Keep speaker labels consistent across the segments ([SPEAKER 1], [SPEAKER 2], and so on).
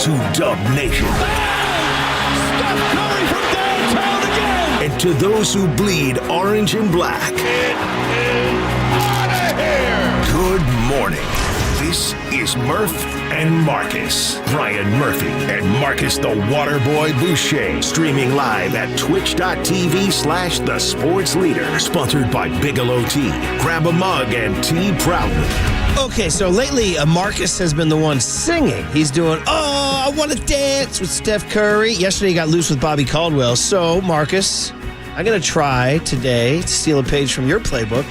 [SPEAKER 1] to Dub Nation.
[SPEAKER 2] Steph Curry from downtown again.
[SPEAKER 1] And to those who bleed orange and black.
[SPEAKER 2] It is out of here.
[SPEAKER 1] Good morning. This is Murph and Marcus. Brian Murphy and Marcus the Waterboy Boucher. Streaming live at twitch.tv/The Sports Leader. Sponsored by Bigelow Tea. Grab a mug and tea proudly.
[SPEAKER 3] Okay, so lately Marcus has been the one singing. He's doing, "Oh, I want to dance" with Steph Curry. Yesterday he got loose with Bobby Caldwell. So, Marcus, I'm going to try today to steal a page from your playbook.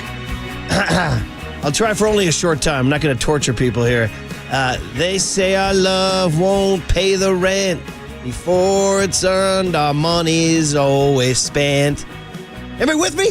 [SPEAKER 3] I'll try for only a short time. I'm not going to torture people here. They say our love won't pay the rent. Before it's earned, our money's always spent. Everybody with me?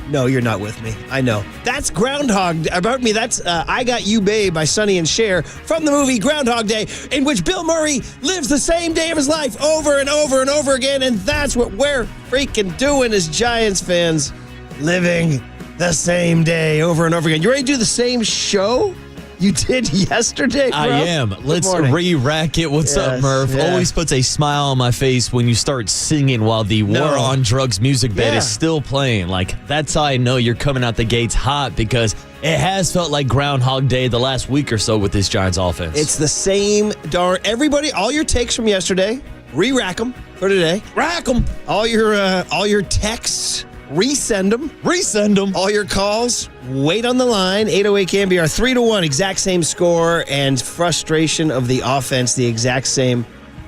[SPEAKER 3] No, you're not with me. I know. That's Groundhog. About me, that's I Got You Babe by Sonny and Cher from the movie Groundhog Day, in which Bill Murray lives the same day of his life over and over and over again, and that's what we're freaking doing as Giants fans, living the same day over and over again. You ready to do the same show you did yesterday, bro?
[SPEAKER 4] I am. Let's re-rack it. What's up, Murph?
[SPEAKER 3] Yeah.
[SPEAKER 4] Always puts a smile on my face when you start singing while the War on Drugs music bed is still playing. Like, that's how I know you're coming out the gates hot, because it has felt like Groundhog Day the last week or so with this Giants offense.
[SPEAKER 3] It's the same darn... Everybody, all your takes from yesterday, re-rack them for today.
[SPEAKER 4] Rack them.
[SPEAKER 3] All your texts, resend them.
[SPEAKER 4] Resend them.
[SPEAKER 3] All your calls, wait on the line. 808 KNBR 3-1, exact same score, and frustration of the offense, the exact same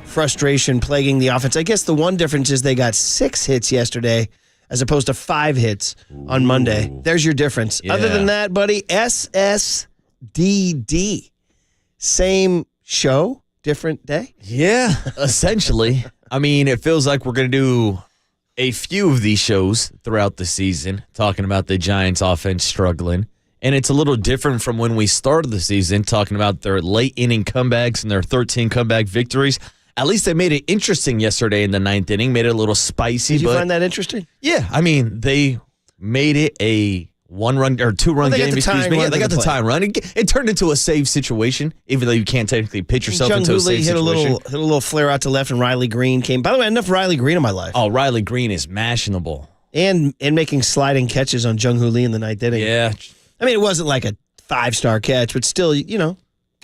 [SPEAKER 3] frustration plaguing the offense. I guess the one difference is they got 6 hits yesterday as opposed to 5 hits on Monday. There's your difference.
[SPEAKER 4] Yeah.
[SPEAKER 3] Other than that, buddy, SSDD. Same show, different day?
[SPEAKER 4] Yeah, essentially. I mean, it feels like we're going to do a few of these shows throughout the season, talking about the Giants offense struggling. And it's a little different from when we started the season, talking about their late inning comebacks and their 13 comeback victories. At least they made it interesting yesterday in the 9th inning, made it a little spicy.
[SPEAKER 3] Did you find that interesting?
[SPEAKER 4] Yeah, I mean, they made it a 1-run or 2-run game. Excuse me. Yeah, they got the time run. It turned into a save situation, even though you can't technically pitch yourself into a save situation.
[SPEAKER 3] Hit a little flare out to left, and Riley Green came. By the way, I had enough Riley Green in my life.
[SPEAKER 4] Oh, Riley Green is mashing the ball.
[SPEAKER 3] And making sliding catches on Jung-Hoo Lee in the 9th inning.
[SPEAKER 4] Yeah.
[SPEAKER 3] I mean, it wasn't like a 5-star catch, but still, you know,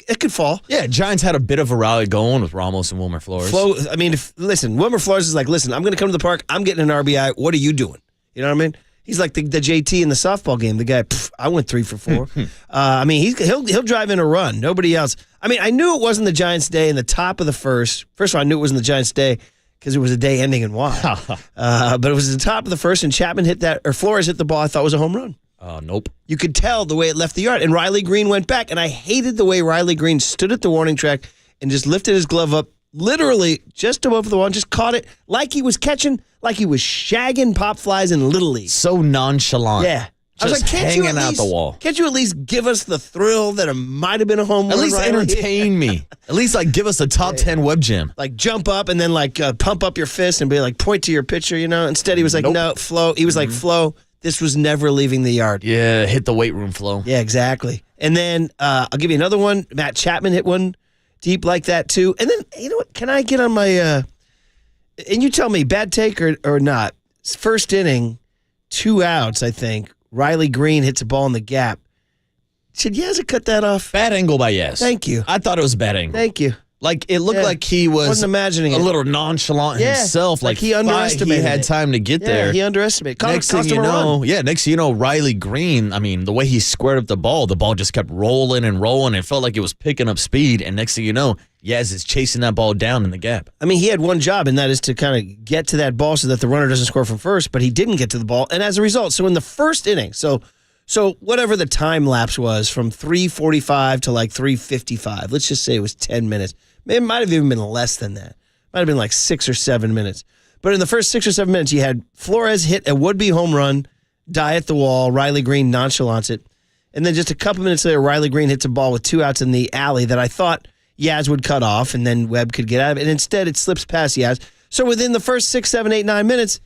[SPEAKER 3] it could fall.
[SPEAKER 4] Yeah, Giants had a bit of a rally going with Ramos and Wilmer Flores.
[SPEAKER 3] Wilmer Flores is like, listen, I'm going to come to the park. I'm getting an RBI. What are you doing? You know what I mean? He's like the JT in the softball game. The guy, I went 3 for 4. I mean, he'll drive in a run. Nobody else. I mean, I knew it wasn't the Giants' day in the top of the first. First of all, I knew it wasn't the Giants' day because it was a day ending in Y. But it was the top of the first, and Chapman hit that, or Flores hit the ball I thought was a home run.
[SPEAKER 4] Nope.
[SPEAKER 3] You could tell the way it left the yard. And Riley Green went back, and I hated the way Riley Green stood at the warning track and just lifted his glove up, literally just above the wall, and just caught it like he was catching, like he was shagging pop flies in Little League.
[SPEAKER 4] So nonchalant.
[SPEAKER 3] Yeah. I was like,
[SPEAKER 4] hanging out the wall.
[SPEAKER 3] Can't you at least give us the thrill that it might have been a home run?
[SPEAKER 4] At least entertain me. At least give us a top 10 web gem.
[SPEAKER 3] Like jump up and then pump up your fist and be like, point to your pitcher, you know? Instead, he was like, no, Flo. He was like, Flo, this was never leaving the yard.
[SPEAKER 4] Yeah, hit the weight room, Flo.
[SPEAKER 3] Yeah, exactly. And then I'll give you another one. Matt Chapman hit one deep like that, too. And then, you know what? Can I get on my and you tell me, bad take or not. First inning, 2 outs, I think. Riley Green hits a ball in the gap. Should Yazzie cut that off?
[SPEAKER 4] Bad angle by Yes.
[SPEAKER 3] Thank you.
[SPEAKER 4] I thought it was a bad angle.
[SPEAKER 3] Thank you.
[SPEAKER 4] Like, it looked like he wasn't
[SPEAKER 3] imagining
[SPEAKER 4] a little nonchalant himself.
[SPEAKER 3] Like he underestimated
[SPEAKER 4] he had time to get there.
[SPEAKER 3] He underestimated.
[SPEAKER 4] Next thing you know, Riley Green, I mean, the way he squared up the ball just kept rolling and rolling. It felt like it was picking up speed. And next thing you know, Yaz is chasing that ball down in the gap.
[SPEAKER 3] I mean, he had one job, and that is to kind of get to that ball so that the runner doesn't score from first, but he didn't get to the ball. And as a result, so in the first inning, so whatever the time lapse was from 3:45 to like 3:55, let's just say it was 10 minutes. It might have even been less than that. Might have been like 6 or 7 minutes. But in the first 6 or 7 minutes, you had Flores hit a would-be home run, die at the wall, Riley Green nonchalants it. And then just a couple minutes later, Riley Green hits a ball with 2 outs in the alley that I thought Yaz would cut off, and then Webb could get out of it. And instead, it slips past Yaz. So within the first 6, 7, 8, 9 minutes,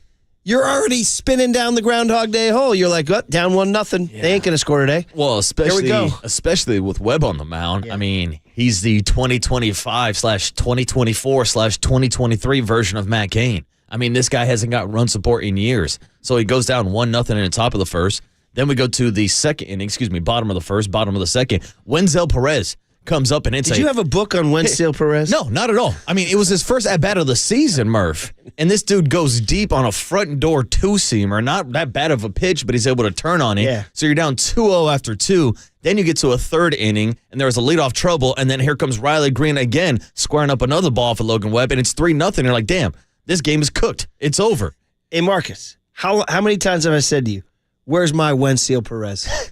[SPEAKER 3] You're already spinning down the Groundhog Day hole. You're like, oh, down 1-0. They ain't going to score today.
[SPEAKER 4] Well,
[SPEAKER 3] Here we go.
[SPEAKER 4] especially with Webb on the mound.
[SPEAKER 3] Yeah.
[SPEAKER 4] I mean, he's the 2025/2024/2023 version of Matt Cain. I mean, this guy hasn't got run support in years. So he goes down 1-0 in the top of the first. Then we go to the second inning, bottom of the first, bottom of the second. Wenzel Perez comes up and hits
[SPEAKER 3] Did you have a book on Wenzel Perez?
[SPEAKER 4] No, not at all. I mean, it was his first at-bat of the season, Murph. And this dude goes deep on a front door two-seamer. Not that bad of a pitch, but he's able to turn on it.
[SPEAKER 3] Yeah.
[SPEAKER 4] So you're down 2-0 after 2. Then you get to a third inning, and there's a leadoff trouble, and then here comes Riley Green again, squaring up another ball for Logan Webb, and it's 3-0. You're like, damn, this game is cooked. It's over.
[SPEAKER 3] Hey, Marcus, how many times have I said to you, where's my Wenzel Perez?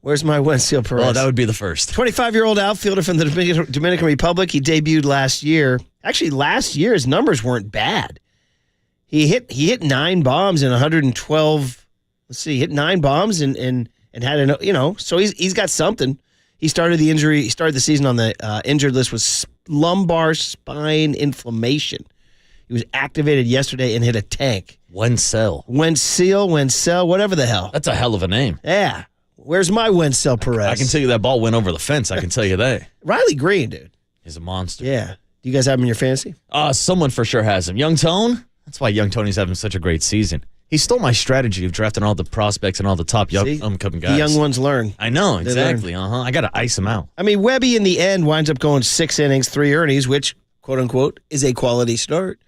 [SPEAKER 3] Where's my Wenzel Perez?
[SPEAKER 4] Well, that would be the first.
[SPEAKER 3] 25-year-old outfielder from the Dominican Republic. He debuted last year. Actually, last year his numbers weren't bad. He hit 9 bombs in 112. Let's see, hit 9 bombs and had so he's got something. He started the season on the injured list with lumbar spine inflammation. He was activated yesterday and hit a tank.
[SPEAKER 4] Wenzel,
[SPEAKER 3] whatever the hell.
[SPEAKER 4] That's a hell of a name.
[SPEAKER 3] Yeah. Where's my Wenzel Perez?
[SPEAKER 4] I can tell you that ball went over the fence. I can tell you that.
[SPEAKER 3] Riley Green, dude.
[SPEAKER 4] He's a monster.
[SPEAKER 3] Yeah. Do you guys have him in your fantasy?
[SPEAKER 4] Someone for sure has him. Young Tone? That's why Young Tony's having such a great season. He stole my strategy of drafting all the prospects and all the top upcoming guys.
[SPEAKER 3] The young ones learn.
[SPEAKER 4] I know, exactly. I got to ice him out.
[SPEAKER 3] I mean, Webby in the end winds up going 6 innings, 3 earnings, which, quote unquote, is a quality start.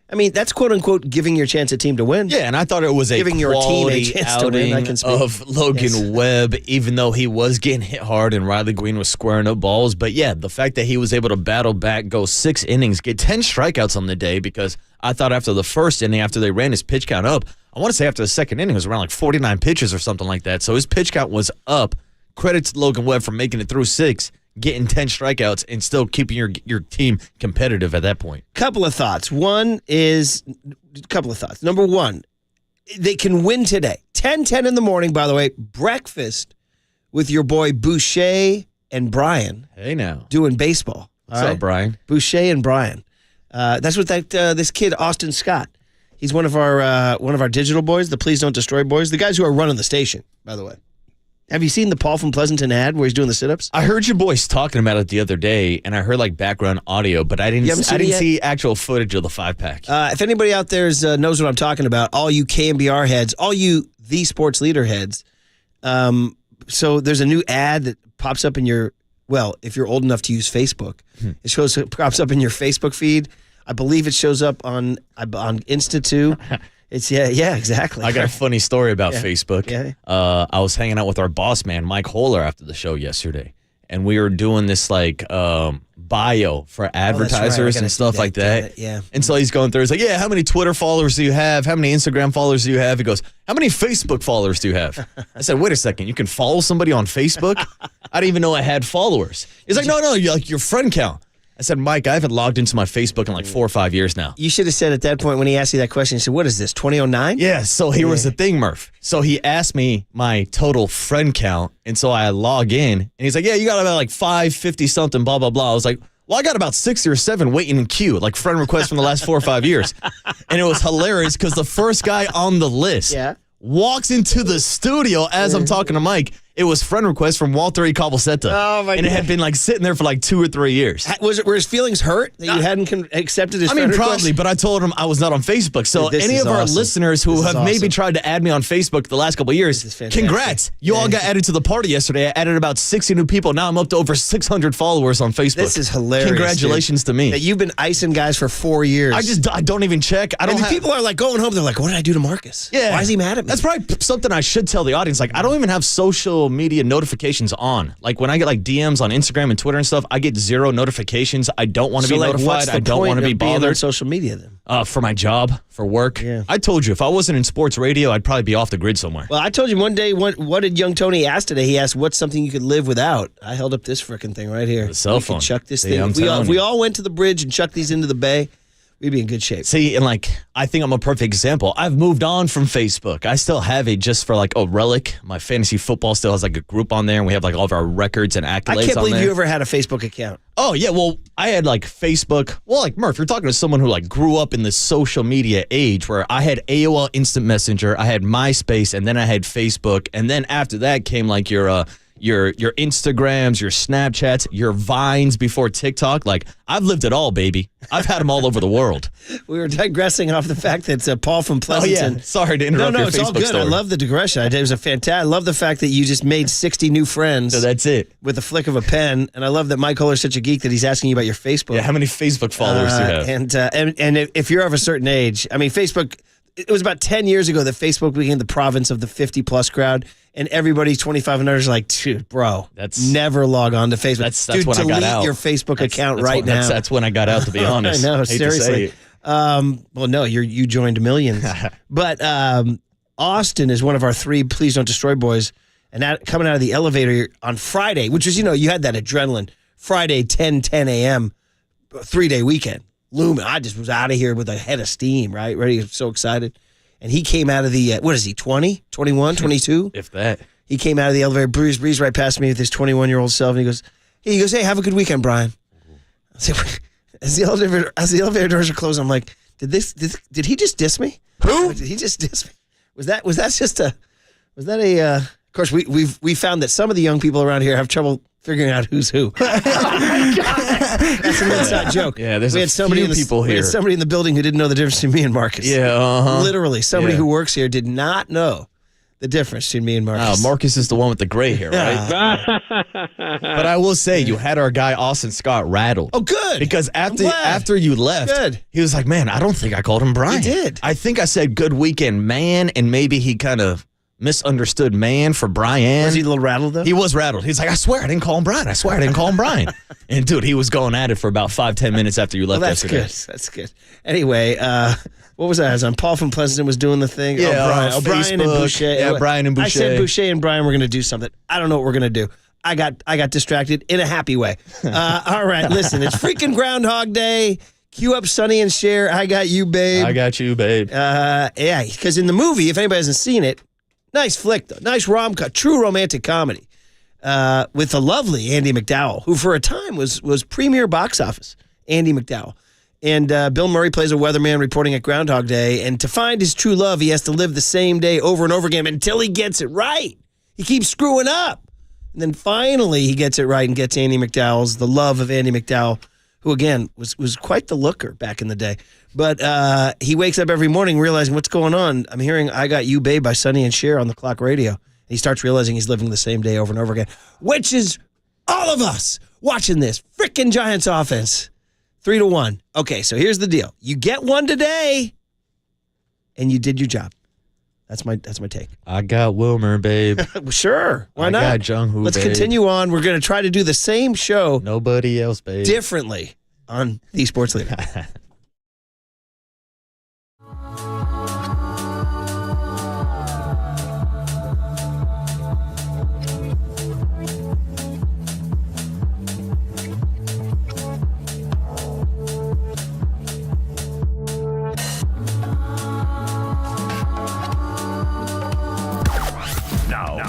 [SPEAKER 3] I mean, that's quote unquote giving your chance a team to win.
[SPEAKER 4] Yeah, and I thought it was a
[SPEAKER 3] giving your team a chance to win. I can speak.
[SPEAKER 4] Of Logan Webb, even though he was getting hit hard and Riley Green was squaring up balls. But yeah, the fact that he was able to battle back, go 6 innings, get 10 strikeouts on the day, because I thought after the first inning, after they ran his pitch count up, I want to say after the second inning, it was around like 49 pitches or something like that. So his pitch count was up. Credit to Logan Webb for making it through 6. Getting 10 strikeouts and still keeping your team competitive at that point.
[SPEAKER 3] Couple of thoughts. Number one, they can win today. 10 in the morning, by the way, breakfast with your boy Boucher and Brian.
[SPEAKER 4] Hey now.
[SPEAKER 3] Doing baseball.
[SPEAKER 4] What's up, Brian?
[SPEAKER 3] Boucher and Brian. That's what this kid, Austin Scott. He's one of our digital boys, the Please Don't Destroy boys, the guys who are running the station, by the way. Have you seen the Paul from Pleasanton ad where he's doing the sit-ups?
[SPEAKER 4] I heard your boys talking about it the other day, and I heard like background audio, but I didn't see actual footage of the 5-pack.
[SPEAKER 3] If anybody out there knows what I'm talking about, all you KNBR heads, all you The Sports Leader heads, so there's a new ad that pops up in your, if you're old enough to use Facebook, it pops up in your Facebook feed. I believe it shows up on Insta too. It's exactly.
[SPEAKER 4] I got a funny story about Facebook.
[SPEAKER 3] Yeah.
[SPEAKER 4] I was hanging out with our boss man, Mike Holler, after the show yesterday, and we were doing this like bio for advertisers and stuff like that.
[SPEAKER 3] Yeah.
[SPEAKER 4] And so he's going through. He's like, "Yeah, how many Twitter followers do you have? How many Instagram followers do you have?" He goes, "How many Facebook followers do you have?" I said, "Wait a second, you can follow somebody on Facebook?" I didn't even know I had followers. He's like, "No, you like your friend count." I said, "Mike, I haven't logged into my Facebook in like 4 or 5 years now."
[SPEAKER 3] You should have said at that point when he asked you that question, he said, "What is this, 2009?
[SPEAKER 4] Yeah, so here was the thing, Murph. So he asked me my total friend count, and so I log in, and he's like, "Yeah, you got about like 550-something, blah, blah, blah." I was like, "Well, I got about 60 or 7 waiting in queue, like friend requests from the last 4 or 5 years." And it was hilarious because the first guy on the list walks into the studio as I'm talking to Mike. It was friend request from Walter E. Cabosetta.
[SPEAKER 3] Oh, my God.
[SPEAKER 4] And it had been like sitting there for like 2 or 3 years.
[SPEAKER 3] Were his feelings hurt that you hadn't accepted his friend request?
[SPEAKER 4] Probably, but I told him I was not on Facebook. So
[SPEAKER 3] Dude,
[SPEAKER 4] any of our listeners who have maybe
[SPEAKER 3] awesome.
[SPEAKER 4] tried to add me on Facebook the last couple of years, congrats. You all got added to the party yesterday. I added about 60 new people. Now I'm up to over 600 followers on Facebook.
[SPEAKER 3] This is hilarious.
[SPEAKER 4] Congratulations to me.
[SPEAKER 3] That you've been icing guys for 4 years.
[SPEAKER 4] I don't even check.
[SPEAKER 3] People are like going home. They're like, "What did I do to Marcus?
[SPEAKER 4] Yeah.
[SPEAKER 3] Why is he mad at me?"
[SPEAKER 4] That's probably something I should tell the audience. Like, I don't even have social media notifications on. Like, when I get like DMs on Instagram and Twitter and stuff, I get 0 notifications. I don't want to be notified. I don't want to be bothered.
[SPEAKER 3] On social media then?
[SPEAKER 4] For my job, for work.
[SPEAKER 3] Yeah.
[SPEAKER 4] I told you, if I wasn't in sports radio, I'd probably be off the grid somewhere.
[SPEAKER 3] Well, I told you one day, what did young Tony ask today? He asked, "What's something you could live without?" I held up this frickin' thing right here.
[SPEAKER 4] The cell phone.
[SPEAKER 3] We could chuck this
[SPEAKER 4] See,
[SPEAKER 3] thing.
[SPEAKER 4] I'm
[SPEAKER 3] If we
[SPEAKER 4] telling
[SPEAKER 3] all went to the bridge and chucked these into the bay, we'd be in good shape.
[SPEAKER 4] See, and like, I think I'm a perfect example. I've moved on from Facebook. I still have it just for like a relic. My fantasy football still has like a group on there, and we have like all of our records and accolades on there.
[SPEAKER 3] I can't believe you ever had a Facebook account.
[SPEAKER 4] Oh, yeah. Well, I had like Facebook. Well, like Murph, you're talking to someone who like grew up in the social media age where I had AOL Instant Messenger, I had MySpace, and then I had Facebook. And then after that came like your Instagrams, your Snapchats, your Vines before TikTok. Like, I've lived it all, baby. I've had them all over the world.
[SPEAKER 3] We were digressing off the fact that Paul from Pleasanton.
[SPEAKER 4] Oh, yeah. Sorry to interrupt your Facebook
[SPEAKER 3] it's all good.
[SPEAKER 4] story.
[SPEAKER 3] I love the digression. It was a fantastic. I love the fact that you just made 60 new friends.
[SPEAKER 4] So that's it.
[SPEAKER 3] With the flick of a pen. And I love that Mike Kohler's such a geek that he's asking you about your Facebook.
[SPEAKER 4] Yeah, how many Facebook followers do you have?
[SPEAKER 3] And if you're of a certain age, I mean, Facebook, it was about 10 years ago that Facebook became the province of the 50-plus crowd. And everybody 25 and under is like, dude, bro, never log on to Facebook.
[SPEAKER 4] That's
[SPEAKER 3] dude,
[SPEAKER 4] when I got out.
[SPEAKER 3] Delete your Facebook account right now.
[SPEAKER 4] That's when I got out, to be honest.
[SPEAKER 3] I know, seriously. Well, no, you joined millions. But Austin is one of our 3 Please Don't Destroy boys. And coming out of the elevator on Friday, which was, you had that adrenaline. Friday, 10 a.m., 3-day weekend. Looming. I just was out of here with a head of steam, right? Ready, so excited. And he came out of the, what is he, 20, 21, 22?
[SPEAKER 4] If that.
[SPEAKER 3] He came out of the elevator, breezed right past me with his 21-year-old self, and he goes, hey, have a good weekend, Brian. I said, as the elevator doors are closing, I'm like, did he just diss me?
[SPEAKER 4] Who?
[SPEAKER 3] Did he just diss me? Was that of course, we found that some of the young people around here have trouble figuring out who's who. That's an inside joke.
[SPEAKER 4] Yeah, there's a few people here.
[SPEAKER 3] We had somebody in the building who didn't know the difference between me and Marcus.
[SPEAKER 4] Yeah,
[SPEAKER 3] Literally, somebody who works here did not know the difference between me and Marcus.
[SPEAKER 4] Marcus is the one with the gray hair, right? But I will say, you had our guy Austin Scott rattled.
[SPEAKER 3] Oh, good.
[SPEAKER 4] Because after you left, he was like, man, I don't think I called him Brian.
[SPEAKER 3] You did.
[SPEAKER 4] I think I said good weekend, man, and maybe he kind of misunderstood man for Brian.
[SPEAKER 3] Was he a little rattled, though?
[SPEAKER 4] He was rattled. He's like, I swear I didn't call him Brian. And, dude, he was going at it for about 5-10 minutes after you left yesterday.
[SPEAKER 3] That's good. Anyway, what was I on? Paul from Pleasanton was doing the thing.
[SPEAKER 4] Yeah,
[SPEAKER 3] Brian and Boucher.
[SPEAKER 4] Yeah, Brian and Boucher.
[SPEAKER 3] I said Boucher and Brian were going to do something. I don't know what we're going to do. I got distracted in a happy way. All right, listen, it's freaking Groundhog Day. Cue up Sonny and Cher. I got you, babe.
[SPEAKER 4] I got you, babe.
[SPEAKER 3] Yeah, because in the movie, if anybody hasn't seen it, nice flick, though. Nice rom-com, true romantic comedy with the lovely Andie MacDowell, who for a time was premier box office, Andie MacDowell. And Bill Murray plays a weatherman reporting at Groundhog Day, and to find his true love, he has to live the same day over and over again until he gets it right. He keeps screwing up. And then finally he gets it right and gets Andie MacDowell's, the love of Andie MacDowell, who, again, was quite the looker back in the day. But he wakes up every morning realizing, what's going on? I'm hearing I Got You, Babe by Sonny and Cher on the clock radio. And he starts realizing he's living the same day over and over again, which is all of us watching this frickin' Giants offense. 3-1. Okay, so here's the deal. You get one today, and you did your job. That's my take.
[SPEAKER 4] I got Wilmer, babe.
[SPEAKER 3] Sure. Why not?
[SPEAKER 4] I got Jung-Hoo,
[SPEAKER 3] Let's
[SPEAKER 4] babe.
[SPEAKER 3] continue on. We're going to try to do the same show.
[SPEAKER 4] Nobody else, babe.
[SPEAKER 3] Differently on The Sports Leader.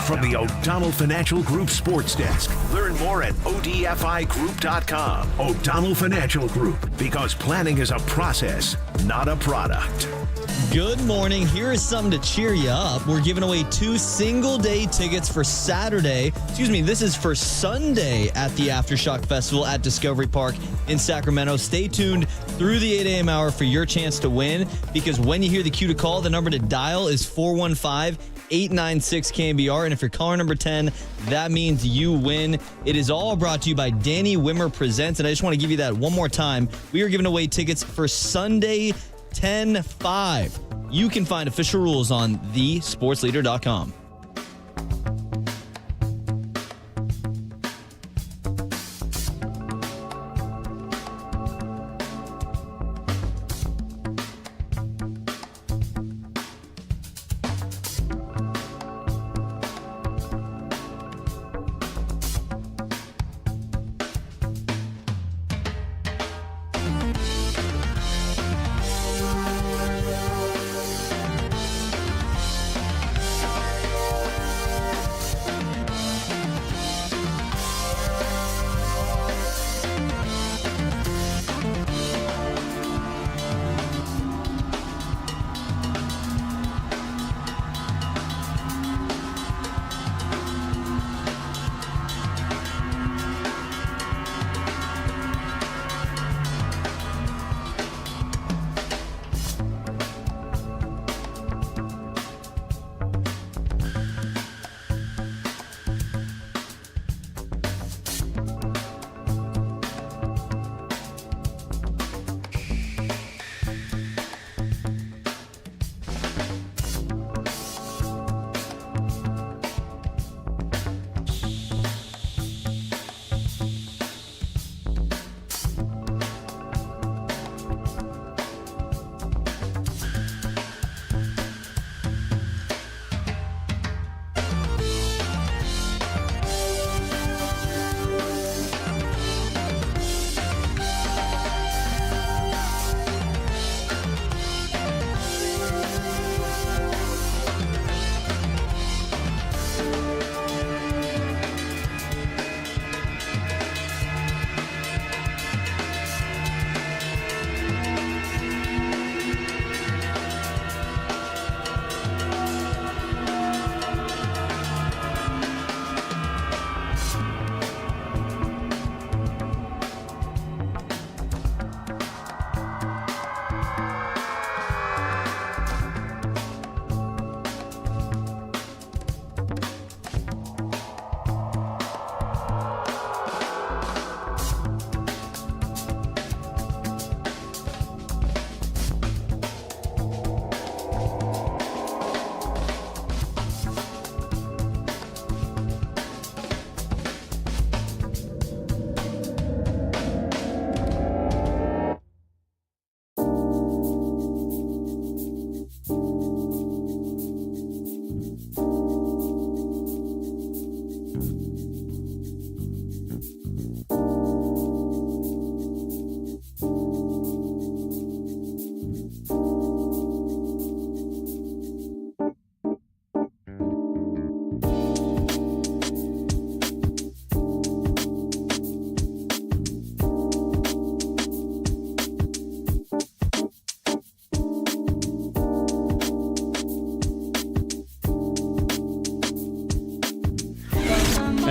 [SPEAKER 1] From the O'Donnell Financial Group Sports Desk. Learn more at odfigroup.com. O'Donnell Financial Group, because planning is a process, not a product.
[SPEAKER 5] Good morning. Here is something to cheer you up. We're giving away 2 single-day tickets for Saturday. This is for Sunday at the Aftershock Festival at Discovery Park in Sacramento. Stay tuned through the 8 a.m. hour for your chance to win, because when you hear the cue to call, the number to dial is 415-896-KNBR. And if you're caller number 10, that means you win. It is all brought to you by Danny Wimmer Presents. And I just want to give you that one more time. We are giving away tickets for Sunday, 10-5. You can find official rules on thesportsleader.com.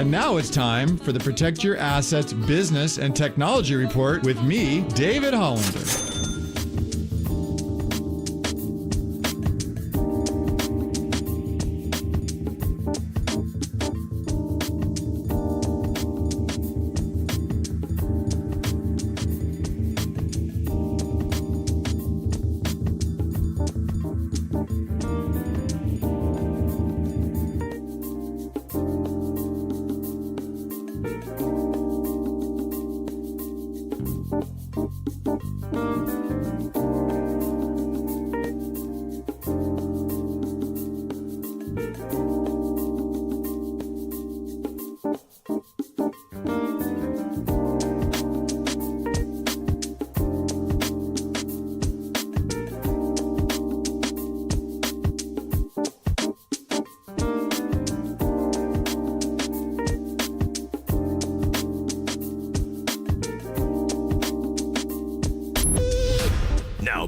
[SPEAKER 6] And now it's time for the Protect Your Assets Business and Technology Report with me, David Hollander.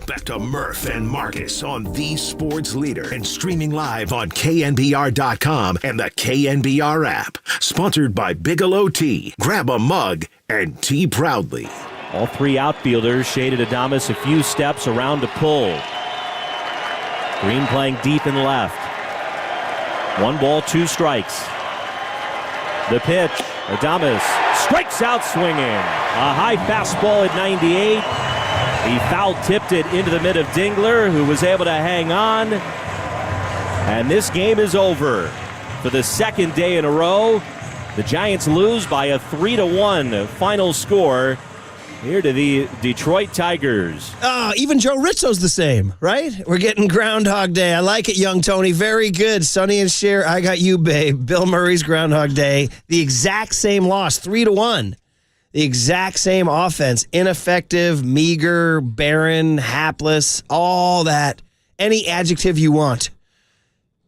[SPEAKER 1] Back to Murph and Marcus on the Sports Leader and streaming live on KNBR.com and the KNBR app. Sponsored by Bigelow Tea. Grab a mug and tea proudly.
[SPEAKER 7] All three outfielders shaded Adames a few steps around to pull. Green playing deep and left. 1 ball, 2 strikes. The pitch, Adames strikes out swinging. A high fastball at 98. He foul-tipped it into the mid of Dingler, who was able to hang on. And this game is over. For the second day in a row, the Giants lose by a 3-1 final score here to the Detroit Tigers.
[SPEAKER 3] Even Joe Rizzo's the same, right? We're getting Groundhog Day. I like it, young Tony. Very good. Sonny and Cher, I got you, babe. Bill Murray's Groundhog Day. The exact same loss, 3-1. The exact same offense. Ineffective, meager, barren, hapless, all that. Any adjective you want.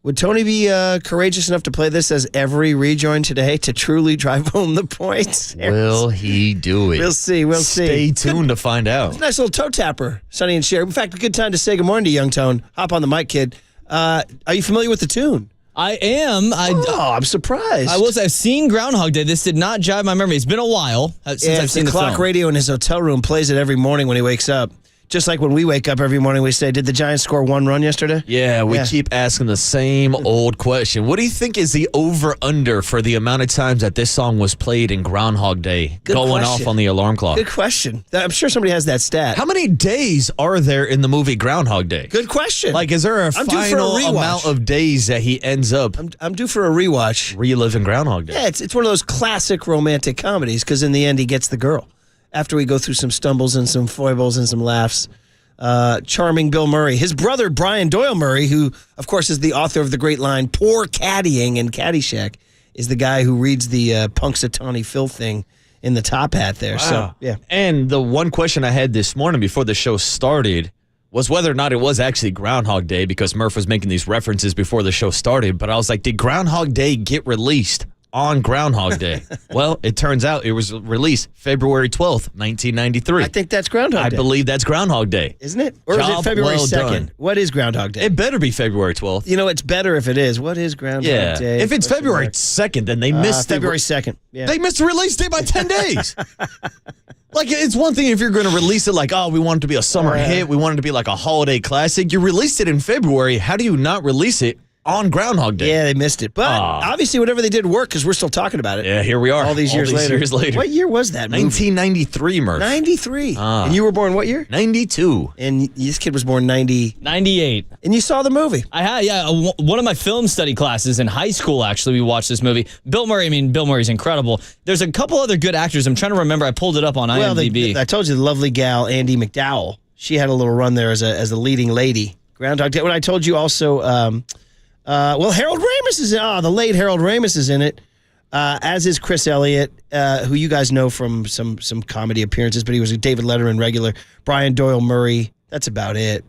[SPEAKER 3] Would Tony be courageous enough to play this as every rejoin today to truly drive home the points?
[SPEAKER 4] Will he do it?
[SPEAKER 3] We'll see. We'll see.
[SPEAKER 4] Stay tuned to find out.
[SPEAKER 3] Nice little toe tapper, Sonny and Cher. In fact, a good time to say good morning to Young Tone. Hop on the mic, kid. Are you familiar with the tune?
[SPEAKER 5] I am.
[SPEAKER 3] I'm surprised.
[SPEAKER 5] I was. I've seen Groundhog Day. This did not jive my memory. It's been a while since I've seen the
[SPEAKER 3] clock
[SPEAKER 5] film.
[SPEAKER 3] radio in his hotel room plays it every morning when he wakes up. Just like when we wake up every morning, we say, did the Giants score 1 run yesterday?
[SPEAKER 4] Yeah, we keep asking the same old question. What do you think is the over-under for the amount of times that this song was played in Groundhog Day,
[SPEAKER 3] Good
[SPEAKER 4] going
[SPEAKER 3] question.
[SPEAKER 4] off on the alarm clock?
[SPEAKER 3] Good question. I'm sure somebody has that stat.
[SPEAKER 4] How many days are there in the movie Groundhog Day?
[SPEAKER 3] Good question.
[SPEAKER 4] Like, is there a
[SPEAKER 3] I'm due for a
[SPEAKER 4] final
[SPEAKER 3] rewatch.
[SPEAKER 4] amount of days that he ends up
[SPEAKER 3] I'm due for a rewatch.
[SPEAKER 4] reliving Groundhog Day?
[SPEAKER 3] Yeah, it's one of those classic romantic comedies because in the end he gets the girl. After we go through some stumbles and some foibles and some laughs. Charming Bill Murray. His brother, Brian Doyle Murray, who, of course, is the author of the great line, Poor Caddying in Caddyshack, is the guy who reads the Punxsutawney Phil thing in the top hat there.
[SPEAKER 4] Wow.
[SPEAKER 3] So, yeah.
[SPEAKER 4] And the one question I had this morning before the show started was whether or not it was actually Groundhog Day, because Murph was making these references before the show started. But I was like, did Groundhog Day get released on Groundhog Day? Well, it turns out it was released February 12th, 1993.
[SPEAKER 3] I think that's Groundhog Day.
[SPEAKER 4] I believe that's Groundhog Day.
[SPEAKER 3] Isn't it? Or is it
[SPEAKER 4] Job
[SPEAKER 3] February
[SPEAKER 4] well
[SPEAKER 3] 2nd?
[SPEAKER 4] done.
[SPEAKER 3] What is Groundhog Day?
[SPEAKER 4] It better be February 12th.
[SPEAKER 3] You know, it's better if it is. What is Groundhog Day?
[SPEAKER 4] If it's
[SPEAKER 3] Question
[SPEAKER 4] February
[SPEAKER 3] mark.
[SPEAKER 4] 2nd, then they missed
[SPEAKER 3] February 2nd. Yeah.
[SPEAKER 4] They missed the release date by 10 days. Like, it's one thing if you're going to release it like, oh, we want it to be a summer hit. We want it to be like a holiday classic. You released it in February. How do you not release it on Groundhog Day?
[SPEAKER 3] Yeah, they missed it. But obviously, whatever they did worked because we're still talking about it.
[SPEAKER 4] Yeah, here we are.
[SPEAKER 3] All these years later. What year was that movie?
[SPEAKER 4] 1993, Murph.
[SPEAKER 3] 93. And you were born what year?
[SPEAKER 4] 92.
[SPEAKER 3] And this kid was born 90.
[SPEAKER 5] 98.
[SPEAKER 3] And you saw the movie.
[SPEAKER 5] I had, one of my film study classes in high school, actually, we watched this movie. Bill Murray's incredible. There's a couple other good actors. I'm trying to remember. I pulled it up on IMDb.
[SPEAKER 3] I told you the lovely gal, Andie MacDowell. She had a little run there as a leading lady. Groundhog Day. When I told you also, Harold Ramis is the late Harold Ramis is in it, as is Chris Elliott, who you guys know from some comedy appearances, but he was a David Letterman regular. Brian Doyle Murray. That's about it.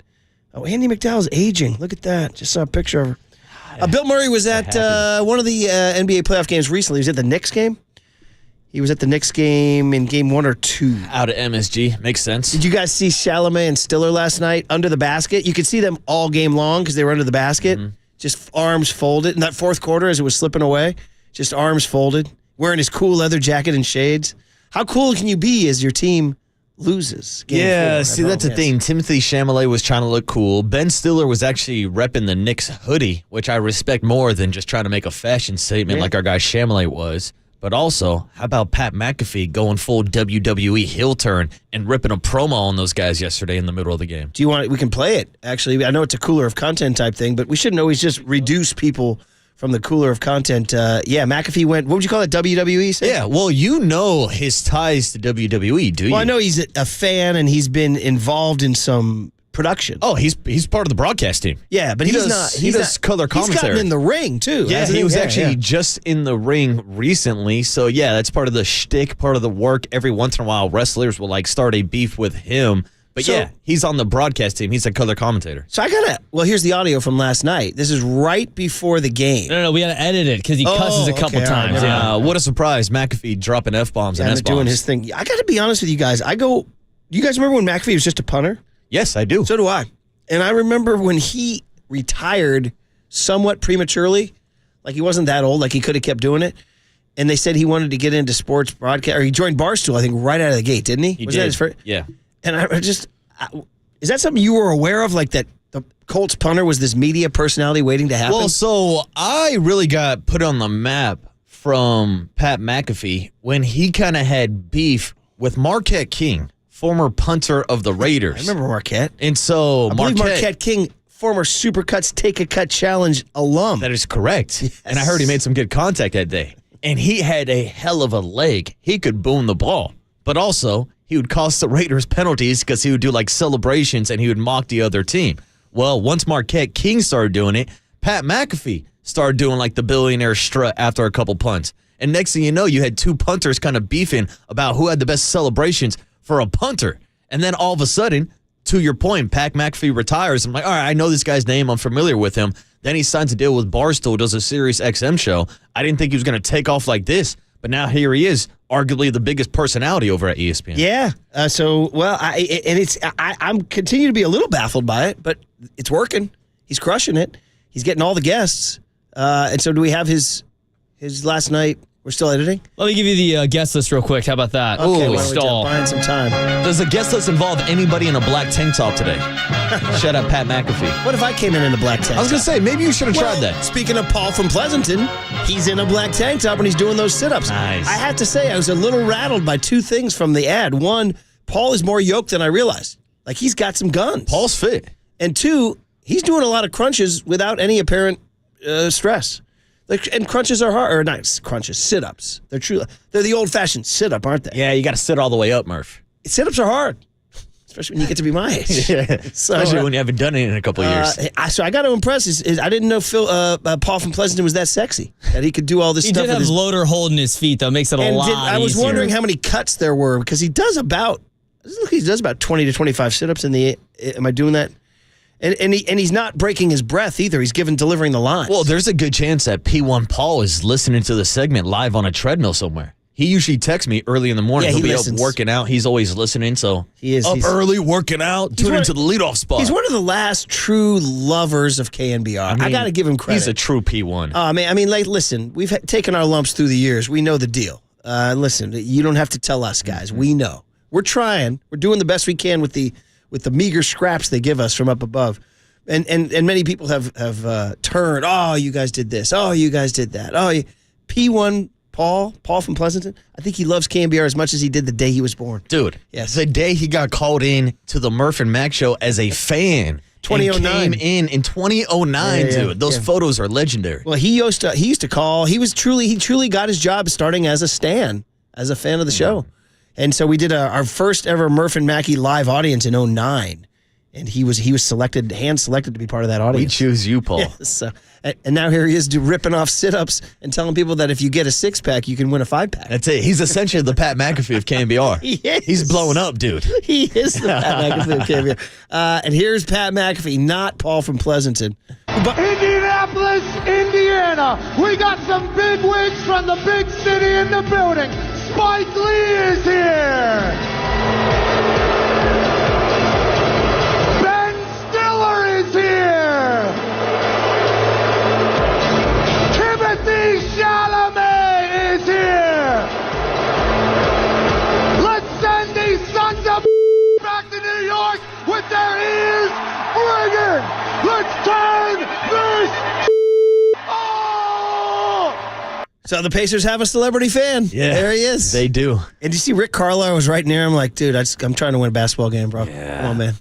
[SPEAKER 3] Oh, Andie MacDowell's aging. Look at that. Just saw a picture of her. Bill Murray was at one of the NBA playoff games recently. He was at the Knicks game. He was at the Knicks game in game 1 or 2.
[SPEAKER 4] Out of MSG. Makes sense.
[SPEAKER 3] Did you guys see Chalamet and Stiller last night under the basket? You could see them all game long because they were under the basket. Mm-hmm. Just arms folded. In that fourth quarter as it was slipping away, just arms folded. wearing his cool leather jacket and shades. How cool can you be as your team loses?
[SPEAKER 4] Yeah, see, that's the thing. Timothy Chalamet was trying to look cool. Ben Stiller was actually repping the Knicks hoodie, which I respect more than just trying to make a fashion statement like our guy Chalamet was. But also, how about Pat McAfee going full WWE heel turn and ripping a promo on those guys yesterday in the middle of the game?
[SPEAKER 3] Do you want it? We can play it, actually. I know it's a cooler of content type thing, but we shouldn't always just reduce people from the cooler of content. McAfee went, what would you call it, WWE? Say?
[SPEAKER 4] Yeah, well, you know his ties to WWE, do you?
[SPEAKER 3] Well, I know he's a fan and he's been involved in some production.
[SPEAKER 4] Oh, he's part of the broadcast team.
[SPEAKER 3] Yeah, but
[SPEAKER 4] He
[SPEAKER 3] he's
[SPEAKER 4] does-
[SPEAKER 3] not.
[SPEAKER 4] he does color
[SPEAKER 3] He's gotten
[SPEAKER 4] commentary.
[SPEAKER 3] in the ring, too.
[SPEAKER 4] Yeah,
[SPEAKER 3] hasn't
[SPEAKER 4] he was
[SPEAKER 3] Yeah,
[SPEAKER 4] actually
[SPEAKER 3] yeah.
[SPEAKER 4] just in the ring recently. So, yeah, that's part of the shtick, part of the work. Every once in a while, wrestlers will, start a beef with him. But,
[SPEAKER 3] So-
[SPEAKER 4] yeah, he's on the broadcast team. He's a color commentator.
[SPEAKER 3] So here's the audio from last night. This is right before the game.
[SPEAKER 5] No, we got to edit it because he cusses a couple
[SPEAKER 3] okay, all right,
[SPEAKER 5] times.
[SPEAKER 3] never
[SPEAKER 5] Yeah.
[SPEAKER 4] What a surprise. McAfee dropping F-bombs and
[SPEAKER 3] And
[SPEAKER 4] S-bombs.
[SPEAKER 3] doing his thing. I got to be honest with you guys. Do you guys remember when McAfee was just a punter?
[SPEAKER 4] Yes, I do.
[SPEAKER 3] So do I. And I remember when he retired somewhat prematurely, like he wasn't that old, like he could have kept doing it. And they said he wanted to get into sports broadcast, or he joined Barstool, I think, right out of the gate, didn't he?
[SPEAKER 4] He
[SPEAKER 3] Was
[SPEAKER 4] did.
[SPEAKER 3] that his first?
[SPEAKER 4] Yeah.
[SPEAKER 3] And is that something you were aware of, like that the Colts punter was this media personality waiting to happen?
[SPEAKER 4] Well, so I really got put on the map from Pat McAfee when he kind of had beef with Marquette King, former punter of the Raiders.
[SPEAKER 3] I remember Marquette.
[SPEAKER 4] And so
[SPEAKER 3] I believe Marquette King, former Supercuts Take a Cut Challenge alum.
[SPEAKER 4] That is correct. And I heard he made some good contact that day. And he had a hell of a leg. He could boom the ball. But also, he would cost the Raiders penalties because he would do celebrations and he would mock the other team. Well, once Marquette King started doing it, Pat McAfee started doing the billionaire strut after a couple punts. And next thing you know, you had two punters kind of beefing about who had the best celebrations for a punter. And then all of a sudden, to your point, Pat McAfee retires. I'm like, all right, I know this guy's name. I'm familiar with him. Then he signs a deal with Barstool, does a Sirius XM show. I didn't think he was going to take off like this. But now here he is, arguably the biggest personality over at ESPN.
[SPEAKER 3] Yeah. I'm continue to be a little baffled by it, but it's working. He's crushing it. He's getting all the guests. And so do we have his last night? We're still editing?
[SPEAKER 5] Let me give you the guest list real quick. How about that?
[SPEAKER 3] Okay,
[SPEAKER 5] Ooh,
[SPEAKER 3] why don't we
[SPEAKER 5] stall.
[SPEAKER 3] buying some time.
[SPEAKER 4] Does the guest list involve anybody in a black tank top today? Shout out Pat McAfee.
[SPEAKER 3] What if I came in a black tank
[SPEAKER 4] I was going to say, maybe you should have tried that.
[SPEAKER 3] Speaking of Paul from Pleasanton, he's in a black tank top and he's doing those sit-ups.
[SPEAKER 4] Nice.
[SPEAKER 3] I have to say, I was a little rattled by two things from the ad. One, Paul is more yoked than I realized. He's got some guns.
[SPEAKER 4] Paul's fit.
[SPEAKER 3] And two, he's doing a lot of crunches without any apparent stress. And crunches are hard, or not crunches, sit-ups. They're the old-fashioned sit-up, aren't they?
[SPEAKER 4] Yeah, you got to sit all the way up, Murph.
[SPEAKER 3] Sit-ups are hard, especially when you get to be my age.
[SPEAKER 4] Especially when you haven't done it in a couple of years.
[SPEAKER 3] So I got to impress. I didn't know Paul from Pleasanton was that sexy, that he could do all this
[SPEAKER 5] He
[SPEAKER 3] stuff.
[SPEAKER 5] did have loader holding his feet, though. Makes it a lot
[SPEAKER 3] I was
[SPEAKER 5] easier.
[SPEAKER 3] wondering how many cuts there were, because he does about 20 to 25 sit-ups in the. Am I doing that? And he's not breaking his breath either. He's delivering the lines.
[SPEAKER 4] Well, there's a good chance that P1 Paul is listening to the segment live on a treadmill somewhere. He usually texts me early in the morning.
[SPEAKER 3] Yeah,
[SPEAKER 4] He'll
[SPEAKER 3] he
[SPEAKER 4] be
[SPEAKER 3] listens.
[SPEAKER 4] up working out. He's always listening, so
[SPEAKER 3] He's
[SPEAKER 4] early working out, tune into the leadoff spot.
[SPEAKER 3] He's one of the last true lovers of KNBR. I got to give him credit.
[SPEAKER 4] He's a true P1.
[SPEAKER 3] Listen, we've taken our lumps through the years. We know the deal. Listen, you don't have to tell us, guys. We know. We're trying. We're doing the best we can with the meager scraps they give us from up above. And many people have turned, oh, you guys did this. Oh, you guys did that. Oh, P1 Paul from Pleasanton, I think he loves KNBR as much as he did the day he was born.
[SPEAKER 4] Dude,
[SPEAKER 3] Yes.
[SPEAKER 4] the day he got called in to the Murph and Mac show as a fan.
[SPEAKER 3] 2009.
[SPEAKER 4] And came in 2009,
[SPEAKER 3] Yeah,
[SPEAKER 4] dude. Those photos are legendary.
[SPEAKER 3] Well, he used to call. He truly got his job starting as a fan of the show. And so we did our first ever Murph and Mackey live audience in 2009. And he was hand selected to be part of that
[SPEAKER 4] We
[SPEAKER 3] audience.
[SPEAKER 4] choose you, Paul.
[SPEAKER 3] So, and now here he is ripping off sit-ups and telling people that if you get a 6-pack, you can win a 5-pack.
[SPEAKER 4] That's it. He's essentially the Pat McAfee of KNBR.
[SPEAKER 3] He is.
[SPEAKER 4] He's blowing up, dude.
[SPEAKER 3] He is the Pat McAfee of KNBR. And here's Pat McAfee, not Paul from Pleasanton.
[SPEAKER 2] Indianapolis, Indiana. We got some big wigs from the big city in the building. Spike Lee is here. Ben Stiller is here. Timothy Chalamet is here. in. Let's turn this. Oh!
[SPEAKER 3] So the Pacers have a celebrity fan.
[SPEAKER 4] Yeah,
[SPEAKER 3] there he is.
[SPEAKER 4] They do.
[SPEAKER 3] And you see Rick Carlisle was right near him. Like, dude, I'm trying to win a basketball game, bro.
[SPEAKER 4] Yeah.
[SPEAKER 3] Come on, man.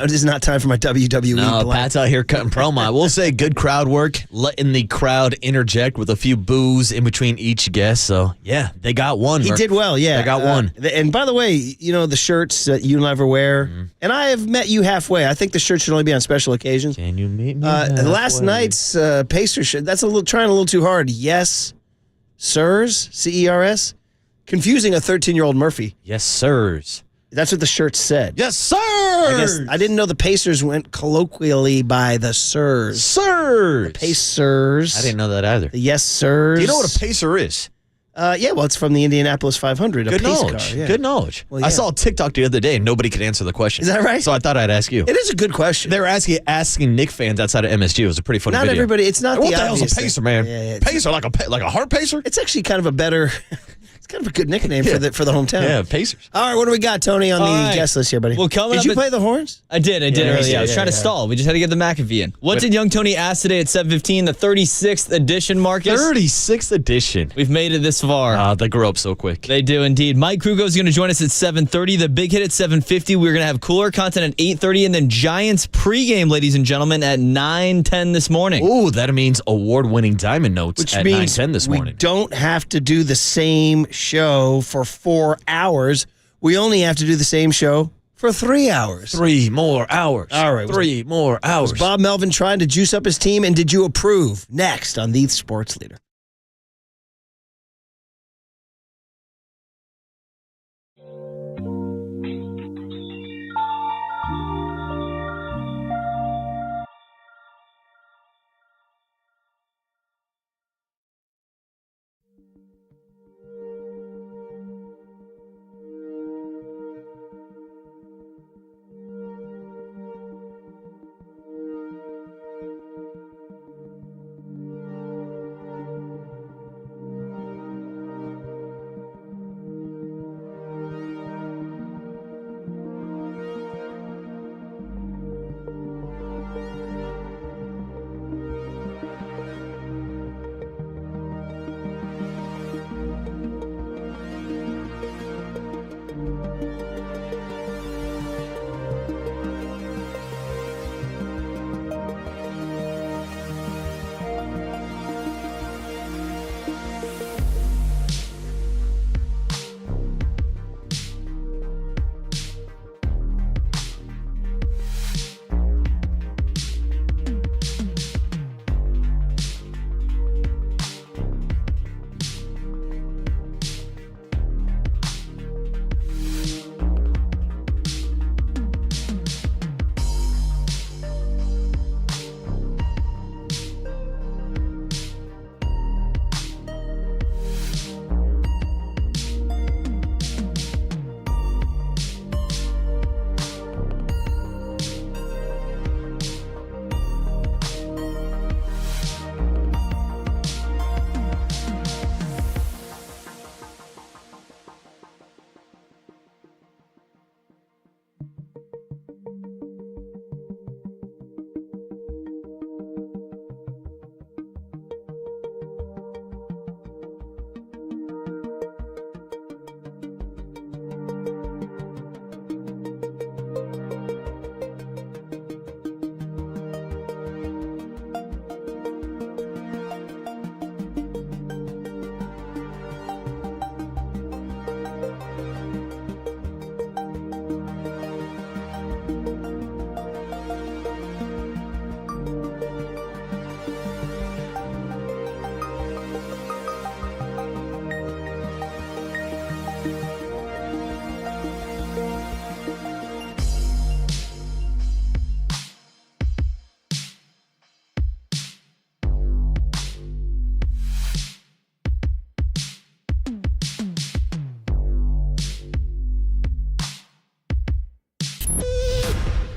[SPEAKER 3] This is not time for my WWE.
[SPEAKER 4] No,
[SPEAKER 3] blank.
[SPEAKER 4] Pat's out here cutting promo. I will say good crowd work, letting the crowd interject with a few boos in between each guest. So, yeah, they got one.
[SPEAKER 3] He did well, yeah.
[SPEAKER 4] They got one.
[SPEAKER 3] And by the way, you know, the shirts that you never wear, and I have met you halfway. I think the shirt should only be on special occasions.
[SPEAKER 4] Can you meet me halfway?
[SPEAKER 3] Last night's Pacer shirt, that's trying a little too hard. Yes, sirs, C-E-R-S. Confusing a 13-year-old Murphy.
[SPEAKER 4] Yes, sirs.
[SPEAKER 3] That's what the shirt said.
[SPEAKER 4] Yes, sirs.
[SPEAKER 3] I didn't know the Pacers went colloquially by the sirs.
[SPEAKER 4] Sirs.
[SPEAKER 3] Pacers.
[SPEAKER 4] I didn't know that either.
[SPEAKER 3] The yes, sirs.
[SPEAKER 4] Do you know what a pacer is?
[SPEAKER 3] Yeah, well, it's from the Indianapolis 500.
[SPEAKER 4] Good
[SPEAKER 3] pace
[SPEAKER 4] knowledge.
[SPEAKER 3] car, yeah.
[SPEAKER 4] Good knowledge.
[SPEAKER 3] Well, yeah.
[SPEAKER 4] I saw a TikTok the other day and nobody could answer the question.
[SPEAKER 3] Is that right?
[SPEAKER 4] So I thought I'd ask you.
[SPEAKER 3] It is a good question.
[SPEAKER 4] They were asking Knicks fans outside of MSG. It was a pretty funny
[SPEAKER 3] Not
[SPEAKER 4] video.
[SPEAKER 3] everybody. It's not
[SPEAKER 4] What
[SPEAKER 3] the
[SPEAKER 4] the hell's
[SPEAKER 3] obvious
[SPEAKER 4] a pacer, man?
[SPEAKER 3] Yeah,
[SPEAKER 4] Pacer, like a heart pacer?
[SPEAKER 3] it's actually kind of a better. It's kind of a good nickname for the hometown.
[SPEAKER 4] Yeah, Pacers.
[SPEAKER 3] All right, what do we got, Tony, on the guest list here, buddy?
[SPEAKER 5] Well, coming
[SPEAKER 3] did
[SPEAKER 5] up
[SPEAKER 3] you
[SPEAKER 5] at-
[SPEAKER 3] play the horns?
[SPEAKER 5] I did earlier. I was trying to stall. We just had to get the McAfee in. What did Young Tony ask today at 7:15? The 36th edition, Marcus.
[SPEAKER 4] 36th edition.
[SPEAKER 5] We've made it this far.
[SPEAKER 4] They grew up so quick.
[SPEAKER 5] They do indeed. Mike Krukow is going to join us at 7:30. The big hit at 7:50. We're going to have cooler content at 8:30, and then Giants pregame, ladies and gentlemen, at 9:10 this morning.
[SPEAKER 4] Ooh, that means award-winning Diamond Notes
[SPEAKER 3] Which
[SPEAKER 4] at
[SPEAKER 3] means
[SPEAKER 4] 9:10 this morning.
[SPEAKER 3] we don't have to do the same show for 4 hours. We only have to do the same show for 3 hours.
[SPEAKER 4] 3 more hours.
[SPEAKER 3] All right.
[SPEAKER 4] 3 more hours.
[SPEAKER 3] Was Bob Melvin trying to juice up his team, and did you approve? Next on The Sports Leader.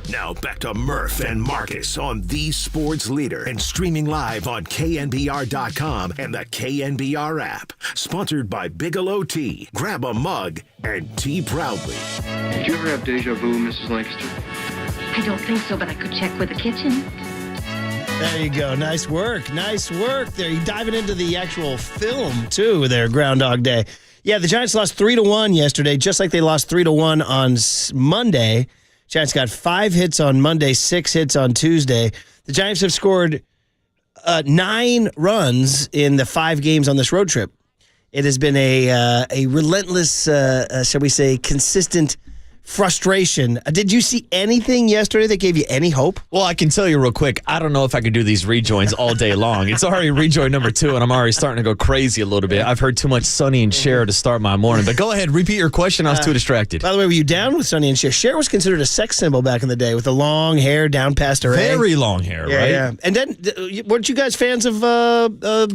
[SPEAKER 1] Now back to Murph and Marcus on The Sports Leader and streaming live on KNBR.com and the KNBR app. Sponsored by Bigelow Tea. Grab a mug and tea proudly.
[SPEAKER 8] Did you ever have deja vu, Mrs. Lancaster? I don't think so, but I could check with the kitchen.
[SPEAKER 3] There you go. Nice work. Nice work there. You diving into the actual film, too, there, Groundhog Day. Yeah, the Giants lost 3-1 yesterday, just like they lost 3-1 on Monday. Giants got 5 hits on Monday, 6 hits on Tuesday. The Giants have scored 9 runs in the 5 games on this road trip. It has been a relentless, shall we say, consistent frustration. Did you see anything yesterday that gave you any hope?
[SPEAKER 4] Well, I can tell you real quick, I don't know if I could do these rejoins all day long. It's already rejoin number 2, and I'm already starting to go crazy a little bit. I've heard too much Sonny and Cher to start my morning. But go ahead, repeat your question. I was too distracted.
[SPEAKER 3] By the way, were you down with Sonny and Cher? Cher was considered a sex symbol back in the day with the long hair down past her
[SPEAKER 4] Very long hair, right?
[SPEAKER 3] Yeah. And then, weren't you guys fans of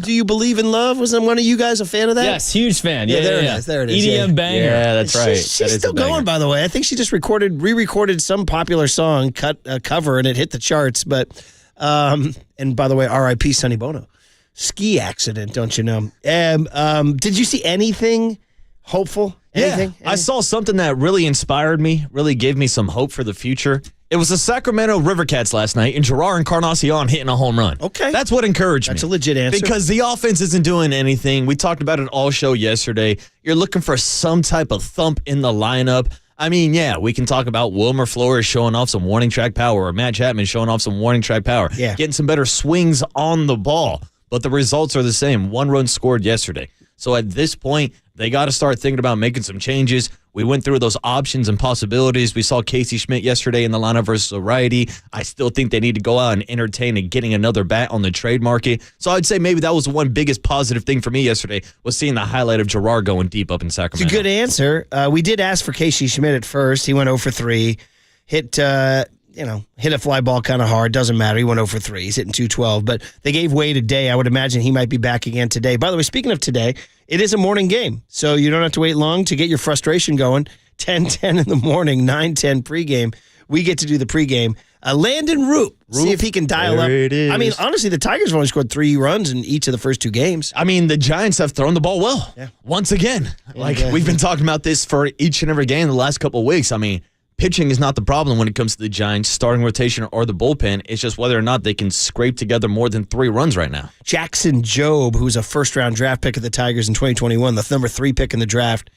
[SPEAKER 3] Do You Believe in Love? Wasn't one of you guys a fan of that?
[SPEAKER 5] Yes, huge fan. Yeah,
[SPEAKER 3] there it is. There it is.
[SPEAKER 5] EDM banger.
[SPEAKER 4] Yeah, that's right.
[SPEAKER 3] She's still going, by the way. I think she just re-recorded some popular song, cover, and it hit the charts. But, and by the way, R.I.P. Sonny Bono. Ski accident, don't you know? Did you see anything hopeful? Anything?
[SPEAKER 4] I saw something that really inspired me, really gave me some hope for the future. It was the Sacramento Rivercats last night, and Gerard Encarnacion hitting a home run.
[SPEAKER 3] Okay.
[SPEAKER 4] That's what encouraged me.
[SPEAKER 3] That's a legit answer.
[SPEAKER 4] Because the offense isn't doing anything. We talked about it all show yesterday. You're looking for some type of thump in the lineup. I mean, yeah, we can talk about Wilmer Flores showing off some warning track power or Matt Chapman showing off some warning track power.
[SPEAKER 3] Yeah.
[SPEAKER 4] Getting some better swings on the ball. But the results are the same. 1 run scored yesterday. So at this point, they got to start thinking about making some changes. We went through those options and possibilities. We saw Casey Schmidt yesterday in the lineup versus Variety. I still think they need to go out and entertain and getting another bat on the trade market. So I'd say maybe that was the one biggest positive thing for me yesterday was seeing the highlight of Gerard going deep up in Sacramento.
[SPEAKER 3] It's a good answer. We did ask for Casey Schmidt at first. He went 0 for 3. Hit a fly ball kind of hard. Doesn't matter. He went 0 for 3. He's hitting 212. But they gave Wade today. I would imagine he might be back again today. By the way, speaking of today, it is a morning game. So you don't have to wait long to get your frustration going. 10:10 in the morning, 9:10 pregame. We get to do the pregame. Landon Roop. See if he can dial up.
[SPEAKER 4] It is.
[SPEAKER 3] I mean, honestly, the Tigers have only scored 3 runs in each of the first 2 games.
[SPEAKER 4] I mean, the Giants have thrown the ball well. Yeah. Once again. We've been talking about this for each and every game the last couple of weeks. I mean, pitching is not the problem when it comes to the Giants, starting rotation or the bullpen. It's just whether or not they can scrape together more than 3 runs right now.
[SPEAKER 3] Jackson Jobe, who's a first-round draft pick of the Tigers in 2021, the number 3 pick in the draft,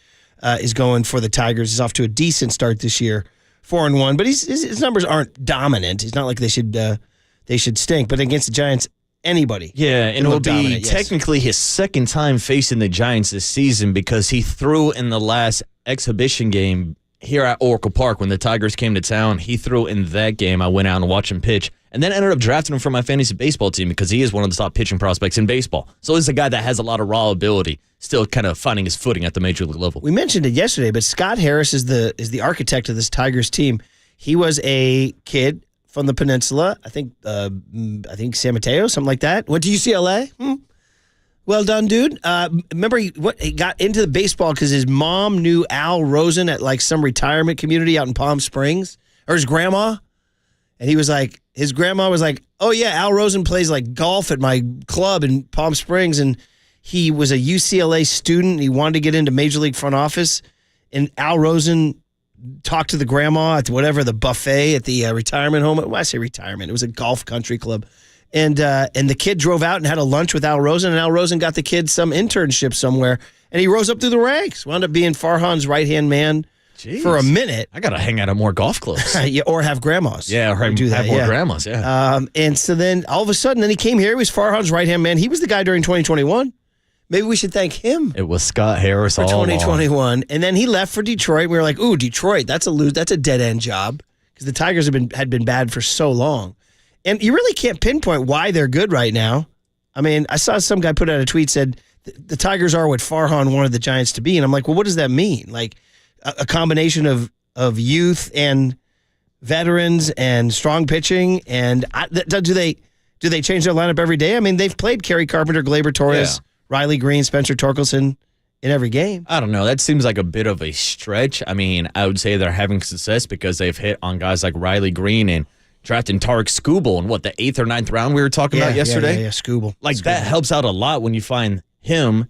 [SPEAKER 3] is going for the Tigers. He's off to a decent start this year, 4-1. But his numbers aren't dominant. It's not like they should stink. But against the Giants, anybody.
[SPEAKER 4] Yeah, and it will be technically his second time facing the Giants this season because he threw in the last exhibition game here at Oracle Park when the Tigers came to town. He threw in that game. I went out and watched him pitch and then ended up drafting him for my fantasy baseball team because he is one of the top pitching prospects in baseball. So he's a guy that has a lot of raw ability, still kind of finding his footing at the major league level.
[SPEAKER 3] We mentioned it yesterday, but Scott Harris is the architect of this Tigers team. He was a kid from the peninsula, I think San Mateo, something like that. Went to UCLA. Well done, dude. Remember, he got into the baseball because his mom knew Al Rosen at like some retirement community out in Palm Springs, or his grandma. And he was like, his grandma was like, oh yeah, Al Rosen plays like golf at my club in Palm Springs. And he was a UCLA student. He wanted to get into Major League front office. And Al Rosen talked to the grandma at the buffet at the retirement home. Well, I say retirement. It was a golf country club. And the kid drove out and had a lunch with Al Rosen, and Al Rosen got the kid some internship somewhere, and he rose up through the ranks, wound up being Farhan's right-hand man for a minute.
[SPEAKER 4] I got to hang out at more golf clubs.
[SPEAKER 3] Yeah, or have grandmas.
[SPEAKER 4] Yeah, or have more grandmas, yeah.
[SPEAKER 3] And so then, all of a sudden, then he came here. He was Farhan's right-hand man. He was the guy during 2021. Maybe we should thank him.
[SPEAKER 4] It was Scott Harris
[SPEAKER 3] for 2021. And then he left for Detroit. We were like, ooh, Detroit, that's a dead-end job, because the Tigers had been bad for so long. And you really can't pinpoint why they're good right now. I mean, I saw some guy put out a tweet, said the Tigers are what Farhan wanted the Giants to be. And I'm like, well, what does that mean? Like a combination of youth and veterans and strong pitching. And do they change their lineup every day? I mean, they've played Kerry Carpenter, Gleyber Torres, Riley Green, Spencer Torkelson in every game.
[SPEAKER 4] I don't know. That seems like a bit of a stretch. I mean, I would say they're having success because they've hit on guys like Riley Green and drafting Tarek Skubal in the 8th or 9th round we were talking about yesterday?
[SPEAKER 3] Yeah, Skubal.
[SPEAKER 4] That helps out a lot when you find him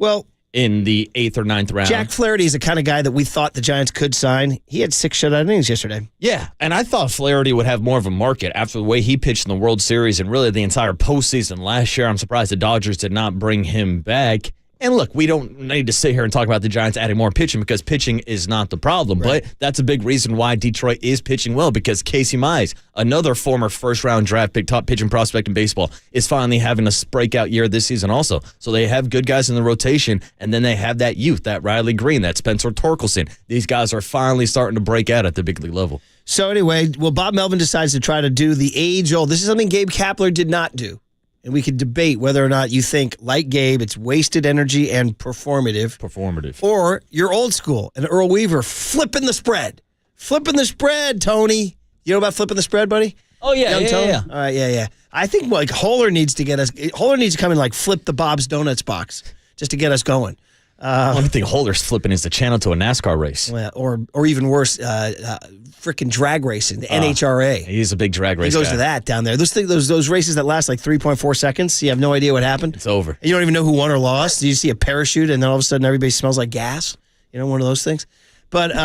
[SPEAKER 4] in the 8th or 9th round.
[SPEAKER 3] Jack Flaherty is the kind of guy that we thought the Giants could sign. He had 6 shutout innings yesterday.
[SPEAKER 4] Yeah, and I thought Flaherty would have more of a market after the way he pitched in the World Series and really the entire postseason last year. I'm surprised the Dodgers did not bring him back. And look, we don't need to sit here and talk about the Giants adding more pitching because pitching is not the problem. Right. But that's a big reason why Detroit is pitching well because Casey Mize, another former first-round draft pick, top pitching prospect in baseball, is finally having a breakout year this season also. So they have good guys in the rotation, and then they have that youth, that Riley Green, that Spencer Torkelson. These guys are finally starting to break out at the big league level.
[SPEAKER 3] So anyway, Bob Melvin decides to try to do the age-old. This is something Gabe Kapler did not do. And we could debate whether or not you think, like Gabe, it's wasted energy and performative. Or you're old school and Earl Weaver flipping the spread. Flipping the spread, Tony. You know about flipping the spread, buddy?
[SPEAKER 4] Oh, yeah, yeah.
[SPEAKER 3] All right, yeah. I think like Holler needs to come and like flip the Bob's Donuts box just to get us going.
[SPEAKER 4] The only thing Holder's flipping is the channel to a NASCAR race.
[SPEAKER 3] Well, or even worse, freaking drag racing, the NHRA.
[SPEAKER 4] He's a big drag race
[SPEAKER 3] He goes
[SPEAKER 4] guy.
[SPEAKER 3] to that down there. Those races that last like 3.4 seconds, you have no idea what happened.
[SPEAKER 4] It's over.
[SPEAKER 3] You don't even know who won or lost. You see a parachute, and then all of a sudden everybody smells like gas. You know, one of those things. But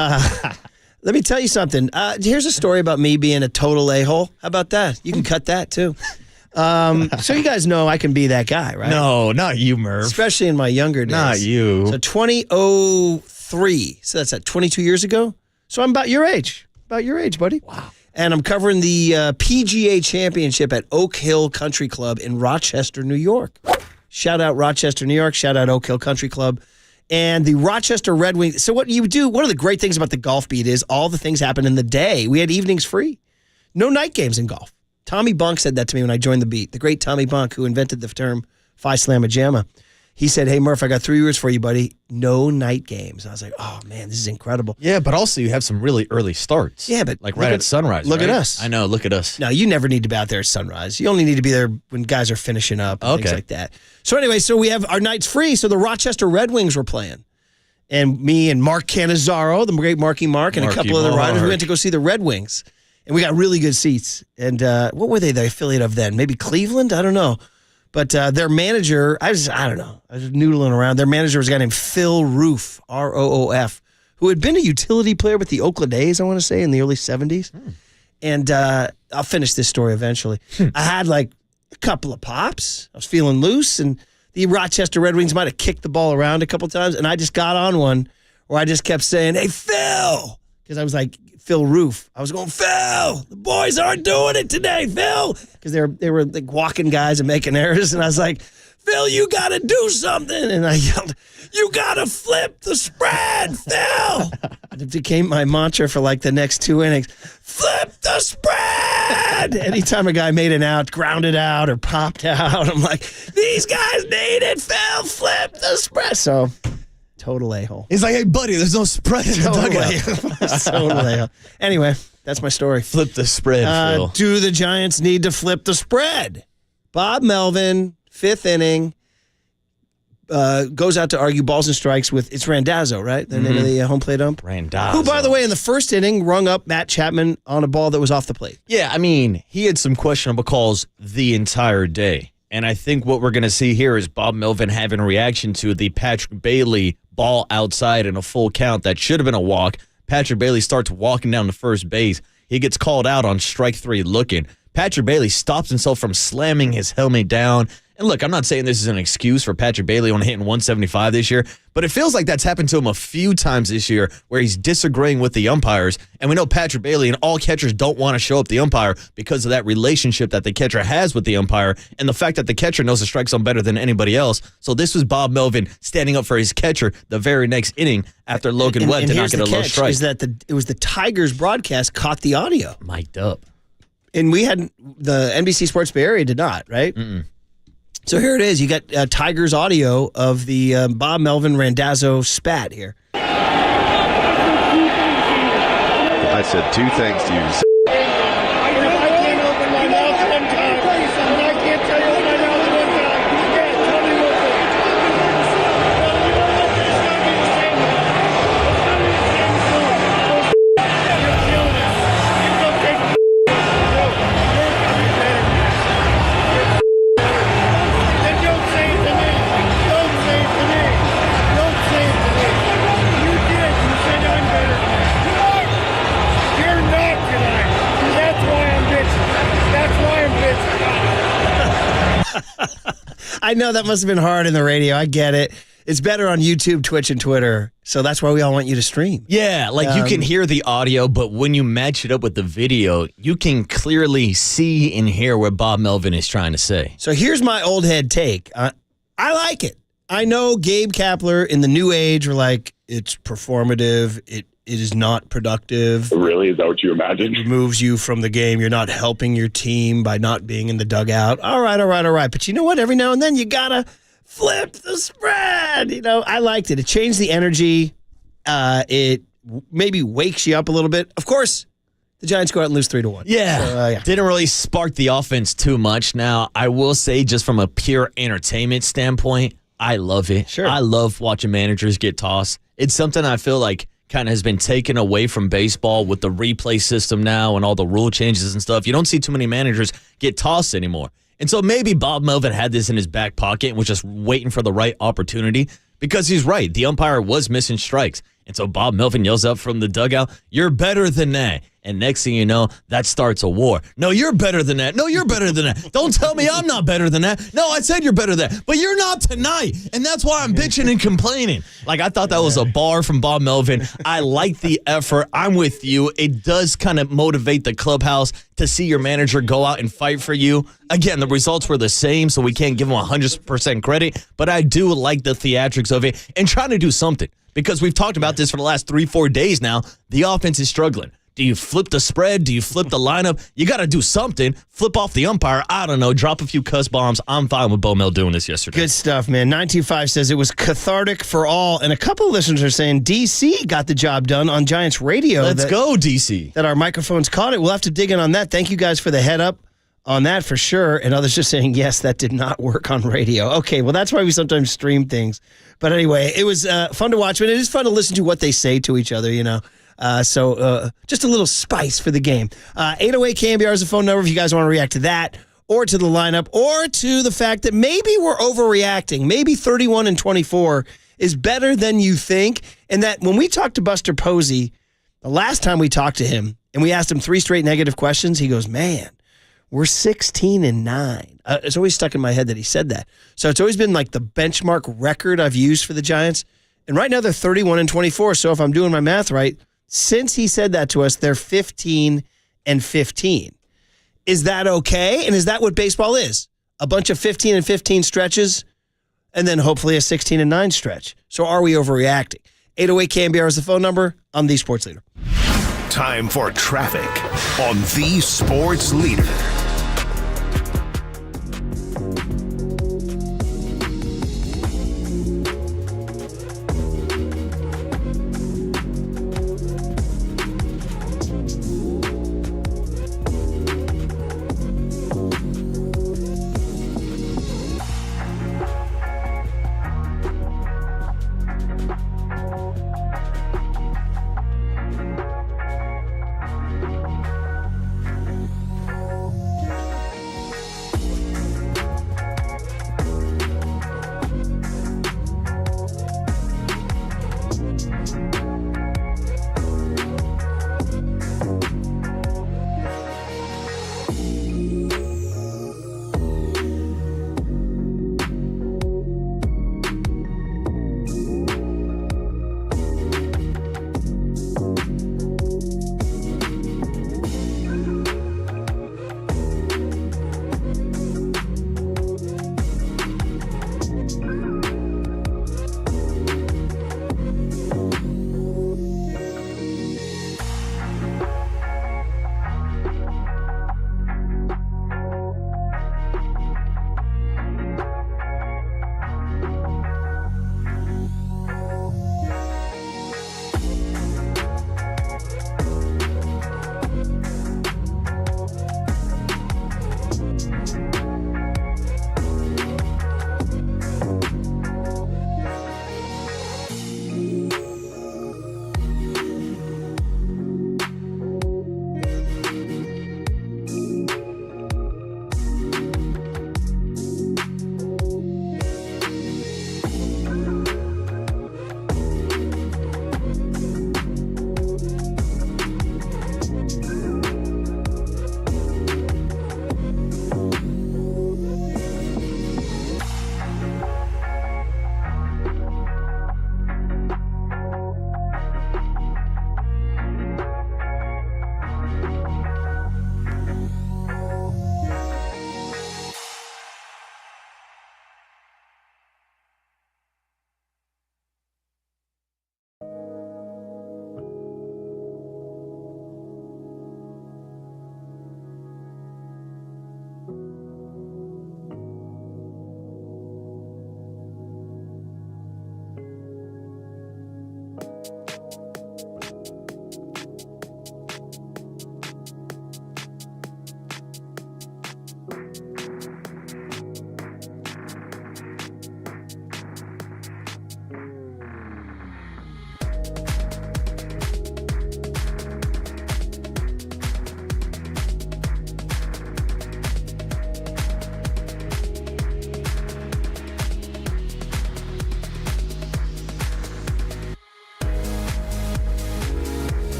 [SPEAKER 3] let me tell you something. Here's a story about me being a total a-hole. How about that? You can cut that, too. So you guys know I can be that guy, right?
[SPEAKER 4] No, not you, Merv.
[SPEAKER 3] Especially in my younger days.
[SPEAKER 4] Not you.
[SPEAKER 3] So 2003. So that's 22 years ago. So I'm about your age. About your age, buddy.
[SPEAKER 4] Wow.
[SPEAKER 3] And I'm covering the PGA Championship at Oak Hill Country Club in Rochester, New York. Shout out Rochester, New York. Shout out Oak Hill Country Club. And the Rochester Red Wings. So what you do, one of the great things about the golf beat is all the things happen in the day. We had evenings free. No night games in golf. Tommy Bunk said that to me when I joined the beat. The great Tommy Bunk, who invented the term Phi Slamma Jamma. He said, hey, Murph, I got 3 words for you, buddy. No night games. I was like, oh, man, this is incredible.
[SPEAKER 4] Yeah, but also you have some really early starts.
[SPEAKER 3] Yeah, but
[SPEAKER 4] like right at sunrise.
[SPEAKER 3] Look
[SPEAKER 4] right?
[SPEAKER 3] at us.
[SPEAKER 4] I know, look at us.
[SPEAKER 3] No, you never need to be out there at sunrise. You only need to be there when guys are finishing up and things like that. So anyway, so we have our nights free. So the Rochester Red Wings were playing. And me and Mark Cannizzaro, the great Marky Mark, and a couple other riders, we went to go see the Red Wings. And we got really good seats. And what were they the affiliate of then? Maybe Cleveland? I don't know. But their manager, I don't know. I was noodling around. Their manager was a guy named Phil Roof, R-O-O-F, who had been a utility player with the Oakland A's, I want to say, in the early 70s. And I'll finish this story eventually. I had like a couple of pops. I was feeling loose, and the Rochester Red Wings might have kicked the ball around a couple times, and I just got on one where I just kept saying, hey, Phil, because I was like, Phil Roof. I was going, Phil, the boys aren't doing it today, Phil. Because they were like walking guys and making errors. And I was like, Phil, you got to do something. And I yelled, you got to flip the spread, Phil. It became my mantra for like the next 2 innings. Flip the spread. Anytime a guy made an out, grounded out, or popped out, I'm like, these guys need it, Phil. Flip the spread. So... total a-hole.
[SPEAKER 4] He's like, hey, buddy, there's no spread in the dugout.
[SPEAKER 3] Total a-hole. Anyway, that's my story.
[SPEAKER 4] Flip the spread, Phil.
[SPEAKER 3] Do the Giants need to flip the spread? Bob Melvin, 5th inning, goes out to argue balls and strikes with, it's Randazzo, right? The name of the home plate ump?
[SPEAKER 4] Randazzo.
[SPEAKER 3] Who, by the way, in the 1st inning, rung up Matt Chapman on a ball that was off the plate.
[SPEAKER 4] Yeah, I mean, he had some questionable calls the entire day. And I think what we're going to see here is Bob Melvin having a reaction to the Patrick Bailey ball outside in a full count that should have been a walk. Patrick Bailey starts walking down to first base. He gets called out on strike 3 looking. Patrick Bailey stops himself from slamming his helmet down. And look, I'm not saying this is an excuse for Patrick Bailey on hitting 175 this year, but it feels like that's happened to him a few times this year where he's disagreeing with the umpires. And we know Patrick Bailey and all catchers don't want to show up the umpire because of that relationship that the catcher has with the umpire and the fact that the catcher knows the strike zone better than anybody else. So this was Bob Melvin standing up for his catcher the very next inning after Logan Webb did not get a low strike.
[SPEAKER 3] Is that it was the Tigers broadcast caught the audio.
[SPEAKER 4] Mic'd up.
[SPEAKER 3] And we had, the NBC Sports Bay Area did not, right?
[SPEAKER 4] Mm-mm.
[SPEAKER 3] So here it is. You got Tigers audio of the Bob Melvin Randazzo spat here.
[SPEAKER 9] I said 2 things to you.
[SPEAKER 2] I can't open my mouth one time, and I can't tell you what my mouth one time. You can't tell me what Then don't say it to me. Don't say it to me.
[SPEAKER 3] I know that must have been hard in the radio. I get it. It's better on YouTube, Twitch, and Twitter. So that's why we all want you to stream.
[SPEAKER 4] Yeah, like you can hear the audio, but when you match it up with the video, you can clearly see and hear what Bob Melvin is trying to say.
[SPEAKER 3] So here's my old head take. I like it. I know Gabe Kapler in the new age were like, it's performative. It is not productive.
[SPEAKER 10] Really? Is that what you imagined?
[SPEAKER 3] It removes you from the game. You're not helping your team by not being in the dugout. All right. But you know what? Every now and then you got to flip the spread. You know, I liked it. It changed the energy. It maybe wakes you up a little bit. Of course, the Giants go out and lose 3-1.
[SPEAKER 4] Yeah. Didn't really spark the offense too much. Now, I will say just from a pure entertainment standpoint, I love it.
[SPEAKER 3] Sure.
[SPEAKER 4] I love watching managers get tossed. It's something I feel like kind of has been taken away from baseball with the replay system now and all the rule changes and stuff. You don't see too many managers get tossed anymore. And so maybe Bob Melvin had this in his back pocket and was just waiting for the right opportunity because he's right. The umpire was missing strikes. And so Bob Melvin yells up from the dugout, "You're better than that." And next thing you know, that starts a war. "No, you're better than that. No, you're better than that. Don't tell me I'm not better than that. No, I said you're better than that. But you're not tonight. And that's why I'm bitching and complaining." Like, I thought that was a bar from Bob Melvin. I like the effort. I'm with you. It does kind of motivate the clubhouse to see your manager go out and fight for you. Again, the results were the same, so we can't give him 100% credit. But I do like the theatrics of it and trying to do something. Because we've talked about this for the last 3-4 days now. The offense is struggling. Do you flip the spread? Do you flip the lineup? You got to do something. Flip off the umpire. I don't know. Drop a few cuss bombs. I'm fine with Bo Mel doing this yesterday.
[SPEAKER 3] Good stuff, man. 925 says it was cathartic for all. And a couple of listeners are saying DC got the job done on Giants radio.
[SPEAKER 4] Let's go, DC.
[SPEAKER 3] That our microphones caught it. We'll have to dig in on that. Thank you guys for the head up on that for sure. And others just saying, yes, that did not work on radio. Okay, well, that's why we sometimes stream things. But anyway, it was fun to watch. But it is fun to listen to what they say to each other, you know. So just a little spice for the game. 808 KNBR is the phone number if you guys want to react to that or to the lineup or to the fact that maybe we're overreacting. Maybe 31-24 is better than you think. And that when we talked to Buster Posey, the last time we talked to him and we asked him 3 straight negative questions, he goes, man, we're 16-9. It's always stuck in my head that he said that. So it's always been like the benchmark record I've used for the Giants. And right now they're 31-24. So if I'm doing my math right, since he said that to us, they're 15-15. Is that okay? And is that what baseball is? A bunch of 15-15 stretches and then hopefully a 16-9 stretch. So are we overreacting? 808 KNBR is the phone number. I'm the Sports Leader.
[SPEAKER 1] Time for traffic on the Sports Leader.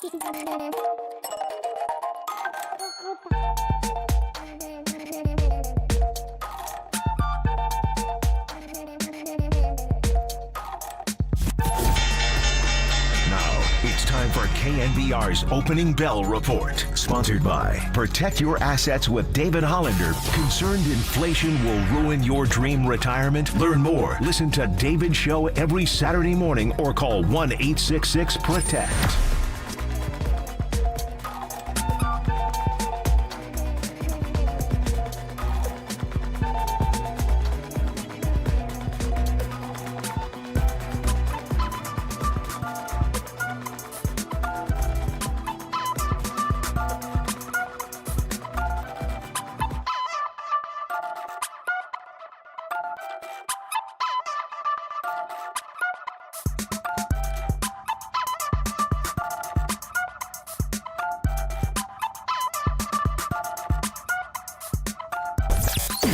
[SPEAKER 1] Now, it's time for KNBR's Opening Bell Report. Sponsored by Protect Your Assets with David Hollander. Concerned inflation will ruin your dream retirement? Learn more. Listen to David's show every Saturday morning or call 1-866-PROTECT.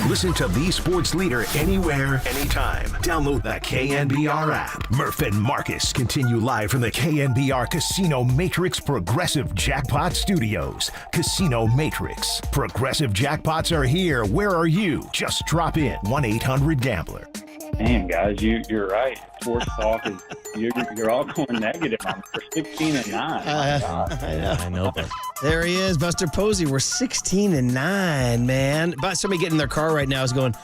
[SPEAKER 1] Listen to the sports leader anywhere, anytime. Download the KNBR app. Murph and Marcus continue live from the KNBR Casino Matrix Progressive Jackpot Studios. Casino Matrix. Progressive jackpots are here. Where are you? Just drop in. 1-800-GAMBLER.
[SPEAKER 10] Damn, guys, you're right. Sports talk is you're all going negative. We're 16-9.
[SPEAKER 3] I know. There he is, Buster Posey. We're 16-9, man. But somebody getting in their car right now is going,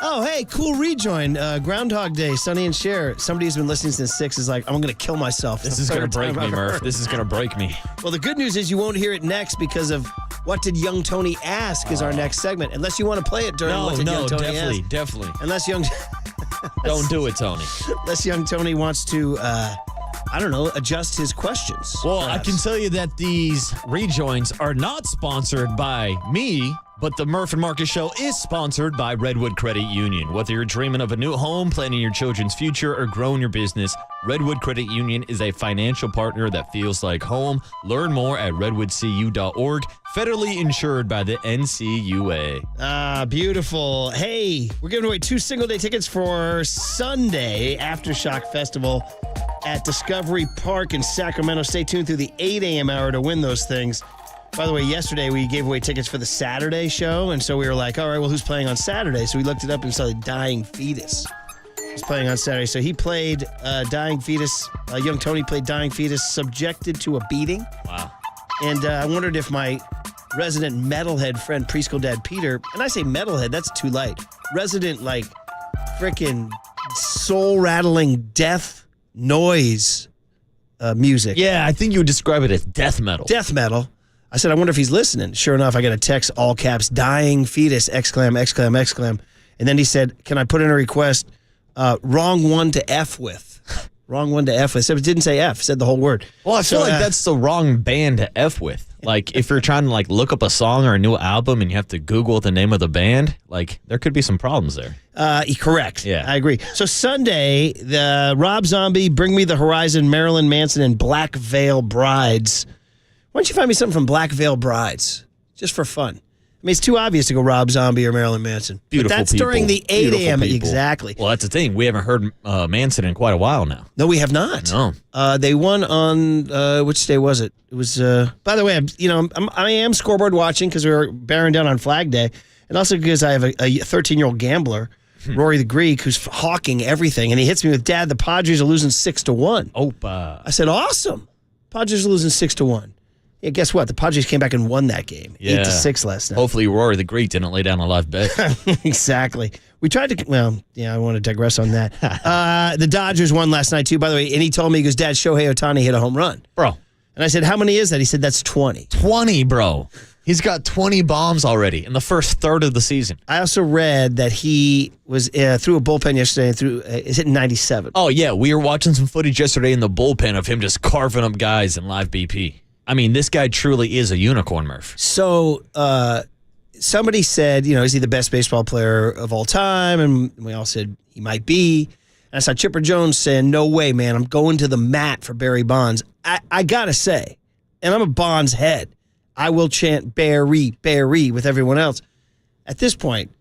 [SPEAKER 3] oh, hey, cool rejoin. Groundhog Day, Sonny and Cher. Somebody who's been listening since 6 is like, I'm going to kill myself.
[SPEAKER 4] This is going to break me, Murph. This is going to break me.
[SPEAKER 3] Well, the good news is you won't hear it next because of What Did Young Tony Ask is our next segment. Unless you want to play it during What Did Young Tony Ask.
[SPEAKER 4] Definitely.
[SPEAKER 3] Unless Young...
[SPEAKER 4] Don't do it, Tony.
[SPEAKER 3] Unless young Tony wants to, adjust his questions.
[SPEAKER 4] Well,
[SPEAKER 3] perhaps.
[SPEAKER 4] I can tell you that these rejoins are not sponsored by me, but the Murph and Marcus Show is sponsored by Redwood Credit Union. Whether you're dreaming of a new home, planning your children's future, or growing your business, Redwood Credit Union is a financial partner that feels like home. Learn more at redwoodcu.org. Federally insured by the NCUA.
[SPEAKER 3] Beautiful. Hey, we're giving away 2 single-day tickets for Sunday Aftershock Festival at Discovery Park in Sacramento. Stay tuned through the 8 a.m. hour to win those things. By the way, yesterday we gave away tickets for the Saturday show, and so we were like, all right, well, who's playing on Saturday? So we looked it up and saw the Dying Fetus was playing on Saturday. So he played Dying Fetus. Young Tony played Dying Fetus, Subjected to a Beating.
[SPEAKER 4] Wow.
[SPEAKER 3] And I wondered if my resident metalhead friend, preschool dad Peter, and I say metalhead, that's too light. Resident, like, freaking soul-rattling death noise music.
[SPEAKER 4] Yeah, I think you would describe it as death metal.
[SPEAKER 3] Death metal. I said, I wonder if he's listening. Sure enough, I got a text, all caps, Dying Fetus, exclam, exclam, exclam. And then he said, can I put in a request? Wrong one to F with. Wrong one to F with. So it didn't say F, it said the whole word.
[SPEAKER 4] Well, I feel like that's the wrong band to F with. Like, if you're trying to, like, look up a song or a new album and you have to Google the name of the band, like, there could be some problems there.
[SPEAKER 3] Correct.
[SPEAKER 4] Yeah.
[SPEAKER 3] I agree. So Sunday, the Rob Zombie, Bring Me the Horizon, Marilyn Manson, and Black Veil Brides. Why don't you find me something from Black Veil Brides? Just for fun. I mean, it's too obvious to go Rob Zombie or Marilyn Manson.
[SPEAKER 4] Beautiful
[SPEAKER 3] but that's
[SPEAKER 4] people.
[SPEAKER 3] during the 8 a.m.
[SPEAKER 4] People.
[SPEAKER 3] Exactly.
[SPEAKER 4] Well, that's the thing. We haven't heard Manson in quite a while now.
[SPEAKER 3] No, we have not.
[SPEAKER 4] No.
[SPEAKER 3] They won on, which day was it? It was, by the way, I am scoreboard watching because we were bearing down on Flag Day. And also because I have a 13-year-old gambler, Rory the Greek, who's hawking everything. And he hits me with, Dad, the Padres are losing 6-1.
[SPEAKER 4] Opa.
[SPEAKER 3] I said, awesome. Padres are losing 6-1. Yeah, guess what? The Padres came back and won that game, 8-6 last night.
[SPEAKER 4] Hopefully, Rory the Greek didn't lay down a live bet.
[SPEAKER 3] Exactly. We tried to. Well, yeah, I want to digress on that. The Dodgers won last night too. By the way, and he told me, he goes, Dad, Shohei Ohtani hit a home run,
[SPEAKER 4] bro. And
[SPEAKER 3] I said, how many is that? He said, that's 20.
[SPEAKER 4] 20, bro. He's got 20 bombs already in the first third of the season.
[SPEAKER 3] I also read that he was threw a bullpen yesterday and is hitting 97.
[SPEAKER 4] Oh yeah, we were watching some footage yesterday in the bullpen of him just carving up guys in live BP. I mean, this guy truly is a unicorn, Murph.
[SPEAKER 3] So somebody said, is he the best baseball player of all time? And we all said he might be. And I saw Chipper Jones saying, no way, man, I'm going to the mat for Barry Bonds. I got to say, and I'm a Bonds head, I will chant Barry, Barry with everyone else. At this point,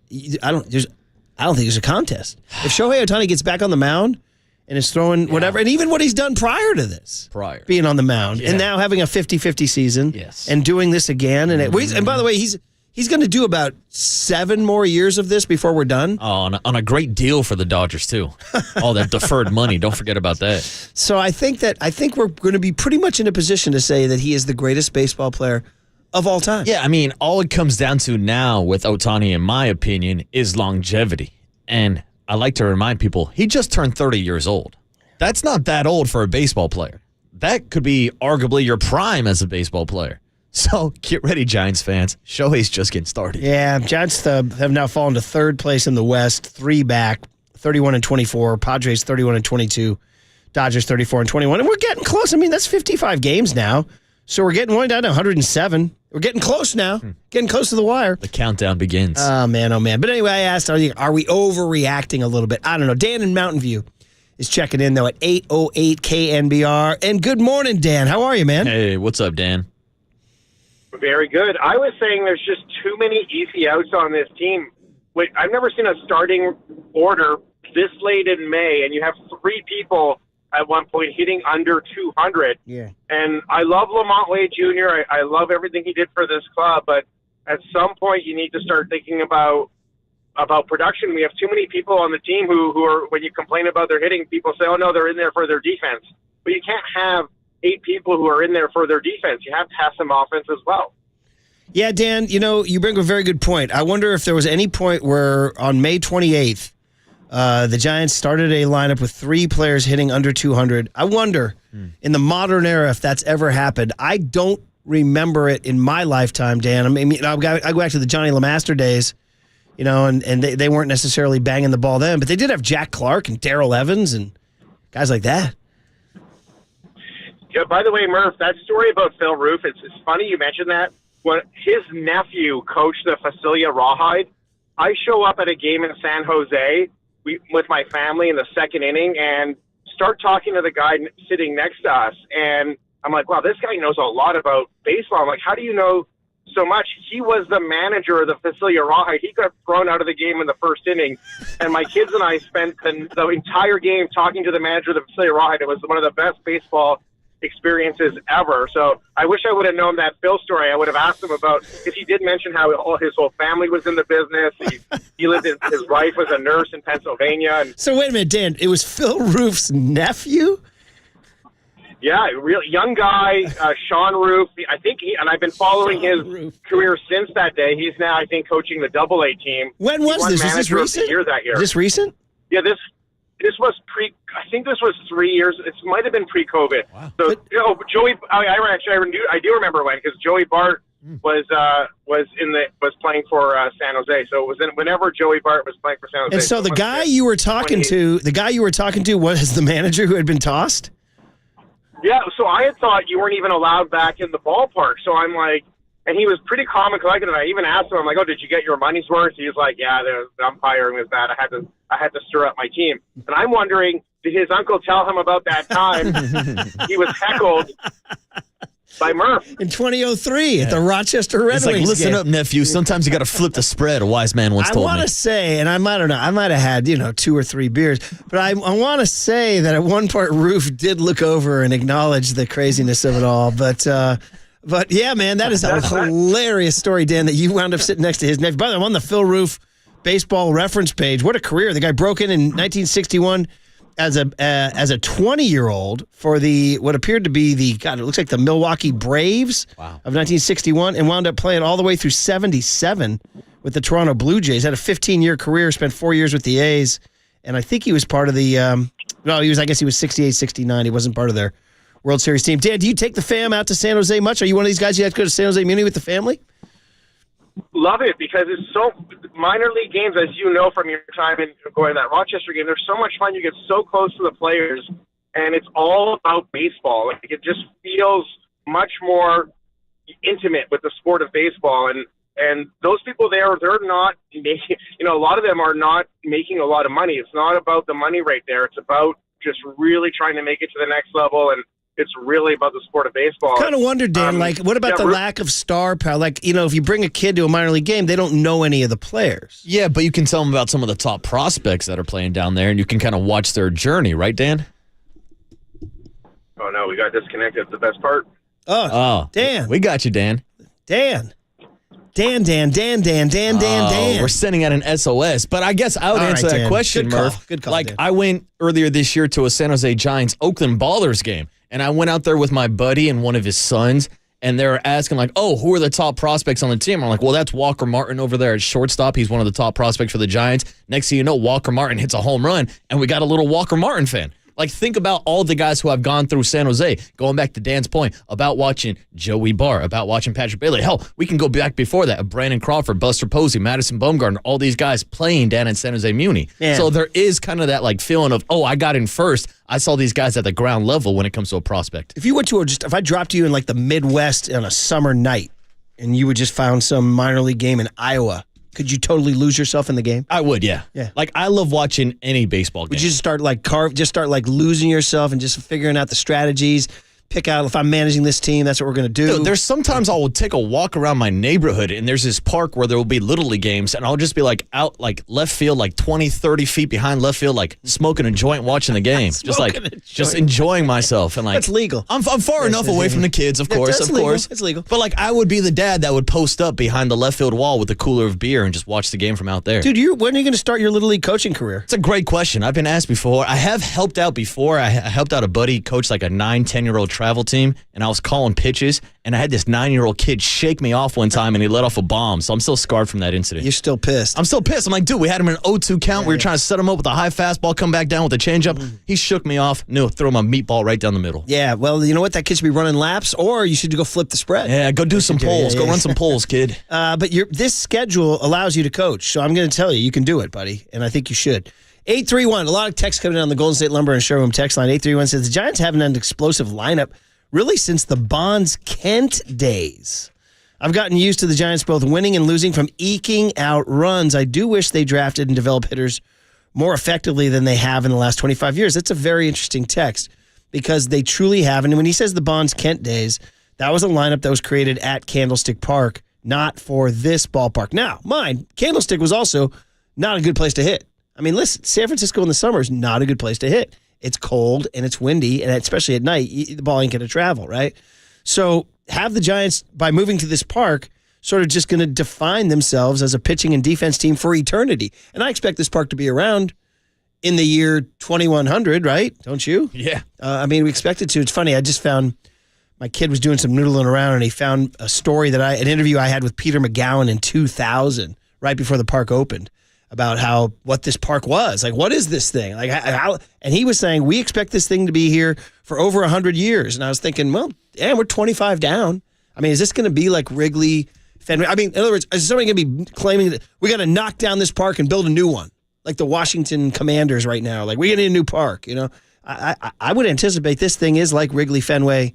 [SPEAKER 3] I don't think there's a contest. If Shohei Ohtani gets back on the mound and is throwing whatever. And even what he's done prior to this. Being on the mound. And now having a 50-50 season.
[SPEAKER 4] Yes.
[SPEAKER 3] And doing this again. And by the way, he's going to do about 7 more years of this before we're done.
[SPEAKER 4] Oh, on a great deal for the Dodgers, too. All that deferred money. Don't forget about that.
[SPEAKER 3] So I think we're going to be pretty much in a position to say that he is the greatest baseball player of all time.
[SPEAKER 4] Yeah, I mean, all it comes down to now with Ohtani, in my opinion, is longevity. And I like to remind people, he just turned 30 years old. That's not that old for a baseball player. That could be arguably your prime as a baseball player. So get ready, Giants fans. Shohei's just getting started.
[SPEAKER 3] Yeah, Giants have now fallen to 3rd place in the West, 3 back, 31-24. Padres 31-22. Dodgers 34-21. And we're getting close. I mean, that's 55 games now. So we're getting one down to 107. We're getting close now. Getting close to the wire.
[SPEAKER 4] The countdown begins.
[SPEAKER 3] Oh, man. But anyway, I asked, are we overreacting a little bit? I don't know. Dan in Mountain View is checking in, though, at 808 KNBR. And good morning, Dan. How are you, man?
[SPEAKER 4] Hey, what's up, Dan?
[SPEAKER 11] Very good. I was saying there's just too many easy outs on this team. Wait, I've never seen a starting order this late in May, and you have 3 people at one point hitting under 200.
[SPEAKER 3] Yeah.
[SPEAKER 11] And I love Lamont Wade Jr. I love everything he did for this club, but at some point you need to start thinking about production. We have too many people on the team who are, when you complain about their hitting, people say, oh, no, they're in there for their defense. But you can't have 8 people who are in there for their defense. You have to have some offense as well.
[SPEAKER 3] Yeah, Dan, you bring up a very good point. I wonder if there was any point where on May 28th, the Giants started a lineup with 3 players hitting under 200. I wonder, in the modern era, if that's ever happened. I don't remember it in my lifetime, Dan. I mean, I go back to the Johnny LeMaster days, and they weren't necessarily banging the ball then, but they did have Jack Clark and Darrell Evans and guys like that.
[SPEAKER 11] Yeah, by the way, Murph, that story about Phil Roof, it's funny you mentioned that. When his nephew coached the Facility Rawhide, I show up at a game in San Jose with my family in the 2nd inning and start talking to the guy sitting next to us. And I'm like, wow, this guy knows a lot about baseball. I'm like, how do you know so much? He was the manager of the Facility Rawhide. He got thrown out of the game in the 1st inning. And my kids and I spent the entire game talking to the manager of the Facility Rawhide. It was one of the best baseball experiences ever. So I wish I would have known that Phil story. I would have asked him about, if he did mention how his whole family was in the business. He lived his wife was a nurse in Pennsylvania. And
[SPEAKER 3] so wait a minute, Dan, it was Phil Roof's nephew?
[SPEAKER 11] Yeah, real young guy, Sean Roof. I think and I've been following his career since that day. He's now, I think, coaching the AA team.
[SPEAKER 3] When was this? Was this recent?
[SPEAKER 11] Year that year.
[SPEAKER 3] Is this recent?
[SPEAKER 11] Yeah, this was I think this was 3 years. It might have been pre-COVID. Wow. So, Joey, I do remember when, because Joey Bart was playing for San Jose. So it was whenever Joey Bart was playing for San Jose.
[SPEAKER 3] And so the guy you were talking to was the manager who had been tossed?
[SPEAKER 11] Yeah. So I had thought you weren't even allowed back in the ballpark. So I'm like, and he was pretty calm and collected. And I even asked him, I'm like, oh, did you get your money's worth? He was like, yeah, the umpiring was bad. I had to stir up my team. And I'm wondering, did his uncle tell him about that time he was heckled by Murph?
[SPEAKER 3] In 2003 at the Rochester Red Wings
[SPEAKER 4] Wings listen
[SPEAKER 3] game.
[SPEAKER 4] up, nephew. Sometimes you got to flip the spread, a wise man once told me.
[SPEAKER 3] I want to say, and I might have had, 2 or 3 beers, but I want to say that at one part Roof did look over and acknowledge the craziness of it all. But yeah, man, that is a hilarious story, Dan, that you wound up sitting next to his nephew. By the way, I'm on the Phil Roof baseball reference page. What a career. The guy broke in 1961 as a 20-year-old for what appeared to be it looks like the Milwaukee Braves of 1961, and wound up playing all the way through 77 with the Toronto Blue Jays. Had a 15-year career, spent 4 years with the A's, and I think he was part of the I guess he was 68, 69. He wasn't part of their World Series team. Dan, do you take the fam out to San Jose much? Are you one of these guys you have to go to San Jose Muni with the family?
[SPEAKER 11] Love it, because it's so minor league games, as you know from your time in going to that Rochester game. They're so much fun. You get so close to the players, and it's all about baseball. Like, it just feels much more intimate with the sport of baseball. And those people there, they're not making. A lot of them are not making a lot of money. It's not about the money right there. It's about just really trying to make it to the next level. And It's really about the sport of baseball.
[SPEAKER 3] Kind of wonder, Dan, what about the lack of star power? Like, if you bring a kid to a minor league game, they don't know any of the players.
[SPEAKER 4] Yeah, but you can tell them about some of the top prospects that are playing down there, and you can kind of watch their journey, right, Dan?
[SPEAKER 11] Oh, no, we got disconnected. The best part.
[SPEAKER 3] Oh, Dan.
[SPEAKER 4] We got you, Dan.
[SPEAKER 3] Dan. Dan.
[SPEAKER 4] We're sending out an SOS. But I guess I would answer that question, Murph.
[SPEAKER 3] Good call,
[SPEAKER 4] like,
[SPEAKER 3] Dan.
[SPEAKER 4] I went earlier this year to a San Jose Giants Oakland Ballers game, and I went out there with my buddy and one of his sons, and they were asking, like, oh, who are the top prospects on the team? I'm like, well, that's Walker Martin over there at shortstop. He's one of the top prospects for the Giants. Next thing you know, Walker Martin hits a home run, and we got a little Walker Martin fan. Like, think about all the guys who have gone through San Jose, going back to Dan's point about watching Joey Barr, about watching Patrick Bailey. Hell, we can go back before that. Brandon Crawford, Buster Posey, Madison Bumgarner, all these guys playing down in San Jose Muni.
[SPEAKER 3] Man.
[SPEAKER 4] So there is kind of that, like, feeling of, oh, I got in first. I saw these guys at the ground level when it comes to a prospect.
[SPEAKER 3] If you went to if I dropped you in, like, the Midwest on a summer night, and you would just found some minor league game in Iowa, could you totally lose yourself in the game?
[SPEAKER 4] I would, yeah.
[SPEAKER 3] Yeah.
[SPEAKER 4] Like, I love watching any baseball game.
[SPEAKER 3] Would you just start losing yourself and just figuring out the strategies? Pick out, if I'm managing this team, that's what we're going to do.
[SPEAKER 4] Dude, there's sometimes I will take a walk around my neighborhood, and there's this park where there will be Little League games, and I'll just be like out like left field, like 20, 30 feet behind left field, like smoking a joint, watching the game. Just enjoying myself. And like,
[SPEAKER 3] that's legal.
[SPEAKER 4] I'm far enough away from the kids, of course.
[SPEAKER 3] It's legal.
[SPEAKER 4] But like, I would be the dad that would post up behind the left field wall with a cooler of beer and just watch the game from out there.
[SPEAKER 3] Dude, when are you going to start your Little League coaching career?
[SPEAKER 4] It's a great question. I've been asked before. I have helped out before. I helped out a buddy coach like a 9, 10-year-old travel team, and I was calling pitches, and I had this 9-year-old kid shake me off one time, and he let off a bomb. So I'm still scarred from that incident.
[SPEAKER 3] You're still pissed.
[SPEAKER 4] I'm still pissed. I'm like, dude, we had him in an 0-2 count. We were trying to set him up with a high fastball, come back down with a changeup. He shook me off. No, throw him a meatball right down the middle.
[SPEAKER 3] Yeah, well, you know what? That kid should be running laps, or you should go flip the spread.
[SPEAKER 4] Yeah, go do some polls. Go run some polls, kid.
[SPEAKER 3] But this schedule allows you to coach, so I'm going to tell you can do it, buddy, and I think you should. 831, a lot of text coming in on the Golden State Lumber and Showroom text line. 831 says, the Giants haven't had an explosive lineup really since the Bonds-Kent days. I've gotten used to the Giants both winning and losing from eking out runs. I do wish they drafted and developed hitters more effectively than they have in the last 25 years. That's a very interesting text because they truly haven't. And when he says the Bonds-Kent days, that was a lineup that was created at Candlestick Park, not for this ballpark. Now, Candlestick was also not a good place to hit. I mean, listen, San Francisco in the summer is not a good place to hit. It's cold and it's windy, and especially at night, the ball ain't going to travel, right? So have the Giants, by moving to this park, sort of just going to define themselves as a pitching and defense team for eternity. And I expect this park to be around in the year 2100, right? Don't you?
[SPEAKER 4] Yeah.
[SPEAKER 3] We expect it to. It's funny. I just found my kid was doing some noodling around, and he found a story an interview I had with Peter McGowan in 2000, right before the park opened, about what this park was. Like, what is this thing? Like, and he was saying, we expect this thing to be here for over 100 years. And I was thinking, well, yeah, we're 25 down. I mean, is this going to be like Wrigley, Fenway? I mean, in other words, is somebody going to be claiming that we got to knock down this park and build a new one? Like the Washington Commanders right now. Like, we need a new park, you know? I would anticipate this thing is like Wrigley, Fenway,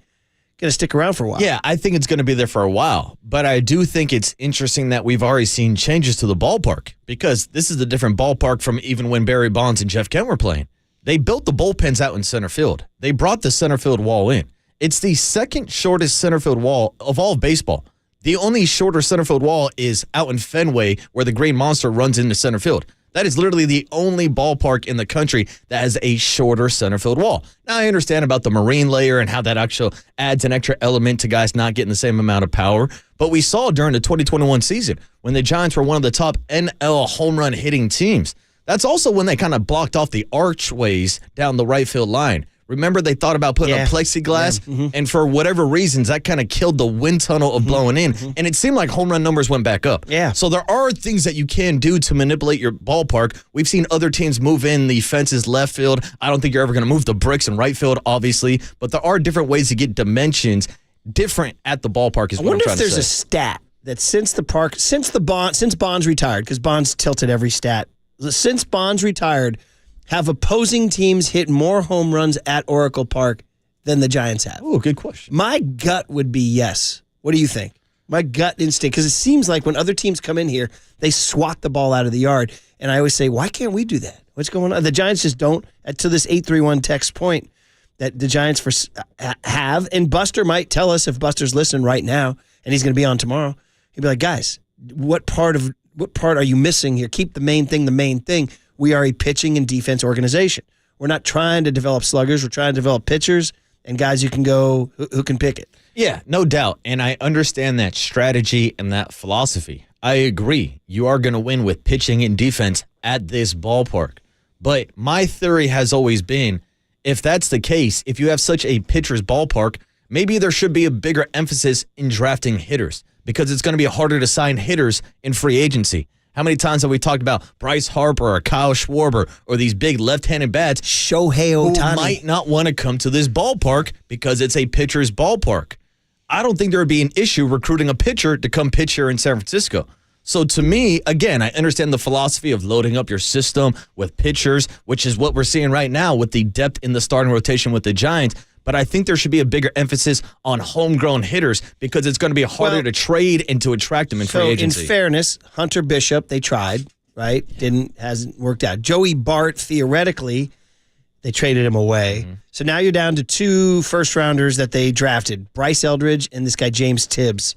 [SPEAKER 3] going to stick around for a while.
[SPEAKER 4] Yeah, I think it's going to be there for a while. But I do think it's interesting that we've already seen changes to the ballpark because this is a different ballpark from even when Barry Bonds and Jeff Kent were playing. They built the bullpens out in center field. They brought the center field wall in. It's the second shortest center field wall of all of baseball. The only shorter center field wall is out in Fenway where the Green Monster runs into center field. That is literally the only ballpark in the country that has a shorter center field wall. Now, I understand about the marine layer and how that actually adds an extra element to guys not getting the same amount of power. But we saw during the 2021 season when the Giants were one of the top NL home run hitting teams. That's also when they kind of blocked off the archways down the right field line. Remember, they thought about putting up plexiglass, and for whatever reasons, that kind of killed the wind tunnel of blowing in, and it seemed like home run numbers went back up.
[SPEAKER 3] Yeah.
[SPEAKER 4] So there are things that you can do to manipulate your ballpark. We've seen other teams move in the fences left field. I don't think you're ever going to move the bricks in right field, obviously, but there are different ways to get dimensions different at the ballpark is what I'm trying to say.
[SPEAKER 3] I wonder if there's a stat that since Bonds retired, because Bonds tilted every stat, since Bonds retired, have opposing teams hit more home runs at Oracle Park than the Giants have?
[SPEAKER 4] Oh, good question.
[SPEAKER 3] My gut would be yes. What do you think? My gut instinct, because it seems like when other teams come in here, they swat the ball out of the yard. And I always say, why can't we do that? What's going on? The Giants just don't, to this 831 text point, that the Giants have. And Buster might tell us, if Buster's listening right now, and he's going to be on tomorrow, he'd be like, guys, what part are you missing here? Keep the main thing the main thing. We are a pitching and defense organization. We're not trying to develop sluggers. We're trying to develop pitchers and guys who can go, who can pick it.
[SPEAKER 4] Yeah, no doubt. And I understand that strategy and that philosophy. I agree. You are going to win with pitching and defense at this ballpark. But my theory has always been, if that's the case, if you have such a pitcher's ballpark, maybe there should be a bigger emphasis in drafting hitters, because it's going to be harder to sign hitters in free agency. How many times have we talked about Bryce Harper or Kyle Schwarber or these big left-handed bats
[SPEAKER 3] Shohei Ohtani
[SPEAKER 4] who might not want to come to this ballpark because it's a pitcher's ballpark? I don't think there would be an issue recruiting a pitcher to come pitch here in San Francisco. So to me, again, I understand the philosophy of loading up your system with pitchers, which is what we're seeing right now with the depth in the starting rotation with the Giants. But I think there should be a bigger emphasis on homegrown hitters, because it's going to be harder to trade and to attract them in free agency.
[SPEAKER 3] In fairness, Hunter Bishop, they tried, right? Hasn't worked out. Joey Bart, theoretically, they traded him away. Mm-hmm. So now you're down to 2 first-rounders that they drafted, Bryce Eldridge and this guy James Tibbs.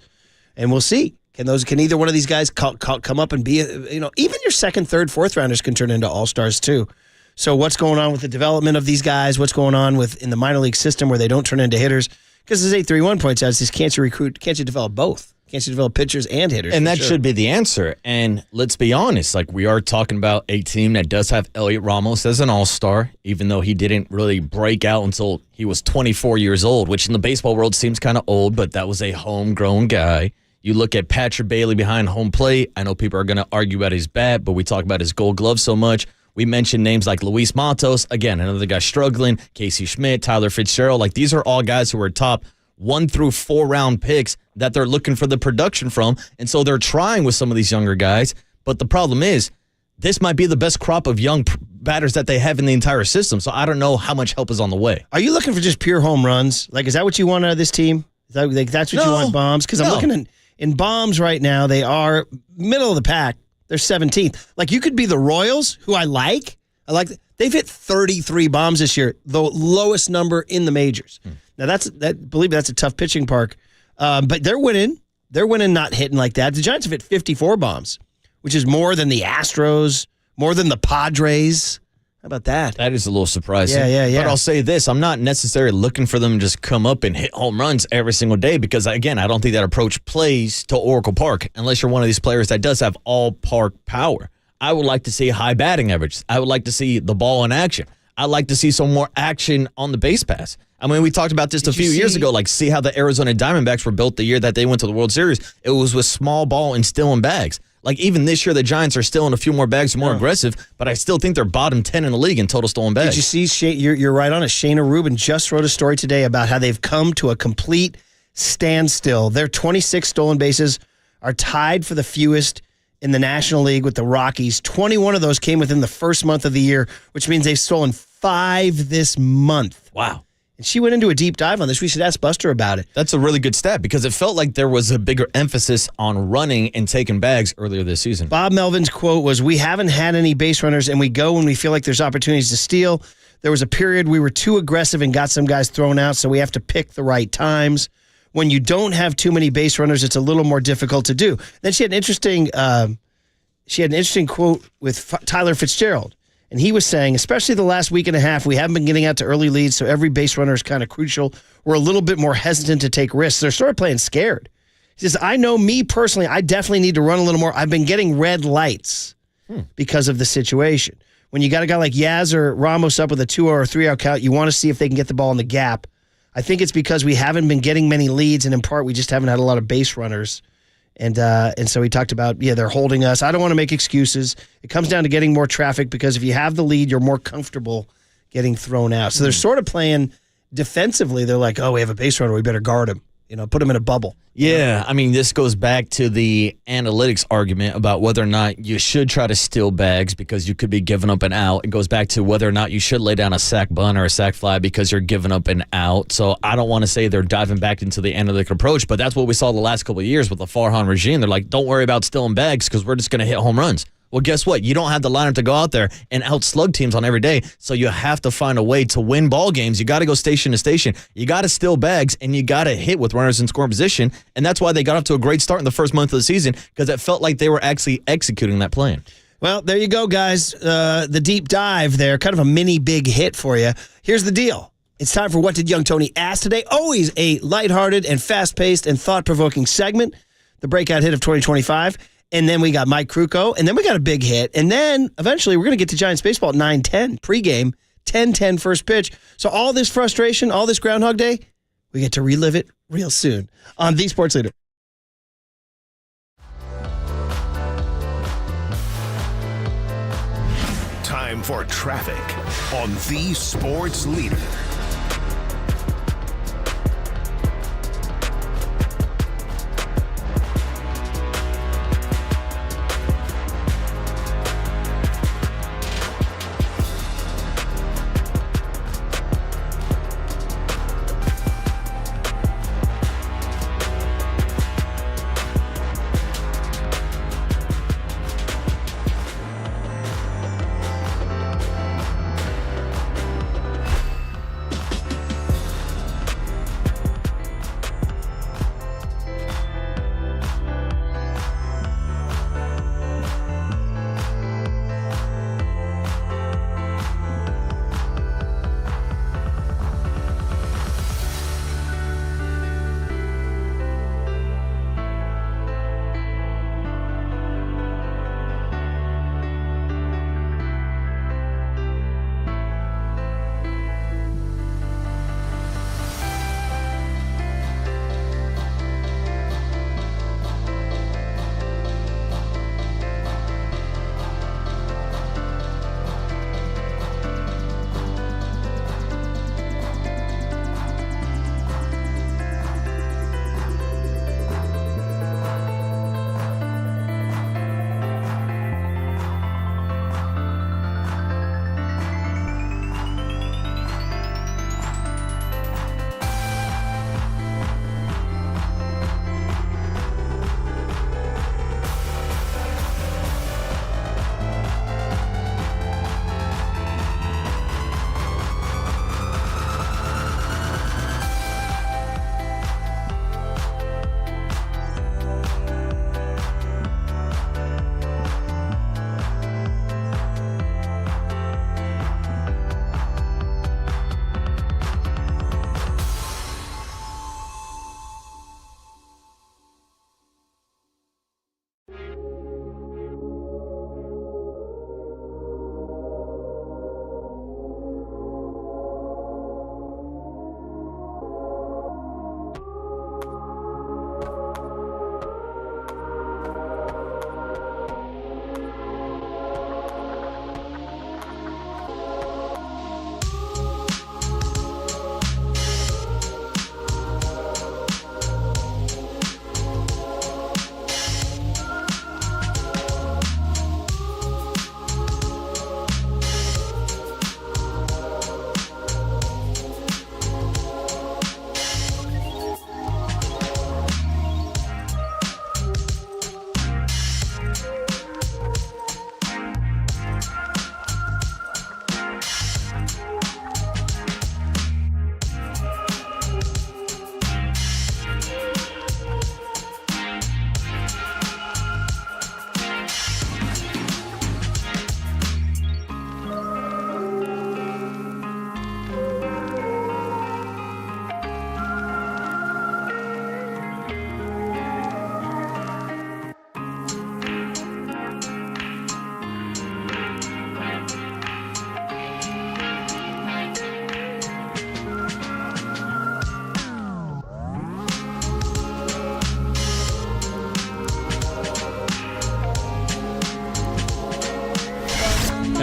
[SPEAKER 3] And we'll see. Can either one of these guys come up and be, even your second, third, fourth rounders can turn into all-stars too. So what's going on with the development of these guys? What's going on in the minor league system where they don't turn into hitters? Because as 831 points out, can't you develop both? Can't you develop pitchers and hitters?
[SPEAKER 4] And that should be the answer. And let's be honest, we are talking about a team that does have Elliot Ramos as an all-star, even though he didn't really break out until he was 24 years old, which in the baseball world seems kind of old, but that was a homegrown guy. You look at Patrick Bailey behind home plate. I know people are going to argue about his bat, but we talk about his Gold Glove so much. We mentioned names like Luis Matos, again, another guy struggling, Casey Schmidt, Tyler Fitzgerald. These are all guys who are top 1 through 4 round picks that they're looking for the production from. And so they're trying with some of these younger guys. But the problem is, this might be the best crop of young batters that they have in the entire system. So I don't know how much help is on the way.
[SPEAKER 3] Are you looking for just pure home runs? Is that what you want out of this team? That's what you want, bombs? Because I'm looking in bombs right now. They are middle of the pack. They're 17th. You could be the Royals, who I like. They've hit 33 bombs this year, the lowest number in the majors. Now believe me, that's a tough pitching park. But they're winning. They're winning, not hitting like that. The Giants have hit 54 bombs, which is more than the Astros, more than the Padres. How about that?
[SPEAKER 4] That is a little surprising.
[SPEAKER 3] Yeah.
[SPEAKER 4] But I'll say this. I'm not necessarily looking for them to just come up and hit home runs every single day, because, again, I don't think that approach plays to Oracle Park unless you're one of these players that does have all-park power. I would like to see high batting average. I would like to see the ball in action. I'd like to see some more action on the base pass. I mean, we talked about this a few years ago, see how the Arizona Diamondbacks were built the year that they went to the World Series. It was with small ball and still in bags. Even this year, the Giants are still in a few more bags, more aggressive, but I still think they're bottom 10 in the league in total stolen bags.
[SPEAKER 3] Did you see, you're right on it, Shayna Rubin just wrote a story today about how they've come to a complete standstill. Their 26 stolen bases are tied for the fewest in the National League with the Rockies. 21 of those came within the first month of the year, which means they've stolen 5 this month.
[SPEAKER 4] Wow.
[SPEAKER 3] And she went into a deep dive on this. We should ask Buster about it.
[SPEAKER 4] That's a really good stat, because it felt like there was a bigger emphasis on running and taking bags earlier this season.
[SPEAKER 3] Bob Melvin's quote was, "We haven't had any base runners, and we go when we feel like there's opportunities to steal. There was a period we were too aggressive and got some guys thrown out, so we have to pick the right times. When you don't have too many base runners, it's a little more difficult to do." Then she had an interesting quote with Tyler Fitzgerald. And he was saying, especially the last week and a half, we haven't been getting out to early leads, so every base runner is kind of crucial. We're a little bit more hesitant to take risks. They're sort of playing scared. He says, I know me personally, I definitely need to run a little more. I've been getting red lights because of the situation. When you got a guy like Yaz or Ramos up with a 2 or 3-out count, you want to see if they can get the ball in the gap. I think it's because we haven't been getting many leads, and in part, we just haven't had a lot of base runners. And so he talked about, they're holding us. I don't want to make excuses. It comes down to getting more traffic, because if you have the lead, you're more comfortable getting thrown out. So they're sort of playing defensively. They're like, we have a base runner. We better guard him. Put him in a bubble.
[SPEAKER 4] Yeah, I mean, this goes back to the analytics argument about whether or not you should try to steal bags because you could be giving up an out. It goes back to whether or not you should lay down a sack bunt or a sack fly because you're giving up an out. So I don't want to say they're diving back into the analytic approach, but that's what we saw the last couple of years with the Farhan regime. They're like, don't worry about stealing bags because we're just going to hit home runs. Well, guess what? You don't have the lineup to go out there and outslug teams on every day, so you have to find a way to win ball games. You got to go station to station. You got to steal bags, and you got to hit with runners in scoring position, and that's why they got off to a great start in the first month of the season, because it felt like they were actually executing that plan.
[SPEAKER 3] Well, there you go, guys. The deep dive there, kind of a mini big hit for you. Here's the deal. It's time for What Did Young Tony Ask Today? Always a lighthearted and fast-paced and thought-provoking segment, the breakout hit of 2025. And then we got Mike Krukow, and then we got a big hit. And then eventually we're going to get to Giants baseball at 9:10 pregame, 10:10 first pitch. So all this frustration, all this Groundhog Day, we get to relive it real soon on The Sports Leader.
[SPEAKER 1] Time for traffic on The Sports Leader.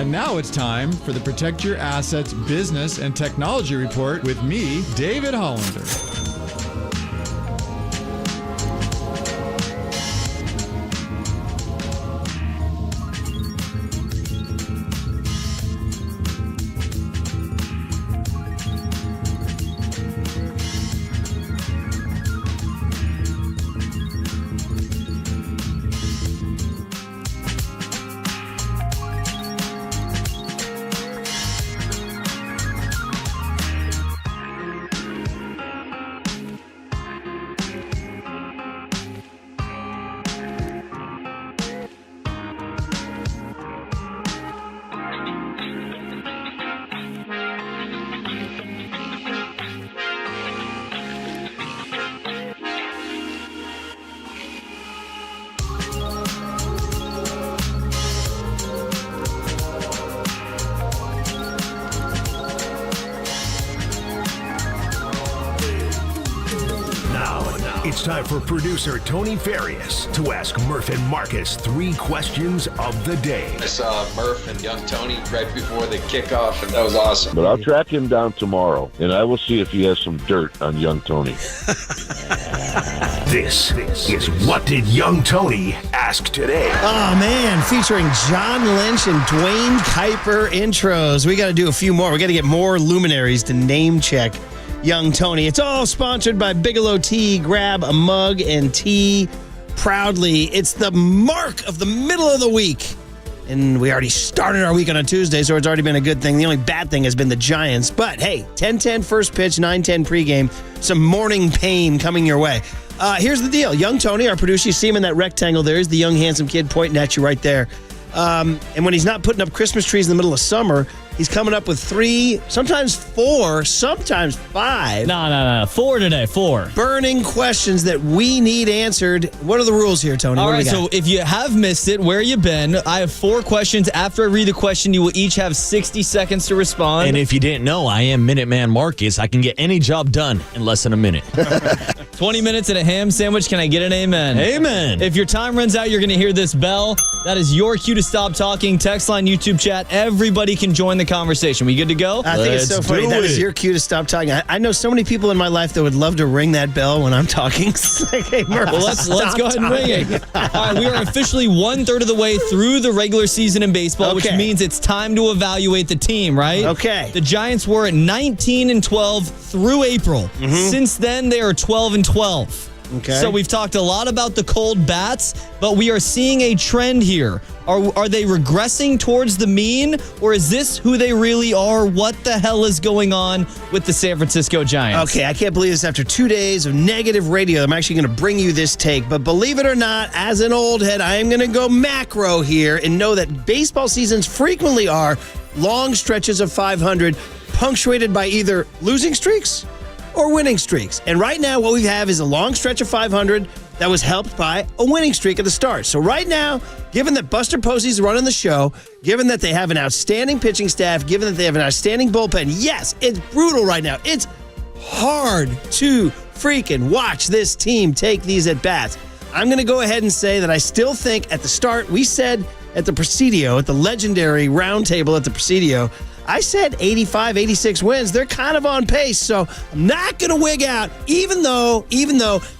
[SPEAKER 6] And now it's time for the Protect Your Assets Business and Technology Report with me, David Hollander.
[SPEAKER 1] it's time for producer Tony Farias to ask Murph and Marcus 3 questions of the day.
[SPEAKER 12] I saw Murph and young Tony right before the kickoff, and that was awesome.
[SPEAKER 13] But I'll track him down tomorrow, and I will see if he has some dirt on young Tony.
[SPEAKER 1] This is What Did Young Tony Ask Today?
[SPEAKER 3] Oh, man, featuring John Lynch and Dwayne Kuiper intros. We got to do a few more. We got to get more luminaries to name check Young Tony. It's all sponsored by Bigelow Tea. Grab a mug and tea proudly. It's the mark of the middle of the week. And we already started our week on a Tuesday, so it's already been a good thing. The only bad thing has been the Giants. But, hey, 10-10 first pitch, 9-10 pregame. Some morning pain coming your way. Here's the deal. Young Tony, our producer, you see him in that rectangle there. He's the young, handsome kid pointing at you right there. And when he's not putting up Christmas trees in the middle of summer, he's coming up with 3, sometimes 4, sometimes 5.
[SPEAKER 5] No. 4 today, 4.
[SPEAKER 3] Burning questions that we need answered. What are the rules here, Tony?
[SPEAKER 5] All right, so if you have missed it, where you been? I have 4 questions. After I read the question, you will each have 60 seconds to respond.
[SPEAKER 4] And if you didn't know, I am Minuteman Marcus. I can get any job done in less than a minute.
[SPEAKER 5] 20 minutes and a ham sandwich. Can I get an amen?
[SPEAKER 4] Amen.
[SPEAKER 5] If your time runs out, you're going to hear this bell. That is your cue to stop talking. Text line, YouTube chat. Everybody can join the conversation. We good to go?
[SPEAKER 3] I think it's so funny. That is your cue to stop talking. I know so many people in my life that would love to ring that bell when I'm talking. Like, hey, Murph,
[SPEAKER 5] well, let's go ahead and ring it. All right, we are officially 1/3 of the way through the regular season in baseball, which means it's time to evaluate the team, right?
[SPEAKER 3] Okay.
[SPEAKER 5] The Giants were at 19-12 through April. Since then, they are 12-12.
[SPEAKER 3] Okay.
[SPEAKER 5] So we've talked a lot about the cold bats, but we are seeing a trend here. Are they regressing towards the mean, or is this who they really are? What the hell is going on with the San Francisco Giants?
[SPEAKER 3] Okay, I can't believe this. After 2 days of negative radio, I'm actually going to bring you this take. But believe it or not, as an old head, I am going to go macro here and know that baseball seasons frequently are long stretches of 500, punctuated by either losing streaks or winning streaks. And right now, what we have is a long stretch of 500 that was helped by a winning streak at the start. So right now, given that Buster Posey's running the show, given that they have an outstanding pitching staff, given that they have an outstanding bullpen, yes, it's brutal right now. It's hard to freaking watch this team take these at-bats. I'm going to go ahead and say that I still think at the start, we said at the Presidio, at the legendary roundtable at the Presidio, I said 85, 86 wins. They're kind of on pace, so I'm not going to wig out, even though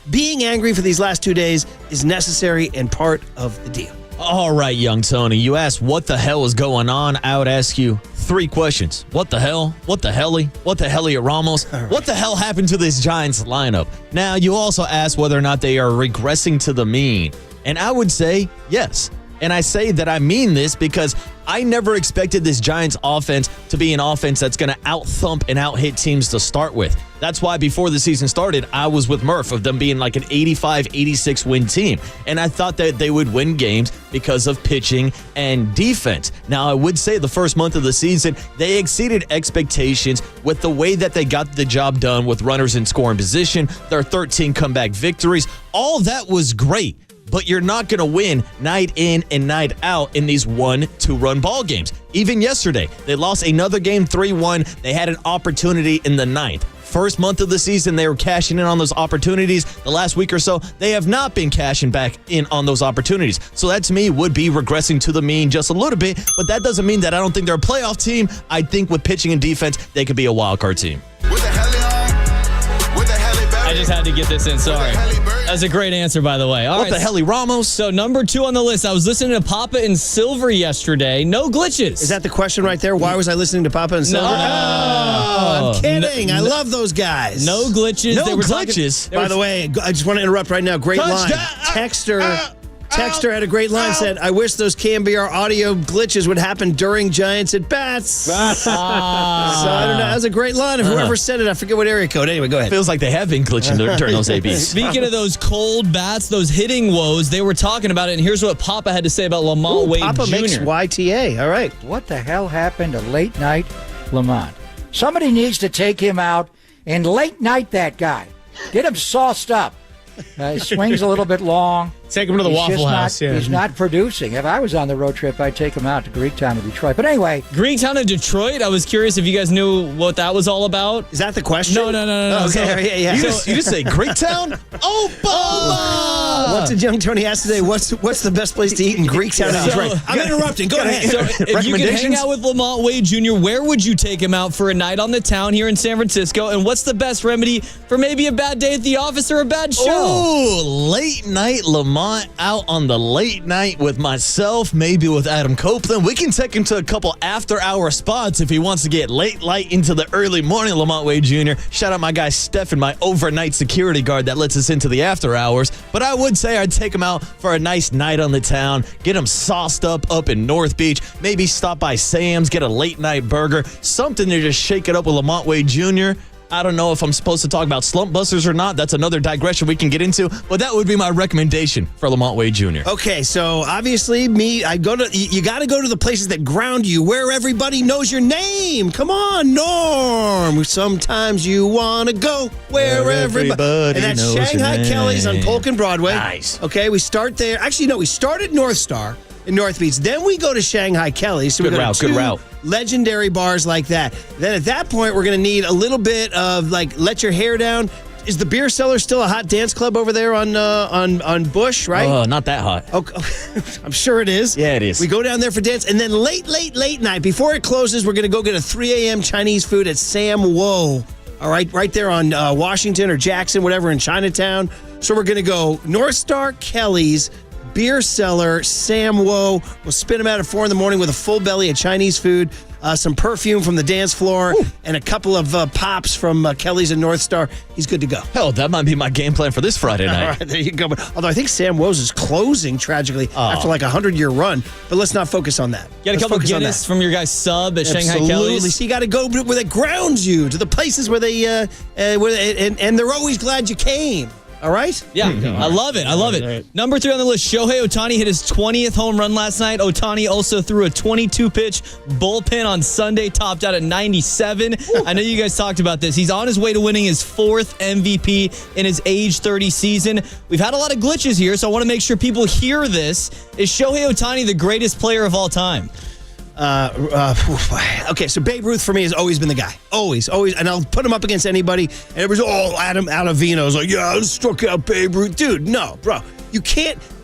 [SPEAKER 3] being angry for these last 2 days is necessary and part of the deal.
[SPEAKER 4] All right, young Tony, you asked what the hell is going on. I would ask you 3 questions. What the hell? What the helly? What the helly at Ramos? Right. What the hell happened to this Giants lineup? Now, you also asked whether or not they are regressing to the mean. And I would say yes. And I say that I mean this because I never expected this Giants offense to be an offense that's going to out-thump and out-hit teams to start with. That's why before the season started, I was with Murph of them being like an 85, 86 win team. And I thought that they would win games because of pitching and defense. Now, I would say the first month of the season, they exceeded expectations with the way that they got the job done with runners in scoring position, their 13 comeback victories. All that was great. But you're not going to win night in and night out in these 1-2-run ball games. Even yesterday, they lost another game 3-1. They had an opportunity in the 9th. First month of the season, they were cashing in on those opportunities. The last week or so, they have not been cashing back in on those opportunities. So that, to me, would be regressing to the mean just a little bit. But that doesn't mean that I don't think they're a playoff team. I think with pitching and defense, they could be a wild card team.
[SPEAKER 5] I just had to get this in. Sorry. That's a great answer, by the way.
[SPEAKER 4] What the hell, Ramos?
[SPEAKER 5] So number 2 on the list, I was listening to Papa and Silver yesterday. No glitches.
[SPEAKER 3] Is that the question right there? Why was I listening to Papa and Silver? No, I'm kidding. I love those guys.
[SPEAKER 5] No glitches.
[SPEAKER 4] No glitches.
[SPEAKER 3] By the way, I just want to interrupt right now. Great line. Texter had a great line, said, I wish those KNBR audio glitches would happen during Giants at bats. So I don't know. That was a great line. If whoever said it, I forget what area code. Anyway, go ahead.
[SPEAKER 4] Feels like they have been glitching during those ABs.
[SPEAKER 5] Speaking of those cold bats, those hitting woes, they were talking about it, and here's what Papa had to say about Lamont Wade
[SPEAKER 3] Papa
[SPEAKER 5] Jr.
[SPEAKER 3] makes YTA. All right.
[SPEAKER 14] What the hell happened to late night Lamont? Somebody needs to take him out and late night that guy. Get him sauced up. Swings a little bit long.
[SPEAKER 3] Take him to the
[SPEAKER 14] He's
[SPEAKER 3] Waffle
[SPEAKER 14] just
[SPEAKER 3] House.
[SPEAKER 14] He's not producing. If I was on the road trip, I'd take him out to Greektown and Detroit. But anyway.
[SPEAKER 5] Greektown and Detroit? I was curious if you guys knew what that was all about.
[SPEAKER 3] Is that the question?
[SPEAKER 5] No.
[SPEAKER 3] Okay, yeah.
[SPEAKER 4] You just say Greektown?
[SPEAKER 3] What's did young Tony ask today? What's the best place to eat in Greektown and Detroit? I'm interrupting. Go ahead.
[SPEAKER 5] So if you could hang out with Lamont Wade Jr., where would you take him out for a night on the town here in San Francisco? And what's the best remedy for maybe a bad day at the office or a bad show?
[SPEAKER 4] Oh, late night Lamont out on the late night with myself, maybe with Adam Copeland. We can take him to a couple after-hour spots if he wants to get late light into the early morning, Lamont Wade Jr. Shout out my guy Stephen, my overnight security guard that lets us into the after hours. But I would say I'd take him out for a nice night on the town, get him sauced up in North Beach, maybe stop by Sam's, get a late night burger, something to just shake it up with Lamont Wade Jr. I don't know if I'm supposed to talk about slump busters or not. That's another digression we can get into, but that would be my recommendation for Lamont Wade Jr.
[SPEAKER 3] Okay, so obviously you got to go to the places that ground you, where everybody knows your name. Come on, Norm. Sometimes you want to go where everybody and that's
[SPEAKER 4] knows
[SPEAKER 3] Shanghai
[SPEAKER 4] your name.
[SPEAKER 3] Kelly's on Polk and Broadway.
[SPEAKER 4] Nice.
[SPEAKER 3] Okay, we start there. Actually, no, we start at North Star in North Beach. Then we go to Shanghai Kelly's. So we go to two legendary bars like that. Then at that point, we're going to need a little bit of like let your hair down. Is the Beer Cellar still a hot dance club over there on Bush, right?
[SPEAKER 4] Oh, not that hot.
[SPEAKER 3] Okay. I'm sure it is.
[SPEAKER 4] Yeah, it is.
[SPEAKER 3] We go down there for dance, and then late night, before it closes, we're going to go get a 3 a.m. Chinese food at Sam Wo. All right there on Washington or Jackson, whatever, in Chinatown. So we're going to go North Star, Kelly's, Beer Cellar, Sam Wo. We'll spin him out at 4 a.m. with a full belly of Chinese food, some perfume from the dance floor, and a couple of pops from Kelly's and North Star. He's good to go.
[SPEAKER 4] Hell, that might be my game plan for this Friday night.
[SPEAKER 3] All right, there you go. Although I think Sam Wo's is closing tragically after like a 100-year run. But let's not focus on that.
[SPEAKER 5] Get a couple of Guinness from your guys' sub at Shanghai Kelly's.
[SPEAKER 3] Absolutely. So you got to go where they grounds you, to the places where they and they're always glad you came. All right?
[SPEAKER 5] Yeah, I love it. Right. Number 3 on the list, Shohei Ohtani hit his 20th home run last night. Ohtani also threw a 22-pitch bullpen on Sunday, topped out at 97. I know you guys talked about this. He's on his way to winning his 4th MVP in his age 30 season. We've had a lot of glitches here, so I want to make sure people hear this. Is Shohei Ohtani the greatest player of all time?
[SPEAKER 3] Okay, so Babe Ruth for me has always been the guy. Always. And I'll put him up against anybody. And everybody's, Adam Ottavino's like, yeah, I struck out Babe Ruth. Dude, no, bro.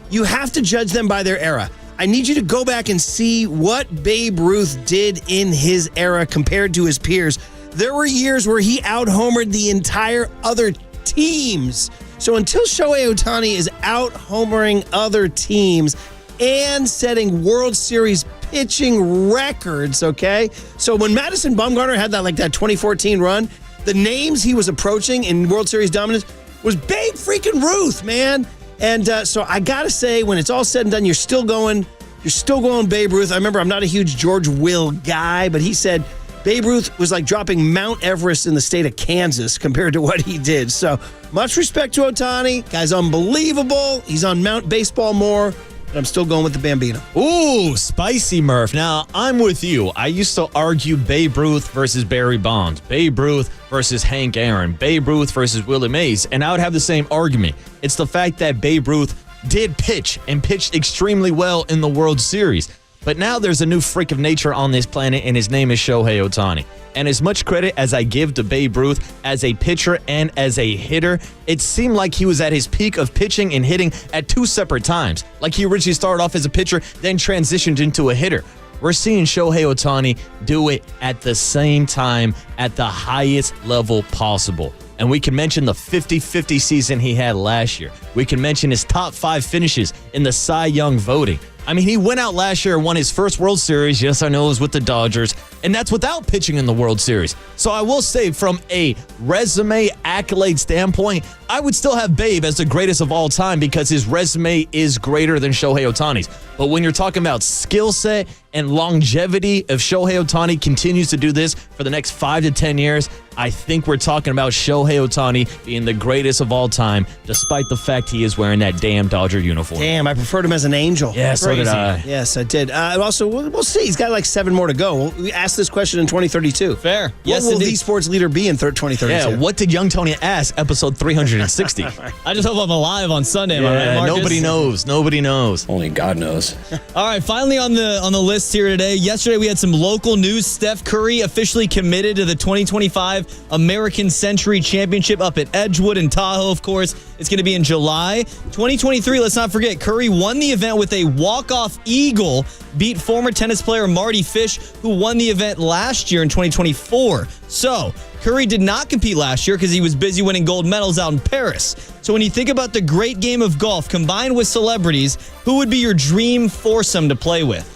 [SPEAKER 3] You have to judge them by their era. I need you to go back and see what Babe Ruth did in his era compared to his peers. There were years where he out-homered the entire other teams. So until Shohei Ohtani is out-homering other teams and setting World Series pitching records, okay? So when Madison Bumgarner had that 2014 run, the names he was approaching in World Series dominance was Babe freaking Ruth, man. And so I got to say, when it's all said and done, you're still going Babe Ruth. I remember I'm not a huge George Will guy, but he said Babe Ruth was like dropping Mount Everest in the state of Kansas compared to what he did. So much respect to Ohtani. Guy's unbelievable. He's on Mount Baseball more. But I'm still going with the Bambino.
[SPEAKER 4] Ooh, spicy, Murph. Now, I'm with you. I used to argue Babe Ruth versus Barry Bonds, Babe Ruth versus Hank Aaron, Babe Ruth versus Willie Mays, and I would have the same argument. It's the fact that Babe Ruth did pitch and pitched extremely well in the World Series. But now there's a new freak of nature on this planet, and his name is Shohei Ohtani. And as much credit as I give to Babe Ruth as a pitcher and as a hitter, it seemed like he was at his peak of pitching and hitting at 2 separate times. Like he originally started off as a pitcher, then transitioned into a hitter. We're seeing Shohei Ohtani do it at the same time at the highest level possible. And we can mention the 50-50 season he had last year. We can mention his top 5 finishes in the Cy Young voting. I mean, he went out last year and won his first World Series. Yes, I know it was with the Dodgers. And that's without pitching in the World Series. So I will say, from a resume accolade standpoint, I would still have Babe as the greatest of all time because his resume is greater than Shohei Ohtani's. But when you're talking about skill set and longevity, if Shohei Ohtani continues to do this for the next 5 to 10 years, I think we're talking about Shohei Ohtani being the greatest of all time, despite the fact he is wearing that damn Dodger uniform.
[SPEAKER 3] Damn, I preferred him as an Angel.
[SPEAKER 4] Yeah, so
[SPEAKER 5] crazy.
[SPEAKER 3] Yes, I did. Also, we'll see. He's got like 7 more to go. We asked this question in 2032.
[SPEAKER 5] Fair.
[SPEAKER 3] What will the sports leader be in 2032?
[SPEAKER 4] Yeah, what did Young Tony ask? Episode 360.
[SPEAKER 5] I just hope I'm alive on Sunday, right, Marcus?
[SPEAKER 4] Nobody knows. Nobody knows.
[SPEAKER 12] Only God knows.
[SPEAKER 5] All right, finally on the list here today. Yesterday we had some local news. Steph Curry officially committed to the 2025 American Century Championship up at Edgewood in Tahoe, of course. It's going to be in July. 2023, let's not forget, Curry won the event with a walk-off eagle, beat former tennis player Marty Fish, who won the event last year in 2024. So, Curry did not compete last year because he was busy winning gold medals out in Paris. So when you think about the great game of golf combined with celebrities, who would be your dream foursome to play with?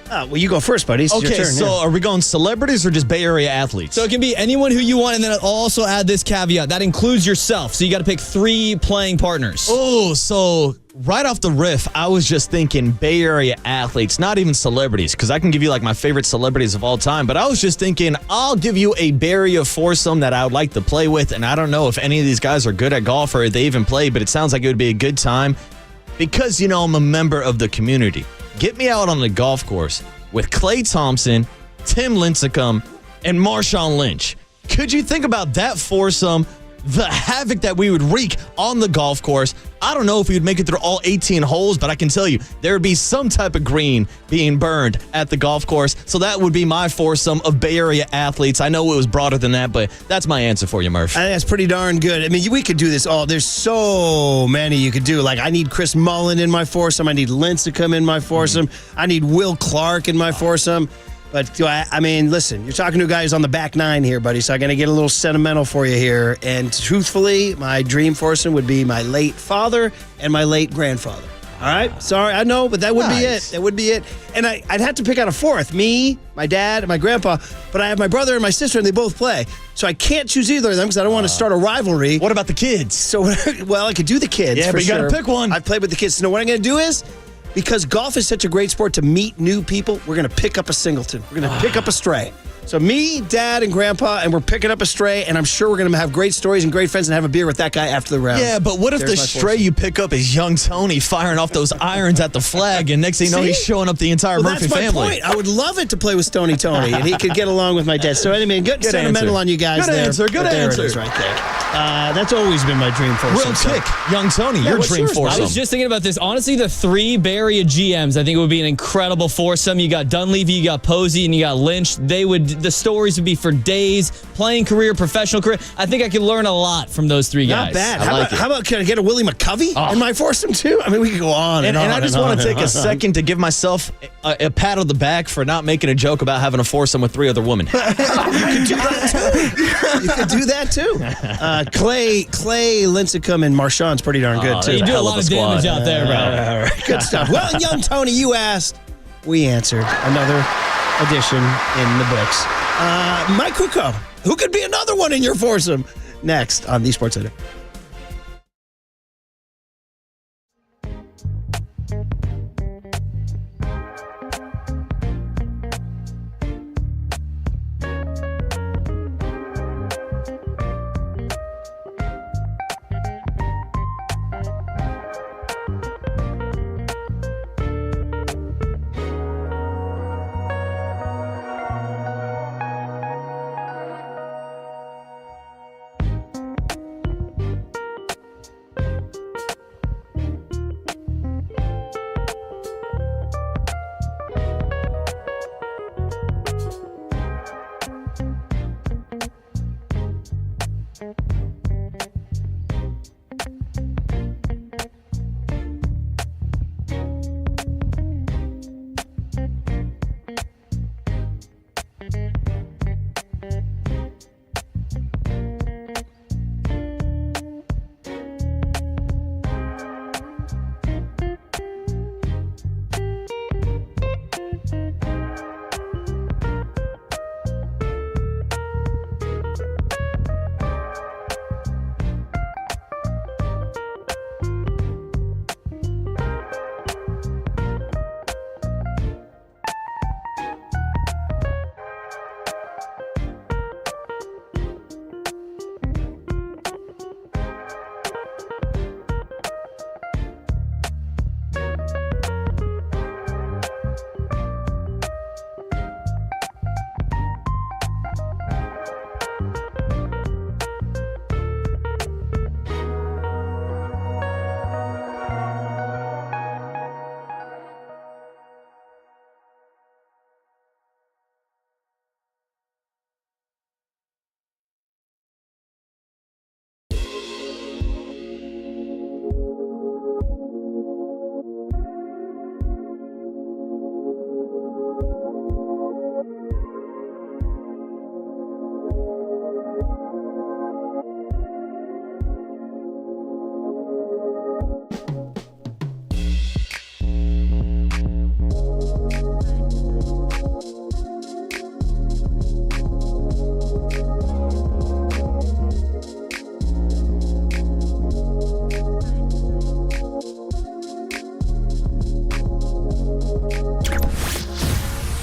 [SPEAKER 3] Well, you go first, buddy. It's your
[SPEAKER 4] Okay,
[SPEAKER 3] turn,
[SPEAKER 4] so are we going celebrities or just Bay Area athletes?
[SPEAKER 5] So it can be anyone who you want, and then I'll also add this caveat. That includes yourself. So you got to pick 3 playing partners.
[SPEAKER 4] Oh, so right off the riff, I was just thinking Bay Area athletes, not even celebrities, because I can give you like my favorite celebrities of all time, but I was just thinking I'll give you a Bay Area foursome that I would like to play with, and I don't know if any of these guys are good at golf or if they even play, but it sounds like it would be a good time because, you know, I'm a member of the community. Get me out on the golf course with Klay Thompson, Tim Lincecum, and Marshawn Lynch. Could you think about that foursome? The havoc that we would wreak on the golf course. I don't know if we would make it through all 18 holes, but I can tell you there would be some type of green being burned at the golf course. So that would be my foursome of Bay Area athletes. I know it was broader than that, but that's my answer for you, Murph.
[SPEAKER 3] I think that's pretty darn good. I mean, we could do this all. There's so many you could do. Like, I need Chris Mullen in my foursome. I need Lincecum in my foursome. I need Will Clark in my foursome. But, I mean, listen, you're talking to a guy who's on the back 9 here, buddy, so I'm going to get a little sentimental for you here. And truthfully, my dream foursome would be my late father and my late grandfather. All right? Sorry, I know, but that would be it. That would be it. And I'd have to pick out a 4th. Me, my dad, and my grandpa. But I have my brother and my sister, and they both play. So I can't choose either of them because I don't want to start a rivalry.
[SPEAKER 4] What about the kids?
[SPEAKER 3] So, well, I could do the kids.
[SPEAKER 4] Yeah,
[SPEAKER 3] for
[SPEAKER 4] but you got to
[SPEAKER 3] sure.
[SPEAKER 4] pick one.
[SPEAKER 3] I played with the kids. So, what I'm going to do is, because golf is such a great sport to meet new people, we're going to pick up a singleton. We're going to pick up a stray. So me, Dad, and Grandpa, and we're picking up a stray, and I'm sure we're going to have great stories and great friends and have a beer with that guy after the round.
[SPEAKER 4] Yeah, but what if the stray you pick up is young Tony firing off those irons at the flag, and next thing you know, he's showing up the entire Murphy
[SPEAKER 3] that's my
[SPEAKER 4] family?
[SPEAKER 3] Point. I would love it to play with Stony Tony, and he could get along with my dad. So anyway, good sentimental on you guys
[SPEAKER 4] good
[SPEAKER 3] there.
[SPEAKER 4] Answer, good
[SPEAKER 3] there
[SPEAKER 4] answer.
[SPEAKER 3] It is right there. That's always been my dream foursome.
[SPEAKER 4] Real quick, young Tony, your dream foursome.
[SPEAKER 5] I was just thinking about this. Honestly, the 3 Bay Area GMs, I think it would be an incredible foursome. You got Dunleavy, you got Posey, and you got Lynch. The stories would be for days. Playing career, professional career. I think I could learn a lot from those 3 guys.
[SPEAKER 3] Not bad. How about can I get a Willie McCovey in my foursome too? I mean, we could go on and on.
[SPEAKER 4] And I just want to take a second to give myself a pat on the back for not making a joke about having a foursome with 3 other women.
[SPEAKER 3] You could do that too. You could do that too. Clay, Lincecum, and Marshawn's pretty darn good too.
[SPEAKER 5] You do a lot of damage out there, bro.
[SPEAKER 3] All right, good stuff. Well, young Tony, you asked, we answered. Another edition in the books. Mike Krukow, who could be another one in your foursome? Next on the Sports Center.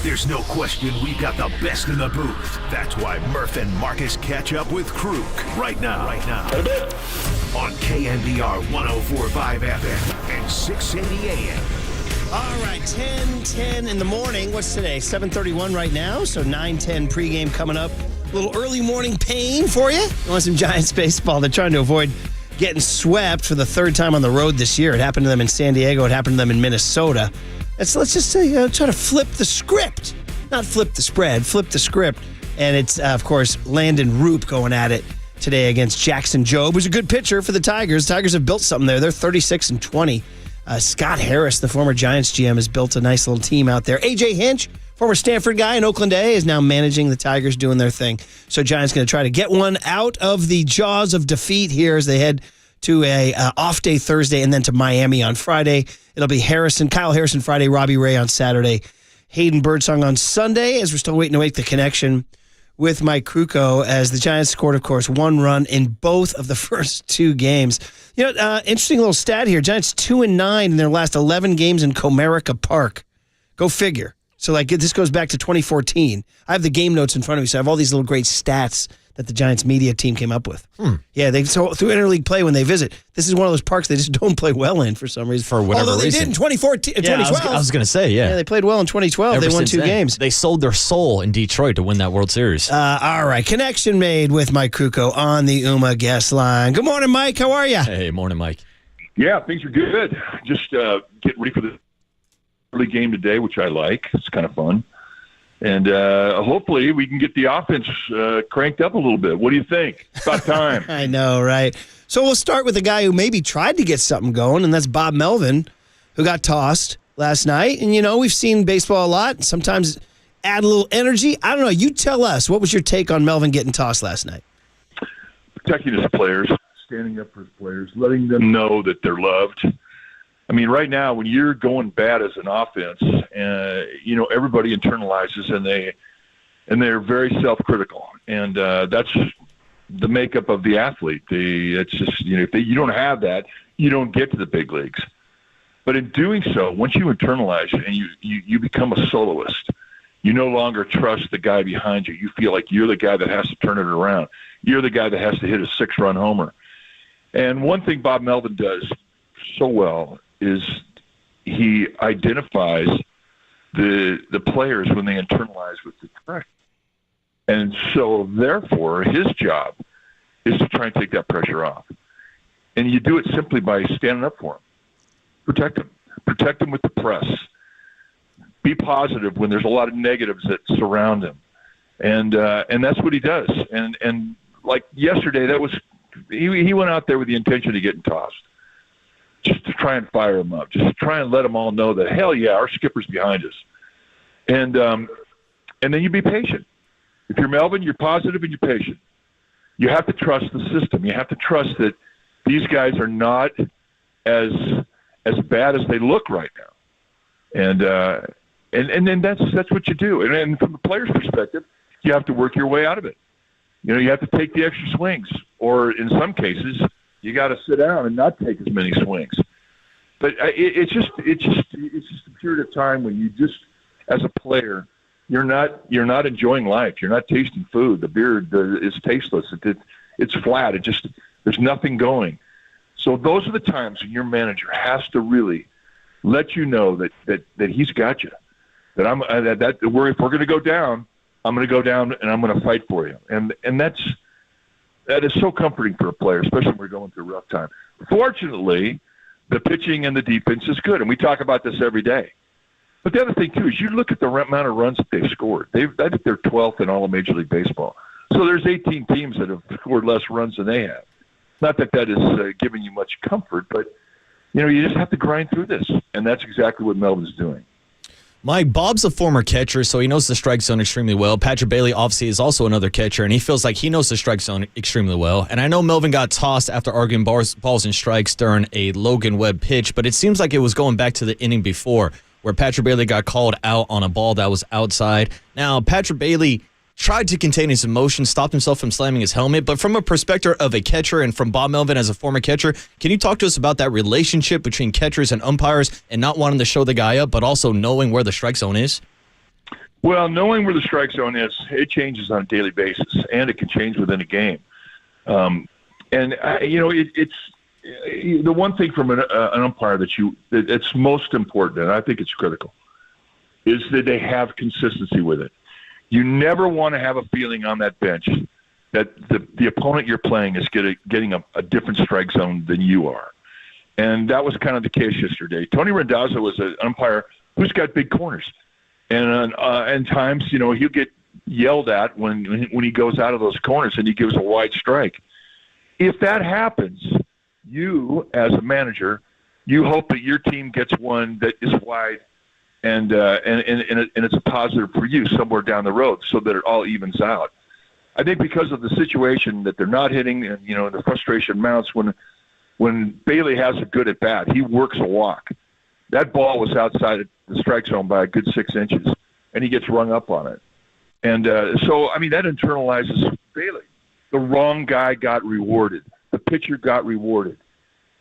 [SPEAKER 1] There's no question we've got the best in the booth. That's why Murph and Marcus catch up with Kruk right now. On KNBR 104.5 FM and 680 AM.
[SPEAKER 3] All right, 10:10 in the morning. What's today? 7:31 right now, so 9:10 pregame coming up. A little early morning pain for you. You want some Giants baseball? They're trying to avoid getting swept for the third time on the road this year. It happened to them in San Diego. It happened to them in Minnesota. Let's just say, try to flip the script. Not flip the spread, flip the script. And it's, of course, Landon Roop going at it today against Jackson Jobe, who's a good pitcher for the Tigers. Tigers have built something there. They're 36-20. Scott Harris, the former Giants GM, has built a nice little team out there. A.J. Hinch, former Stanford guy in Oakland A, is now managing the Tigers, doing their thing. So Giants going to try to get one out of the jaws of defeat here as they head to a off day Thursday and then to Miami on Friday. It'll be Kyle Harrison Friday, Robbie Ray on Saturday, Hayden Birdsong on Sunday, as we're still waiting to make the connection with Mike Krukow, as the Giants scored, of course, one run in both of the first two games. Interesting little stat here. Giants 2-9 in their last 11 games in Comerica Park. Go figure. So, this goes back to 2014. I have the game notes in front of me, so I have all these little great stats that the Giants media team came up with. Yeah, through interleague play when they visit. This is one of those parks they just don't play well in for some reason.
[SPEAKER 4] For whatever
[SPEAKER 3] Although they
[SPEAKER 4] reason.
[SPEAKER 3] did in 2012.
[SPEAKER 4] I was going to say, yeah.
[SPEAKER 3] Yeah, they played well in 2012. They won two games.
[SPEAKER 4] They sold their soul in Detroit to win that World Series.
[SPEAKER 3] All right, connection made with Mike Krukow on the UMA guest line. Good morning, Mike. How are you?
[SPEAKER 4] Hey, morning, Mike.
[SPEAKER 13] Yeah, things are good. Just getting ready for the early game today, which I like. It's kind of fun. And hopefully we can get the offense cranked up a little bit. What do you think? It's about time.
[SPEAKER 3] I know, right? So we'll start with a guy who maybe tried to get something going, and that's Bob Melvin, who got tossed last night. And, we've seen baseball a lot. Sometimes add a little energy. I don't know. You tell us. What was your take on Melvin getting tossed last night?
[SPEAKER 13] Protecting his players, standing up for his players, letting them know that they're loved. I mean, right now, when you're going bad as an offense, everybody internalizes and they're very self-critical, and that's the makeup of the athlete. It's just if you don't have that, you don't get to the big leagues. But in doing so, once you internalize it and you become a soloist, you no longer trust the guy behind you. You feel like you're the guy that has to turn it around. You're the guy that has to hit a 6-run homer. And one thing Bob Melvin does so well is he identifies the players when they internalize with the pressure. And so, therefore, his job is to try and take that pressure off. And you do it simply by standing up for him. Protect him. Protect him with the press. Be positive when there's a lot of negatives that surround him. And that's what he does. And like yesterday, he went out there with the intention of getting tossed. Just to try and fire them up, just to try and let them all know that, hell yeah, our skipper's behind us. And then you be patient. If you're Melvin, you're positive and you're patient. You have to trust the system. You have to trust that these guys are not as bad as they look right now. And then that's what you do. And from the player's perspective, you have to work your way out of it. You have to take the extra swings, or in some cases, you got to sit down and not take as many swings. But it's just a period of time when you just, as a player, you're not enjoying life. You're not tasting food. The beer is tasteless. It's flat. There's nothing going. So those are the times when your manager has to really let you know that he's got you. That if we're going to go down, I'm going to go down and I'm going to fight for you. And that is so comforting for a player, especially when we're going through a rough time. Fortunately, the pitching and the defense is good, and we talk about this every day. But the other thing, too, is you look at the amount of runs that they've scored. I think they're 12th in all of Major League Baseball. So there's 18 teams that have scored less runs than they have. Not that is giving you much comfort, but, you just have to grind through this, and that's exactly what Melvin's doing.
[SPEAKER 4] Mike, Bob's a former catcher, so he knows the strike zone extremely well. Patrick Bailey, obviously, is also another catcher, and he feels like he knows the strike zone extremely well. And I know Melvin got tossed after arguing balls and strikes during a Logan Webb pitch, but it seems like it was going back to the inning before, where Patrick Bailey got called out on a ball that was outside. Now, Patrick Bailey tried to contain his emotions, stopped himself from slamming his helmet. But from a perspective of a catcher and from Bob Melvin as a former catcher, can you talk to us about that relationship between catchers and umpires and not wanting to show the guy up, but also knowing where the strike zone is?
[SPEAKER 13] Well, knowing where the strike zone is, it changes on a daily basis, and it can change within a game. It's the one thing from an umpire that's most important, and I think it's critical, is that they have consistency with it. You never want to have a feeling on that bench that the opponent you're playing is getting a different strike zone than you are. And that was kind of the case yesterday. Tony Randazzo was an umpire who's got big corners. And times, he'll get yelled at when he goes out of those corners and he gives a wide strike. If that happens, you, as a manager, you hope that your team gets one that is wide and it's a positive for you somewhere down the road so that it all evens out. I think because of the situation that they're not hitting and, the frustration mounts when Bailey has a good at bat, he works a walk. That ball was outside the strike zone by a good 6 inches, and he gets rung up on it. And that internalizes Bailey. The wrong guy got rewarded. The pitcher got rewarded.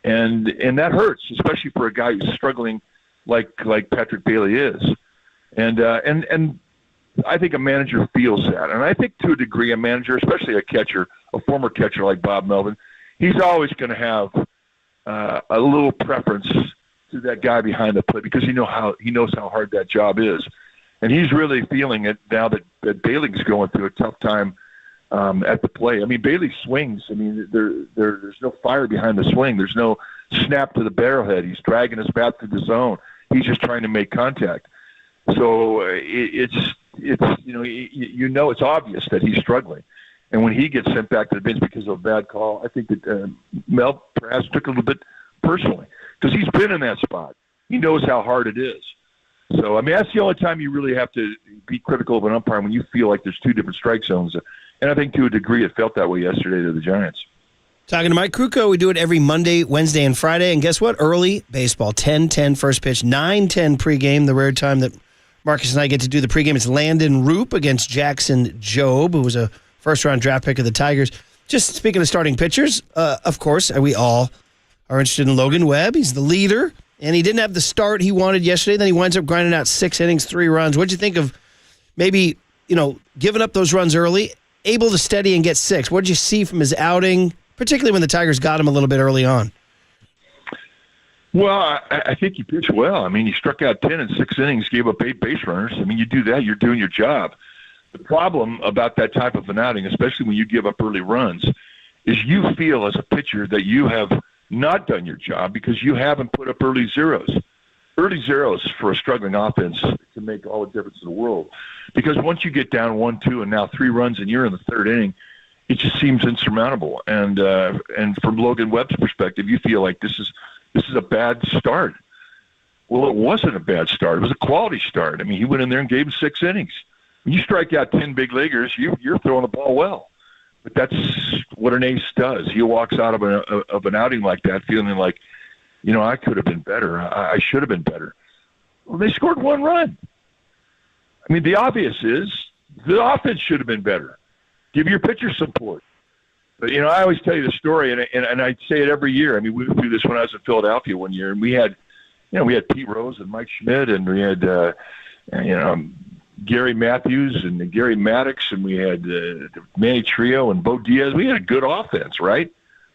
[SPEAKER 13] And that hurts, especially for a guy who's struggling like Patrick Bailey is. And I think a manager feels that. And I think to a degree a manager, especially a former catcher like Bob Melvin, he's always going to have a little preference to that guy behind the plate because he knows how hard that job is. And he's really feeling it now that Bailey's going through a tough time at the plate. I mean, Bailey swings. I mean, there's no fire behind the swing. There's no snap to the barrelhead. He's dragging his bat through the zone. He's just trying to make contact. So it's obvious that he's struggling. And when he gets sent back to the bench because of a bad call, I think that Mel perhaps took a little bit personally because he's been in that spot. He knows how hard it is. So, I mean, that's the only time you really have to be critical of an umpire when you feel like there's two different strike zones. And I think to a degree it felt that way yesterday to the Giants.
[SPEAKER 3] Talking to Mike Krukow, we do it every Monday, Wednesday, and Friday. And guess what? Early baseball, 10:10 first pitch, 9:10 pregame, the rare time that Marcus and I get to do the pregame. It's Landon Roop against Jackson Jobe, who was a first-round draft pick of the Tigers. Just speaking of starting pitchers, of course, we all are interested in Logan Webb. He's the leader, and he didn't have the start he wanted yesterday. Then he winds up grinding out 6 innings, 3 runs. What'd you think of maybe, giving up those runs early, able to steady and get 6? What did you see from his outing, particularly when the Tigers got him a little bit early on?
[SPEAKER 13] Well, I think he pitched well. I mean, he struck out 10 in 6 innings, gave up 8 base runners. I mean, you do that, you're doing your job. The problem about that type of an outing, especially when you give up early runs, is you feel as a pitcher that you have not done your job because you haven't put up early zeros. Early zeros for a struggling offense can make all the difference in the world. Because once you get down 1-2 and now 3 runs and you're in the 3rd inning, it just seems insurmountable. And from Logan Webb's perspective, you feel like this is a bad start. Well, it wasn't a bad start. It was a quality start. I mean, he went in there and gave him 6 innings. When you strike out 10 big leaguers, you're throwing the ball well. But that's what an ace does. He walks out of an outing like that feeling like, I could have been better. I should have been better. Well, they scored 1 run. I mean, the obvious is the offense should have been better. Give your pitcher support. But, I always tell you the story, and I say it every year. I mean, we went through this when I was in Philadelphia one year, and we had Pete Rose and Mike Schmidt, and we had, Gary Matthews and Gary Maddox, and we had Manny Trio and Bo Diaz. We had a good offense, right?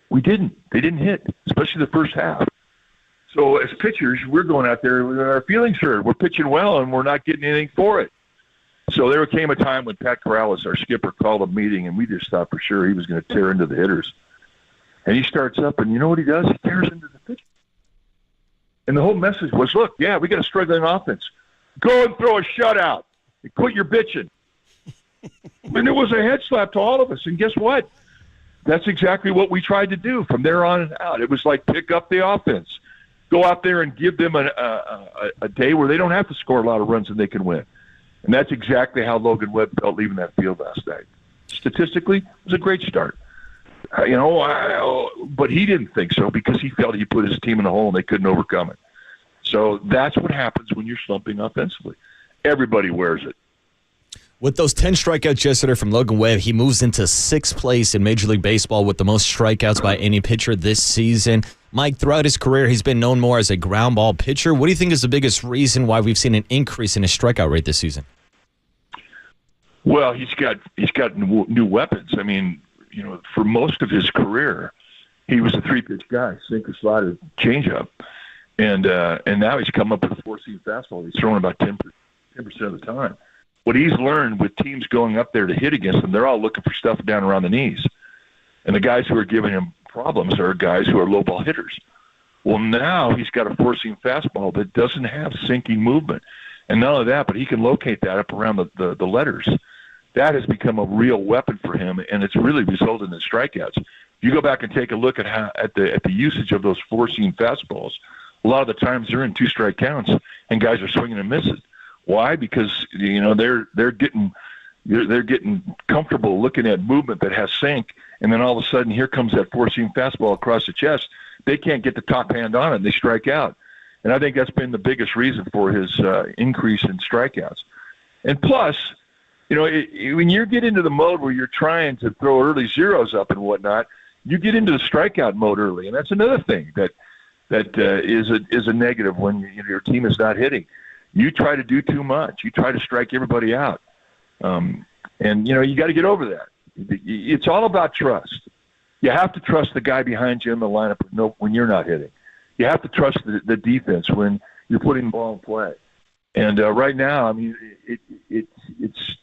[SPEAKER 13] We didn't. They didn't hit, especially the first half. So as pitchers, we're going out there with our feelings hurt. We're pitching well, and we're not getting anything for it. So there came a time when Pat Corrales, our skipper, called a meeting, and we just thought for sure he was going to tear into the hitters. And he starts up, and you know what he does? He tears into the pitcher. And the whole message was, look, yeah, we got a struggling offense. Go and throw a shutout. Quit your bitching. And it was a head slap to all of us. And guess what? That's exactly what we tried to do from there on out. It was like pick up the offense. Go out there and give them a day where they don't have to score a lot of runs and they can win. And that's exactly how Logan Webb felt leaving that field last night. Statistically, it was a great start. But he didn't think so because he felt he put his team in a hole and they couldn't overcome it. So that's what happens when you're slumping offensively. Everybody wears it.
[SPEAKER 4] With those 10 strikeouts yesterday from Logan Webb, he moves into 6th place in Major League Baseball with the most strikeouts by any pitcher this season. Mike, throughout his career, he's been known more as a ground ball pitcher. What do you think is the biggest reason why we've seen an increase in his strikeout rate this season?
[SPEAKER 13] Well, he's got new weapons. I mean, for most of his career, he was a 3-pitch guy: sinker, slider, changeup, and now he's come up with a 4-seam fastball. He's throwing about 10% of the time. What he's learned with teams going up there to hit against him, they're all looking for stuff down around the knees, and the guys who are giving him problems are guys who are low ball hitters. Well, now he's got a 4-seam fastball that doesn't have sinking movement, and not only that, but he can locate that up around the letters. That has become a real weapon for him, and it's really resulted in strikeouts. You go back and take a look at the usage of those 4-seam fastballs. A lot of the times they're in 2-strike counts, and guys are swinging and missing. Why? Because they're getting comfortable looking at movement that has sink, and then all of a sudden here comes that 4-seam fastball across the chest. They can't get the top hand on it, and they strike out. And I think that's been the biggest reason for his increase in strikeouts. And plus, when you get into the mode where you're trying to throw early zeros up and whatnot, you get into the strikeout mode early, and that's another thing that is a negative when your team is not hitting. You try to do too much. You try to strike everybody out, and you got to get over that. It's all about trust. You have to trust the guy behind you in the lineup when you're not hitting. You have to trust the defense when you're putting the ball in play. And right now, I mean, it's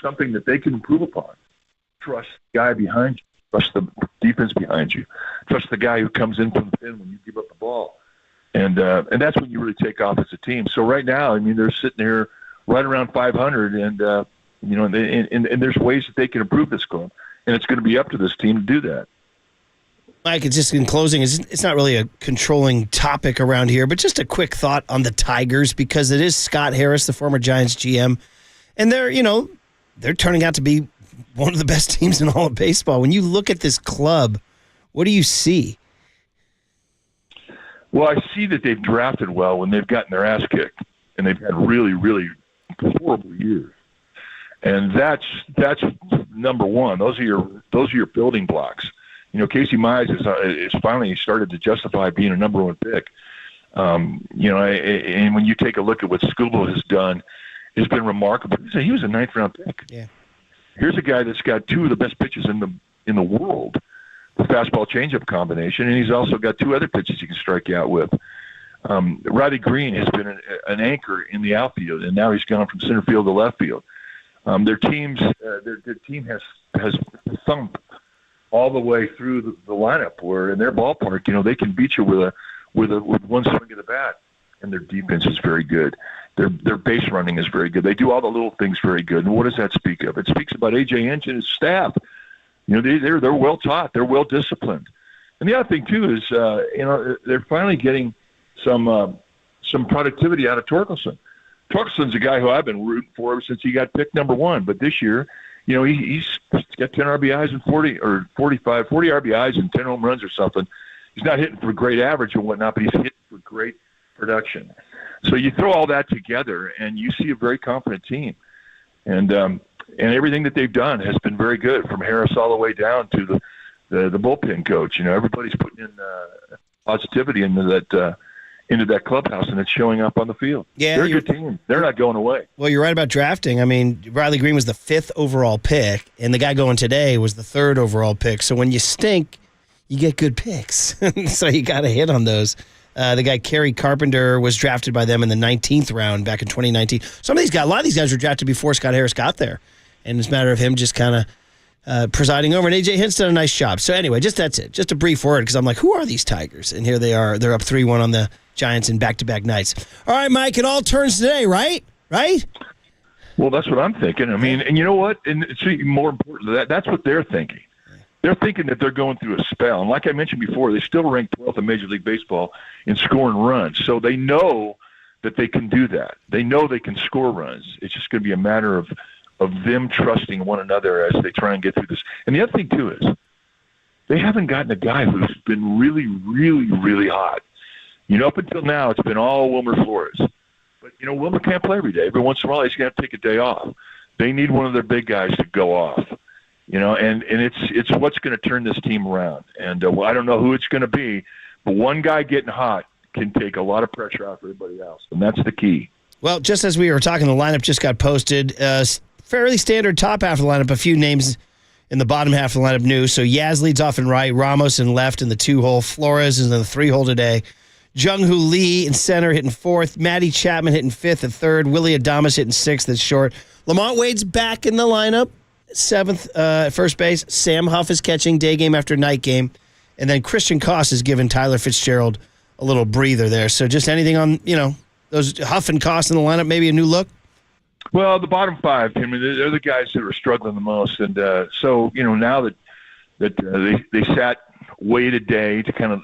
[SPEAKER 13] something that they can improve upon. Trust the guy behind you. Trust the defense behind you. Trust the guy who comes in from the pin when you give up the ball. And that's when you really take off as a team. So right now, I mean, they're sitting here right around 500, and and there's ways that they can improve this club, and it's going to be up to this team to do that.
[SPEAKER 3] Mike, it's just in closing, it's not really a controlling topic around here, but just a quick thought on the Tigers, because it is Scott Harris, the former Giants GM, and they're turning out to be one of the best teams in all of baseball. When you look at this club, what do you see?
[SPEAKER 13] Well, I see that they've drafted well when they've gotten their ass kicked, and they've had really, really horrible years. And that's number one. Those are your building blocks. Casey Mize is finally started to justify being a number one pick. And when you take a look at what Scuba has done, it's been remarkable. He was a 9th round pick.
[SPEAKER 3] Yeah. Here's
[SPEAKER 13] a guy that's got 2 of the best pitches in the world, the fastball changeup combination, and he's also got 2 other pitches he can strike you out with. Riley Green has been an anchor in the outfield, and now he's gone from center field to left field. Their team has thumped all the way through the lineup, where in their ballpark, they can beat you with one swing of the bat, and their defense is very good. Their base running is very good. They do all the little things very good. And what does that speak of? It speaks about A.J. Hinch and his staff. They're well taught. They're well disciplined. And the other thing too is, they're finally getting some productivity out of Torkelson. Torkelson's a guy who I've been rooting for ever since he got picked number 1. But this year, he's got 10 RBIs and 40 RBIs and 10 home runs or something. He's not hitting for great average and whatnot, but he's hitting for great production. So you throw all that together, and you see a very confident team. And everything that they've done has been very good, from Harris all the way down to the bullpen coach. Everybody's putting in positivity into that clubhouse, and it's showing up on the field.
[SPEAKER 3] Yeah,
[SPEAKER 13] they're a good team. They're not going away.
[SPEAKER 3] Well, you're right about drafting. I mean, Riley Green was the 5th overall pick, and the guy going today was the 3rd overall pick. So when you stink, you get good picks. So you got to hit on those. The guy, Kerry Carpenter, was drafted by them in the 19th round back in 2019. A lot of these guys were drafted before Scott Harris got there. And it's a matter of him just kind of presiding over. And A.J. Hinch did a nice job. So anyway, that's it. Just a brief word, because I'm like, who are these Tigers? And here they are. They're up 3-1 on the Giants in back-to-back nights. All right, Mike, it all turns today, right? Right?
[SPEAKER 13] Well, that's what I'm thinking. I mean, and you know what? And it's more important, that's what they're thinking. They're thinking that they're going through a spell. And like I mentioned before, they still rank 12th in Major League Baseball in scoring runs. So they know that they can do that. They know they can score runs. It's just going to be a matter of them trusting one another as they try and get through this. And the other thing, too, is they haven't gotten a guy who's been really, really, really hot. Up until now, it's been all Wilmer Flores. But, Wilmer can't play every day. Every once in a while, he's going to take a day off. They need one of their big guys to go off. And it's what's going to turn this team around. And I don't know who it's going to be, but one guy getting hot can take a lot of pressure off everybody else, and that's the key.
[SPEAKER 3] Well, just as we were talking, the lineup just got posted. fairly standard top half of the lineup. A few names in the bottom half of the lineup new. So Yaz leads off in right, Ramos in left in the 2-hole, Flores is in the 3-hole today. Jung-Hoo Lee in center hitting 4th, Matty Chapman hitting 5th at 3rd, Willie Adames hitting 6th at short. Lamont Wade's back in the lineup, 7th at first base. Sam Huff is catching day game after night game. And then Christian Koss is giving Tyler Fitzgerald a little breather there. So just anything on, those Huff and Koss in the lineup, maybe a new look?
[SPEAKER 13] Well, the bottom 5, I mean, they're the guys that are struggling the most. And so, now that they sat Wade a day to kind of,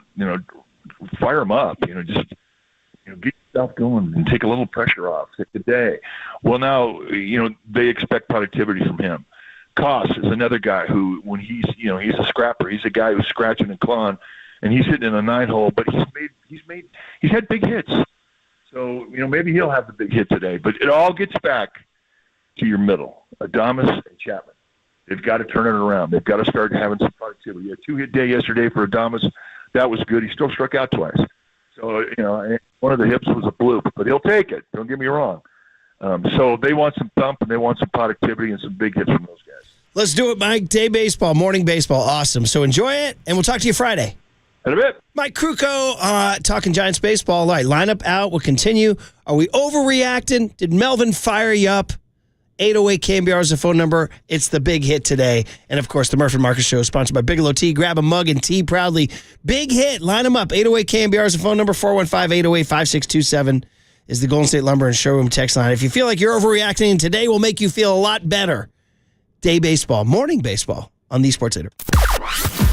[SPEAKER 13] fire them up, just get yourself going and take a little pressure off, take the day. Well, now, they expect productivity from him. Koss is another guy who, when he's a scrapper, he's a guy who's scratching and clawing, and he's hitting in a 9-hole, but he's had big hits. So, maybe he'll have the big hit today, but it all gets back to your middle, Adames and Chapman. They've got to turn it around. They've got to start having some productivity. A 2-hit day yesterday for Adames. That was good. He still struck out twice. So, one of the hips was a bloop, but he'll take it. Don't get me wrong. So they want some thump and they want some productivity and some big hits from those guys.
[SPEAKER 3] Let's do it, Mike. Day baseball, morning baseball. Awesome. So enjoy it, and we'll talk to you Friday.
[SPEAKER 13] In a bit.
[SPEAKER 3] Mike Krukow, talking Giants baseball. All right, lineup out. We'll continue. Are we overreacting? Did Melvin fire you up? 808 KNBR is the phone number. It's the big hit today. And, of course, the Murph and Marcus Show is sponsored by Bigelow Tea. Grab a mug and tea proudly. Big hit. Line them up. 808 KNBR is the phone number. 415-808-5627 is the Golden State Lumber and Showroom text line. If you feel like you're overreacting, today will make you feel a lot better. Day baseball, morning baseball on the Sports Leader.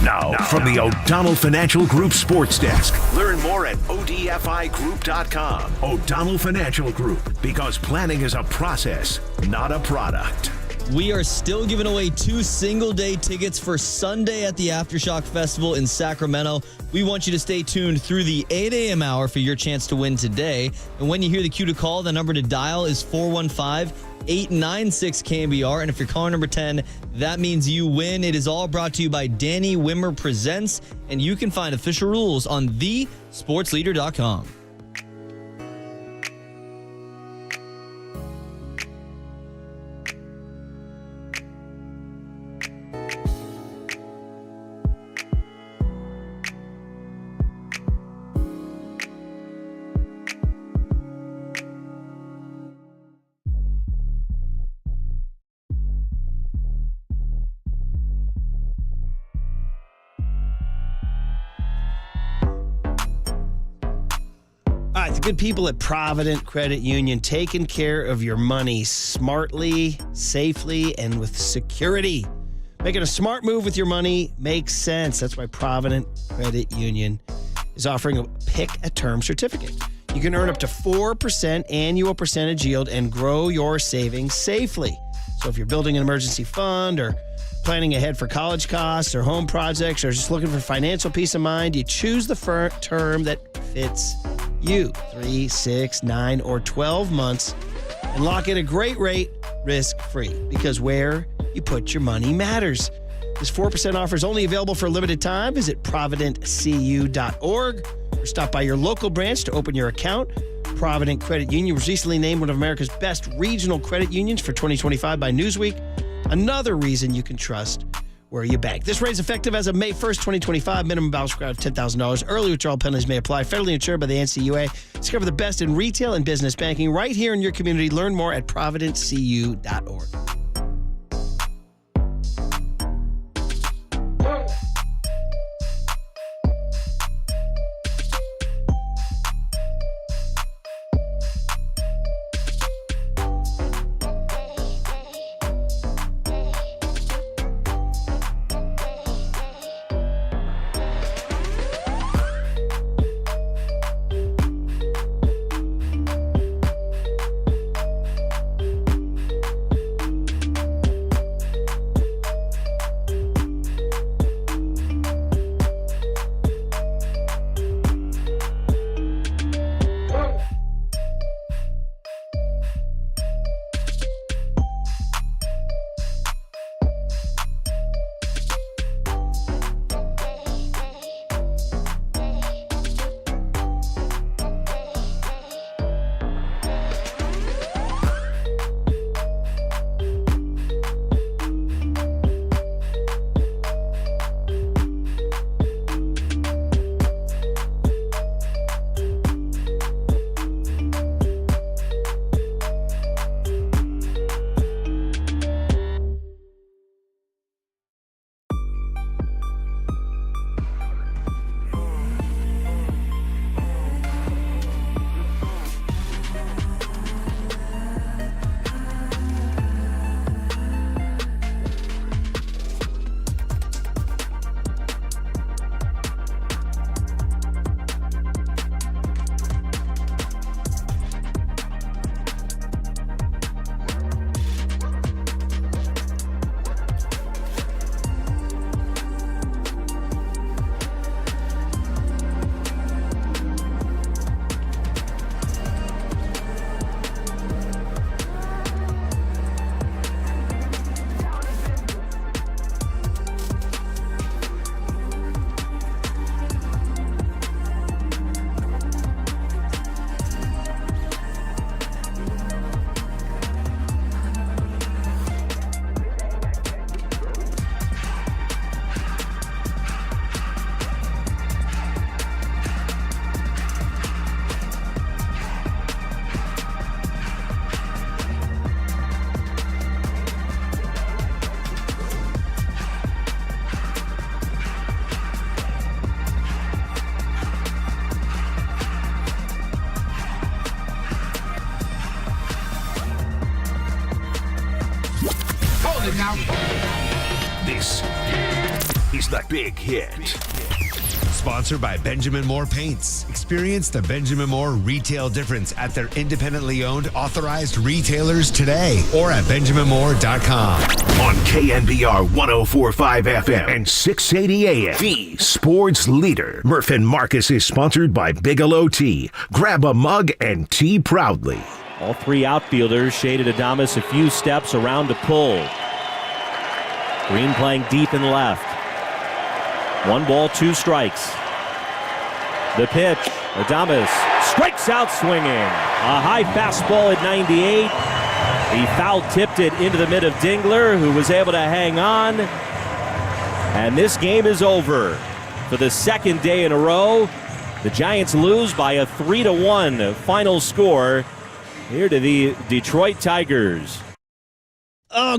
[SPEAKER 1] Now, from the O'Donnell Financial Group Sports Desk. Learn more at odfigroup.com. O'Donnell Financial Group, because planning is a process, not a product.
[SPEAKER 5] We are still giving away 2 single-day tickets for Sunday at the Aftershock Festival in Sacramento. We want you to stay tuned through the 8 a.m. hour for your chance to win today. And when you hear the cue to call, the number to dial is 415-896-KNBR. And if you're caller number 10, that means you win. It is all brought to you by Danny Wimmer Presents. And you can find official rules on thesportsleader.com.
[SPEAKER 3] The good people at Provident Credit Union, taking care of your money smartly, safely, and with security. Making a smart move with your money makes sense. That's why Provident Credit Union is offering a pick-a-term certificate. You can earn up to 4% annual percentage yield and grow your savings safely. So if you're building an emergency fund or planning ahead for college costs or home projects or just looking for financial peace of mind, you choose the term that fits you. 3, 6, 9, or 12 months and lock in a great rate risk-free, because where you put your money matters. This 4% offer is only available for a limited time. Visit providentcu.org or stop by your local branch to open your account. Provident Credit Union was recently named one of America's best regional credit unions for 2025 by Newsweek. Another reason you can trust where you bank. This rate is effective as of May 1st, 2025. Minimum balance required of $10,000. Early withdrawal penalties may apply. Federally insured by the NCUA. Discover the best in retail and business banking right here in your community. Learn more at providentcu.org.
[SPEAKER 2] it now.
[SPEAKER 1] This is The Big Hit.
[SPEAKER 15] Sponsored by Benjamin Moore Paints. Experience the Benjamin Moore retail difference at their independently owned authorized retailers today or at benjaminmoore.com.
[SPEAKER 1] On KNBR 104.5 FM and 680 AM. The sports leader. Murph and Marcus is sponsored by Bigelow Tea. Grab a mug and tea proudly.
[SPEAKER 7] All three outfielders shaded Adames a few steps around to pull. Green playing deep in left. 1 ball, 2 strikes. The pitch. Adames strikes out swinging. A high fastball at 98. He foul tipped it into the mid of Dingler, who was able to hang on. And this game is over. For the second day in a row, the Giants lose by a 3-1 final score here to the Detroit Tigers.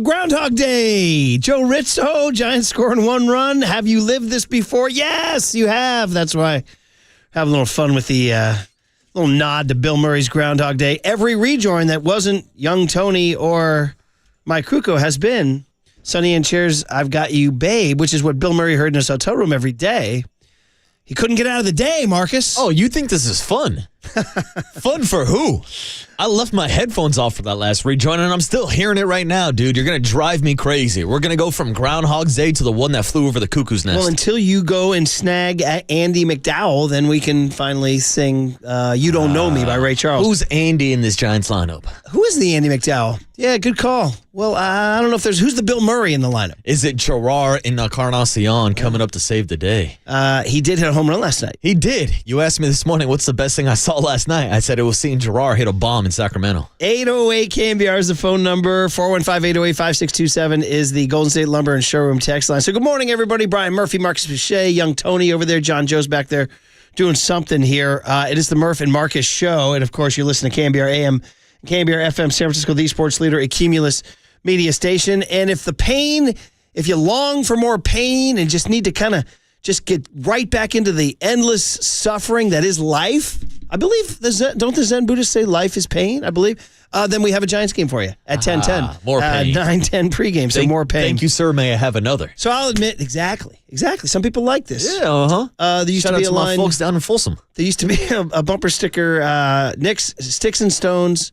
[SPEAKER 3] Groundhog Day. Joe Rizzo, Giants scoring 1 run. Have you lived this before? Yes, you have. That's why have a little fun with the little nod to Bill Murray's Groundhog Day. Every rejoin that wasn't young Tony or Mike Krukow has been Sonny and Cher's I've Got You, Babe, which is what Bill Murray heard in his hotel room every day. He couldn't get out of the day, Marcus.
[SPEAKER 4] Oh, you think this is fun? Fun for who? I left my headphones off for that last rejoin, and I'm still hearing it right now, dude. You're going to drive me crazy. We're going to go from Groundhog's Day to the one that flew over the cuckoo's nest.
[SPEAKER 3] Well, until you go and snag Andy McDowell, then we can finally sing You Don't Know Me by Ray Charles.
[SPEAKER 4] Who's Andy in this Giants lineup?
[SPEAKER 3] Who is the Andy McDowell? Yeah, good call. Well, I don't know if who's the Bill Murray in the lineup?
[SPEAKER 4] Is it Gerard Encarnacion coming up to save the day?
[SPEAKER 3] He did hit a home run last night.
[SPEAKER 4] He did. You asked me this morning, what's the best thing I saw last night? I said it was seeing Gerard hit a bomb in Sacramento.
[SPEAKER 3] 808 KNBR is the phone number. 415-808-5627 is the Golden State Lumber and Showroom text line. So good morning, everybody. Brian Murphy, Marcus Boucher, young Tony over there. John Joe's back there doing something here. It is the Murph and Marcus show. And, of course, you're listening to KNBR AM, KNBR FM, San Francisco, the sports leader, a Cumulus media station. And if you long for more pain and just need to kind of just get right back into the endless suffering that is life, I believe, don't the Zen Buddhists say life is pain, I believe? Then we have a Giants game for you at 10:10.
[SPEAKER 4] More pain.
[SPEAKER 3] 9:10 pregame, so more pain.
[SPEAKER 4] Thank you, sir. May I have another?
[SPEAKER 3] So I'll admit, exactly. Some people like this.
[SPEAKER 4] Yeah, uh-huh.
[SPEAKER 3] There used
[SPEAKER 4] Shout
[SPEAKER 3] to be
[SPEAKER 4] out
[SPEAKER 3] a
[SPEAKER 4] to
[SPEAKER 3] line.
[SPEAKER 4] my folks down in Folsom.
[SPEAKER 3] There used to be a bumper sticker, Nick's Sticks and Stones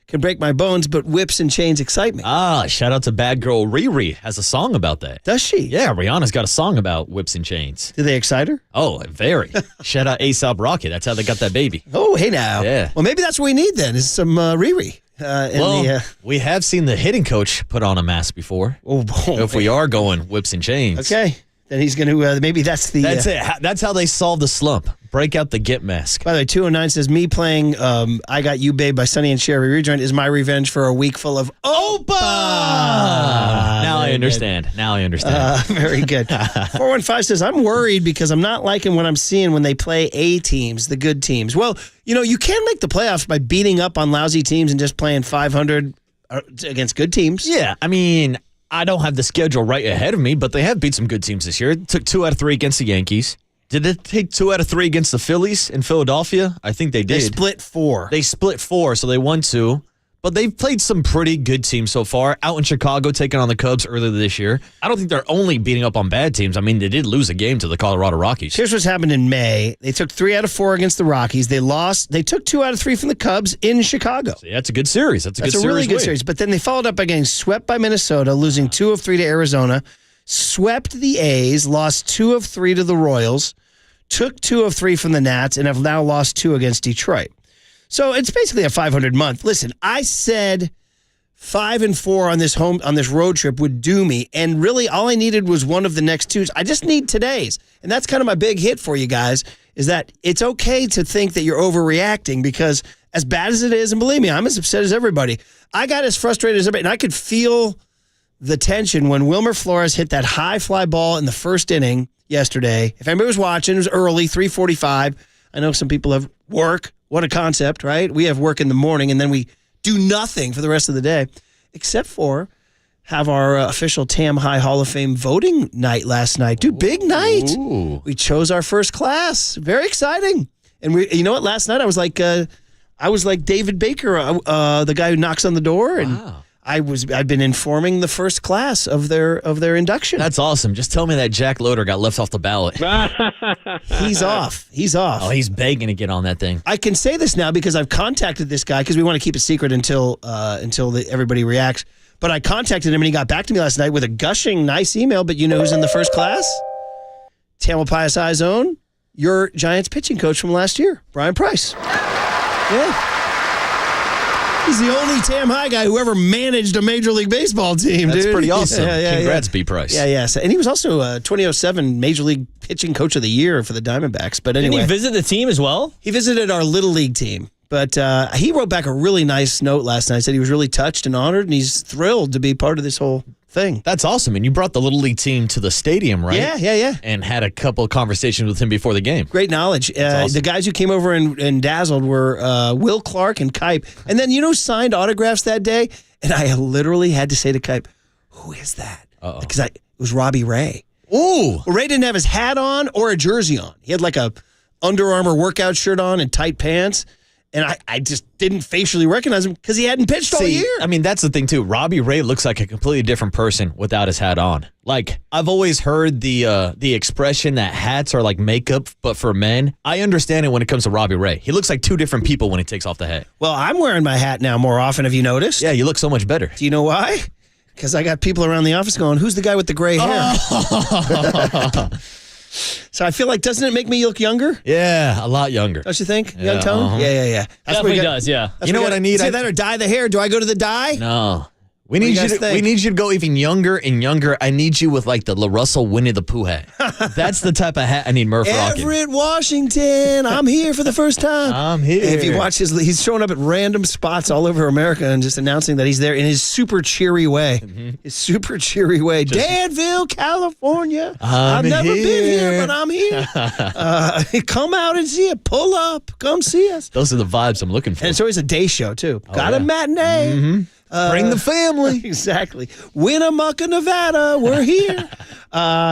[SPEAKER 3] can break my bones, but whips and chains excite me.
[SPEAKER 4] Shout out to Bad Girl Riri. Has a song about that.
[SPEAKER 3] Does she?
[SPEAKER 4] Yeah, Rihanna's got a song about whips and chains.
[SPEAKER 3] Do they excite her?
[SPEAKER 4] Oh, very. Shout out A$AP Rocky. That's how they got that baby.
[SPEAKER 3] Oh, hey now.
[SPEAKER 4] Yeah.
[SPEAKER 3] Well, maybe that's what we need then, is some Riri.
[SPEAKER 4] We have seen the hitting coach put on a mask before. If we are going whips and chains.
[SPEAKER 3] Okay. Then he's going to, maybe that's the...
[SPEAKER 4] That's it. That's how they solve the slump. Break out the Git mask.
[SPEAKER 3] By the way, 209 says, me playing I Got You, Babe by Sonny and Cher Rejoin is my revenge for a week full of Opa!
[SPEAKER 4] Now I understand.
[SPEAKER 3] Very good. 415 says, I'm worried because I'm not liking what I'm seeing when they play A teams, the good teams. Well, you can make the playoffs by beating up on lousy teams and just playing 500 against good teams.
[SPEAKER 4] Yeah, I mean, I don't have the schedule right ahead of me, but they have beat some good teams this year. It took 2 out of 3 against the Yankees. Did they take 2 out of 3 against the Phillies in Philadelphia? I think they did.
[SPEAKER 3] They split 4.
[SPEAKER 4] They split 4, so they won 2. But they've played some pretty good teams so far. Out in Chicago, taking on the Cubs earlier this year. I don't think they're only beating up on bad teams. I mean, they did lose a game to the Colorado Rockies.
[SPEAKER 3] Here's what's happened in May. They took 3 out of 4 against the Rockies. They lost. They took 2 out of 3 from the Cubs in Chicago.
[SPEAKER 4] So that's a good series. That's a
[SPEAKER 3] really good series. But then they followed up again, swept by Minnesota, losing 2 of 3 to Arizona, swept the A's, lost 2 of 3 to the Royals, took 2 of 3 from the Nats, and have now lost 2 against Detroit. So it's basically a 500 month. Listen, I said 5-4 on this road trip would do me, and really all I needed was one of the next 2s. I just need today's, and that's kind of my big hit for you guys, is that it's okay to think that you're overreacting, because as bad as it is, and believe me, I'm as upset as everybody, I got as frustrated as everybody, and I could feel the tension when Wilmer Flores hit that high fly ball in the first inning yesterday. If anybody was watching, it was early, 3:45. I know some people have work. What a concept, right? We have work in the morning, and then we do nothing for the rest of the day, except for have our official Tam High Hall of Fame voting night last night. Dude, big night.
[SPEAKER 4] Ooh.
[SPEAKER 3] We chose our first class. Very exciting. And you know what? Last night I was like David Baker, the guy who knocks on the door, and I've been informing the first class of their induction.
[SPEAKER 4] That's awesome. Just tell me that Jack Loader got left off the ballot.
[SPEAKER 3] He's off. He's off.
[SPEAKER 4] Oh, he's begging to get on that thing.
[SPEAKER 3] I can say this now because I've contacted this guy because we want to keep it secret until everybody reacts. But I contacted him and he got back to me last night with a gushing nice email. But you know who's in the first class? Tamalpais Eye's own, your Giants pitching coach from last year, Brian Price. Yeah. He's the only Tam High guy who ever managed a Major League Baseball team,
[SPEAKER 4] That's
[SPEAKER 3] dude.
[SPEAKER 4] pretty awesome. Congrats,
[SPEAKER 3] yeah.
[SPEAKER 4] B. Price.
[SPEAKER 3] Yeah. And he was also 2007 Major League Pitching Coach of the Year for the Diamondbacks. But anyway.
[SPEAKER 5] Didn't he visit the team as well?
[SPEAKER 3] He visited our Little League team. But he wrote back a really nice note last night. Said he was really touched and honored, and he's thrilled to be part of this whole thing.
[SPEAKER 4] That's awesome. And you brought the Little League team to the stadium, right?
[SPEAKER 3] Yeah.
[SPEAKER 4] And had a couple of conversations with him before the game.
[SPEAKER 3] Great knowledge.
[SPEAKER 4] Awesome.
[SPEAKER 3] The guys who came over and dazzled were Will Clark and Kipe. And then, signed autographs that day? And I literally had to say to Kipe, who is that? Because it was Robbie Ray.
[SPEAKER 4] Ooh.
[SPEAKER 3] Well, Ray didn't have his hat on or a jersey on. He had like a Under Armour workout shirt on and tight pants. And I just didn't facially recognize him because he hadn't pitched all year.
[SPEAKER 4] I mean, that's the thing, too. Robbie Ray looks like a completely different person without his hat on. Like, I've always heard the expression that hats are like makeup, but for men. I understand it when it comes to Robbie Ray. He looks like two different people when he takes off the hat.
[SPEAKER 3] Well, I'm wearing my hat now more often. Have you noticed?
[SPEAKER 4] Yeah, you look so much better.
[SPEAKER 3] Do you know why? Because I got people around the office going, who's the guy with the gray hair? So I feel like, doesn't it make me look younger?
[SPEAKER 4] Yeah, a lot younger.
[SPEAKER 3] Don't you think?
[SPEAKER 4] Yeah,
[SPEAKER 3] Young Tone?
[SPEAKER 4] uh-huh.
[SPEAKER 3] Yeah.
[SPEAKER 5] Definitely does, yeah.
[SPEAKER 4] You know what I need?
[SPEAKER 3] Say that or dye the hair. Do I go to the dye?
[SPEAKER 4] No. We need you to go even younger and younger. I need you with like the La Russell Winnie the Pooh hat. That's the type of hat I need Murph rocking.
[SPEAKER 3] Everett Washington, I'm here for the first time.
[SPEAKER 4] I'm here.
[SPEAKER 3] If you watch he's showing up at random spots all over America and just announcing that he's there in his super cheery way.
[SPEAKER 4] Mm-hmm.
[SPEAKER 3] His super cheery way. Danville, California. I've never been here, but I'm here. Come out and see it. Pull up. Come see us.
[SPEAKER 4] Those are the vibes I'm looking for.
[SPEAKER 3] And it's always a day show, too. Got a matinee.
[SPEAKER 4] Mm-hmm. Bring the family.
[SPEAKER 3] Exactly. Winnemucca, Nevada. We're here.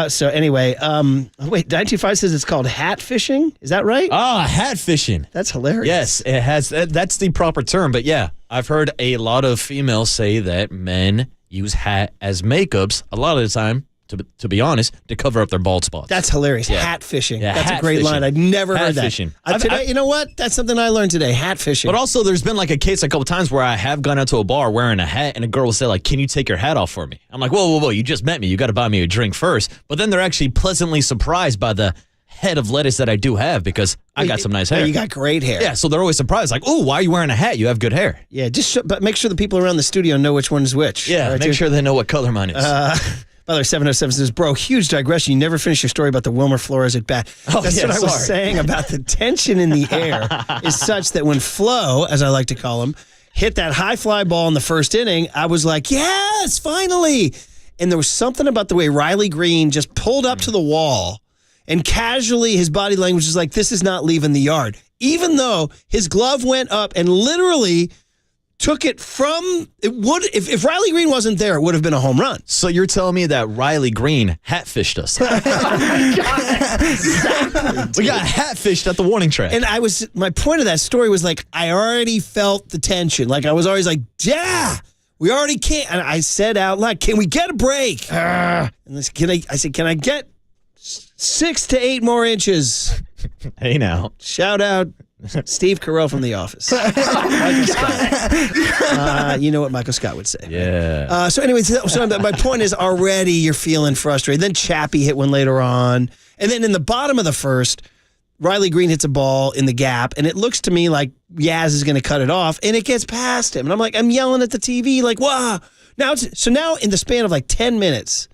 [SPEAKER 3] So anyway, wait, 925 says it's called hat fishing. Is that right?
[SPEAKER 4] Hat fishing.
[SPEAKER 3] That's hilarious.
[SPEAKER 4] Yes, it has. That's the proper term. But yeah, I've heard a lot of females say that men use hat as makeups a lot of the time. To be honest, to cover up their bald spots.
[SPEAKER 3] That's hilarious.
[SPEAKER 4] Yeah.
[SPEAKER 3] Hat fishing.
[SPEAKER 4] Yeah,
[SPEAKER 3] That's
[SPEAKER 4] hat
[SPEAKER 3] a great
[SPEAKER 4] fishing.
[SPEAKER 3] line. I'd never
[SPEAKER 4] Hat
[SPEAKER 3] heard that.
[SPEAKER 4] fishing.
[SPEAKER 3] Today, you know what? That's something I learned today. Hat fishing.
[SPEAKER 4] But also, there's been like a case a couple times where I have gone out to a bar wearing a hat, and a girl will say like, "Can you take your hat off for me?" I'm like, "Whoa! You just met me. You got to buy me a drink first." But then they're actually pleasantly surprised by the head of lettuce that I do have because I got some nice hair.
[SPEAKER 3] You got great hair.
[SPEAKER 4] Yeah, so they're always surprised, like, "Oh, why are you wearing a hat? You have good hair."
[SPEAKER 3] Yeah, but make sure the people around the studio know which one's which.
[SPEAKER 4] Yeah,
[SPEAKER 3] right,
[SPEAKER 4] make sure they know what color mine is.
[SPEAKER 3] By the way, 707 says, bro, huge digression. You never finished your story about the Wilmer Flores at bat. That's what I was saying about the tension in the air is such that when Flo, as I like to call him, hit that high fly ball in the first inning, I was like, yes, finally. And there was something about the way Riley Green just pulled up to the wall and casually his body language was like, this is not leaving the yard. Even though his glove went up and literally took it from it would if Riley Green wasn't there, it would have been a home run.
[SPEAKER 4] So you're telling me that Riley Green hat-fished us?
[SPEAKER 3] Exactly.
[SPEAKER 4] We got hat-fished at the warning track.
[SPEAKER 3] And my point of that story was like I already felt the tension. Like I was always like, yeah, we already can't. And I said out loud, can we get a break? And I said, can I get 6 to 8 more inches?
[SPEAKER 4] Hey now.
[SPEAKER 3] Shout out Steve Carell from The Office. Michael Scott. You know what Michael Scott would say.
[SPEAKER 4] Yeah.
[SPEAKER 3] So anyway, so my point is already you're feeling frustrated. Then Chappie hit one later on. And then in the bottom of the first, Riley Green hits a ball in the gap. And it looks to me like Yaz is going to cut it off. And it gets past him. And I'm like, I'm yelling at the TV like, wow. Now in the span of like 10 minutes,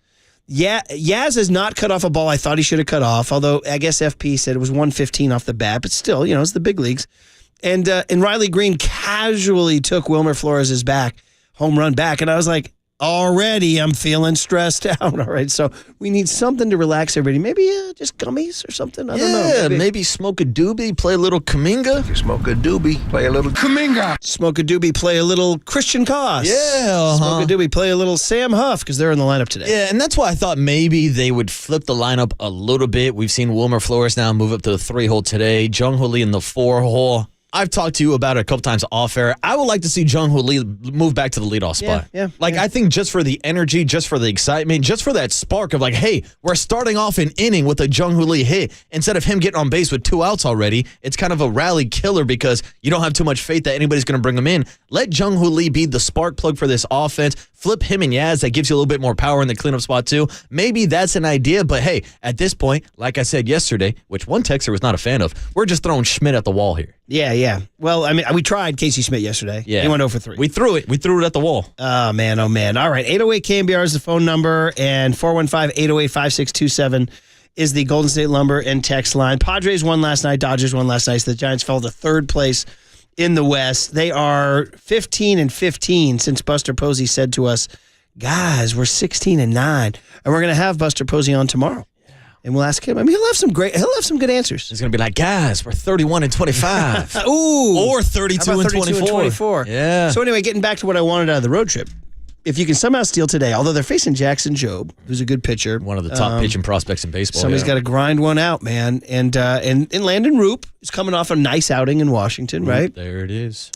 [SPEAKER 3] Yaz has not cut off a ball I thought he should have cut off, although I guess FP said it was 115 off the bat, but still, it's the big leagues. And Riley Green casually took Wilmer Flores' home run back, and I was like, already I'm feeling stressed out. All right, so we need something to relax everybody. Maybe just gummies or something. I don't know.
[SPEAKER 4] Maybe smoke a doobie, play a little Kaminga.
[SPEAKER 9] You smoke a doobie, play a little Kaminga.
[SPEAKER 3] Smoke a doobie, play a little Christian Koss.
[SPEAKER 4] Yeah.
[SPEAKER 3] Smoke a doobie, play a little Sam Huff because they're in the lineup today.
[SPEAKER 4] Yeah, and that's why I thought maybe they would flip the lineup a little bit. We've seen Wilmer Flores now move up to the 3-hole today. Jung Ho Lee in the 4-hole. I've talked to you about it a couple times off air. I would like to see Jung Hoo Lee move back to the leadoff spot. I think just for the energy, just for the excitement, just for that spark of like, hey, we're starting off an inning with a Jung Hoo Lee hit. Instead of him getting on base with 2 outs already, it's kind of a rally killer because you don't have too much faith that anybody's going to bring him in. Let Jung Hoo Lee be the spark plug for this offense. Flip him and Yaz. That gives you a little bit more power in the cleanup spot too. Maybe that's an idea, but hey, at this point, like I said yesterday, which one texter was not a fan of, we're just throwing Schmidt at the wall here.
[SPEAKER 3] Yeah. Well, I mean, we tried Casey Schmidt yesterday.
[SPEAKER 4] Yeah.
[SPEAKER 3] He went 0 for 3.
[SPEAKER 4] We threw it at the wall.
[SPEAKER 3] Oh, man. All right. 808 KNBR is the phone number, and 415-808-5627 is the Golden State Lumber and text line. Padres won last night. Dodgers won last night. So the Giants fell to 3rd place in the West. They are 15-15 since Buster Posey said to us, guys, we're 16-9. And we're going to have Buster Posey on tomorrow. And we'll ask him. I mean, he'll have some good answers.
[SPEAKER 4] He's going to be like, guys, we're 31-25.
[SPEAKER 3] Ooh.
[SPEAKER 4] Or 32-24. Yeah.
[SPEAKER 3] So anyway, getting back to what I wanted out of the road trip. If you can somehow steal today, although they're facing Jackson Jobe, who's a good pitcher.
[SPEAKER 4] One of the top pitching prospects in baseball.
[SPEAKER 3] Somebody's got to grind one out, man. And Landon Roop is coming off a nice outing in Washington, right?
[SPEAKER 4] There it is.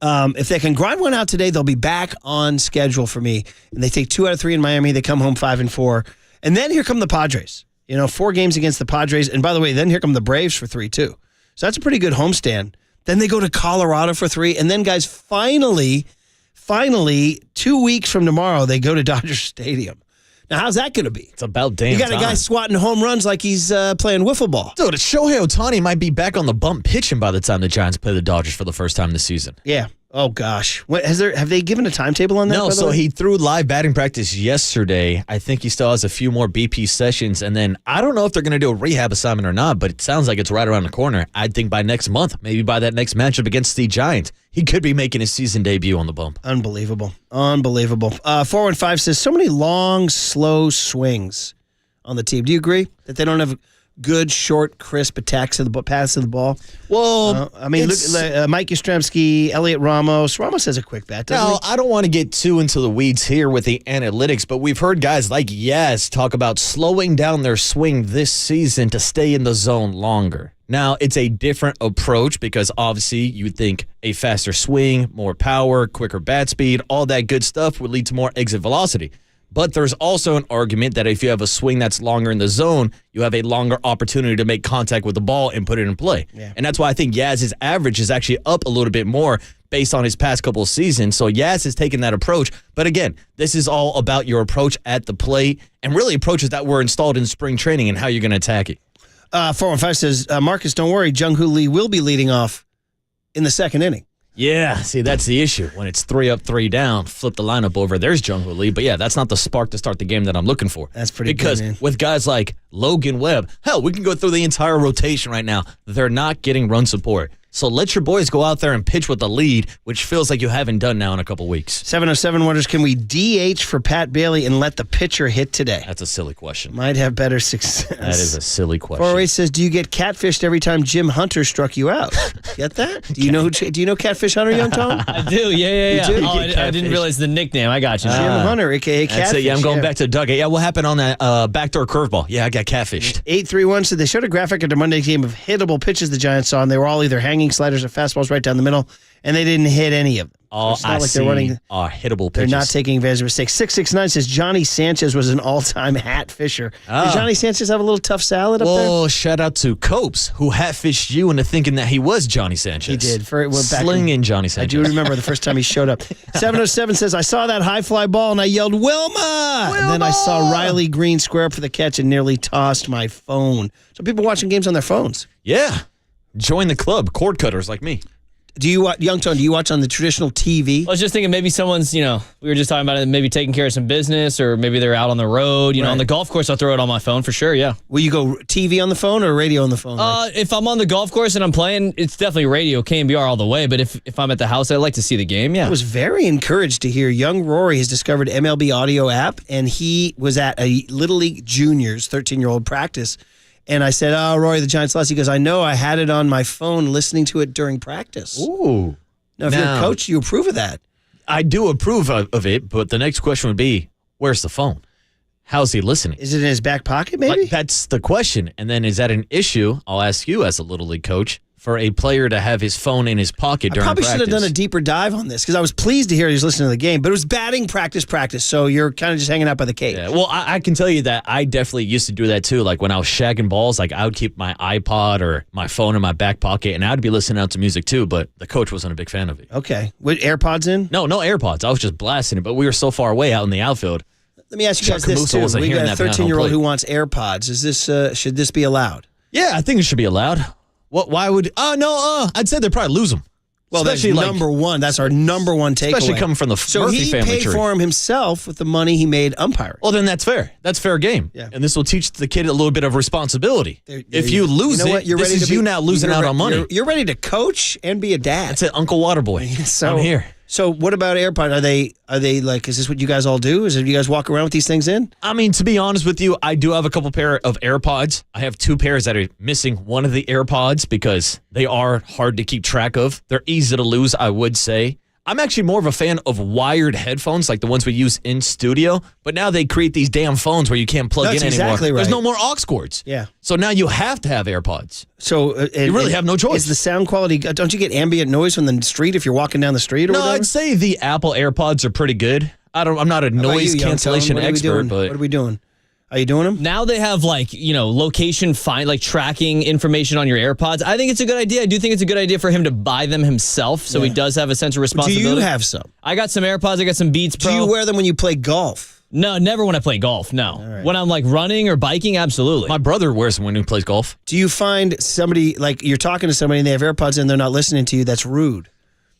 [SPEAKER 3] If they can grind one out today, they'll be back on schedule for me. And they take 2 out of 3 in Miami. They come home 5-4. And then here come the Padres. 4 games against the Padres. And by the way, then here come the Braves for 3, too. So that's a pretty good homestand. Then they go to Colorado for 3. And then, guys, finally, 2 weeks from tomorrow, they go to Dodger Stadium. Now, how's that going to be?
[SPEAKER 4] It's about damn
[SPEAKER 3] You got a guy swatting home runs like he's playing wiffle ball.
[SPEAKER 4] Dude, Shohei Ohtani might be back on the bump pitching by the time the Giants play the Dodgers for the first time this season.
[SPEAKER 3] Yeah. Oh, gosh. Have they given a timetable on that?
[SPEAKER 4] No, so he threw live batting practice yesterday. I think he still has a few more BP sessions. And then I don't know if they're going to do a rehab assignment or not, but it sounds like it's right around the corner. I think by next month, maybe by that next matchup against the Giants, he could be making his season debut on the bump.
[SPEAKER 3] Unbelievable. 415 says, so many long, slow swings on the team. Do you agree that they don't have good, short, crisp attacks of the paths of the ball?
[SPEAKER 4] Well,
[SPEAKER 3] I mean, look, Mike Yastrzemski, Elliot Ramos. Ramos has a quick bat, doesn't he?
[SPEAKER 4] I don't want to get too into the weeds here with the analytics, but we've heard guys like Yaz talk about slowing down their swing this season to stay in the zone longer. Now, it's a different approach because obviously you would think a faster swing, more power, quicker bat speed, all that good stuff would lead to more exit velocity. But there's also an argument that if you have a swing that's longer in the zone, you have a longer opportunity to make contact with the ball and put it in play.
[SPEAKER 3] Yeah.
[SPEAKER 4] And that's why I think Yaz's average is actually up a little bit more based on his past couple of seasons. So Yaz has taken that approach. But again, this is all about your approach at the plate and really approaches that were installed in spring training and how you're going to attack it.
[SPEAKER 3] 415 says, Marcus, don't worry. Jung Hoo Lee will be leading off in the 2nd inning.
[SPEAKER 4] Yeah, see, that's the issue. When it's 3 up, 3 down, flip the lineup over, there's Jung Hoo Lee. But yeah, that's not the spark to start the game that I'm looking for.
[SPEAKER 3] That's pretty
[SPEAKER 4] because
[SPEAKER 3] good, man.
[SPEAKER 4] With guys like Logan Webb, hell, we can go through the entire rotation right now. They're not getting run support. So let your boys go out there and pitch with the lead, which feels like you haven't done now in a couple weeks.
[SPEAKER 3] 707 wonders, can we DH for Pat Bailey and let the pitcher hit today?
[SPEAKER 4] That's a silly question.
[SPEAKER 3] Might have better success.
[SPEAKER 4] That is a silly question.
[SPEAKER 3] 408 says, do you get catfished every time Jim Hunter struck you out? Get that? Do you know Catfish Hunter, Young Tom?
[SPEAKER 5] I do, yeah.
[SPEAKER 3] You do?
[SPEAKER 5] Oh, I didn't realize the nickname. I got you.
[SPEAKER 3] Jim Hunter, a.k.a. Catfish.
[SPEAKER 4] That's it. Yeah, I'm going back to Doug. Yeah, what happened on that backdoor curveball? Yeah, I got catfished.
[SPEAKER 3] 831 said they showed a graphic at the Monday game of hittable pitches the Giants saw, and they were all either hanging sliders or fastballs right down the middle, and they didn't hit any of them.
[SPEAKER 4] Oh,
[SPEAKER 3] it's not
[SPEAKER 4] I
[SPEAKER 3] like
[SPEAKER 4] see.
[SPEAKER 3] They're running.
[SPEAKER 4] Hittable pitches.
[SPEAKER 3] They're not taking advantage of mistakes. 669 says Johnny Sanchez was an all-time hat fisher. Did Johnny Sanchez have a little tough salad up there?
[SPEAKER 4] Well, shout out to Copes, who hat-fished you into thinking that he was Johnny Sanchez.
[SPEAKER 3] He did.
[SPEAKER 4] Slinging Johnny Sanchez.
[SPEAKER 3] I do remember the first time he showed up. 707 says, I saw that high fly ball, and I yelled, Wilma! And then I saw Riley Green square up for the catch and nearly tossed my phone. So people watching games on their phones.
[SPEAKER 4] Yeah. Join the club, cord cutters like me.
[SPEAKER 3] Do you watch, Young Tone, do you watch on the traditional TV?
[SPEAKER 5] I was just thinking maybe someone's, we were just talking about it, maybe taking care of some business, or maybe they're out on the road. On the golf course, I'll throw it on my phone for sure, yeah.
[SPEAKER 3] Will you go TV on the phone or radio on the phone?
[SPEAKER 5] If I'm on the golf course and I'm playing, it's definitely radio, KNBR all the way. But if I'm at the house, I like to see the game, yeah.
[SPEAKER 3] I was very encouraged to hear young Rory has discovered MLB audio app, and he was at a Little League Juniors 13-year-old practice. And I said, Rory, the Giants lost. He goes, I know, I had it on my phone listening to it during practice.
[SPEAKER 4] Ooh.
[SPEAKER 3] Now, if you're a coach, you approve of that.
[SPEAKER 4] I do approve of it, but the next question would be, where's the phone? How's he listening?
[SPEAKER 3] Is it in his back pocket, maybe?
[SPEAKER 4] That's the question. And then is that an issue? I'll ask you as a Little League coach. for a player to have his phone in his pocket during
[SPEAKER 3] probably
[SPEAKER 4] practice.
[SPEAKER 3] should have done a deeper dive on this because I was pleased to hear he was listening to the game, but it was batting practice. So you're kind of just hanging out by the cage.
[SPEAKER 4] Yeah, well, I can tell you that I definitely used to do that too. Like when I was shagging balls, like I would keep my iPod or my phone in my back pocket, and I'd be listening out to music too, but the coach wasn't a big fan of it.
[SPEAKER 3] Okay. With AirPods in?
[SPEAKER 4] No AirPods. I was just blasting it, but we were so far away out in the outfield.
[SPEAKER 3] Let me ask you guys this too. We got a 13-year-old who wants AirPods. Is this should this be allowed?
[SPEAKER 4] Yeah, I think it should be allowed. What? Why would? I'd say they'd probably lose them.
[SPEAKER 3] Well,
[SPEAKER 4] especially
[SPEAKER 3] that's number one. That's our number one takeaway.
[SPEAKER 4] Especially coming from the Murphy family tree.
[SPEAKER 3] So he paid for him himself with the money he made umpiring.
[SPEAKER 4] Well, then that's fair. That's fair game.
[SPEAKER 3] Yeah.
[SPEAKER 4] And this will teach the kid a little bit of responsibility. If you lose this is you now losing out on money.
[SPEAKER 3] You're ready to coach and be a dad.
[SPEAKER 4] That's it, Uncle Waterboy. I'm here.
[SPEAKER 3] So what about AirPods? Are they like, is this what you guys all do? Is it you guys walk around with these things in?
[SPEAKER 4] I mean, to be honest with you, I do have a couple pair of AirPods. I have 2 pairs that are missing one of the AirPods because they are hard to keep track of. They're easy to lose, I would say. I'm actually more of a fan of wired headphones like the ones we use in studio, but now they create these damn phones where you can't plug in anymore.
[SPEAKER 3] Exactly right.
[SPEAKER 4] There's no more aux cords.
[SPEAKER 3] Yeah.
[SPEAKER 4] So now you have to have AirPods.
[SPEAKER 3] So
[SPEAKER 4] you really have no choice.
[SPEAKER 3] Is the sound quality, don't you get ambient noise from the street if you're walking down the street or whatever?
[SPEAKER 4] No, I'd say the Apple AirPods are pretty good. I'm not a noise cancellation expert, but
[SPEAKER 3] what are we doing? Are you doing them?
[SPEAKER 5] Now they have location tracking information on your AirPods. I think it's a good idea. I do think it's a good idea for him to buy them himself, so he does have a sense of responsibility.
[SPEAKER 3] Do you have some?
[SPEAKER 5] I got some AirPods. I got some Beats Pro.
[SPEAKER 3] Do you wear them when you play golf?
[SPEAKER 5] No, never when I play golf. No.
[SPEAKER 3] Right.
[SPEAKER 5] When I'm running or biking, absolutely.
[SPEAKER 4] My brother wears them when he plays golf.
[SPEAKER 3] Do you find somebody you're talking to somebody and they have AirPods and they're not listening to you? That's rude.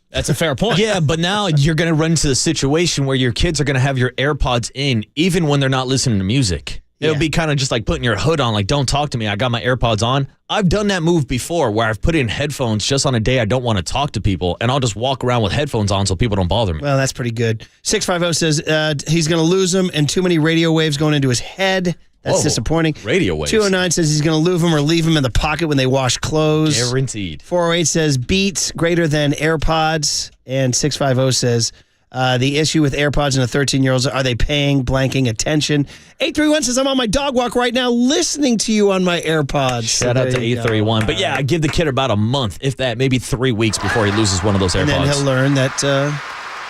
[SPEAKER 5] That's a fair point.
[SPEAKER 4] Yeah, but now you're going to run into the situation where your kids are going to have your AirPods in even when they're not listening to music. It'll be kind of just like putting your hood on, don't talk to me. I got my AirPods on. I've done that move before where I've put in headphones just on a day I don't want to talk to people, and I'll just walk around with headphones on so people don't bother me.
[SPEAKER 3] Well, that's pretty good. 650 says he's going to lose them and too many radio waves going into his head. That's disappointing.
[SPEAKER 4] Radio waves.
[SPEAKER 3] 209 says he's going to lose them or leave them in the pocket when they wash clothes.
[SPEAKER 4] Guaranteed.
[SPEAKER 3] 408 says Beats greater than AirPods. And 650 says the issue with AirPods and the 13-year-olds, are they paying blanking attention? 831 says, I'm on my dog walk right now listening to you on my AirPods.
[SPEAKER 4] Shout out to 831. But yeah, I give the kid about a month, if that, maybe 3 weeks before he loses one of those AirPods.
[SPEAKER 3] And then he'll learn that,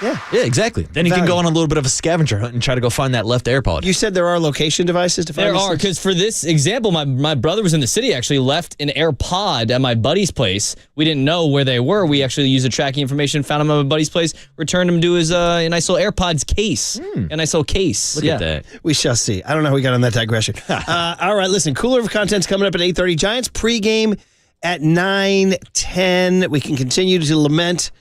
[SPEAKER 4] Yeah, exactly. Then he can go on a little bit of a scavenger hunt and try to go find that left AirPod.
[SPEAKER 3] You said there are location devices to find
[SPEAKER 5] There are, because for this example, my brother was in the city, actually left an AirPod at my buddy's place. We didn't know where they were. We actually used the tracking information, found him at my buddy's place, returned him to his a nice little AirPods case. A nice little case.
[SPEAKER 4] Look at that.
[SPEAKER 3] We shall see. I don't know how we got on that digression. All right, listen, Cooler of Content's coming up at 8:30. Giants pregame at 9:10. We can continue to lament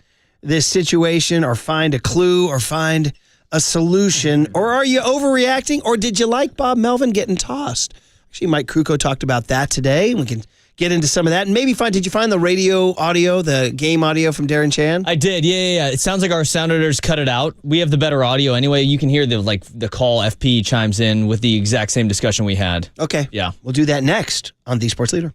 [SPEAKER 3] this situation or find a clue or find a solution. Or are you overreacting? Or did you like Bob Melvin getting tossed? Actually, Mike Krukow talked about that today. We can get into some of that. And maybe did you find the radio audio, the game audio from Darren Chan?
[SPEAKER 5] I did, yeah. It sounds like our sound editors cut it out. We have the better audio anyway. You can hear the call FP chimes in with the exact same discussion we had.
[SPEAKER 3] Okay.
[SPEAKER 5] Yeah.
[SPEAKER 3] We'll do that next on The Sports Leader.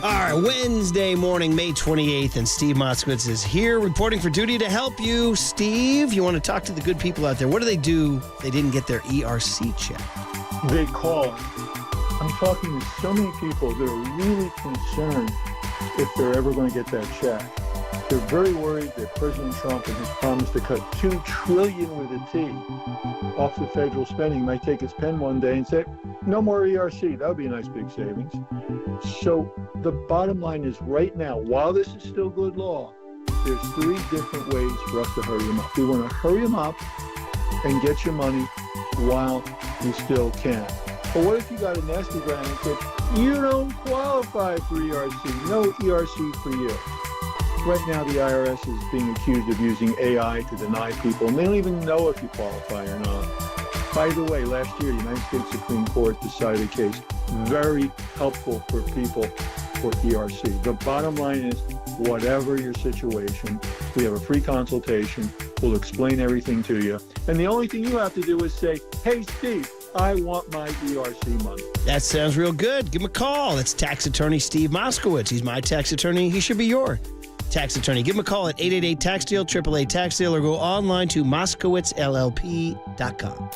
[SPEAKER 3] All right, Wednesday morning, May 28th, and Steve Moskowitz is here reporting for duty to help you. Steve, you want to talk to the good people out there. What do they do if they didn't get their ERC check?
[SPEAKER 16] They call. I'm talking to so many people that are really concerned if they're ever going to get that check. They're very worried that President Trump and his promise to cut $2 trillion with a T off the federal spending might take his pen one day and say, no more ERC. That would be a nice big savings. So the bottom line is right now, while this is still good law, there's 3 different ways for us to hurry them up. We want to hurry them up and get your money while you still can. But what if you got a nasty grant and said, you don't qualify for ERC, no ERC for you? Right now, the IRS is being accused of using AI to deny people, and they don't even know if you qualify or not. By the way, last year, the United States Supreme Court decided a case very helpful for people for ERC. The bottom line is, whatever your situation, we have a free consultation. We'll explain everything to you. And the only thing you have to do is say, hey, Steve, I want my ERC money.
[SPEAKER 3] That sounds real good. Give him a call. It's tax attorney Steve Moskowitz. He's my tax attorney. He should be your tax attorney. Give him a call at 888-TAX-DEAL, 888-TAX-DEAL, or go online to moskowitzllp.com.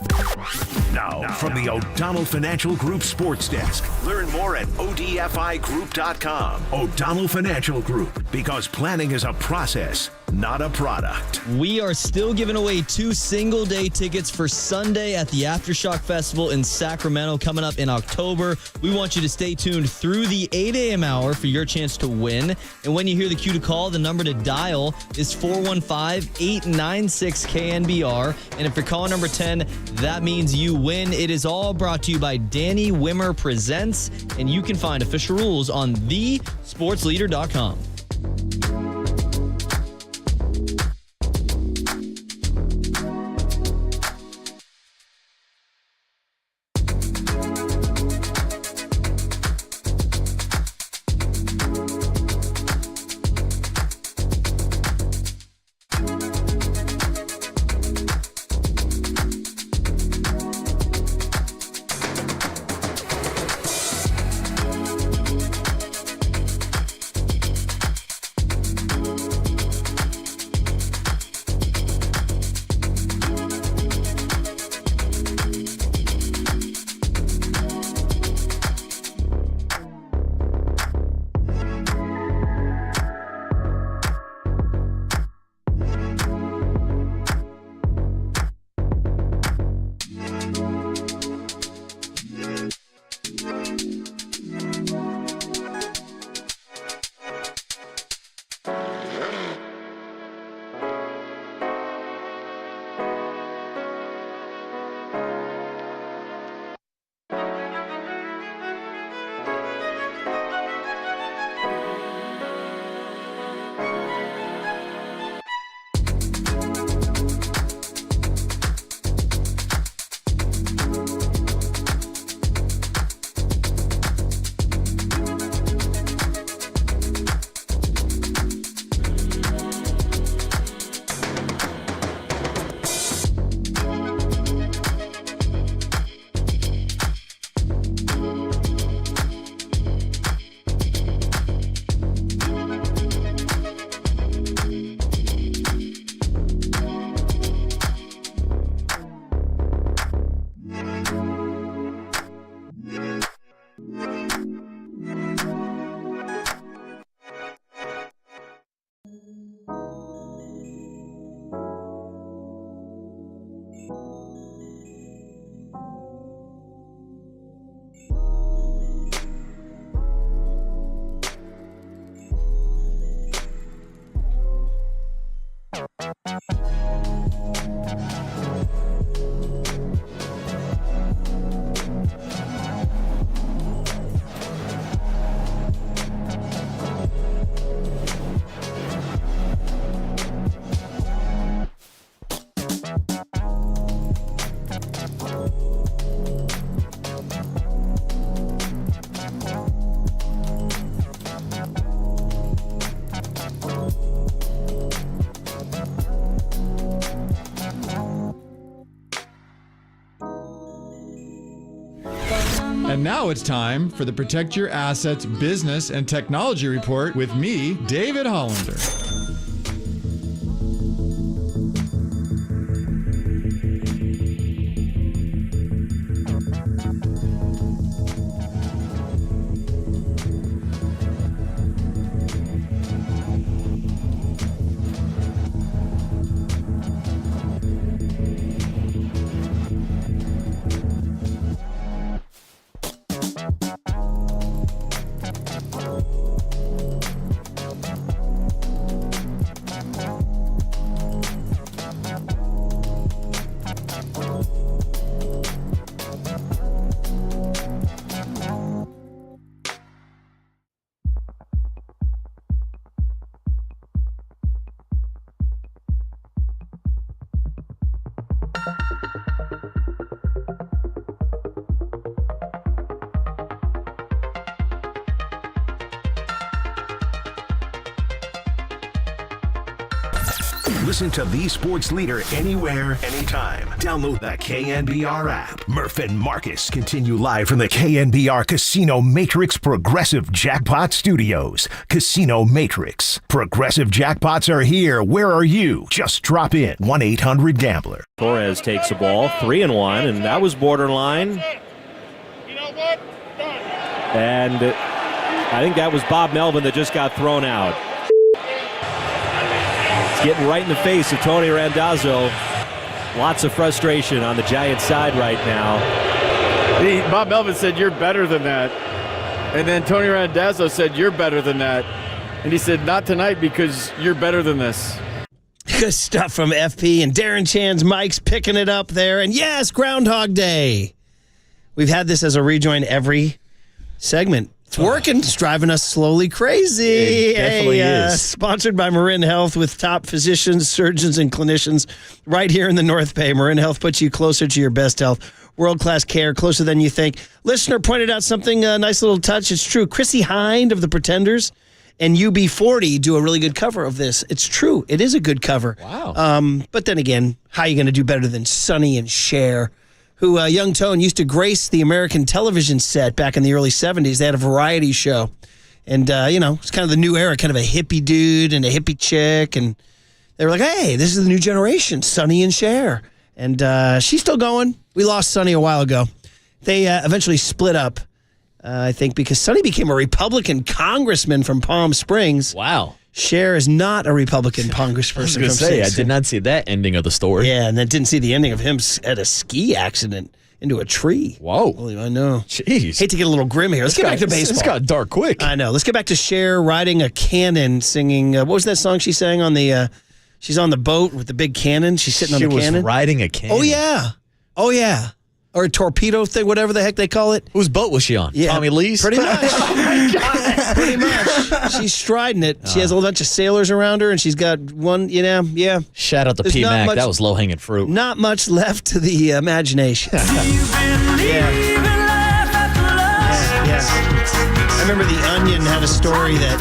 [SPEAKER 1] Now, from the O'Donnell Financial Group Sports Desk, learn more at odfigroup.com. O'Donnell Financial Group, because planning is a process, not a product.
[SPEAKER 5] We are still giving away 2 single-day tickets for Sunday at the Aftershock Festival in Sacramento coming up in October. We want you to stay tuned through the 8 a.m. hour for your chance to win. And when you hear the cue to call, the number to dial is 415-896-KNBR. And if you're calling number 10, that means you win. It is all brought to you by Danny Wimmer Presents, and you can find official rules on thesportsleader.com.
[SPEAKER 6] And now it's time for the Protect Your Assets Business and Technology Report with me, David Hollander.
[SPEAKER 1] Listen to the sports leader anywhere, anytime. Download the KNBR app. Murph and Marcus continue live from the KNBR Casino Matrix Progressive Jackpot Studios. Casino Matrix. Progressive jackpots are here. Where are you? Just drop in 1-800-GAMBLER.
[SPEAKER 7] Torres takes the ball, 3-1, and that was borderline. And I think that was Bob Melvin that just got thrown out. It's getting right in the face of Tony Randazzo. Lots of frustration on the Giants side right now.
[SPEAKER 6] Bob Melvin said, "You're better than that." And then Tony Randazzo said, "You're better than that." And he said, "Not tonight because you're better than this."
[SPEAKER 3] Good stuff from FP and Darren Chan's Mike's picking it up there. And yes, Groundhog Day. We've had this as a rejoin every segment. It's working. It's driving us slowly crazy.
[SPEAKER 4] It definitely is.
[SPEAKER 3] Sponsored by Marin Health with top physicians, surgeons, and clinicians right here in the North Bay. Marin Health puts you closer to your best health. World-class care, closer than you think. Listener pointed out something, a nice little touch. It's true. Chrissy Hind of The Pretenders and UB40 do a really good cover of this. It's true. It is a good cover.
[SPEAKER 4] Wow.
[SPEAKER 3] But then again, how are you going to do better than Sonny and Cher, who, Young Tone, used to grace the American television set back in the early 70s. They had a variety show. And, it's kind of the new era, kind of a hippie dude and a hippie chick. And they were like, hey, this is the new generation, Sonny and Cher. And she's still going. We lost Sonny a while ago. They eventually split up, I think, because Sonny became a Republican congressman from Palm Springs.
[SPEAKER 4] Wow.
[SPEAKER 3] Cher is not a Republican congressperson.
[SPEAKER 4] I was going to say, I did not see that ending of the story.
[SPEAKER 3] Yeah, and then didn't see the ending of him at a ski accident into a tree.
[SPEAKER 4] Whoa.
[SPEAKER 3] Holy, I know.
[SPEAKER 4] Jeez.
[SPEAKER 3] Hate to get a little grim here. Let's get back to baseball.
[SPEAKER 4] This got dark quick.
[SPEAKER 3] I know. Let's get back to Cher riding a cannon, singing. What was that song she sang on the? She's on the boat with the big cannon. She's sitting on the cannon.
[SPEAKER 4] She was riding a cannon.
[SPEAKER 3] Oh yeah. Or a torpedo thing, whatever the heck they call it.
[SPEAKER 4] Whose boat was she on?
[SPEAKER 3] Yeah,
[SPEAKER 4] Tommy Lee's?
[SPEAKER 3] Pretty much. Oh my God. Pretty much. She's striding it. She has a whole bunch of sailors around her, and she's got one, yeah.
[SPEAKER 4] Shout out to
[SPEAKER 3] There's not
[SPEAKER 4] P-Mac.
[SPEAKER 3] much-
[SPEAKER 4] That was low-hanging fruit.
[SPEAKER 3] Not much left to the imagination. Yeah. I remember The Onion had a story that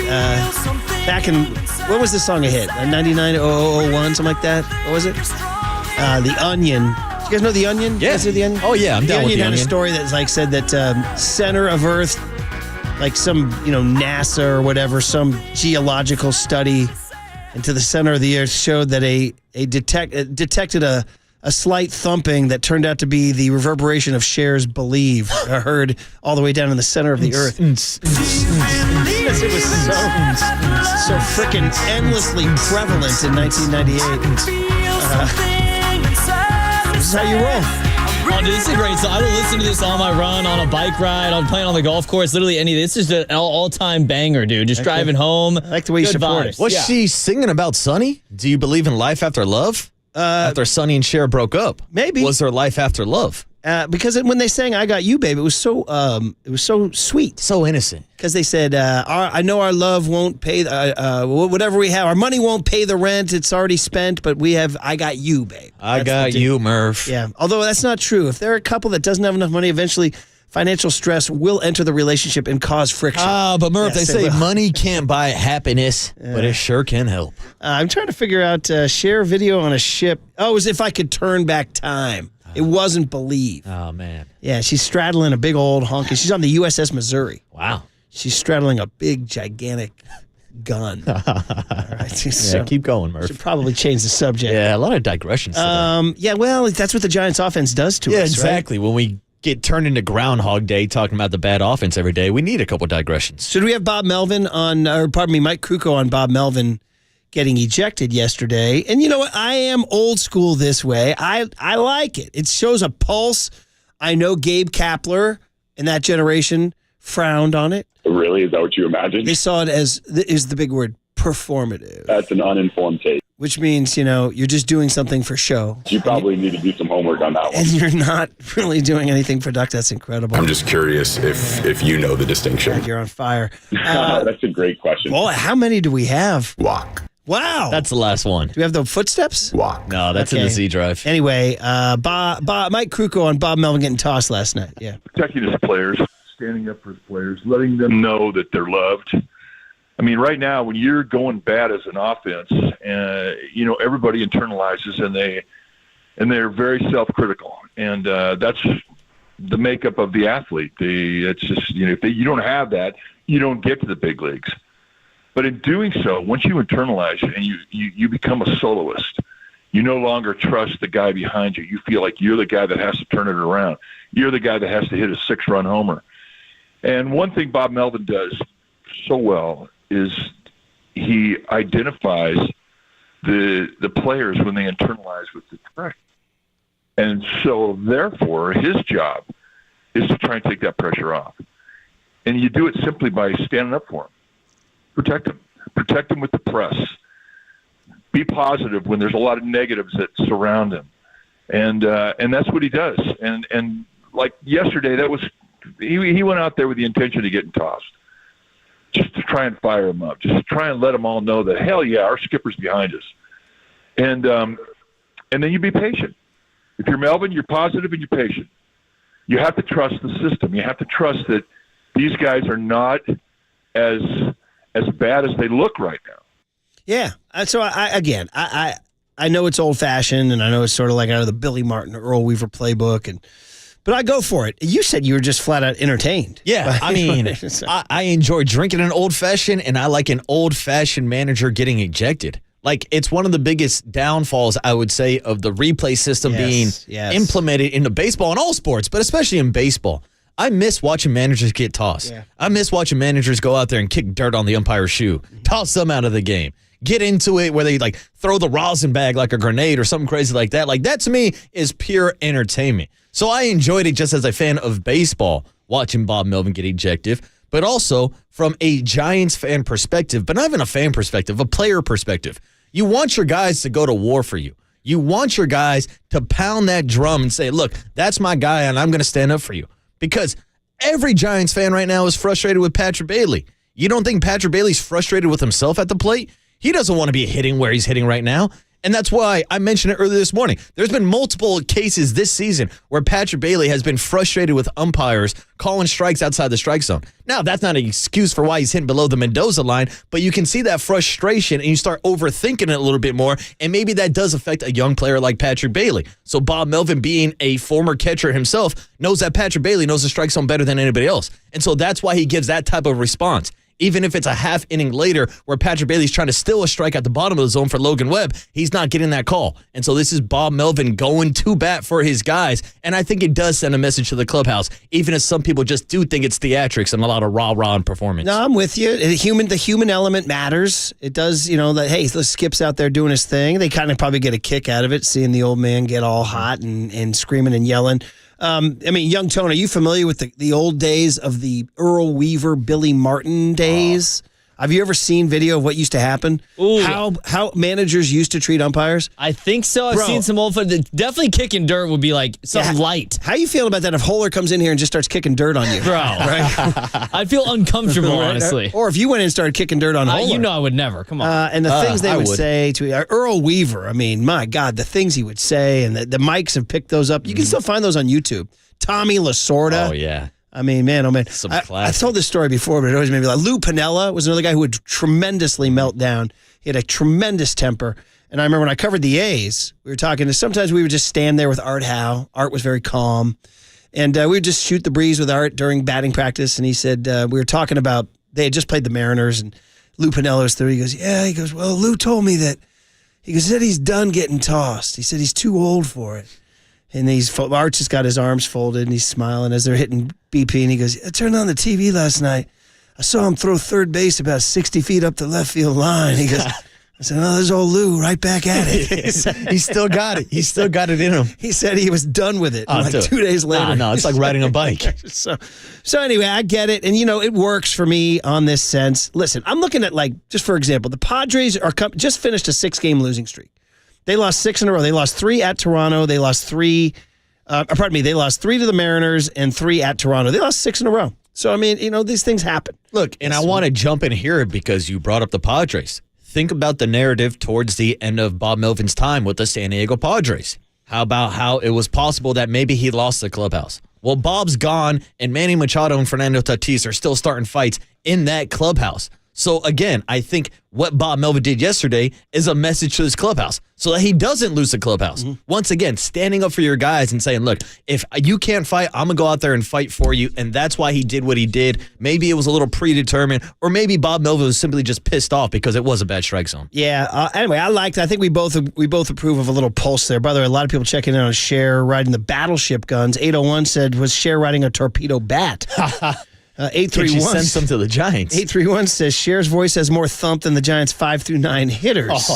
[SPEAKER 3] back in, what was the song a hit? 99-0001, something like that? What was it? The Onion. You guys know The Onion?
[SPEAKER 4] Yeah.
[SPEAKER 3] You guys know The Onion?
[SPEAKER 4] Oh, yeah, I'm down with The
[SPEAKER 3] Onion had a
[SPEAKER 4] Onion.
[SPEAKER 3] story that said that center of Earth, like some, NASA or whatever, some geological study into the center of the Earth showed that detected a slight thumping that turned out to be the reverberation of Cher's Believe, heard all the way down in the center of the Earth. Because it was so freaking endlessly prevalent in 1998. This is how you roll.
[SPEAKER 5] Oh, dude, this is a great song. I would listen to this on my run, on a bike ride, on playing on the golf course, literally any. This is an all-time banger, dude. Just driving home.
[SPEAKER 3] I like the way you
[SPEAKER 5] Good
[SPEAKER 3] support
[SPEAKER 5] vibes.
[SPEAKER 3] it.
[SPEAKER 4] Was she singing about Sonny? Do you believe in life after love? After Sonny and Cher broke up?
[SPEAKER 3] Maybe.
[SPEAKER 4] Was there life after love?
[SPEAKER 3] Because when they sang "I Got You, Babe," it was so sweet,
[SPEAKER 4] so innocent.
[SPEAKER 3] Because they said, "I know our love won't pay whatever we have. Our money won't pay the rent. It's already spent, but we have I got you, babe.
[SPEAKER 4] I got you, Murph."
[SPEAKER 3] Yeah. Although that's not true. If they're a couple that doesn't have enough money, eventually financial stress will enter the relationship and cause friction.
[SPEAKER 4] But Murph,
[SPEAKER 3] Yes,
[SPEAKER 4] they
[SPEAKER 3] it
[SPEAKER 4] say
[SPEAKER 3] will.
[SPEAKER 4] money can't buy happiness, but it sure can help.
[SPEAKER 3] I'm trying to figure out share video on a ship. Oh, it was If I Could Turn Back Time. It wasn't Believe.
[SPEAKER 4] Oh, man.
[SPEAKER 3] Yeah, she's straddling a big old honky. She's on the USS Missouri.
[SPEAKER 4] Wow.
[SPEAKER 3] She's straddling a big, gigantic gun. All right. So
[SPEAKER 4] keep going, Murph.
[SPEAKER 3] should probably change the subject.
[SPEAKER 4] Yeah, a lot of digressions today.
[SPEAKER 3] Yeah, well, that's what the Giants offense does to us,
[SPEAKER 4] Yeah,
[SPEAKER 3] right?
[SPEAKER 4] exactly. When we get turned into Groundhog Day talking about the bad offense every day, we need a couple digressions.
[SPEAKER 3] Should we have Mike Krukow on Bob Melvin getting ejected yesterday? And you know what? I am old school this way. I like it. It shows a pulse. I know Gabe Kapler and that generation frowned on it.
[SPEAKER 10] Really? Is that what you imagined?
[SPEAKER 3] They saw it as, is the big word, performative.
[SPEAKER 10] That's an uninformed take.
[SPEAKER 3] Which means, you're just doing something for show.
[SPEAKER 10] You probably need to do some homework on that one.
[SPEAKER 3] And you're not really doing anything productive. That's incredible.
[SPEAKER 17] I'm just curious if you know the distinction.
[SPEAKER 3] You're on fire.
[SPEAKER 10] That's a great question.
[SPEAKER 3] Boy, how many do we have?
[SPEAKER 17] Walk.
[SPEAKER 3] Wow.
[SPEAKER 4] That's the last one.
[SPEAKER 3] Do we have the footsteps?
[SPEAKER 17] Walk.
[SPEAKER 4] No, that's in the Z drive.
[SPEAKER 3] Anyway, Mike Krukow on Bob Melvin getting tossed last night. Yeah.
[SPEAKER 13] Protecting his players, standing up for his players, letting them know that they're loved. I mean, right now, when you're going bad as an offense, everybody internalizes and they're very self-critical, and that's the makeup of the athlete. It's just, if you don't have that, you don't get to the big leagues. But in doing so, once you internalize and you become a soloist, you no longer trust the guy behind you. You feel like you're the guy that has to turn it around. You're the guy that has to hit a 6-run homer. And one thing Bob Melvin does so well is he identifies the players when they internalize with the pressure. And so, therefore, his job is to try and take that pressure off. And you do it simply by standing up for him. Protect him. Protect him with the press. Be positive when there's a lot of negatives that surround him. And that's what he does. And like yesterday, he went out there with the intention of getting tossed. Just to try and fire him up. Just to try and let them all know that, hell yeah, our skipper's behind us. And then you be patient. If you're Melvin, you're positive and you're patient. You have to trust the system. You have to trust that these guys are not as bad as they look right now.
[SPEAKER 3] Yeah. So I know it's old fashioned, and I know it's sort of like out of the Billy Martin, Earl Weaver playbook, but I go for it. You said you were just flat out entertained.
[SPEAKER 4] Yeah, I mean, I enjoy drinking an old fashioned, and I like an old fashioned manager getting ejected. Like, it's one of the biggest downfalls, I would say, of the replay system being implemented into baseball and all sports, but especially in baseball. I miss watching managers get tossed. Yeah. I miss watching managers go out there and kick dirt on the umpire's shoe, toss them out of the game, get into it where they like throw the rosin bag like a grenade or something crazy like that. Like, that to me is pure entertainment. So I enjoyed it just as a fan of baseball, watching Bob Melvin get ejected, but also from a Giants fan perspective, but not even a fan perspective, a player perspective. You want your guys to go to war for you. You want your guys to pound that drum and say, look, that's my guy, and I'm going to stand up for you. Because every Giants fan right now is frustrated with Patrick Bailey. You don't think Patrick Bailey's frustrated with himself at the plate? He doesn't want to be hitting where he's hitting right now. And that's why I mentioned it earlier this morning. There's been multiple cases this season where Patrick Bailey has been frustrated with umpires calling strikes outside the strike zone. Now, that's not an excuse for why he's hitting below the Mendoza line, but you can see that frustration and you start overthinking it a little bit more, and maybe that does affect a young player like Patrick Bailey. So Bob Melvin, being a former catcher himself, knows that Patrick Bailey knows the strike zone better than anybody else. And so that's why he gives that type of response. Even if it's a half inning later where Patrick Bailey's trying to steal a strike at the bottom of the zone for Logan Webb, he's not getting that call. And so this is Bob Melvin going to bat for his guys. And I think it does send a message to the clubhouse, even if some people just do think it's theatrics and a lot of rah-rah in performance.
[SPEAKER 3] No, I'm with you. The human element matters. It does, that, hey, the Skip's out there doing his thing. They kind of probably get a kick out of it, seeing the old man get all hot and screaming and yelling. Young Tone, are you familiar with the old days of the Earl Weaver, Billy Martin days? Have you ever seen video of what used to happen?
[SPEAKER 5] Ooh.
[SPEAKER 3] How managers used to treat umpires?
[SPEAKER 5] I think so. I've seen some old footage. Definitely kicking dirt would be like something light.
[SPEAKER 3] How you feel about that if Holler comes in here and just starts kicking dirt on you?
[SPEAKER 5] Bro. Right? I'd feel uncomfortable, honestly.
[SPEAKER 3] Or if you went in and started kicking dirt on Holler.
[SPEAKER 5] I would never. Come on.
[SPEAKER 3] And the things they would say to Earl Weaver, my God, the things he would say, and the mics have picked those up. You can still find those on YouTube. Tommy Lasorda.
[SPEAKER 4] Oh, yeah.
[SPEAKER 3] Man, oh, man.
[SPEAKER 4] Some
[SPEAKER 3] I told this story before, but it always made me laugh. Lou Piniella was another guy who would tremendously melt down. He had a tremendous temper. And I remember when I covered the A's, we were talking, sometimes we would just stand there with Art Howe. Art was very calm. And we would just shoot the breeze with Art during batting practice. And he said, we were talking about, they had just played the Mariners, and Lou Piniella was there. He goes, well, Lou told me that, he said he's done getting tossed. He said he's too old for it. And Art just got his arms folded, and he's smiling as they're hitting BP. And he goes, I turned on the TV last night. I saw him throw third base about 60 feet up the left field line. He goes, I said, there's old Lou right back at it.
[SPEAKER 4] He still got it. He still got it in him.
[SPEAKER 3] He said he was done with it 2 days later.
[SPEAKER 4] No, it's like riding a bike.
[SPEAKER 3] So anyway, I get it. And, it works for me on this sense. Listen, I'm looking at, just for example, the Padres just finished a 6-game losing streak. They lost 6 in a row. They lost 3 at Toronto. They lost 3. They lost 3 to the Mariners and 3 at Toronto. They lost 6 in a row. So, these things happen.
[SPEAKER 4] Look, and I want to jump in here because you brought up the Padres. Think about the narrative towards the end of Bob Melvin's time with the San Diego Padres. How about how it was possible that maybe he lost the clubhouse? Well, Bob's gone, and Manny Machado and Fernando Tatis are still starting fights in that clubhouse. So, again, I think what Bob Melvin did yesterday is a message to his clubhouse so that he doesn't lose the clubhouse. Once again, standing up for your guys and saying, look, if you can't fight, I'm going to go out there and fight for you. And that's why he did what he did. Maybe it was a little predetermined, or maybe Bob Melvin was simply just pissed off because it was a bad strike zone.
[SPEAKER 3] Yeah. Anyway, I think we both approve of a little pulse there. By the way, a lot of people checking in on Cher riding the battleship guns. 801 said, was Cher riding a torpedo bat? 831
[SPEAKER 4] send some to the Giants.
[SPEAKER 3] 831 says Cher's voice has more thump than the Giants' 5-9 hitters.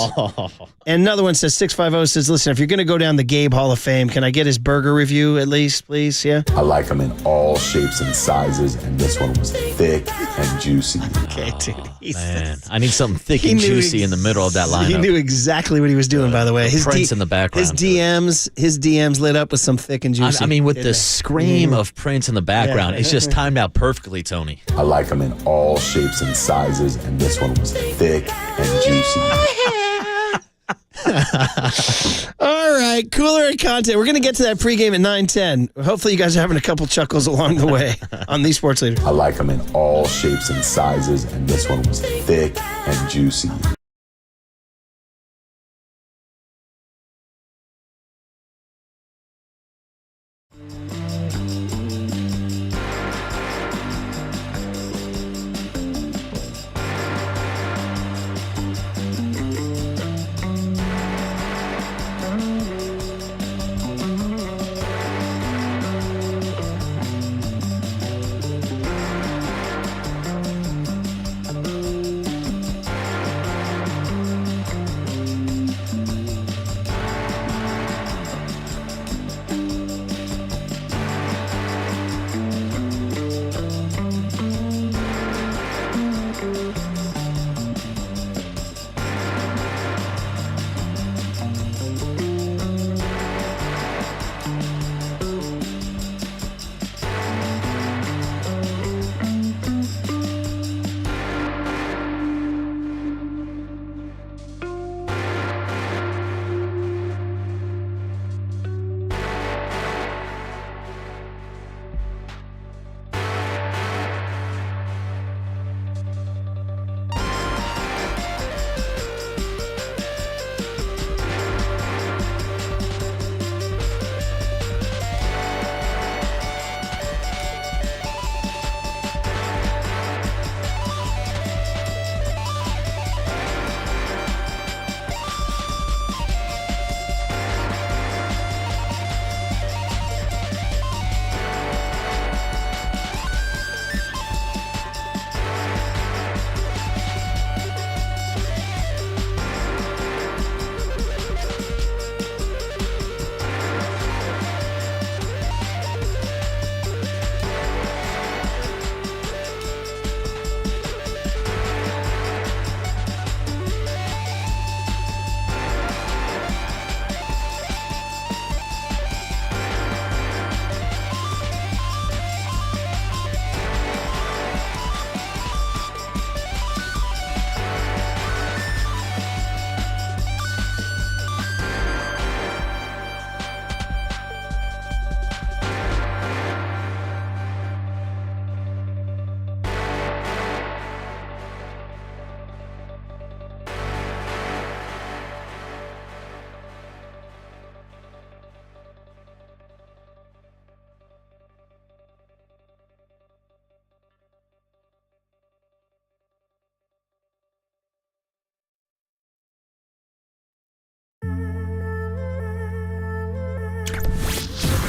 [SPEAKER 3] And another one says 650 says, listen, if you're going to go down the Gabe Hall of Fame, can I get his burger review at least, please? Yeah.
[SPEAKER 17] I like them in all shapes and sizes, and this one was thick and juicy.
[SPEAKER 3] Okay, dude.
[SPEAKER 4] Man, I need something thick and juicy in the middle of that lineup.
[SPEAKER 3] He knew exactly what he was doing, by the way.
[SPEAKER 4] His Prince in the background.
[SPEAKER 3] His DMs lit up with some thick and juicy.
[SPEAKER 4] I mean, with the scream of Prince in the background, it's just timed out perfectly, Tony.
[SPEAKER 17] I like them in all shapes and sizes, and this one was thick and juicy.
[SPEAKER 3] All right, cooler and content. We're going to get to that pregame at 9:10. Hopefully you guys are having a couple chuckles along the way on the Sports Leader.
[SPEAKER 17] I like them in all shapes and sizes, and this one was thick and juicy.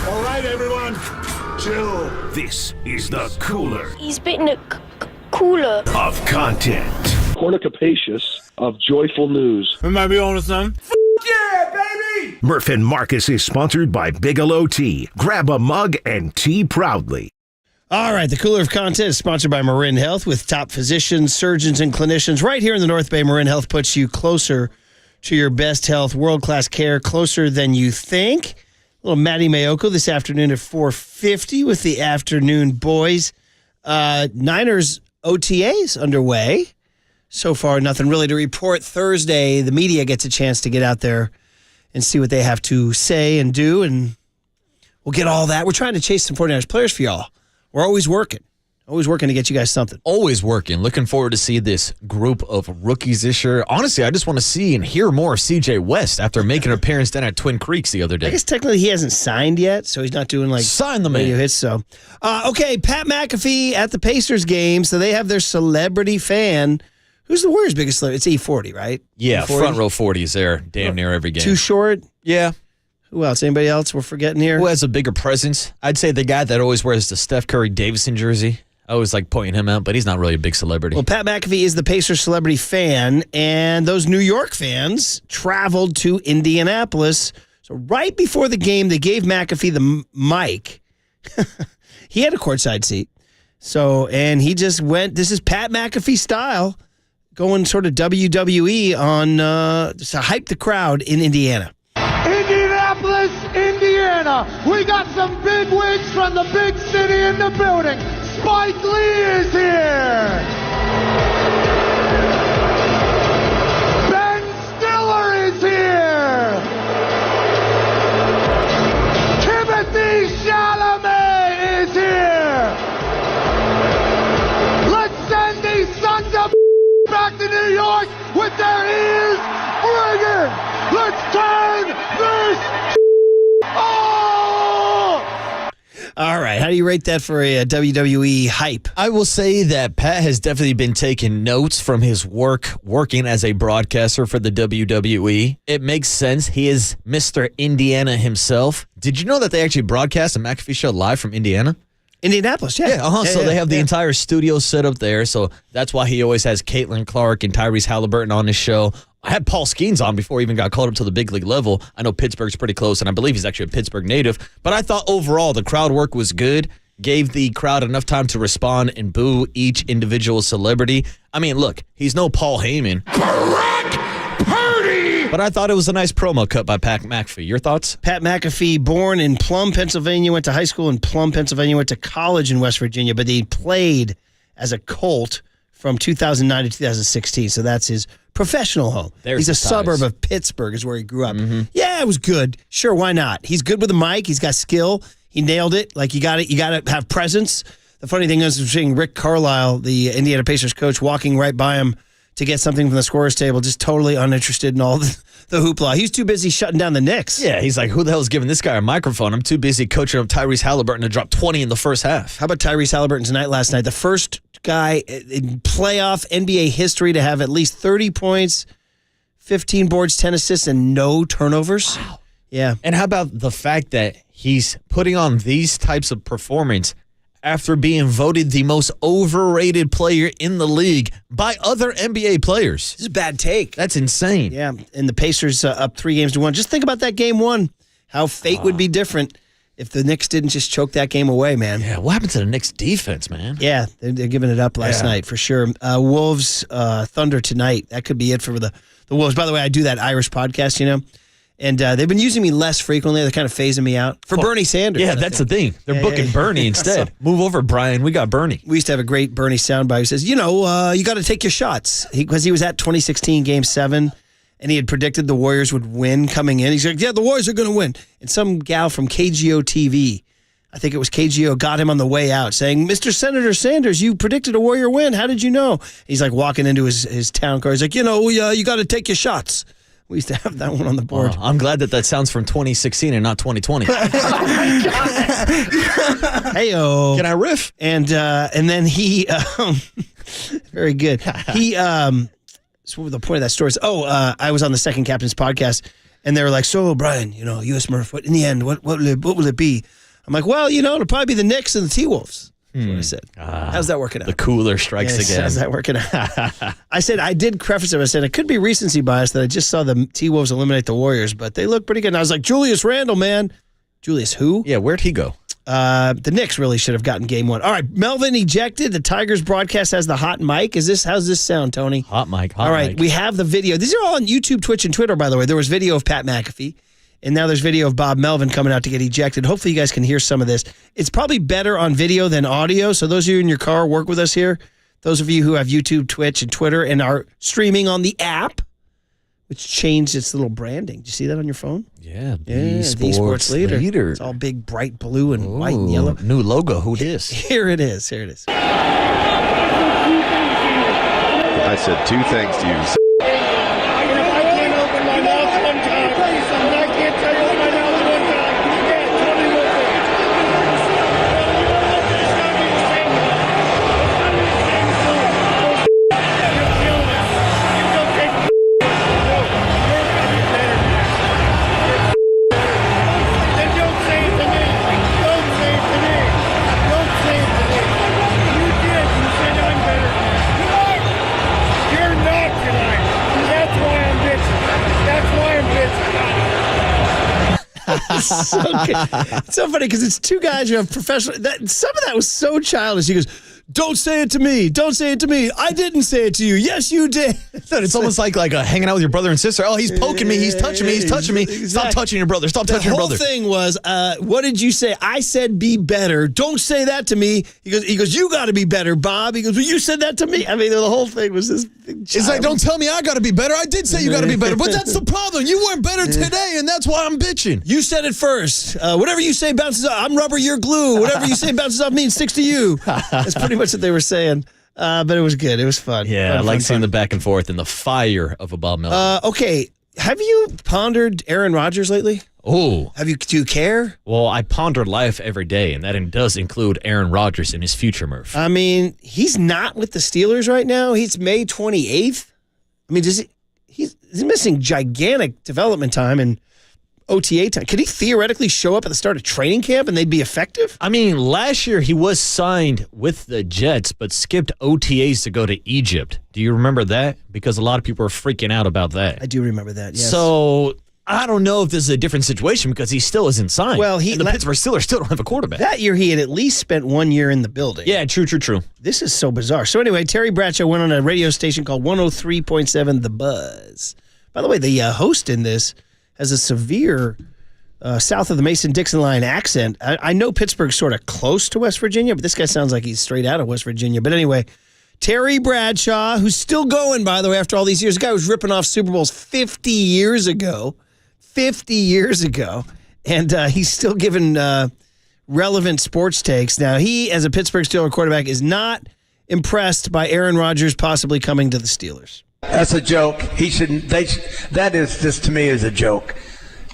[SPEAKER 1] All right, everyone, chill. This is the cooler.
[SPEAKER 18] He's bitten a cooler
[SPEAKER 1] of content.
[SPEAKER 19] Cornucapacious of joyful news.
[SPEAKER 6] We might be on to something.
[SPEAKER 1] Yeah, baby! Murph and Marcus is sponsored by Bigelow Tea. Grab a mug and tea proudly.
[SPEAKER 3] All right, the Cooler of Content is sponsored by Marin Health with top physicians, surgeons, and clinicians. Right here in the North Bay, Marin Health puts you closer to your best health, world-class care, closer than you think. Little Matty Mayoko this afternoon at 4:50 with the afternoon boys. Niners OTAs underway. So far, nothing really to report. Thursday, the media gets a chance to get out there and see what they have to say and do, and we'll get all that. We're trying to chase some 49ers players for y'all. We're always working. Always working to get you guys something.
[SPEAKER 4] Always working. Looking forward to see this group of rookies this year. Honestly, I just want to see and hear more of CJ West after making an appearance down at Twin Creeks the other day.
[SPEAKER 3] I guess technically he hasn't signed yet, so he's not doing like
[SPEAKER 4] sign the man
[SPEAKER 3] radio hits. So, okay, Pat McAfee at the Pacers game. So they have their celebrity fan. Who's the Warriors' biggest celebrity? It's E40, right?
[SPEAKER 4] Yeah,
[SPEAKER 3] E40?
[SPEAKER 4] front row 40s there, damn near every game.
[SPEAKER 3] Too short?
[SPEAKER 4] Yeah.
[SPEAKER 3] Who else? Anybody else we're forgetting here?
[SPEAKER 4] Who has a bigger presence? I'd say the guy that always wears the Steph Curry Davidson jersey. I always like pointing him out, but he's not really a big celebrity.
[SPEAKER 3] Well, Pat McAfee is the Pacers celebrity fan, and those New York fans traveled to Indianapolis. So right before the game, they gave McAfee the mic. He had a courtside seat. So, and he just went, this is Pat McAfee style, going sort of WWE on to hype the crowd in Indiana.
[SPEAKER 2] Indianapolis, Indiana. We got some big wigs from the big city in the building. Spike Lee is here. Ben Stiller is here. Timothy Chalamet is here. Let's send these sons of back to New York with their ears ringing. Let's turn this
[SPEAKER 3] All right. How do you rate that for a WWE hype?
[SPEAKER 4] I will say that Pat has definitely been taking notes from his working as a broadcaster for the WWE. It makes sense. He is Mr. Indiana himself. Did you know that they actually broadcast a McAfee show live from Indiana?
[SPEAKER 3] Indianapolis, yeah.
[SPEAKER 4] So they have the entire studio set up there. So that's why he always has Caitlin Clark and Tyrese Halliburton on his show. I had Paul Skeens on before he even got called up to the big league level. I know Pittsburgh's pretty close, and I believe he's actually a Pittsburgh native. But I thought overall the crowd work was good, gave the crowd enough time to respond and boo each individual celebrity. I mean, look, he's no Paul Heyman.
[SPEAKER 2] Correct, Purdy!
[SPEAKER 4] But I thought it was a nice promo cut by Pat McAfee. Your thoughts?
[SPEAKER 3] Pat McAfee, born in Plum, Pennsylvania, went to high school in Plum, Pennsylvania, went to college in West Virginia, but he played as a Colt from 2009 to 2016. So that's his professional home. He's a suburb of Pittsburgh is where he grew up.
[SPEAKER 4] Mm-hmm.
[SPEAKER 3] Yeah, it was good. Sure, why not? He's good with a mic. He's got skill. He nailed it. Like, you got to have presence. The funny thing is, seeing Rick Carlisle, the Indiana Pacers coach, walking right by him to get something from the scorer's table, just totally uninterested in all the hoopla. He's too busy shutting down the Knicks.
[SPEAKER 4] Yeah, he's like, who the hell is giving this guy a microphone? I'm too busy coaching up Tyrese Halliburton to drop 20 in the first half.
[SPEAKER 3] How about Tyrese Halliburton tonight last night? The first guy in playoff NBA history to have at least 30 points, 15 boards, 10 assists, and no turnovers.
[SPEAKER 4] Wow.
[SPEAKER 3] Yeah.
[SPEAKER 4] And how about the fact that he's putting on these types of performance after being voted the most overrated player in the league by other NBA players?
[SPEAKER 3] This is a bad take.
[SPEAKER 4] That's insane.
[SPEAKER 3] Yeah, and the Pacers up 3-1. Just think about that game one, how fate would be different if the Knicks didn't just choke that game away, man.
[SPEAKER 4] Yeah, what happened to the Knicks defense, man?
[SPEAKER 3] Yeah, they're giving it up last night for sure. Wolves, Thunder tonight. That could be it for the Wolves. By the way, I do that Irish podcast, and they've been using me less frequently. They're kind of phasing me out. For Bernie Sanders.
[SPEAKER 4] Yeah, that's the thing. They're booking Bernie instead. Move over, Brian. We got Bernie.
[SPEAKER 3] We used to have a great Bernie soundbite who says, you got to take your shots. Because he was at 2016 Game 7, and he had predicted the Warriors would win coming in. He's like, yeah, the Warriors are going to win. And some gal from KGO TV, I think it was KGO, got him on the way out saying, Mr. Senator Sanders, you predicted a Warrior win. How did you know? He's like walking into his town car. He's like, you got to take your shots. We used to have that one on the board.
[SPEAKER 4] I'm glad that sounds from 2016 and not 2020.
[SPEAKER 3] Hey-o.
[SPEAKER 4] Can I riff?
[SPEAKER 3] And then he, very good. He, so what was the point of that story? I was on the Second Captain's podcast, and they were like, so, Brian, U.S. Murph, what in the end, what will it be? I'm like, well, it'll probably be the Knicks and the T-Wolves. That's what I said. How's that working out?
[SPEAKER 4] The cooler strikes again.
[SPEAKER 3] How's that working out? I said, I did preface it. I said, it could be recency bias that I just saw the T-Wolves eliminate the Warriors, but they look pretty good. And I was like, Julius Randle, man. Julius who?
[SPEAKER 4] Yeah, where'd he go?
[SPEAKER 3] The Knicks really should have gotten game one. All right, Melvin ejected. The Tigers broadcast has the hot mic. How's this sound, Tony?
[SPEAKER 4] Hot mic.
[SPEAKER 3] All right, we have the video. These are all on YouTube, Twitch, and Twitter, by the way. There was video of Pat McAfee, and now there's video of Bob Melvin coming out to get ejected. Hopefully you guys can hear some of this. It's probably better on video than audio, so those of you in your car work with us here. Those of you who have YouTube, Twitch, and Twitter and are streaming on the app, which changed its little branding. Did you see that on your phone?
[SPEAKER 4] Yeah,
[SPEAKER 3] the
[SPEAKER 4] sports leader.
[SPEAKER 3] It's all big, bright blue and white and yellow.
[SPEAKER 4] New logo. Who dis?
[SPEAKER 3] Here it is. Here it is.
[SPEAKER 20] I said two things to you.
[SPEAKER 3] So good. It's so funny because it's two guys who have professional. Some of that was so childish. He goes, "Don't say it to me. Don't say it to me. I didn't say it to you. Yes, you did."
[SPEAKER 4] It's almost like hanging out with your brother and sister. Oh, he's poking me. He's touching me. He's touching me.
[SPEAKER 3] Exactly.
[SPEAKER 4] Stop touching your brother. Stop touching your brother.
[SPEAKER 3] The whole thing was, what did you say? I said be better. Don't say that to me. He goes, you got to be better, Bob. He goes, well, you said that to me. I mean, the whole thing was this big
[SPEAKER 4] It's like, don't tell me I got to be better. I did say you got to be better, but that's the problem. You weren't better today, and that's why I'm bitching.
[SPEAKER 3] You said it first. Whatever you say bounces off. I'm rubber, you're glue. Whatever you say bounces off me and sticks to you. That's pretty much what they were saying. But it was good. It was fun.
[SPEAKER 4] Yeah, I like seeing the back and forth and the fire of a Bob Melvin.
[SPEAKER 3] Okay, have you pondered Aaron Rodgers lately?
[SPEAKER 4] Oh.
[SPEAKER 3] Do you care?
[SPEAKER 4] Well, I ponder life every day, and that does include Aaron Rodgers in his future,
[SPEAKER 3] I mean, he's not with the Steelers right now. He's May 28th. I mean, he's missing gigantic development time and OTA time. Could he theoretically show up at the start of training camp and they'd be effective?
[SPEAKER 4] I mean, last year he was signed with the Jets, but skipped OTAs to go to Egypt. Do you remember that? Because a lot of people are freaking out about that.
[SPEAKER 3] I do remember that, yes.
[SPEAKER 4] So I don't know if this is a different situation because he still isn't signed.
[SPEAKER 3] Well,
[SPEAKER 4] and the Pittsburgh Steelers still don't have a quarterback.
[SPEAKER 3] That year he had at least spent 1 year in the building.
[SPEAKER 4] Yeah, true.
[SPEAKER 3] This is so bizarre. So anyway, Terry Bradshaw went on a radio station called 103.7 The Buzz. By the way, the host in this has a severe south of the Mason-Dixon line accent. I know Pittsburgh's sort of close to West Virginia, but this guy sounds like he's straight out of West Virginia. But anyway, Terry Bradshaw, who's still going, by the way, after all these years. The guy was ripping off Super Bowls 50 years ago. 50 years ago. And he's still giving relevant sports takes. Now, he, as a Pittsburgh Steelers quarterback, is not impressed by Aaron Rodgers possibly coming to the Steelers.
[SPEAKER 9] That's a joke. That is just, to me, is a joke.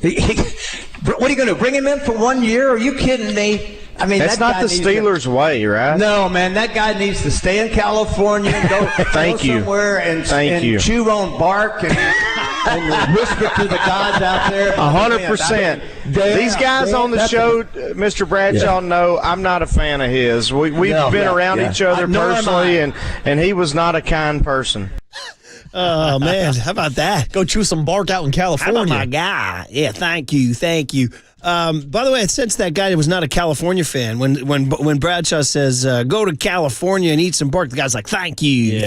[SPEAKER 9] What are you going to bring him in for 1 year? Are you kidding me? I mean,
[SPEAKER 20] that's not the Steelers' way, right?
[SPEAKER 9] No, man, that guy needs to stay in California and go, somewhere and chew on bark and whisper to the gods out there.
[SPEAKER 20] 100%. These guys on the show, Mr. Bradshaw, know I'm not a fan of his. We've been around each other personally, and he was not a kind person.
[SPEAKER 3] Oh, man, how about that?
[SPEAKER 4] Go chew some bark out in California.
[SPEAKER 3] How about my guy? Yeah, thank you. By the way, I sensed that guy was not a California fan. When Bradshaw says, go to California and eat some bark, the guy's like, thank you.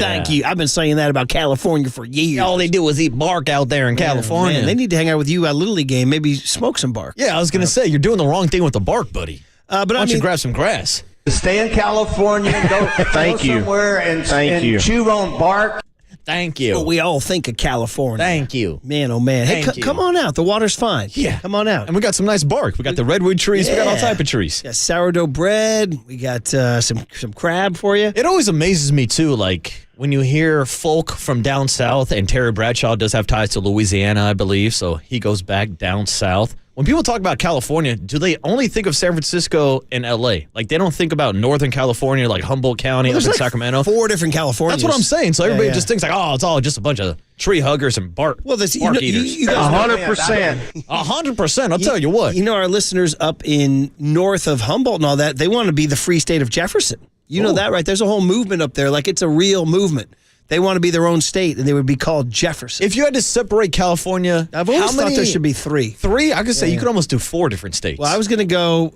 [SPEAKER 3] I've been saying that about California for years.
[SPEAKER 4] All they do is eat bark out there in California.
[SPEAKER 3] Man, they need to hang out with you at Little League game, maybe smoke some bark.
[SPEAKER 4] Yeah, I was going to say, you're doing the wrong thing with the bark, buddy. Why don't you grab some grass?
[SPEAKER 9] Stay in California and go somewhere and chew on bark.
[SPEAKER 4] Thank you.
[SPEAKER 3] Well, we all think of California.
[SPEAKER 4] Thank you.
[SPEAKER 3] Man, oh, man. Hey, come on out. The water's fine.
[SPEAKER 4] Yeah.
[SPEAKER 3] Come on out.
[SPEAKER 4] And we got some nice bark. We got the redwood trees. We got all type of trees.
[SPEAKER 3] Yeah, sourdough bread. We got some crab for you.
[SPEAKER 4] It always amazes me, too, like when you hear folk from down south, and Terry Bradshaw does have ties to Louisiana, I believe, so he goes back down south. When people talk about California, do they only think of San Francisco and L.A.? Like, they don't think about Northern California, like Humboldt County, up in Sacramento?
[SPEAKER 3] 4 different Californias.
[SPEAKER 4] That's what I'm saying. So everybody just thinks, like, oh, it's all just a bunch of tree huggers and bark eaters.
[SPEAKER 20] 100%.
[SPEAKER 4] 100%. I'll tell you what.
[SPEAKER 3] You know, our listeners up in north of Humboldt and all that, they want to be the free state of Jefferson. You know that, right? There's a whole movement up there. Like, it's a real movement. They want to be their own state, and they would be called Jefferson.
[SPEAKER 4] If you had to separate California,
[SPEAKER 3] I've always thought there should be 3.
[SPEAKER 4] 3? I could say you could almost do 4 different states.
[SPEAKER 3] Well, I was going to go,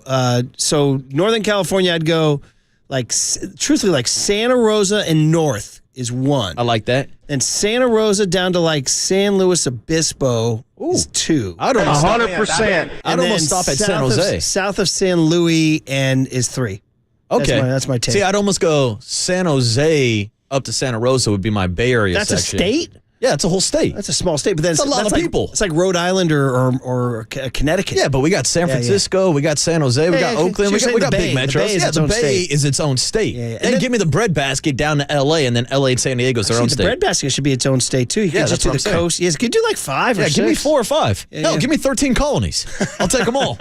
[SPEAKER 3] so Northern California, I'd go, truthfully, like Santa Rosa and north is 1.
[SPEAKER 4] I like that.
[SPEAKER 3] And Santa Rosa down to like San Luis Obispo is 2.
[SPEAKER 4] I'd almost
[SPEAKER 20] 100%.
[SPEAKER 4] I'd almost stop at San Jose.
[SPEAKER 3] South of San Luis and is 3.
[SPEAKER 4] Okay.
[SPEAKER 3] That's my take.
[SPEAKER 4] See, I'd almost go San Jose up to Santa Rosa would be my Bay Area section.
[SPEAKER 3] That's a state?
[SPEAKER 4] Yeah, it's a whole state.
[SPEAKER 3] That's a small state, but then
[SPEAKER 4] That's a lot of people.
[SPEAKER 3] It's like Rhode Island or Connecticut.
[SPEAKER 4] Yeah, but we got San Francisco, we got San Jose, we got Oakland, we got big metros. The Bay is its own state. Then give me the breadbasket down to L.A., and then L.A. and San Diego is their own state.
[SPEAKER 3] The breadbasket should be its own state, too. You could just do the coast. Yes, you could do like 5 or 6.
[SPEAKER 4] Give me 4 or 5. Hell, give me 13 colonies. I'll take them all.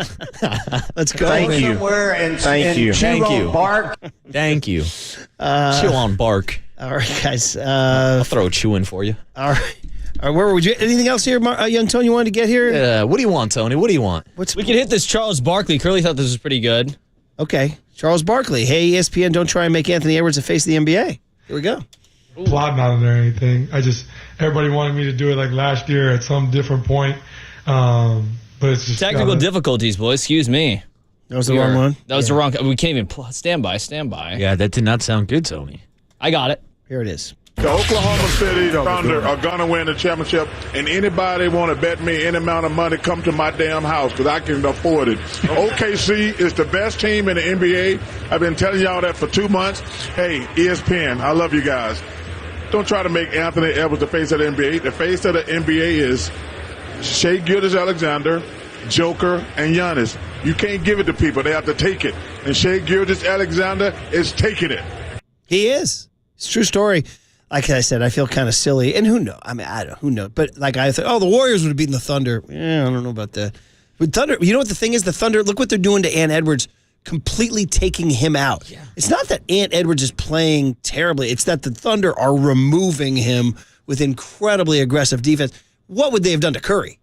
[SPEAKER 3] Let's go.
[SPEAKER 20] Thank you.
[SPEAKER 4] Thank you.
[SPEAKER 20] Thank you. Bark.
[SPEAKER 4] Thank you. Chew on bark.
[SPEAKER 3] All right, guys.
[SPEAKER 4] I'll throw a chew in for you.
[SPEAKER 3] All right. Where were you? Anything else here, young Tony, you wanted to get here?
[SPEAKER 4] What do you want, Tony? What do you want?
[SPEAKER 5] We can hit this Charles Barkley. Curly thought this was pretty good.
[SPEAKER 3] Okay. Charles Barkley. Hey, ESPN, don't try and make Anthony Edwards the face of the NBA. Here we go.
[SPEAKER 21] Plotting on it or anything. Everybody wanted me to do it like last year at some different point. But it's just
[SPEAKER 5] technical difficulties, boys. Excuse me.
[SPEAKER 3] That was the wrong one?
[SPEAKER 5] That was the wrong. We can't even stand by.
[SPEAKER 4] Yeah, that did not sound good, Tony.
[SPEAKER 5] I got it.
[SPEAKER 3] Here it is.
[SPEAKER 22] The Oklahoma City Thunder are going to win the championship, and anybody want to bet me any amount of money, come to my damn house because I can afford it. OKC is the best team in the NBA. I've been telling y'all that for 2 months. Hey, ESPN, I love you guys. Don't try to make Anthony Edwards the face of the NBA. The face of the NBA is Shai Gilgeous-Alexander, Joker, and Giannis. You can't give it to people. They have to take it. And Shai Gilgeous-Alexander is taking it.
[SPEAKER 3] He is. It's a true story. Like I said, I feel kind of silly. And who knows? I mean, I don't know. Who knows? But like I thought, the Warriors would have beaten the Thunder. Yeah, I don't know about that. But Thunder, you know what the thing is? The Thunder, look what they're doing to Ant Edwards, completely taking him out. Yeah. It's not that Ant Edwards is playing terribly. It's that the Thunder are removing him with incredibly aggressive defense. What would they have done to Curry?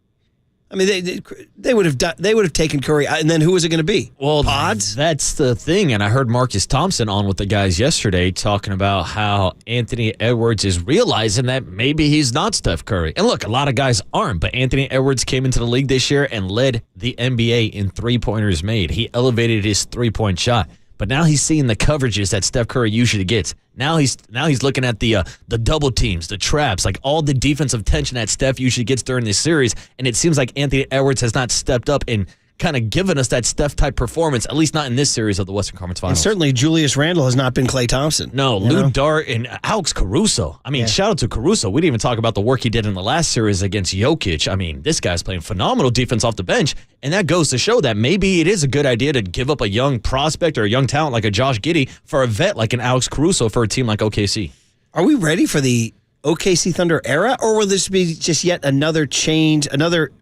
[SPEAKER 3] I mean, they would have taken Curry, and then who was it going to be?
[SPEAKER 4] Well,
[SPEAKER 3] Pods?
[SPEAKER 4] That's the thing, and I heard Marcus Thompson on with the guys yesterday talking about how Anthony Edwards is realizing that maybe he's not Steph Curry. And look, a lot of guys aren't, but Anthony Edwards came into the league this year and led the NBA in three-pointers made. He elevated his three-point shot. But now he's seeing the coverages that Steph Curry usually gets. Now he's looking at the double teams, the traps, like all the defensive tension that Steph usually gets during this series. And it seems like Anthony Edwards has not stepped up and kind of given us that Steph-type performance, at least not in this series of the Western Conference Finals.
[SPEAKER 3] And certainly Julius Randle has not been Klay Thompson.
[SPEAKER 4] No, Lou Dart and Alex Caruso. I mean, shout out to Caruso. We didn't even talk about the work he did in the last series against Jokic. I mean, this guy's playing phenomenal defense off the bench, and that goes to show that maybe it is a good idea to give up a young prospect or a young talent like a Josh Giddey for a vet like an Alex Caruso for a team like OKC.
[SPEAKER 3] Are we ready for the OKC Thunder era, or will this be just yet another change, another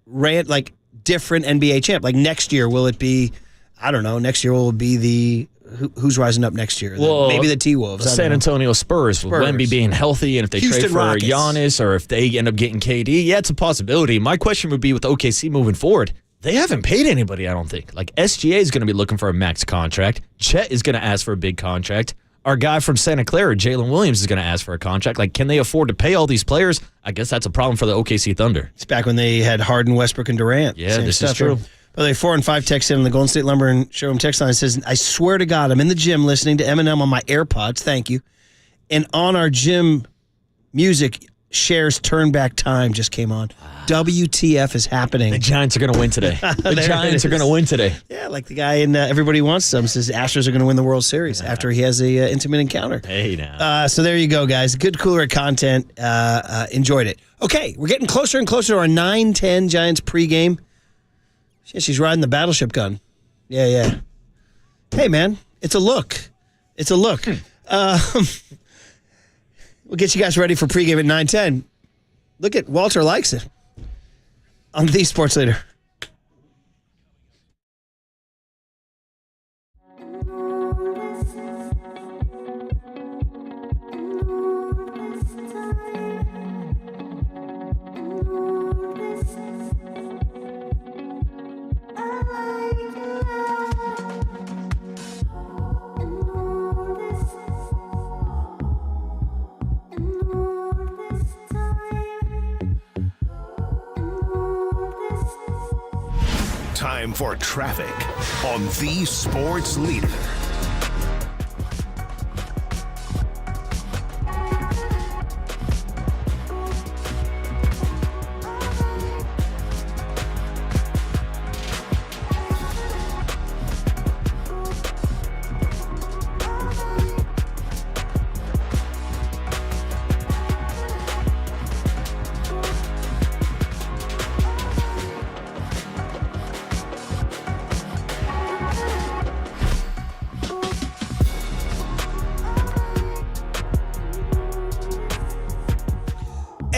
[SPEAKER 3] different NBA champ? Like next year, will it be, I don't know, next year will it be the, who's rising up next year?
[SPEAKER 4] Well,
[SPEAKER 3] maybe the T-Wolves.
[SPEAKER 4] The San Antonio Spurs with Wemby being healthy, and if they
[SPEAKER 3] Houston
[SPEAKER 4] trade for
[SPEAKER 3] Rockets.
[SPEAKER 4] Giannis or if they end up getting KD, yeah, it's a possibility. My question would be with OKC moving forward, they haven't paid anybody, I don't think. Like SGA is going to be looking for a max contract. Chet is going to ask for a big contract. Our guy from Santa Clara, Jalen Williams, is going to ask for a contract. Like, can they afford to pay all these players? I guess that's a problem for the OKC Thunder.
[SPEAKER 3] It's back when they had Harden, Westbrook, and Durant.
[SPEAKER 4] Yeah,
[SPEAKER 3] Same
[SPEAKER 4] this
[SPEAKER 3] stuff.
[SPEAKER 4] is true.
[SPEAKER 3] By the way, 4 and 5 text in on the Golden State Lumber and Showroom text line. It says, I swear to God, I'm in the gym listening to Eminem on my AirPods. Thank you. And on our gym music, Cher's Turn Back Time just came on. WTF is happening.
[SPEAKER 4] The Giants are going to win today. The Giants are going to win today.
[SPEAKER 3] Yeah, like the guy in Everybody Wants Some says Astros are going to win the World Series after he has a intimate encounter.
[SPEAKER 4] Hey, now.
[SPEAKER 3] So there you go, guys. Good, cooler content. Enjoyed it. Okay, we're getting closer and closer to our 9-10 Giants pregame. Yeah, she's riding the battleship gun. Yeah. Hey, man, it's a look. It's a look. We'll get you guys ready for pregame at 9:10. Look at Walter likes it on the Sports Leader.
[SPEAKER 1] Time for traffic on the Sports Leader.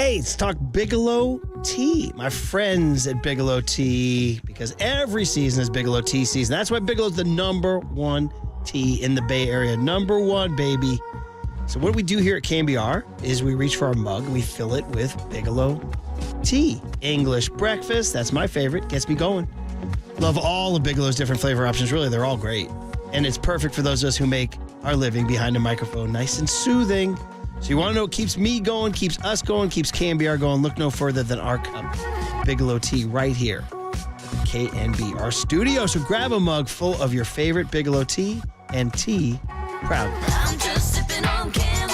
[SPEAKER 3] Hey, let's talk Bigelow Tea. My friends at Bigelow Tea, because every season is Bigelow Tea season. That's why Bigelow's the number one tea in the Bay Area. Number one, baby. So what we do here at KNBR is we reach for our mug and we fill it with Bigelow Tea. English breakfast, that's my favorite. Gets me going. Love all of Bigelow's different flavor options. Really, they're all great. And it's perfect for those of us who make our living behind a microphone nice and soothing. So you want to know what keeps me going, keeps us going, keeps KNBR going? Look no further than our cup, Bigelow Tea, right here at the KNBR studio. So grab a mug full of your favorite Bigelow Tea and tea proudly.
[SPEAKER 8] I'm just sipping on chamomile.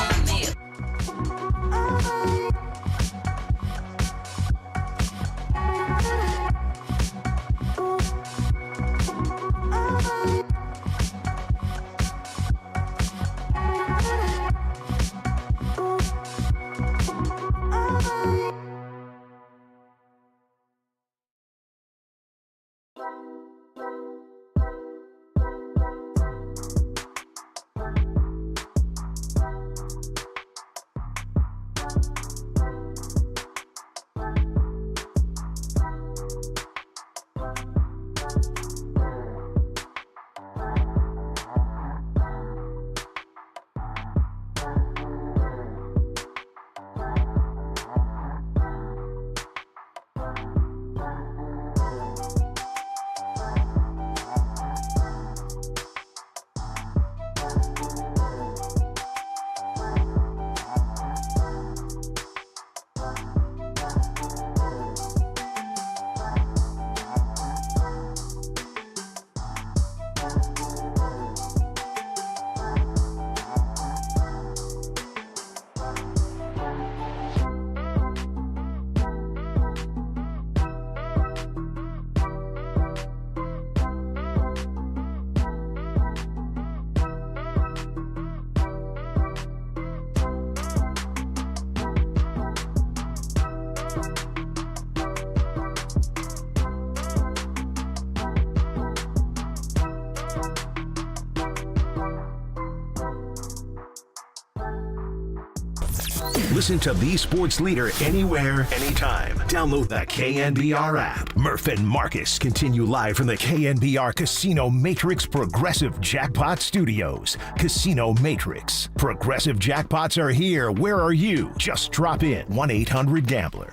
[SPEAKER 1] Listen to the sports leader anywhere, anytime. Download the KNBR app. Murph and Marcus continue live from the KNBR Casino Matrix Progressive Jackpot Studios. Casino Matrix. Progressive jackpots are here. Where are you? Just drop in 1-800-GAMBLER.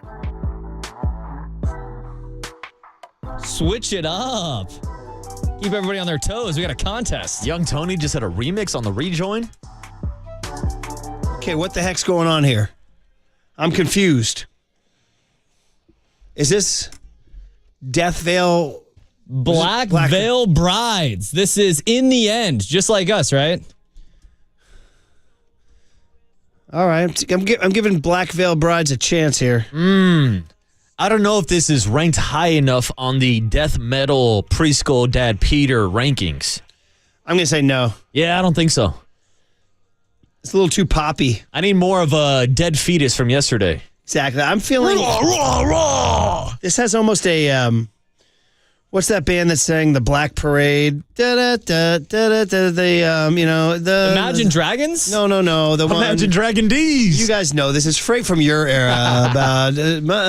[SPEAKER 5] Switch it up. Keep everybody on their toes. We got a contest.
[SPEAKER 4] Young Tony just had a remix on the rejoin.
[SPEAKER 3] Okay, what the heck's going on here? I'm confused. Is this Death Veil?
[SPEAKER 5] Black Veil Brides. This is In the End, just like us, right?
[SPEAKER 3] All right, I'm giving Black Veil Brides a chance here.
[SPEAKER 4] I don't know if this is ranked high enough on the death metal preschool dad Peter rankings.
[SPEAKER 3] I'm going to say no.
[SPEAKER 4] Yeah, I don't think so.
[SPEAKER 3] It's a little too poppy.
[SPEAKER 4] I need more of a dead fetus from yesterday.
[SPEAKER 3] Exactly. I'm feeling... This has almost a... what's that band that sang the Black Parade? The
[SPEAKER 5] Imagine Dragons?
[SPEAKER 3] No. The
[SPEAKER 4] Imagine Dragon D's.
[SPEAKER 3] You guys know this is straight from your era. About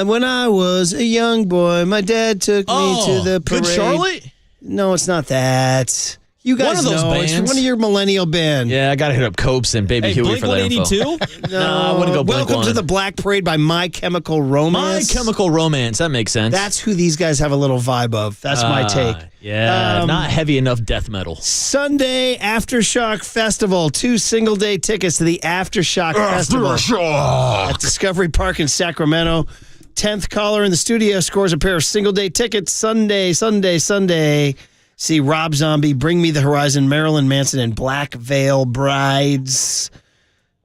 [SPEAKER 3] when I was a young boy, my dad took me to the parade.
[SPEAKER 4] Good Charlotte?
[SPEAKER 3] No, it's not that. You guys
[SPEAKER 4] one of those
[SPEAKER 3] know.
[SPEAKER 4] bands.
[SPEAKER 3] It's one of your millennial band.
[SPEAKER 4] Yeah, I got to hit up Copes and Baby Huey for that info.
[SPEAKER 5] Blink-182?
[SPEAKER 3] No,
[SPEAKER 4] I wouldn't go Blink
[SPEAKER 3] Welcome to the Black Parade by My Chemical Romance.
[SPEAKER 4] My Chemical Romance. That makes sense.
[SPEAKER 3] That's who these guys have a little vibe of. That's my take.
[SPEAKER 4] Yeah, not heavy enough death metal.
[SPEAKER 3] Sunday Aftershock Festival. 2 single-day tickets to the Aftershock Festival at Discovery Park in Sacramento. 10th caller in the studio scores a pair of single-day tickets. Sunday. See Rob Zombie, Bring Me the Horizon, Marilyn Manson, and Black Veil Brides.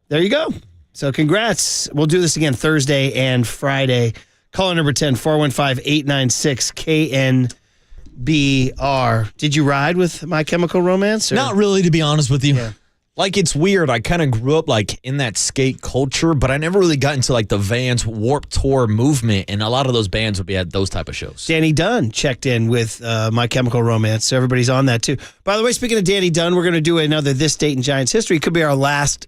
[SPEAKER 3] There you go. So congrats. We'll do this again Thursday and Friday. Caller number 10, 415-896-KNBR. Did you ride with My Chemical Romance? Or?
[SPEAKER 4] Not really, to be honest with you.
[SPEAKER 3] Yeah.
[SPEAKER 4] Like, it's weird. I kind of grew up, like, in that skate culture, but I never really got into, like, the Vans Warped Tour movement, and a lot of those bands would be at those type of shows.
[SPEAKER 3] Danny Dunn checked in with My Chemical Romance, so everybody's on that, too. By the way, speaking of Danny Dunn, we're going to do another This Date in Giants History. It could be our last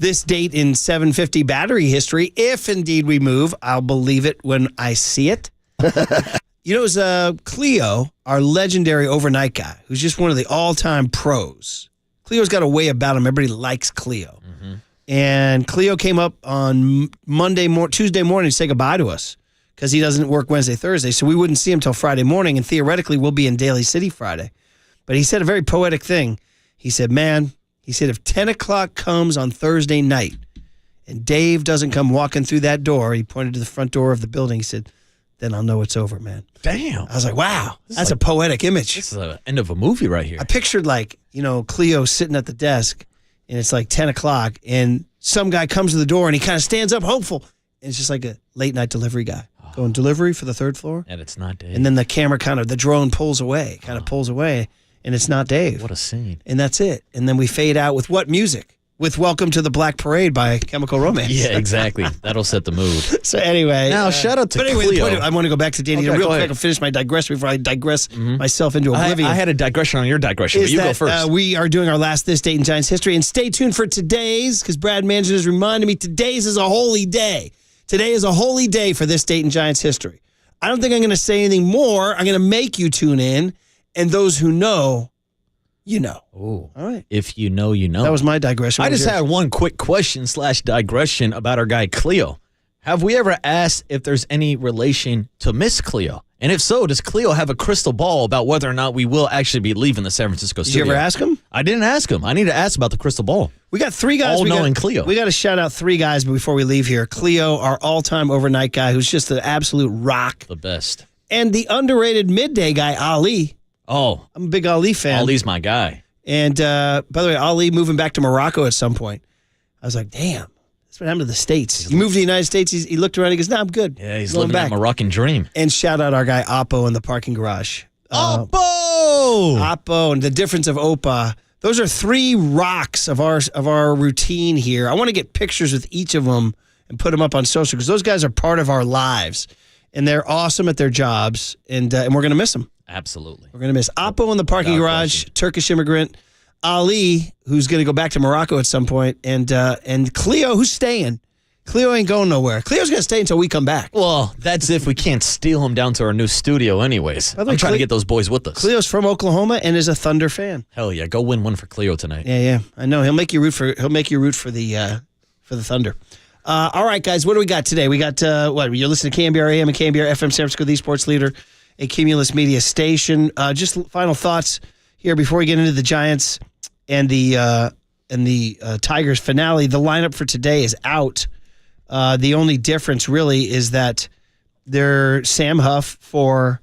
[SPEAKER 3] this date in 750 battery history. If indeed we move, I'll believe it when I see it. You know, it was Cleo, our legendary overnight guy, who's just one of the all-time pros. Cleo's got a way about him. Everybody likes Cleo. And Cleo came up on Tuesday morning to say goodbye to us because he doesn't work Wednesday, Thursday. So we wouldn't see him till Friday morning. And theoretically, we'll be in Daly City Friday. But he said a very poetic thing. He said, if 10 o'clock comes on Thursday night and Dave doesn't come walking through that door, he pointed to the front door of the building. He said, then I'll know it's over, man.
[SPEAKER 4] Damn.
[SPEAKER 3] I was like, wow, that's a poetic image.
[SPEAKER 4] This is the end of a movie right here.
[SPEAKER 3] I pictured Cleo sitting at the desk and it's like 10 o'clock and some guy comes to the door and he kind of stands up hopeful. And it's just like a late night delivery guy going delivery for the third floor.
[SPEAKER 4] And it's not Dave.
[SPEAKER 3] And then the camera the drone pulls away, and it's not Dave.
[SPEAKER 4] What a scene.
[SPEAKER 3] And that's it. And then we fade out with what music? With Welcome to the Black Parade by Chemical Romance.
[SPEAKER 4] Yeah, exactly. That'll set the mood.
[SPEAKER 3] So anyway.
[SPEAKER 4] Now, shout out to Cleo.
[SPEAKER 3] But anyway, I want to go back to Danny
[SPEAKER 4] Okay,
[SPEAKER 3] real
[SPEAKER 4] go
[SPEAKER 3] quick
[SPEAKER 4] ahead.
[SPEAKER 3] and finish my digression before I digress myself into oblivion.
[SPEAKER 4] I had a digression on your digression, but you go first.
[SPEAKER 3] We are doing our last This Date in Giants history. And stay tuned for today's, because Brad Mansion has reminded me today's is a holy day. Today is a holy day for This Date in Giants history. I don't think I'm going to say anything more. I'm going to make you tune in. And those who know, you know.
[SPEAKER 4] Oh,
[SPEAKER 3] all right.
[SPEAKER 4] If you know, you know.
[SPEAKER 3] That was my digression.
[SPEAKER 4] I just had one quick question / digression about our guy Cleo. Have we ever asked if there's any relation to Miss Cleo? And if so, does Cleo have a crystal ball about whether or not we will actually be leaving the San Francisco studio?
[SPEAKER 3] Did you ever ask him?
[SPEAKER 4] I didn't ask him. I need to ask about the crystal ball.
[SPEAKER 3] We got three guys.
[SPEAKER 4] All-knowing Cleo.
[SPEAKER 3] We got to shout out three guys before we leave here. Cleo, our all-time overnight guy, who's just an absolute rock.
[SPEAKER 4] The best.
[SPEAKER 3] And the underrated midday guy, Ali.
[SPEAKER 4] Oh.
[SPEAKER 3] I'm a big Ali fan.
[SPEAKER 4] Ali's my guy.
[SPEAKER 3] And by the way, Ali moving back to Morocco at some point. I was like, damn. That's what happened to the States. He moved to the United States. He looked around. He goes, I'm good.
[SPEAKER 4] Yeah, he's living that Moroccan dream.
[SPEAKER 3] And shout out our guy, Oppo, in the parking garage.
[SPEAKER 4] Oppo!
[SPEAKER 3] And the difference of Opa. Those are three rocks of our routine here. I want to get pictures with each of them and put them up on social because those guys are part of our lives. And they're awesome at their jobs. And we're going to miss them.
[SPEAKER 4] Absolutely.
[SPEAKER 3] We're going to miss Oppo in the parking garage, Turkish immigrant, Ali, who's going to go back to Morocco at some point, and Cleo, who's staying. Cleo ain't going nowhere. Cleo's going to stay until we come back.
[SPEAKER 4] Well, that's if we can't steal him down to our new studio anyways. I'm trying to get those boys with us.
[SPEAKER 3] Cleo's from Oklahoma and is a Thunder fan.
[SPEAKER 4] Hell yeah. Go win one for Cleo tonight.
[SPEAKER 3] Yeah. I know. He'll make you root for the Thunder. All right, guys, what do we got today? We got, you're listening to KNBR AM and KNBR FM San Francisco, the sports leader, a Cumulus Media station. Just final thoughts here before we get into the Giants and the Tigers finale. The lineup for today is out. The only difference really is that they're Sam Huff for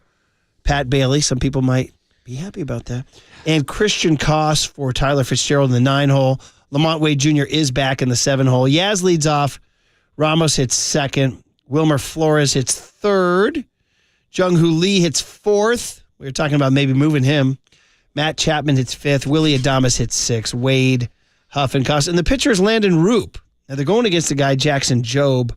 [SPEAKER 3] Pat Bailey. Some people might be happy about that. And Christian Koss for Tyler Fitzgerald in the 9-hole. Lamont Wade Jr. is back in the 7-hole. Yaz leads off. Ramos hits second. Wilmer Flores hits third. Jung-Hoo Lee hits fourth. We were talking about maybe moving him. Matt Chapman hits fifth. Willie Adames hits sixth. Wade, Huff, and Koss. And the pitcher is Landon Roop. Now they're going against the guy Jackson Jobe,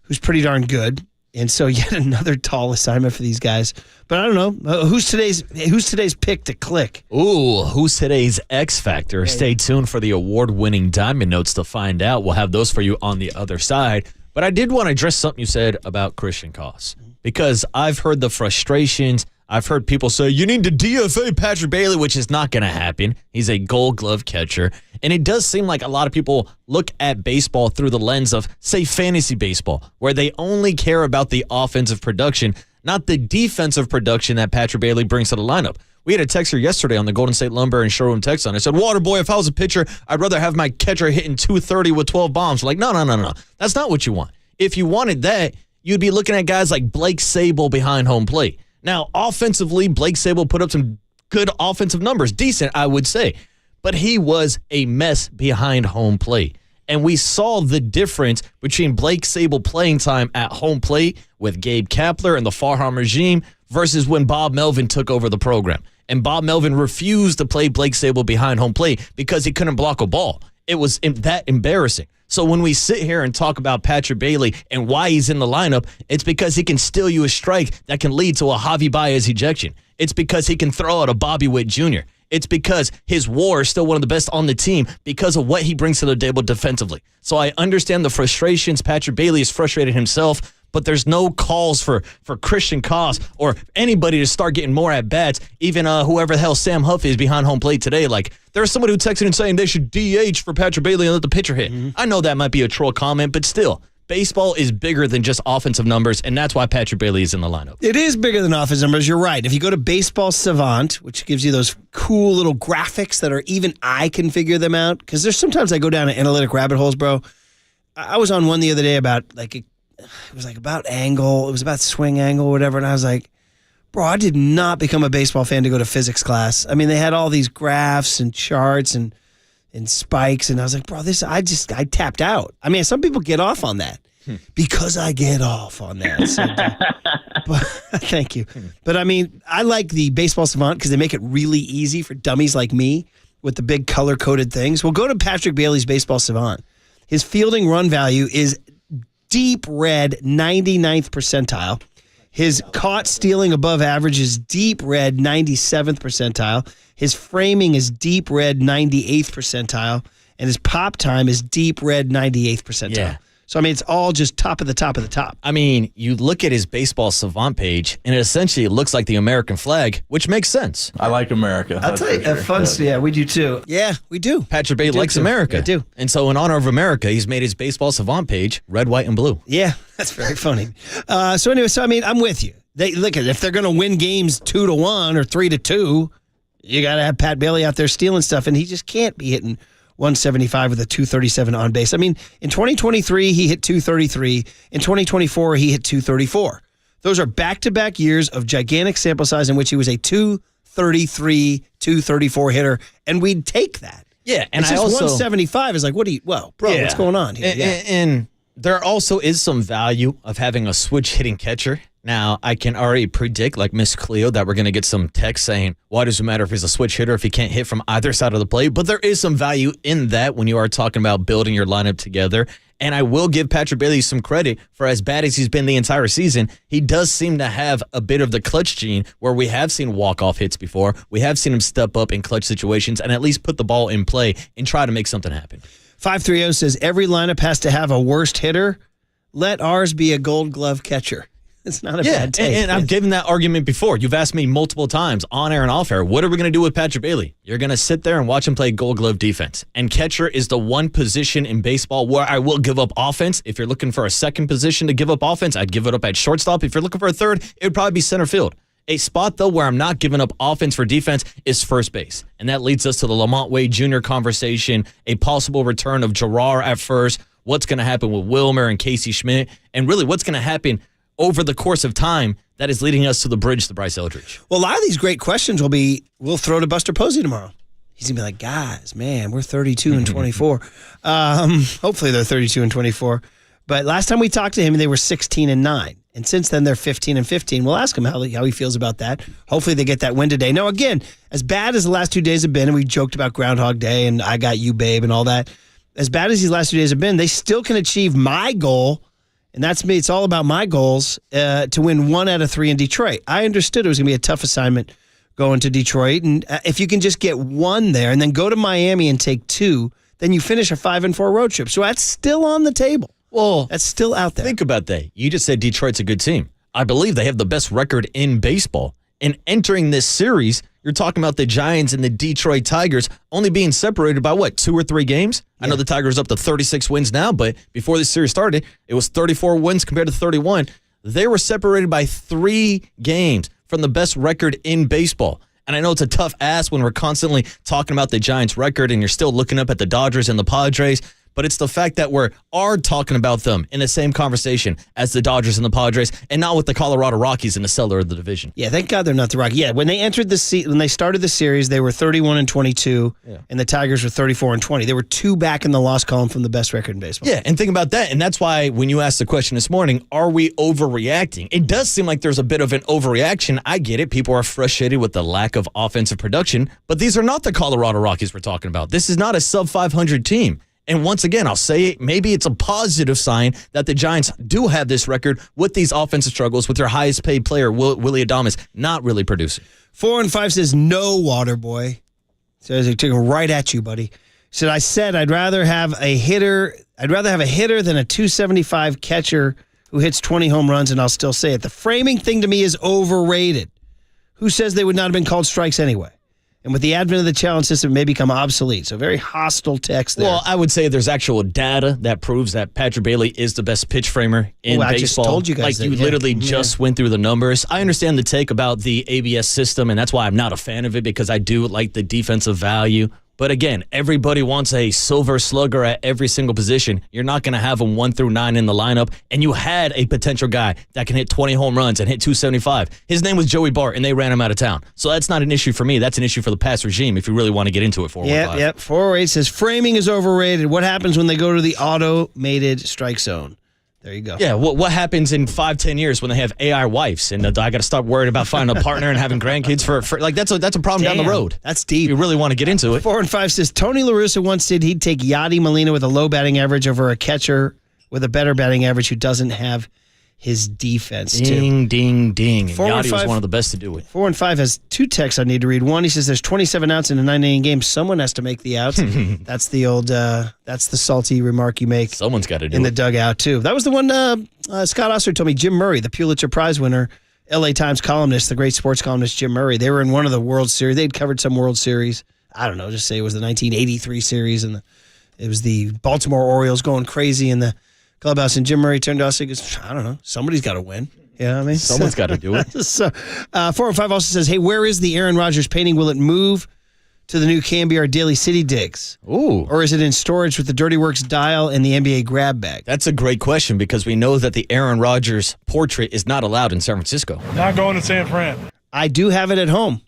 [SPEAKER 3] who's pretty darn good. And so yet another tall assignment for these guys. But I don't know. Who's today's pick to click?
[SPEAKER 4] Ooh, who's today's X Factor? Stay tuned for the award-winning Diamond Notes to find out. We'll have those for you on the other side. But I did want to address something you said about Christian Koss. Because I've heard the frustrations. I've heard people say, you need to DFA Patrick Bailey, which is not going to happen. He's a Gold Glove catcher. And it does seem like a lot of people look at baseball through the lens of, say, fantasy baseball, where they only care about the offensive production, not the defensive production that Patrick Bailey brings to the lineup. We had a texter yesterday on the Golden State Lumber and Showroom text on. I said, Waterboy, if I was a pitcher, I'd rather have my catcher hitting 230 with 12 bombs. We're like, no. That's not what you want. If you wanted that, you'd be looking at guys like Blake Sable behind home plate. Now, offensively, Blake Sable put up some good offensive numbers. Decent, I would say. But he was a mess behind home plate. And we saw the difference between Blake Sable playing time at home plate with Gabe Kapler and the Farham regime versus when Bob Melvin took over the program. And Bob Melvin refused to play Blake Sable behind home plate because he couldn't block a ball. It was that embarrassing. So when we sit here and talk about Patrick Bailey and why he's in the lineup, it's because he can steal you a strike that can lead to a Javi Baez ejection. It's because he can throw out a Bobby Witt Jr. It's because his WAR is still one of the best on the team because of what he brings to the table defensively. So I understand the frustrations. Patrick Bailey is frustrated himself, but there's no calls for Christian Koss or anybody to start getting more at-bats, even whoever the hell Sam Huff is behind home plate today. Like, there's somebody who texted and saying they should DH for Patrick Bailey and let the pitcher hit. I know that might be a troll comment, but still, baseball is bigger than just offensive numbers, and that's why Patrick Bailey is in the lineup.
[SPEAKER 3] It is bigger than offensive numbers. You're right. If you go to Baseball Savant, which gives you those cool little graphics that are even I can figure them out, because there's sometimes I go down to analytic rabbit holes, bro. I was on one the other day about it was like about angle. It was about swing angle or whatever. And I was like, bro, I did not become a baseball fan to go to physics class. I mean, they had all these graphs and charts and spikes. And I was like, bro, I tapped out. I mean, some people get off on that because I get off on that. So, but, thank you. But I mean, I like the Baseball Savant because they make it really easy for dummies like me with the big color-coded things. Well, go to Patrick Bailey's Baseball Savant. His fielding run value is deep red 99th percentile. His caught stealing above average is deep red 97th percentile. His framing is deep red 98th percentile. And his pop time is deep red 98th percentile. Yeah. So, I mean, it's all just top of the top of the top.
[SPEAKER 4] I mean, you look at his Baseball Savant page, and it essentially looks like the American flag, which makes sense.
[SPEAKER 6] I like America.
[SPEAKER 3] I'll tell you, yeah, we do too. Yeah, we do.
[SPEAKER 4] Patrick Bailey likes America.
[SPEAKER 3] I do.
[SPEAKER 4] And so in honor of America, he's made his Baseball Savant page red, white, and blue.
[SPEAKER 3] Yeah, that's very funny. So I mean, I'm with you. Look at if they're going to win games 2-1 or 3-2, you got to have Pat Bailey out there stealing stuff, and he just can't be hitting 175 with a 237 on base. I mean, in 2023, he hit 233. In 2024, he hit 234. Those are back-to-back years of gigantic sample size in which he was a 233, 234 hitter, and we'd take that.
[SPEAKER 4] Yeah, and
[SPEAKER 3] it's just 175 is like, what's going on here?
[SPEAKER 4] And there also is some value of having a switch-hitting catcher. Now, I can already predict, like Miss Cleo, that we're going to get some text saying, why does it matter if he's a switch hitter if he can't hit from either side of the plate? But there is some value in that when you are talking about building your lineup together. And I will give Patrick Bailey some credit for as bad as he's been the entire season. He does seem to have a bit of the clutch gene where we have seen walk-off hits before. We have seen him step up in clutch situations and at least put the ball in play and try to make something happen.
[SPEAKER 3] 530 says, every lineup has to have a worst hitter. Let ours be a gold glove catcher. It's not a bad take.
[SPEAKER 4] And I've given that argument before. You've asked me multiple times, on air and off air, what are we going to do with Patrick Bailey? You're going to sit there and watch him play gold glove defense. And catcher is the one position in baseball where I will give up offense. If you're looking for a second position to give up offense, I'd give it up at shortstop. If you're looking for a third, it would probably be center field. A spot, though, where I'm not giving up offense for defense is first base. And that leads us to the Lamont Wade Jr. conversation, a possible return of Gerard at first, what's going to happen with Wilmer and Casey Schmidt, and really what's going to happen over the course of time that is leading us to the bridge to Bryce Eldridge.
[SPEAKER 3] Well, a lot of these great questions we'll throw to Buster Posey tomorrow. He's going to be like, guys, man, we're 32-24. Hopefully they're 32-24. But last time we talked to him, they were 16-9. And since then, they're 15-15. We'll ask him how he feels about that. Hopefully they get that win today. Now, again, as bad as the last 2 days have been, and we joked about Groundhog Day and I got you, babe, and all that, as bad as these last 2 days have been, they still can achieve my goal. And that's me. It's all about my goals to win 1 out of 3 in Detroit. I understood it was going to be a tough assignment going to Detroit. And if you can just get 1 there and then go to Miami and take 2, then you finish a 5-4 road trip. So that's still on the table.
[SPEAKER 4] Well,
[SPEAKER 3] that's still out there.
[SPEAKER 4] Think about that. You just said Detroit's a good team. I believe they have the best record in baseball. And entering this series, you're talking about the Giants and the Detroit Tigers only being separated by, 2 or 3 games? Yeah. I know the Tigers are up to 36 wins now, but before this series started, it was 34 wins compared to 31. They were separated by 3 games from the best record in baseball. And I know it's a tough ask when we're constantly talking about the Giants' record and you're still looking up at the Dodgers and the Padres, but it's the fact that we are talking about them in the same conversation as the Dodgers and the Padres, and not with the Colorado Rockies in the cellar of the division.
[SPEAKER 3] Yeah, thank God they're not the Rockies. Yeah, when they entered when they started the series, they were 31-22, and the Tigers were 34-20. They were 2 back in the loss column from the best record in baseball.
[SPEAKER 4] Yeah, and think about that, and that's why when you asked the question this morning, are we overreacting? It does seem like there's a bit of an overreaction. I get it. People are frustrated with the lack of offensive production, but these are not the Colorado Rockies we're talking about. This is not a sub-500 team. And once again, I'll say it, maybe it's a positive sign that the Giants do have this record with these offensive struggles with their highest paid player, Willie Adames, not really producing.
[SPEAKER 3] 4 and 5 says no water boy. So he's taking right at you, buddy. Said, I said I'd rather have a hitter than a 275 catcher who hits 20 home runs, and I'll still say it. The framing thing to me is overrated. Who says they would not have been called strikes anyway? And with the advent of the challenge system, it may become obsolete. So very hostile text there.
[SPEAKER 4] Well, I would say there's actual data that proves that Patrick Bailey is the best pitch framer in baseball.
[SPEAKER 3] I just told you guys
[SPEAKER 4] like you literally just went through the numbers. I understand the take about the ABS system, and that's why I'm not a fan of it, because I do like the defensive value. But again, everybody wants a silver slugger at every single position. You're not going to have them 1 through 9 in the lineup. And you had a potential guy that can hit 20 home runs and hit 275. His name was Joey Bart, and they ran him out of town. So that's not an issue for me. That's an issue for the past regime if you really want to get into it. 415.
[SPEAKER 3] Yep. 408 says framing is overrated. What happens when they go to the automated strike zone? There you go.
[SPEAKER 4] Yeah, what happens in 5-10 years when they have AI wives and I got to start worried about finding a partner and having grandkids for like that's a problem down the road.
[SPEAKER 3] That's deep.
[SPEAKER 4] You really want to get into it.
[SPEAKER 3] 4 and 5 says Tony La Russa once said he'd take Yadi Molina with a low batting average over a catcher with a better batting average who doesn't have his defense
[SPEAKER 4] ding,
[SPEAKER 3] too.
[SPEAKER 4] Ding. And Yadi was one of the best to do it.
[SPEAKER 3] 4 and 5 has 2 texts I need to read. One, he says there's 27 outs in a 9-inning game. Someone has to make the outs. That's the old, that's the salty remark you make.
[SPEAKER 4] Someone's got to do
[SPEAKER 3] in
[SPEAKER 4] it.
[SPEAKER 3] the dugout too. That was the one Scott Oster told me. Jim Murray, the Pulitzer Prize winner, LA Times columnist, the great sports columnist Jim Murray. They were in one of the World Series. They'd covered some World Series. I don't know, just say it was the 1983 series, and it was the Baltimore Orioles going crazy in the clubhouse, and Jim Murray turned to us and goes, I don't know, somebody's got to win. You know what I mean?
[SPEAKER 4] Someone's got to do it.
[SPEAKER 3] So, 4 and 5 also says, hey, where is the Aaron Rodgers painting? Will it move to the new KNBR Daily City Digs?
[SPEAKER 4] Ooh.
[SPEAKER 3] Or is it in storage with the Dirty Works dial and the NBA grab bag?
[SPEAKER 4] That's a great question because we know that the Aaron Rodgers portrait is not allowed in San Francisco.
[SPEAKER 21] Not going to San Fran.
[SPEAKER 3] I do have it at home.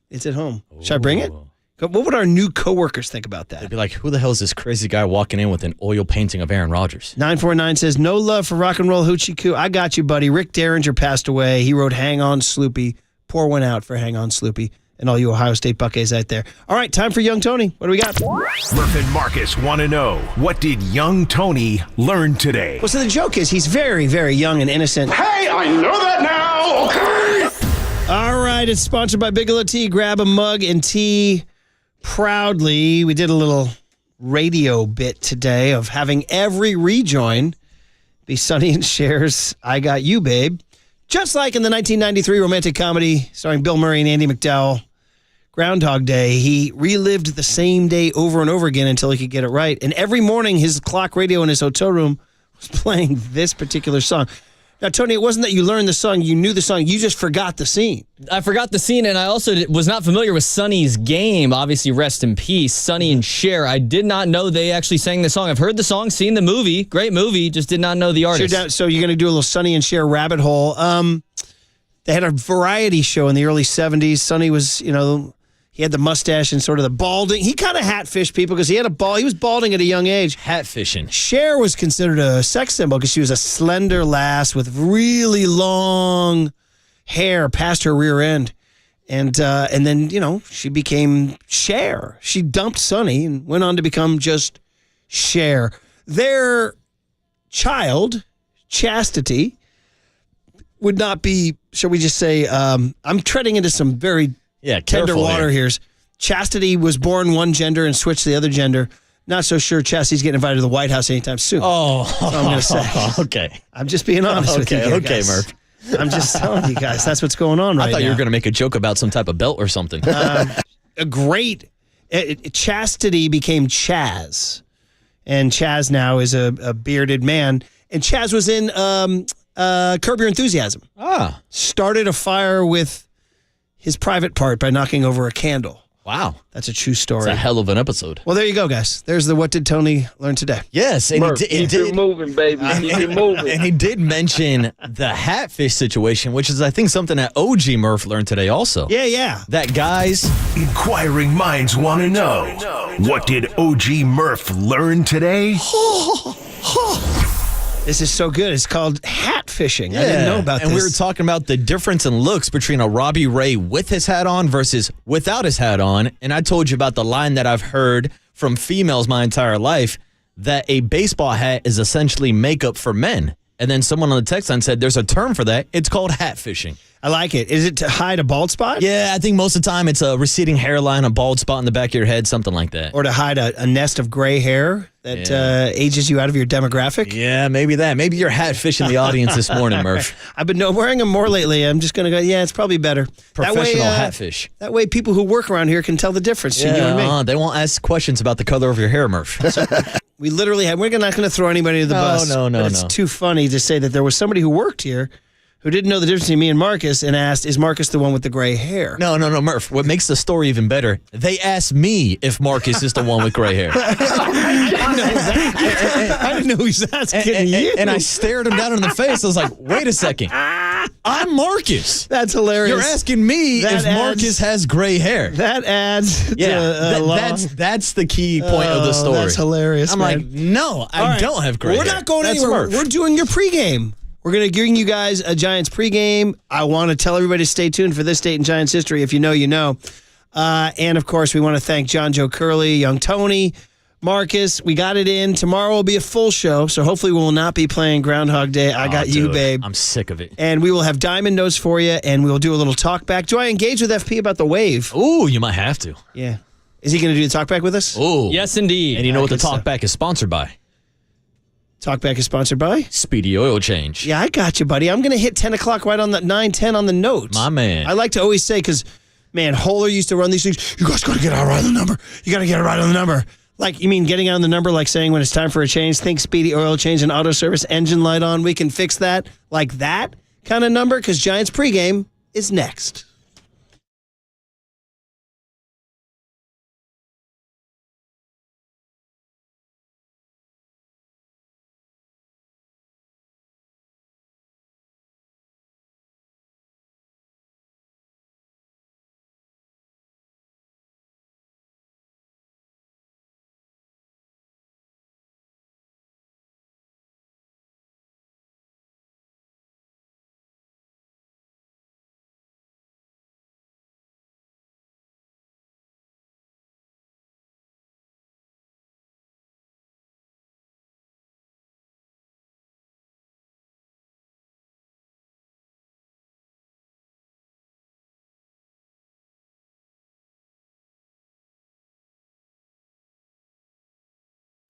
[SPEAKER 3] It's at home. Should I bring it? What would our new coworkers think about that?
[SPEAKER 4] They'd be like, who the hell is this crazy guy walking in with an oil painting of Aaron Rodgers?
[SPEAKER 3] 949 says, no love for rock and roll hoochie coo. I got you, buddy. Rick Derringer passed away. He wrote Hang On Sloopy. Pour one out for Hang On Sloopy and all you Ohio State Buckeyes out there. All right, time for Young Tony. What do we got?
[SPEAKER 1] Murph and Marcus want to know, what did young Tony learn today?
[SPEAKER 3] Well, so the joke is he's very, very young and innocent.
[SPEAKER 22] Hey, I know that now, okay?
[SPEAKER 3] All right, it's sponsored by Bigelow Tea. Grab a mug and tea proudly. We did a little radio bit today of having every rejoin be Sonny and Cher's I Got You, Babe. Just like in the 1993 romantic comedy starring Bill Murray and Andie MacDowell, Groundhog Day, he relived the same day over and over again until he could get it right. And every morning, his clock radio in his hotel room was playing this particular song. Now, Tony, it wasn't that you learned the song, you knew the song, you just forgot the scene.
[SPEAKER 5] I forgot the scene, and I also was not familiar with Sonny's Game. Obviously, rest in peace, Sonny and Cher. I did not know they actually sang the song. I've heard the song, seen the movie. Great movie, just did not know the artist.
[SPEAKER 3] So you're going to do a little Sonny and Cher rabbit hole. They had a variety show in the early 70s. Sonny was, he had the mustache and sort of the balding. He kind of hat-fished people because he had a bald. He was balding at a young age.
[SPEAKER 4] Hat-fishing.
[SPEAKER 3] Cher was considered a sex symbol because she was a slender lass with really long hair past her rear end. And then, she became Cher. She dumped Sonny and went on to become just Cher. Their child, Chastity, would not be, shall we just say, I'm treading into some very tender water here. Chastity was born one gender and switched to the other gender. Not so sure Chastity's getting invited to the White House anytime soon.
[SPEAKER 4] Oh,
[SPEAKER 3] that's what I'm going to say.
[SPEAKER 4] Okay.
[SPEAKER 3] I'm just being honest with you here, guys.
[SPEAKER 4] Murph.
[SPEAKER 3] I'm just telling you guys, that's what's going on right now.
[SPEAKER 4] I thought you were going to make a joke about some type of belt or something.
[SPEAKER 3] Chastity became Chaz. And Chaz now is a bearded man. And Chaz was in Curb Your Enthusiasm. Started a fire with his private part by knocking over a candle.
[SPEAKER 4] Wow.
[SPEAKER 3] That's a true story.
[SPEAKER 4] It's a hell of an episode.
[SPEAKER 3] Well, there you go, guys. There's the What Did Tony Learn Today?
[SPEAKER 4] Yes. And
[SPEAKER 19] Murph, keep it moving, baby. Keep it moving.
[SPEAKER 4] And he did mention the hatfish situation, which is, I think, something that OG Murph learned today also.
[SPEAKER 3] Yeah.
[SPEAKER 1] That guys, inquiring minds want to know, what did OG Murph learn today?
[SPEAKER 3] This is so good. It's called hat fishing. I didn't know about this.
[SPEAKER 4] And we were talking about the difference in looks between a Robbie Ray with his hat on versus without his hat on. And I told you about the line that I've heard from females my entire life, that a baseball hat is essentially makeup for men. And then someone on the text line said there's a term for that. It's called hat fishing.
[SPEAKER 3] I like it. Is it to hide a bald spot?
[SPEAKER 5] Yeah, I think most of the time it's a receding hairline, a bald spot in the back of your head, something like that.
[SPEAKER 3] Or to hide a nest of gray hair that ages you out of your demographic?
[SPEAKER 5] Yeah, maybe that. Maybe you're hatfishing the audience this morning, Murph.
[SPEAKER 3] I've been wearing them more lately. I'm just going to go, yeah, it's probably better.
[SPEAKER 5] Professional hatfish.
[SPEAKER 3] That way people who work around here can tell the difference.
[SPEAKER 5] Yeah,
[SPEAKER 3] you and me.
[SPEAKER 5] They won't ask questions about the color of your hair, Murph.
[SPEAKER 3] We literally we're not going to throw anybody to the bus.
[SPEAKER 5] No.
[SPEAKER 3] But it's too funny to say that there was somebody who worked here who didn't know the difference between me and Marcus and asked, is Marcus the one with the gray hair?
[SPEAKER 5] No, Murph. What makes the story even better, they asked me if Marcus is the one with gray hair.
[SPEAKER 3] I didn't know he was asking you.
[SPEAKER 5] And I stared him down in the face. I was like, wait a second. I'm Marcus.
[SPEAKER 3] That's hilarious.
[SPEAKER 5] You're asking me if Marcus has gray hair.
[SPEAKER 3] That adds to
[SPEAKER 5] that's the key point of the story.
[SPEAKER 3] That's hilarious,
[SPEAKER 5] I'm like, no, I don't have gray hair.
[SPEAKER 3] We're not going anywhere. We're doing your pregame. We're going to bring you guys a Giants pregame. I want to tell everybody to stay tuned for this date in Giants history. If you know, you know. And, of course, we want to thank John Joe Curley, Young Tony, Marcus. We got it in. Tomorrow will be a full show, so hopefully we will not be playing Groundhog Day. I got you, babe.
[SPEAKER 5] I'm sick of it.
[SPEAKER 3] And we will have diamond notes for you, and we'll do a little talk back. Do I engage with FP about the wave?
[SPEAKER 5] Ooh, you might have to.
[SPEAKER 3] Yeah. Is he going to do the talk back with us?
[SPEAKER 5] Ooh.
[SPEAKER 11] Yes, indeed.
[SPEAKER 5] And you know what the talk back is sponsored by?
[SPEAKER 3] Talkback is sponsored by?
[SPEAKER 5] Speedy Oil Change.
[SPEAKER 3] Yeah, I got you, buddy. I'm going to hit 10 o'clock right on that 9:10 on the notes.
[SPEAKER 5] My man.
[SPEAKER 3] I like to always say, because, man, Holler used to run these things. You guys got to get out right on the number. You got to get it right on the number. Like, you mean getting on the number, like saying when it's time for a change, think Speedy Oil Change and auto service, engine light on. We can fix that. Like that kind of number, because Giants pregame is next.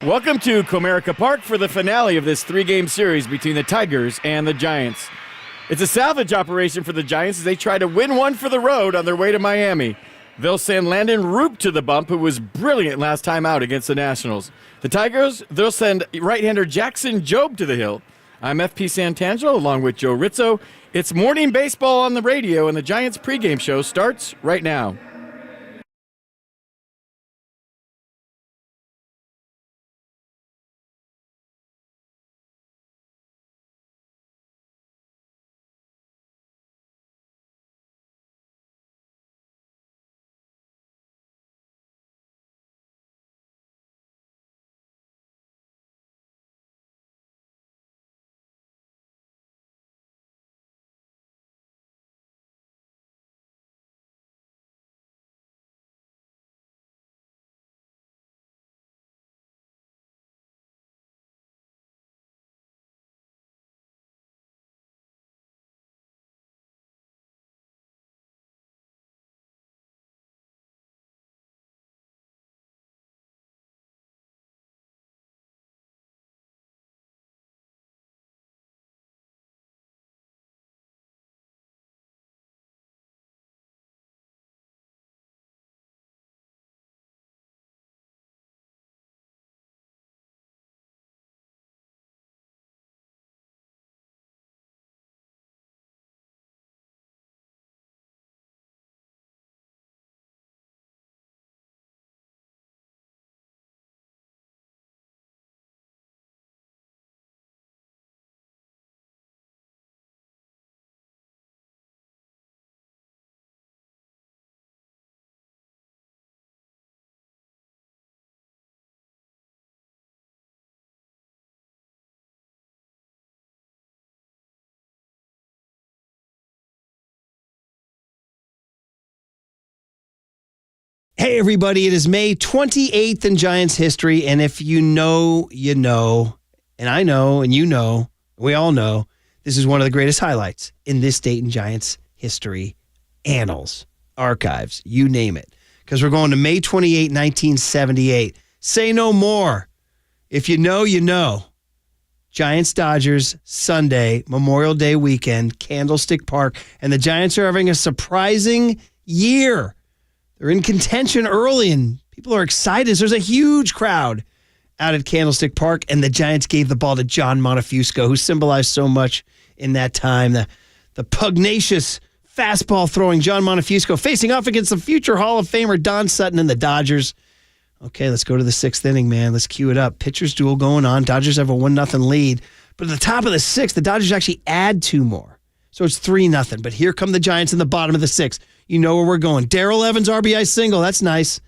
[SPEAKER 6] Welcome to Comerica Park for the finale of this three-game series between the Tigers and the Giants. It's a salvage operation for the Giants as they try to win one for the road on their way to Miami. They'll send Landon Roop to the bump, who was brilliant last time out against the Nationals. The Tigers, they'll send right-hander Jackson Jobe to the hill. I'm FP Santangelo along with Joe Rizzo. It's morning baseball on the radio, and the Giants pregame show starts right now.
[SPEAKER 3] Hey, everybody, it is May 28th in Giants history, and if you know, you know, and I know, and you know, we all know, this is one of the greatest highlights in this date in Giants history, annals, archives, you name it. Because we're going to May 28, 1978. Say no more. If you know, you know. Giants-Dodgers, Sunday, Memorial Day weekend, Candlestick Park. And the Giants are having a surprising year. They're in contention early, and people are excited. There's a huge crowd out at Candlestick Park, and the Giants gave the ball to John Montefusco, who symbolized so much in that time. The pugnacious fastball-throwing John Montefusco facing off against the future Hall of Famer Don Sutton and the Dodgers. Okay, let's go to the 6th inning, man. Let's cue it up. Pitchers duel going on. Dodgers have a 1-0 lead. But at the top of the 6th, the Dodgers actually add 2 more. So it's 3-0. But here come the Giants in the bottom of the 6th. You know where we're going. Darrell Evans RBI single. That's nice.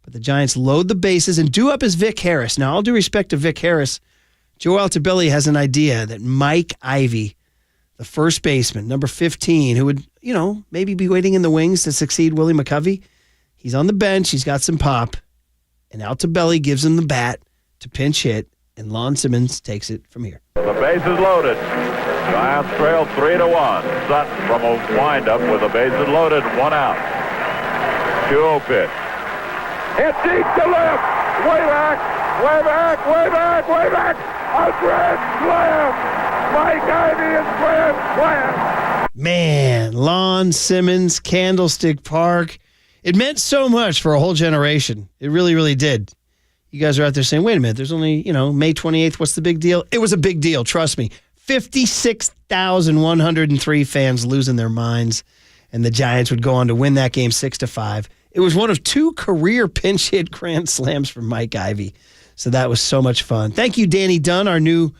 [SPEAKER 3] But the Giants load the bases and do up as Vic Harris. Now, all due respect to Vic Harris, Joe Altobelli has an idea that Mike Ivy, the first baseman, number 15, who would, maybe be waiting in the wings to succeed Willie McCovey, he's on the bench. He's got some pop. And Altobelli gives him the bat to pinch hit, and Lon Simmons takes it from here.
[SPEAKER 11] The base is loaded. Giants trail 3-1. Sutton from a windup with the bases loaded, 1 out. 2-0 pitch. Hit deep to left. Way back. Way back. Way back. Way back. A grand slam. Mike Ivy is grand slam.
[SPEAKER 3] Man, Lon Simmons, Candlestick Park. It meant so much for a whole generation. It really, really did. You guys are out there saying, wait a minute, there's only, May 28th. What's the big deal? It was a big deal. Trust me. 56,103 fans losing their minds. And the Giants would go on to win that game 6-5. It was one of 2 career pinch hit grand slams for Mike Ivy. So that was so much fun. Thank you, Danny Dunn, our new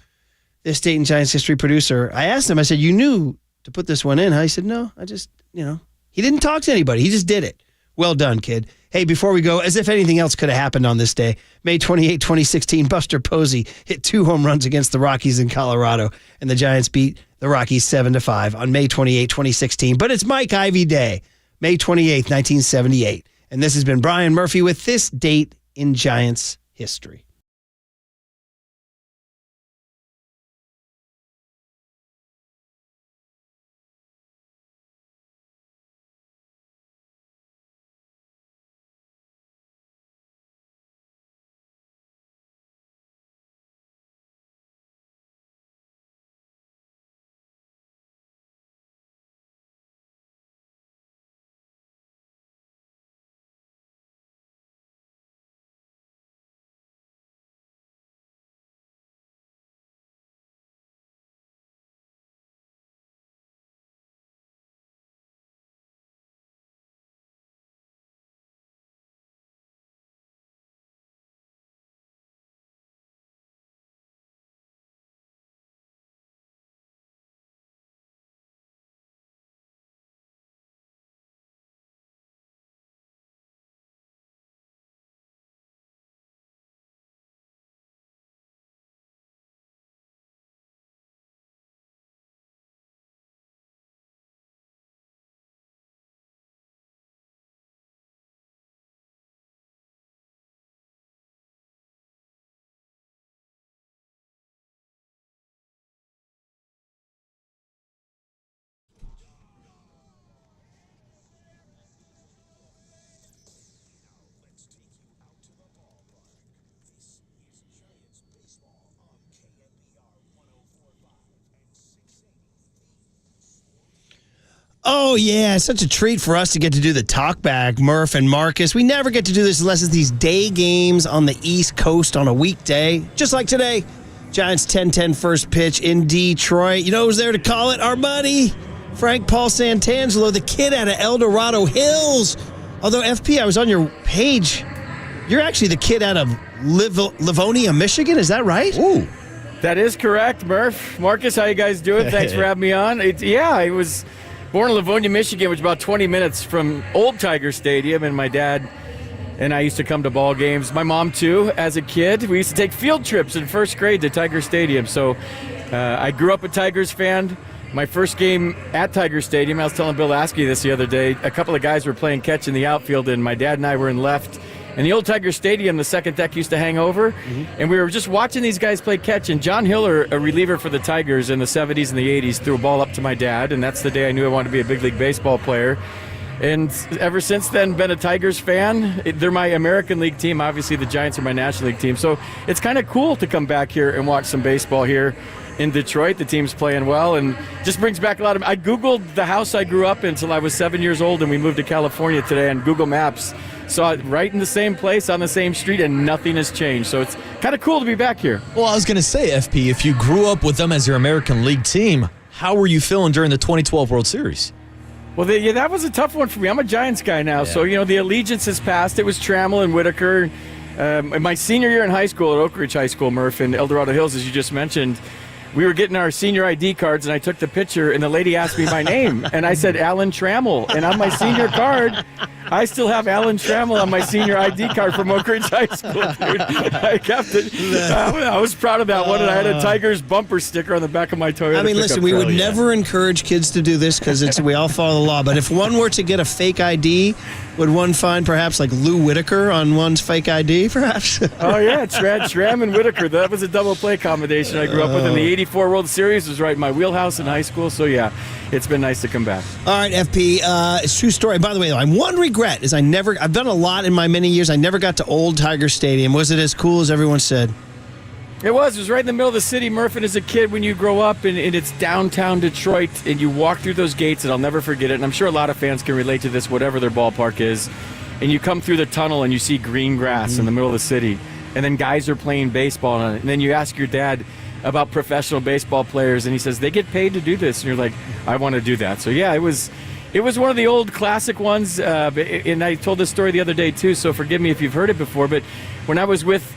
[SPEAKER 3] This Day in Giants History producer. I asked him, I said, you knew to put this one in, huh? He said, no, I just, he didn't talk to anybody. He just did it. Well done, kid. Hey, before we go, as if anything else could have happened on this day, May 28, 2016, Buster Posey hit 2 home runs against the Rockies in Colorado, and the Giants beat the Rockies 7-5 on May 28, 2016. But it's Mike Ivy Day, May 28, 1978. And this has been Brian Murphy with This Date in Giants History. Oh, yeah, such a treat for us to get to do the Talkback, Murph and Marcus. We never get to do this unless it's these day games on the East Coast on a weekday. Just like today, Giants 10-10 first pitch in Detroit. You know who's there to call it? Our buddy, Frank Paul Santangelo, the kid out of El Dorado Hills. Although, FP, I was on your page. You're actually the kid out of Livonia, Michigan. Is that right?
[SPEAKER 6] Ooh. That is correct, Murph. Marcus, how you guys doing? Thanks for having me on. I was born in Livonia, Michigan, which is about 20 minutes from Old Tiger Stadium, and my dad and I used to come to ball games. My mom, too, as a kid. We used to take field trips in first grade to Tiger Stadium. So I grew up a Tigers fan. My first game at Tiger Stadium, I was telling Bill Askey this the other day, a couple of guys were playing catch in the outfield, and my dad and I were in left, And the old Tiger Stadium, the second deck used to hang over. And we were just watching these guys play catch. And John Hiller, a reliever for the Tigers in the 70s and the 80s, threw a ball up to my dad. And that's the day I knew I wanted to be a big league baseball player. And ever since then, been a Tigers fan. They're my American League team. Obviously, the Giants are my National League team. So it's kind of cool to come back here and watch some baseball here in Detroit. The team's playing well, and just brings back a lot of... I Googled the house I grew up in until I was 7 years old, and we moved to California today on Google Maps. Saw it right in the same place on the same street, and nothing has changed. So it's kind of cool to be back here.
[SPEAKER 5] Well, I was going to say, FP, if you grew up with them as your American League team, how were you feeling during the 2012 World Series?
[SPEAKER 6] Well, that was a tough one for me. I'm a Giants guy now, so, the allegiance has passed. It was Trammell and Whitaker. My senior year in high school at Oak Ridge High School, Murph, in El Dorado Hills, as you just mentioned, we were getting our senior ID cards, and I took the picture, and the lady asked me my name, and I said Alan Trammell. And on my senior card, I still have Alan Trammell on my senior ID card from Oak Ridge High School, dude. I kept it. I was proud of that one, and I had a Tigers bumper sticker on the back of my Toyota.
[SPEAKER 3] I mean, listen, we would never encourage kids to do this because we all follow the law. But if one were to get a fake ID, would one find perhaps like Lou Whitaker on one's fake ID, perhaps?
[SPEAKER 6] Oh, yeah, Schramm and Whitaker. That was a double play combination I grew up with in the 84 World Series. It was right in my wheelhouse in high school. So, yeah, it's been nice to come back.
[SPEAKER 3] All right, FP, it's a true story. By the way, one regret is I've done a lot in my many years. I never got to Old Tiger Stadium. Was it as cool as everyone said?
[SPEAKER 6] It was right in the middle of the city, Murph, and as a kid when you grow up and it's downtown Detroit and you walk through those gates, and I'll never forget it, and I'm sure a lot of fans can relate to this, whatever their ballpark is, and you come through the tunnel and you see green grass in the middle of the city, and then guys are playing baseball on it, and then you ask your dad about professional baseball players, and he says, they get paid to do this, and you're like, I want to do that. So yeah, it was one of the old classic ones, and I told this story the other day too, so forgive me if you've heard it before, but when I was with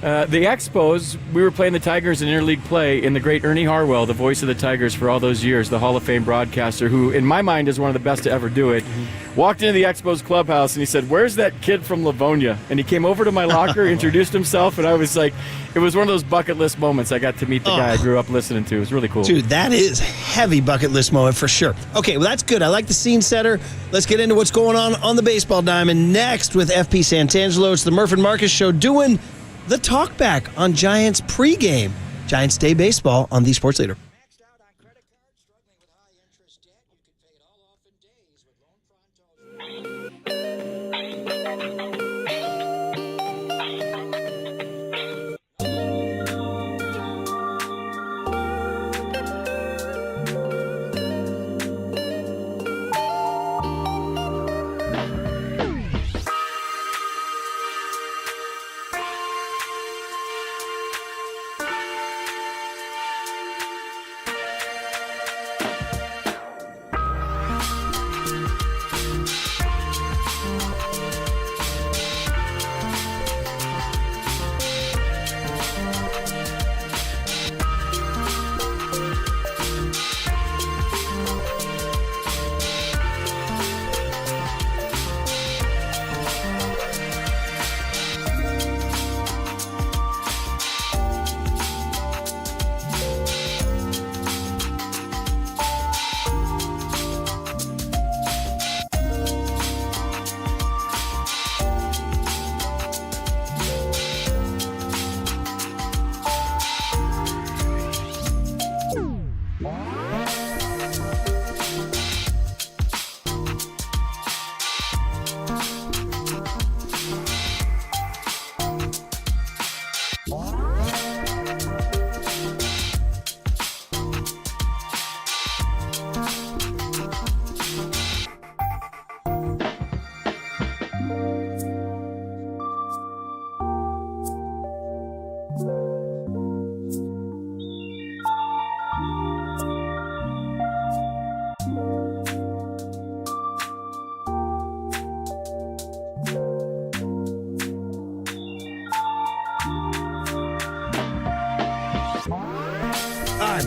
[SPEAKER 6] the Expos, we were playing the Tigers in interleague play, and the great Ernie Harwell, the voice of the Tigers for all those years, the Hall of Fame broadcaster, who in my mind is one of the best to ever do it, walked into the Expos clubhouse and he said, where's that kid from Livonia? And he came over to my locker, introduced himself, and I was like, it was one of those bucket list moments. I got to meet the guy I grew up listening to. It was really cool.
[SPEAKER 3] Dude, that is heavy bucket list moment for sure. Okay, well, that's good. I like the scene setter. Let's get into what's going on the baseball diamond next with FP Santangelo. It's the Murph and Marcus Show doing the Talkback on Giants pregame. Giants Day Baseball on the Sports Leader.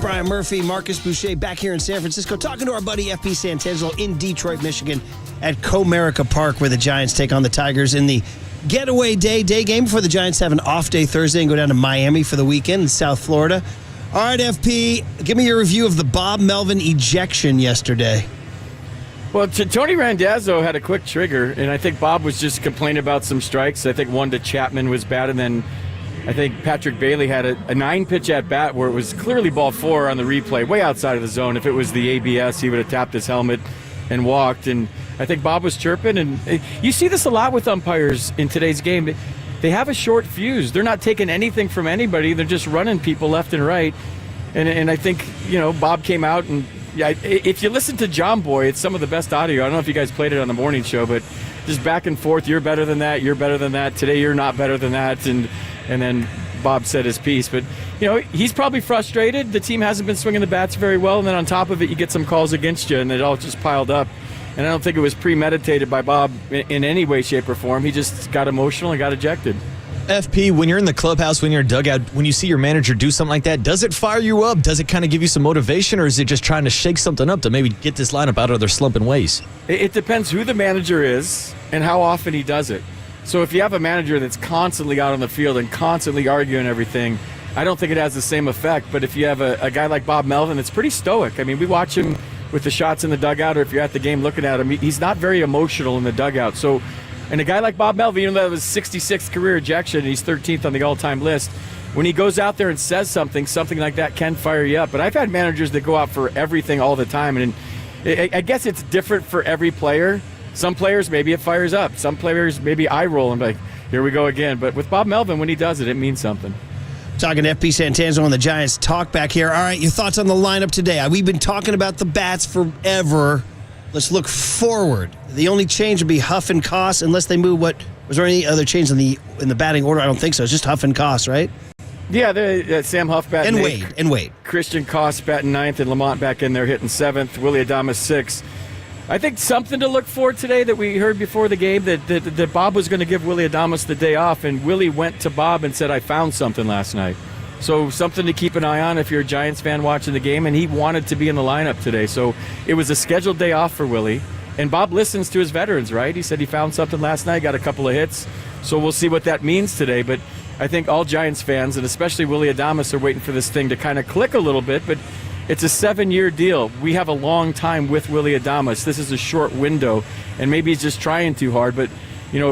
[SPEAKER 3] Brian Murphy, Marcus Boucher back here in San Francisco talking to our buddy FP Santangelo in Detroit, Michigan at Comerica Park where the Giants take on the Tigers in the getaway day game before the Giants have an off day Thursday and go down to Miami for the weekend in South Florida. All right, FP, give me your review of the Bob Melvin ejection yesterday.
[SPEAKER 6] Well, Tony Randazzo had a quick trigger, and I think Bob was just complaining about some strikes. I think one to Chapman was bad, and then I think Patrick Bailey had a 9-pitch at-bat where it was clearly ball 4 on the replay, way outside of the zone. If it was the ABS, he would have tapped his helmet and walked, and I think Bob was chirping. And you see this a lot with umpires in today's game. They have a short fuse. They're not taking anything from anybody. They're just running people left and right. And I think, Bob came out and, if you listen to John Boy, it's some of the best audio. I don't know if you guys played it on the morning show, but just back and forth, you're better than that, you're better than that, today you're not better than that, and then Bob said his piece. But, he's probably frustrated. The team hasn't been swinging the bats very well, and then on top of it, you get some calls against you, and it all just piled up. And I don't think it was premeditated by Bob in any way, shape, or form. He just got emotional and got ejected.
[SPEAKER 4] FP, when you're in the clubhouse, when you're in a dugout, when you see your manager do something like that, does it fire you up? Does it kind of give you some motivation, or is it just trying to shake something up to maybe get this lineup out of their slumping ways?
[SPEAKER 6] It depends who the manager is and how often he does it. So if you have a manager that's constantly out on the field and constantly arguing everything, I don't think it has the same effect. But if you have a guy like Bob Melvin, it's pretty stoic. I mean, we watch him with the shots in the dugout, or if you're at the game looking at him, he's not very emotional in the dugout. So, and a guy like Bob Melvin, even though that was 66th career ejection, and he's 13th on the all-time list, when he goes out there and says something like that can fire you up. But I've had managers that go out for everything all the time, and I guess it's different for every player. Some players, maybe it fires up. Some players, maybe eye roll and like, here we go again. But with Bob Melvin, when he does it, it means something.
[SPEAKER 3] Talking to FP Santangelo on the Giants Talkback here. All right, your thoughts on the lineup today. We've been talking about the bats forever. Let's look forward. The only change would be Huff and Koss, unless they move. Was there any other change in the batting order? I don't think so. It's just Huff and Koss, right?
[SPEAKER 6] Yeah, Sam Huff batting
[SPEAKER 3] and Wade.
[SPEAKER 6] Christian Koss batting 9th, and Lamont back in there hitting 7th. Willie Adames 6th. I think something to look for today that we heard before the game, that Bob was going to give Willie Adames the day off, and Willie went to Bob and said, I found something last night. So something to keep an eye on if you're a Giants fan watching the game, and he wanted to be in the lineup today. So it was a scheduled day off for Willie, and Bob listens to his veterans, right? He said he found something last night, got a couple of hits, so we'll see what that means today. But I think all Giants fans, and especially Willie Adames, are waiting for this thing to kind of click a little bit, but it's a 7-year deal. We have a long time with Willie Adames. This is a short window, and maybe he's just trying too hard. But,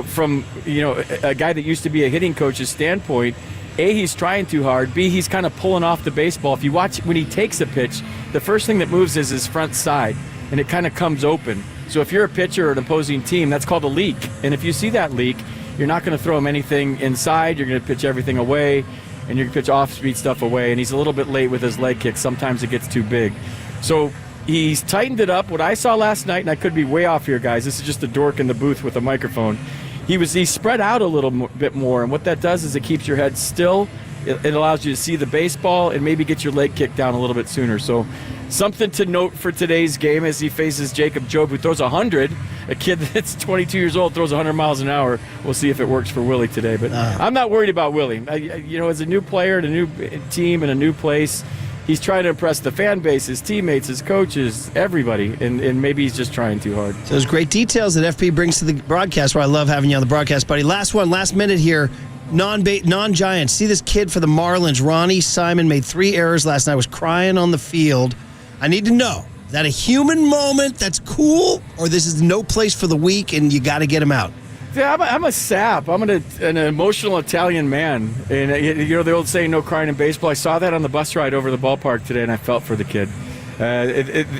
[SPEAKER 6] from a guy that used to be a hitting coach's standpoint, A, he's trying too hard. B, he's kind of pulling off the baseball. If you watch when he takes a pitch, the first thing that moves is his front side, and it kind of comes open. So if you're a pitcher or an opposing team, that's called a leak. And if you see that leak, you're not going to throw him anything inside. You're going to pitch everything away, and you can pitch off-speed stuff away, and he's a little bit late with his leg kick. Sometimes it gets too big. So he's tightened it up. What I saw last night, and I could be way off here, guys, this is just a dork in the booth with a microphone, he spread out a little bit more, and what that does is it keeps your head still. It allows you to see the baseball and maybe get your leg kicked down a little bit sooner. So something to note for today's game as he faces Jacob Jobe, who throws 100. A kid that's 22 years old throws 100 miles an hour. We'll see if it works for Willie today. But I'm not worried about Willie. As a new player and a new team and a new place, he's trying to impress the fan base, his teammates, his coaches, everybody, and maybe he's just trying too hard.
[SPEAKER 3] So those great details that FP brings to the broadcast, where I love having you on the broadcast, buddy. Last minute here. Non-Giants. See this kid for the Marlins, Ronnie Simon, made 3 errors last night, was crying on the field. I need to know, is that a human moment that's cool, or this is no place for the week and you got to get him out?
[SPEAKER 6] Yeah, I'm a sap. I'm an emotional Italian man. And the old saying, no crying in baseball. I saw that on the bus ride over the ballpark today, and I felt for the kid.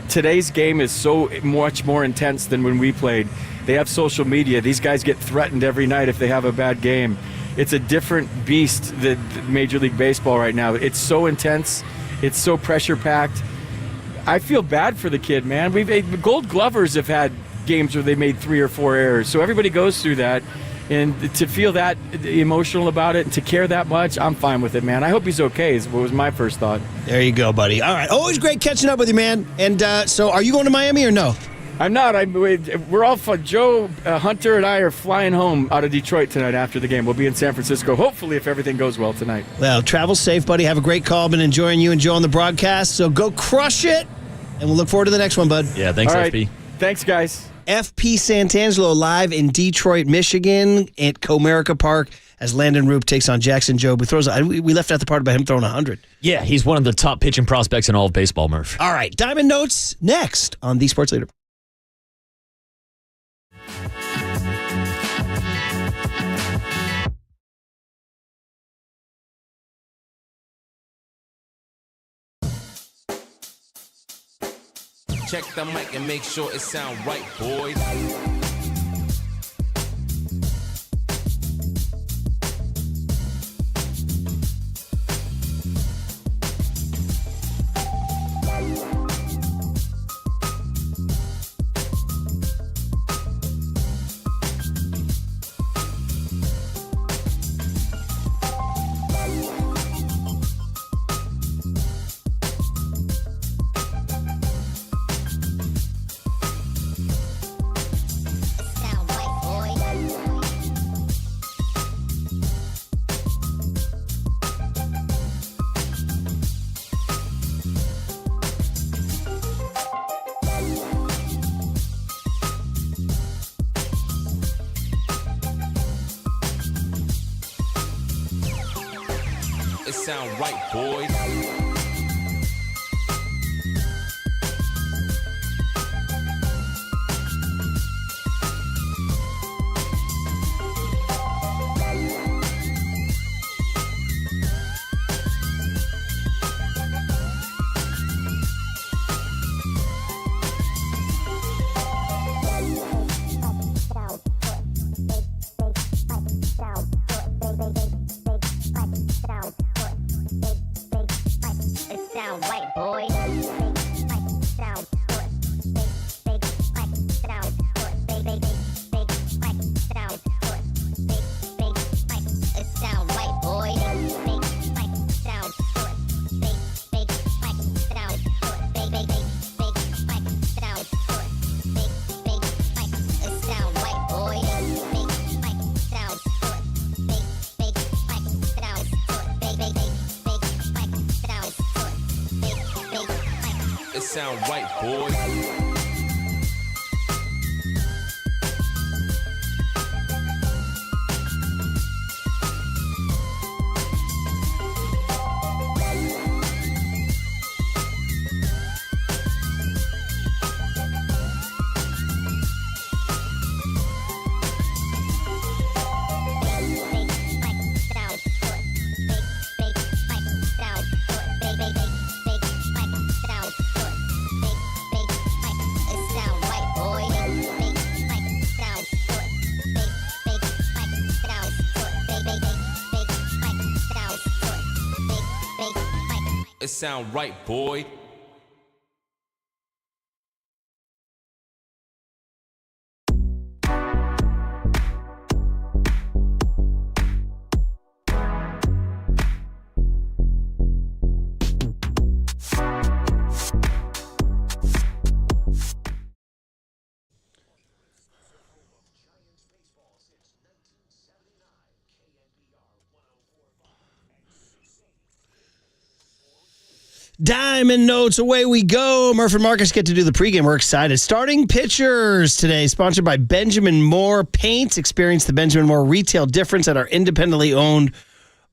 [SPEAKER 6] Today's game is so much more intense than when we played. They have social media. These guys get threatened every night if they have a bad game. It's a different beast than Major League Baseball right now. It's so intense. It's so pressure-packed. I feel bad for the kid, man. Gold Glovers have had games where they made 3 or 4 errors. So everybody goes through that. And to feel that emotional about it and to care that much, I'm fine with it, man. I hope he's okay is what was my first thought.
[SPEAKER 3] There you go, buddy. All right. Always great catching up with you, man. And so are you going to Miami or no?
[SPEAKER 6] I'm not. We're all fun. Joe, Hunter, and I are flying home out of Detroit tonight after the game. We'll be in San Francisco, hopefully, if everything goes well tonight.
[SPEAKER 3] Well, travel safe, buddy. Have a great call. Been enjoying you and Joe on the broadcast. So go crush it, and we'll look forward to the next one, bud.
[SPEAKER 4] Yeah, thanks,
[SPEAKER 6] all right.
[SPEAKER 4] FP.
[SPEAKER 6] Thanks, guys.
[SPEAKER 3] FP Santangelo live in Detroit, Michigan at Comerica Park as Landon Roop takes on Jackson Jobe, who throws. We left out the part about him throwing 100.
[SPEAKER 4] Yeah, he's one of the top pitching prospects in all of baseball, Murph.
[SPEAKER 3] All right, Diamond Notes next on The Sports Leader.
[SPEAKER 12] Check the mic and make sure it sound right, boys. It sound right, boys. Sound right, boys. It sound right, boy.
[SPEAKER 3] Diamond Notes, away we go. Murph and Marcus get to do the pregame. We're excited. Starting pitchers today, sponsored by Benjamin Moore Paints. Experience the Benjamin Moore retail difference at our independently owned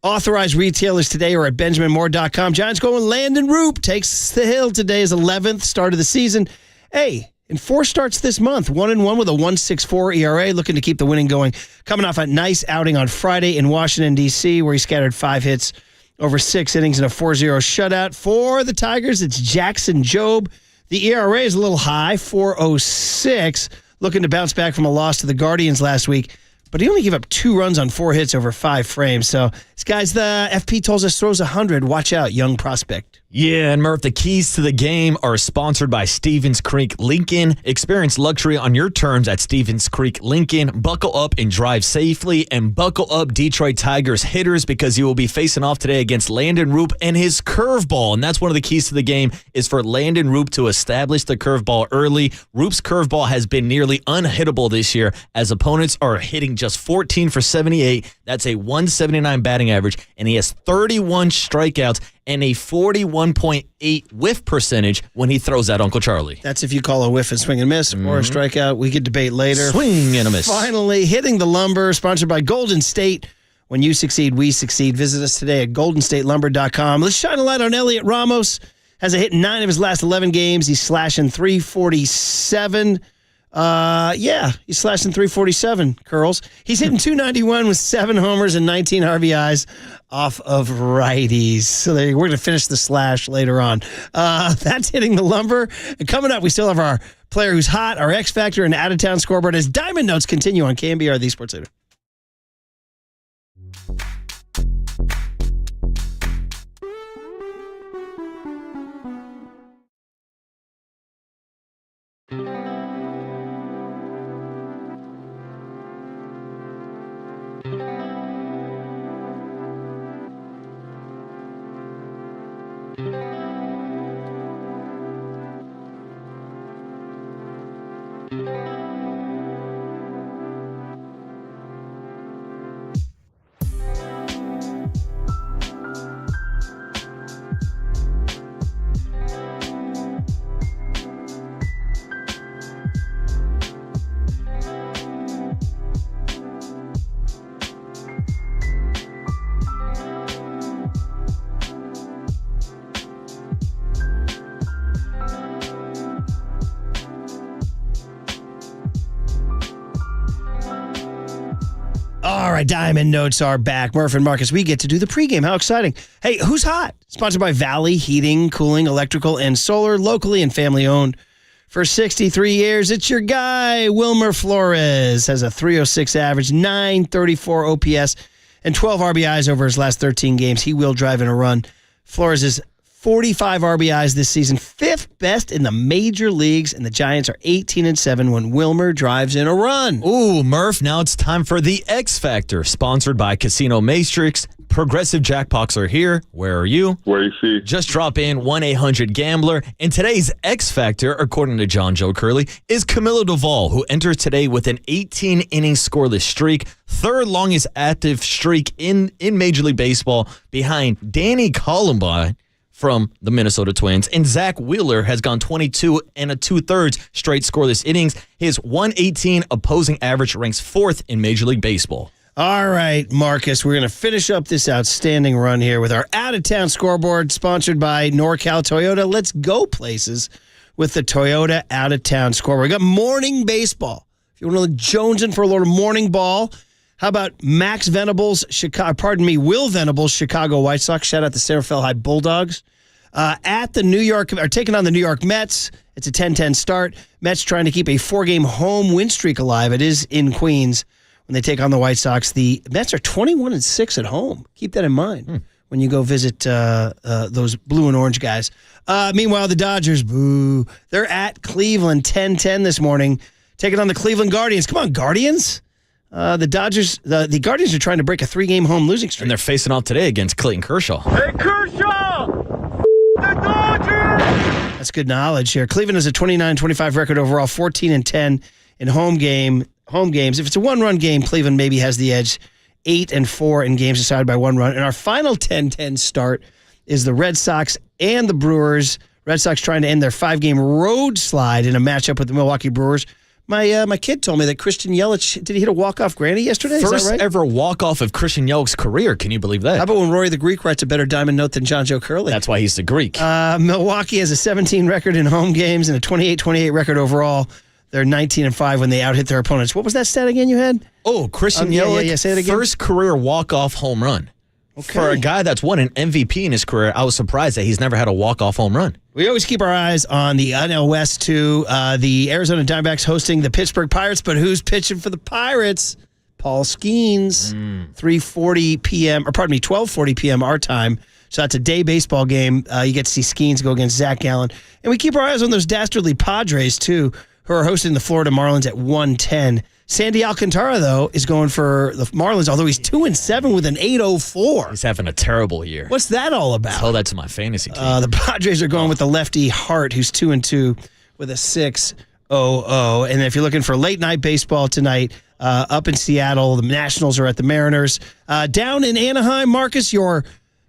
[SPEAKER 3] authorized retailers today or at benjaminmoore.com. Giants going Landon Roop. Takes the hill today, his 11th start of the season. Hey, in 4 starts this month, 1-1 with a 1.64 ERA, looking to keep the winning going. Coming off a nice outing on Friday in Washington, D.C., where he scattered 5 hits over 6 innings in a 4-0 shutout. For the Tigers, it's Jackson Jobe. The ERA is a little high, 4.06, looking to bounce back from a loss to the Guardians last week. But he only gave up 2 runs on 4 hits over 5 frames. So this guy's the FP tells us throws 100. Watch out, young prospect.
[SPEAKER 4] Yeah, and Murph, the keys to the game are sponsored by Stevens Creek Lincoln. Experience luxury on your terms at Stevens Creek Lincoln. Buckle up and drive safely, and buckle up Detroit Tigers hitters, because you will be facing off today against Landon Roop and his curveball. And that's one of the keys to the game, is for Landon Roop to establish the curveball early. Roop's curveball has been nearly unhittable this year, as opponents are hitting just 14 for 78. That's a 179 batting average, and he has 31 strikeouts and a 41.8 whiff percentage when he throws at Uncle Charlie.
[SPEAKER 3] That's if you call a whiff a swing and miss or a strikeout. We could debate later.
[SPEAKER 4] Swing and a miss.
[SPEAKER 3] Finally, hitting the lumber, sponsored by Golden State. When you succeed, we succeed. Visit us today at goldenstatelumber.com. Let's shine a light on Elliot Ramos. Has a hit in 9 of his last 11 games. He's slashing .347. Yeah, he's slashing 347 curls. He's hitting 291 with 7 homers and 19 RBIs off of righties. So we're going to finish the slash later on. That's hitting the lumber. And coming up, we still have our player who's hot, our X Factor, and out-of-town scoreboard as Diamond Notes continue on KNBR, the Sports Leader. All right, Diamond Notes are back. Murph and Marcus, we get to do the pregame. How exciting. Hey, who's hot? Sponsored by Valley Heating, Cooling, Electrical, and Solar, locally and family owned. For 63 years, it's your guy, Wilmer Flores. Has a 306 average, 934 OPS, and 12 RBIs over his last 13 games. He will drive in a run. Flores is 45 RBIs this season, 5th best in the major leagues, and the Giants are 18-7 when Wilmer drives in a run.
[SPEAKER 4] Ooh, Murph, now it's time for the X Factor, sponsored by Casino Matrix. Progressive jackpots are here. Where are you?
[SPEAKER 10] Where you see?
[SPEAKER 4] Just drop in 1-800-GAMBLER. And today's X Factor, according to John Joe Curley, is Camilo Doval, who enters today with an 18-inning scoreless streak, 3rd longest active streak in Major League Baseball, behind Danny Columbine from the Minnesota Twins. And Zach Wheeler has gone 22 and a 2/3 straight scoreless innings. His 118 opposing average ranks 4th in Major League Baseball.
[SPEAKER 3] All right, Marcus, we're going to finish up this outstanding run here with our out-of-town scoreboard sponsored by NorCal Toyota. Let's go places with the Toyota out-of-town scoreboard. We got morning baseball. If you want to look jonesing for a little morning ball, how about Will Venables' Chicago White Sox? Shout out the San Rafael High Bulldogs. Taking on the New York Mets. It's a 10-10 start. Mets trying to keep a 4-game home win streak alive. It is in Queens when they take on the White Sox. The Mets are 21-6 at home. Keep that in mind when you go visit those blue and orange guys. Meanwhile, the Dodgers, boo. They're at Cleveland 10-10 this morning, taking on the Cleveland Guardians. Come on, Guardians. The Guardians are trying to break a 3-game home losing streak.
[SPEAKER 4] And they're facing off today against Clayton Kershaw.
[SPEAKER 2] Hey, Kershaw! The Dodgers!
[SPEAKER 3] That's good knowledge here. Cleveland has a 29-25 record overall, 14-10 in home games. If it's a one-run game, Cleveland maybe has the edge. 8-4 in games decided by 1 run. And our final 10-10 start is the Red Sox and the Brewers. Red Sox trying to end their 5-game road slide in a matchup with the Milwaukee Brewers. My kid told me that Christian Yelich, did he hit a walk-off granny yesterday?
[SPEAKER 4] First
[SPEAKER 3] Is that right?
[SPEAKER 4] ever walk-off of Christian Yelich's career. Can you believe that?
[SPEAKER 3] How about when Rory the Greek writes a better diamond note than John Joe Curley?
[SPEAKER 4] That's why he's the Greek.
[SPEAKER 3] Milwaukee has a 17 record in home games and a 28-28 record overall. They're 19-5 when they out-hit their opponents. What was that stat again you had?
[SPEAKER 4] Oh, Christian Yelich,
[SPEAKER 3] say it again.
[SPEAKER 4] First career walk-off home run.
[SPEAKER 3] Okay.
[SPEAKER 4] For a guy that's won an MVP in his career, I was surprised that he's never had a walk-off home run.
[SPEAKER 3] We always keep our eyes on the NL West, too. The Arizona Diamondbacks hosting the Pittsburgh Pirates, but who's pitching for the Pirates? Paul Skeens, 12:40 p.m. our time. So that's a day baseball game. You get to see Skeens go against Zach Gallen. And we keep our eyes on those dastardly Padres, too, who are hosting the Florida Marlins at 1:10. Sandy Alcantara, though, is going for the Marlins, although he's 2-7 with an 8.04.
[SPEAKER 4] He's having a terrible year.
[SPEAKER 3] What's that all about?
[SPEAKER 4] Tell that to my fantasy team.
[SPEAKER 3] The Padres are going with the lefty Hart, who's 2-2 with a 6.00. And if you're looking for late night baseball tonight, up in Seattle, the Nationals are at the Mariners. Down in Anaheim, Marcus, your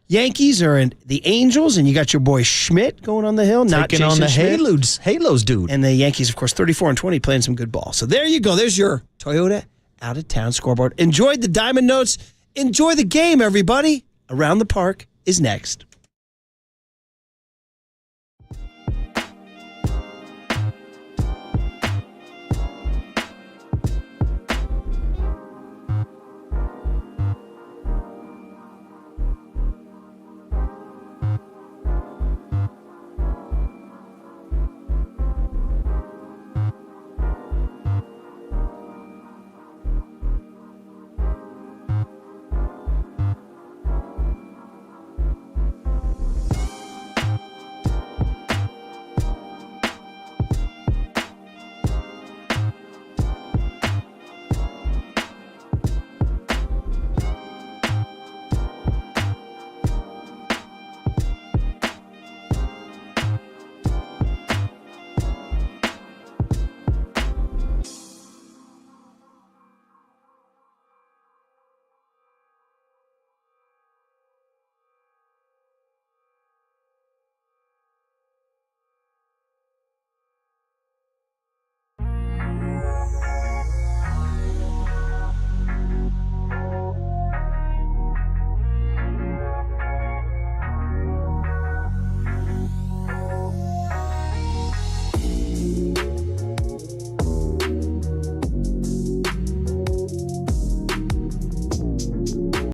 [SPEAKER 3] Yankees are in the Angels, and you got your boy Schmidt going on the hill.
[SPEAKER 4] Taking on the Halos, dude.
[SPEAKER 3] And the Yankees, of course, 34-20, playing some good ball. So there you go. There's your Toyota out-of-town scoreboard. Enjoyed the Diamond Notes. Enjoy the game, everybody. Around the Park is next.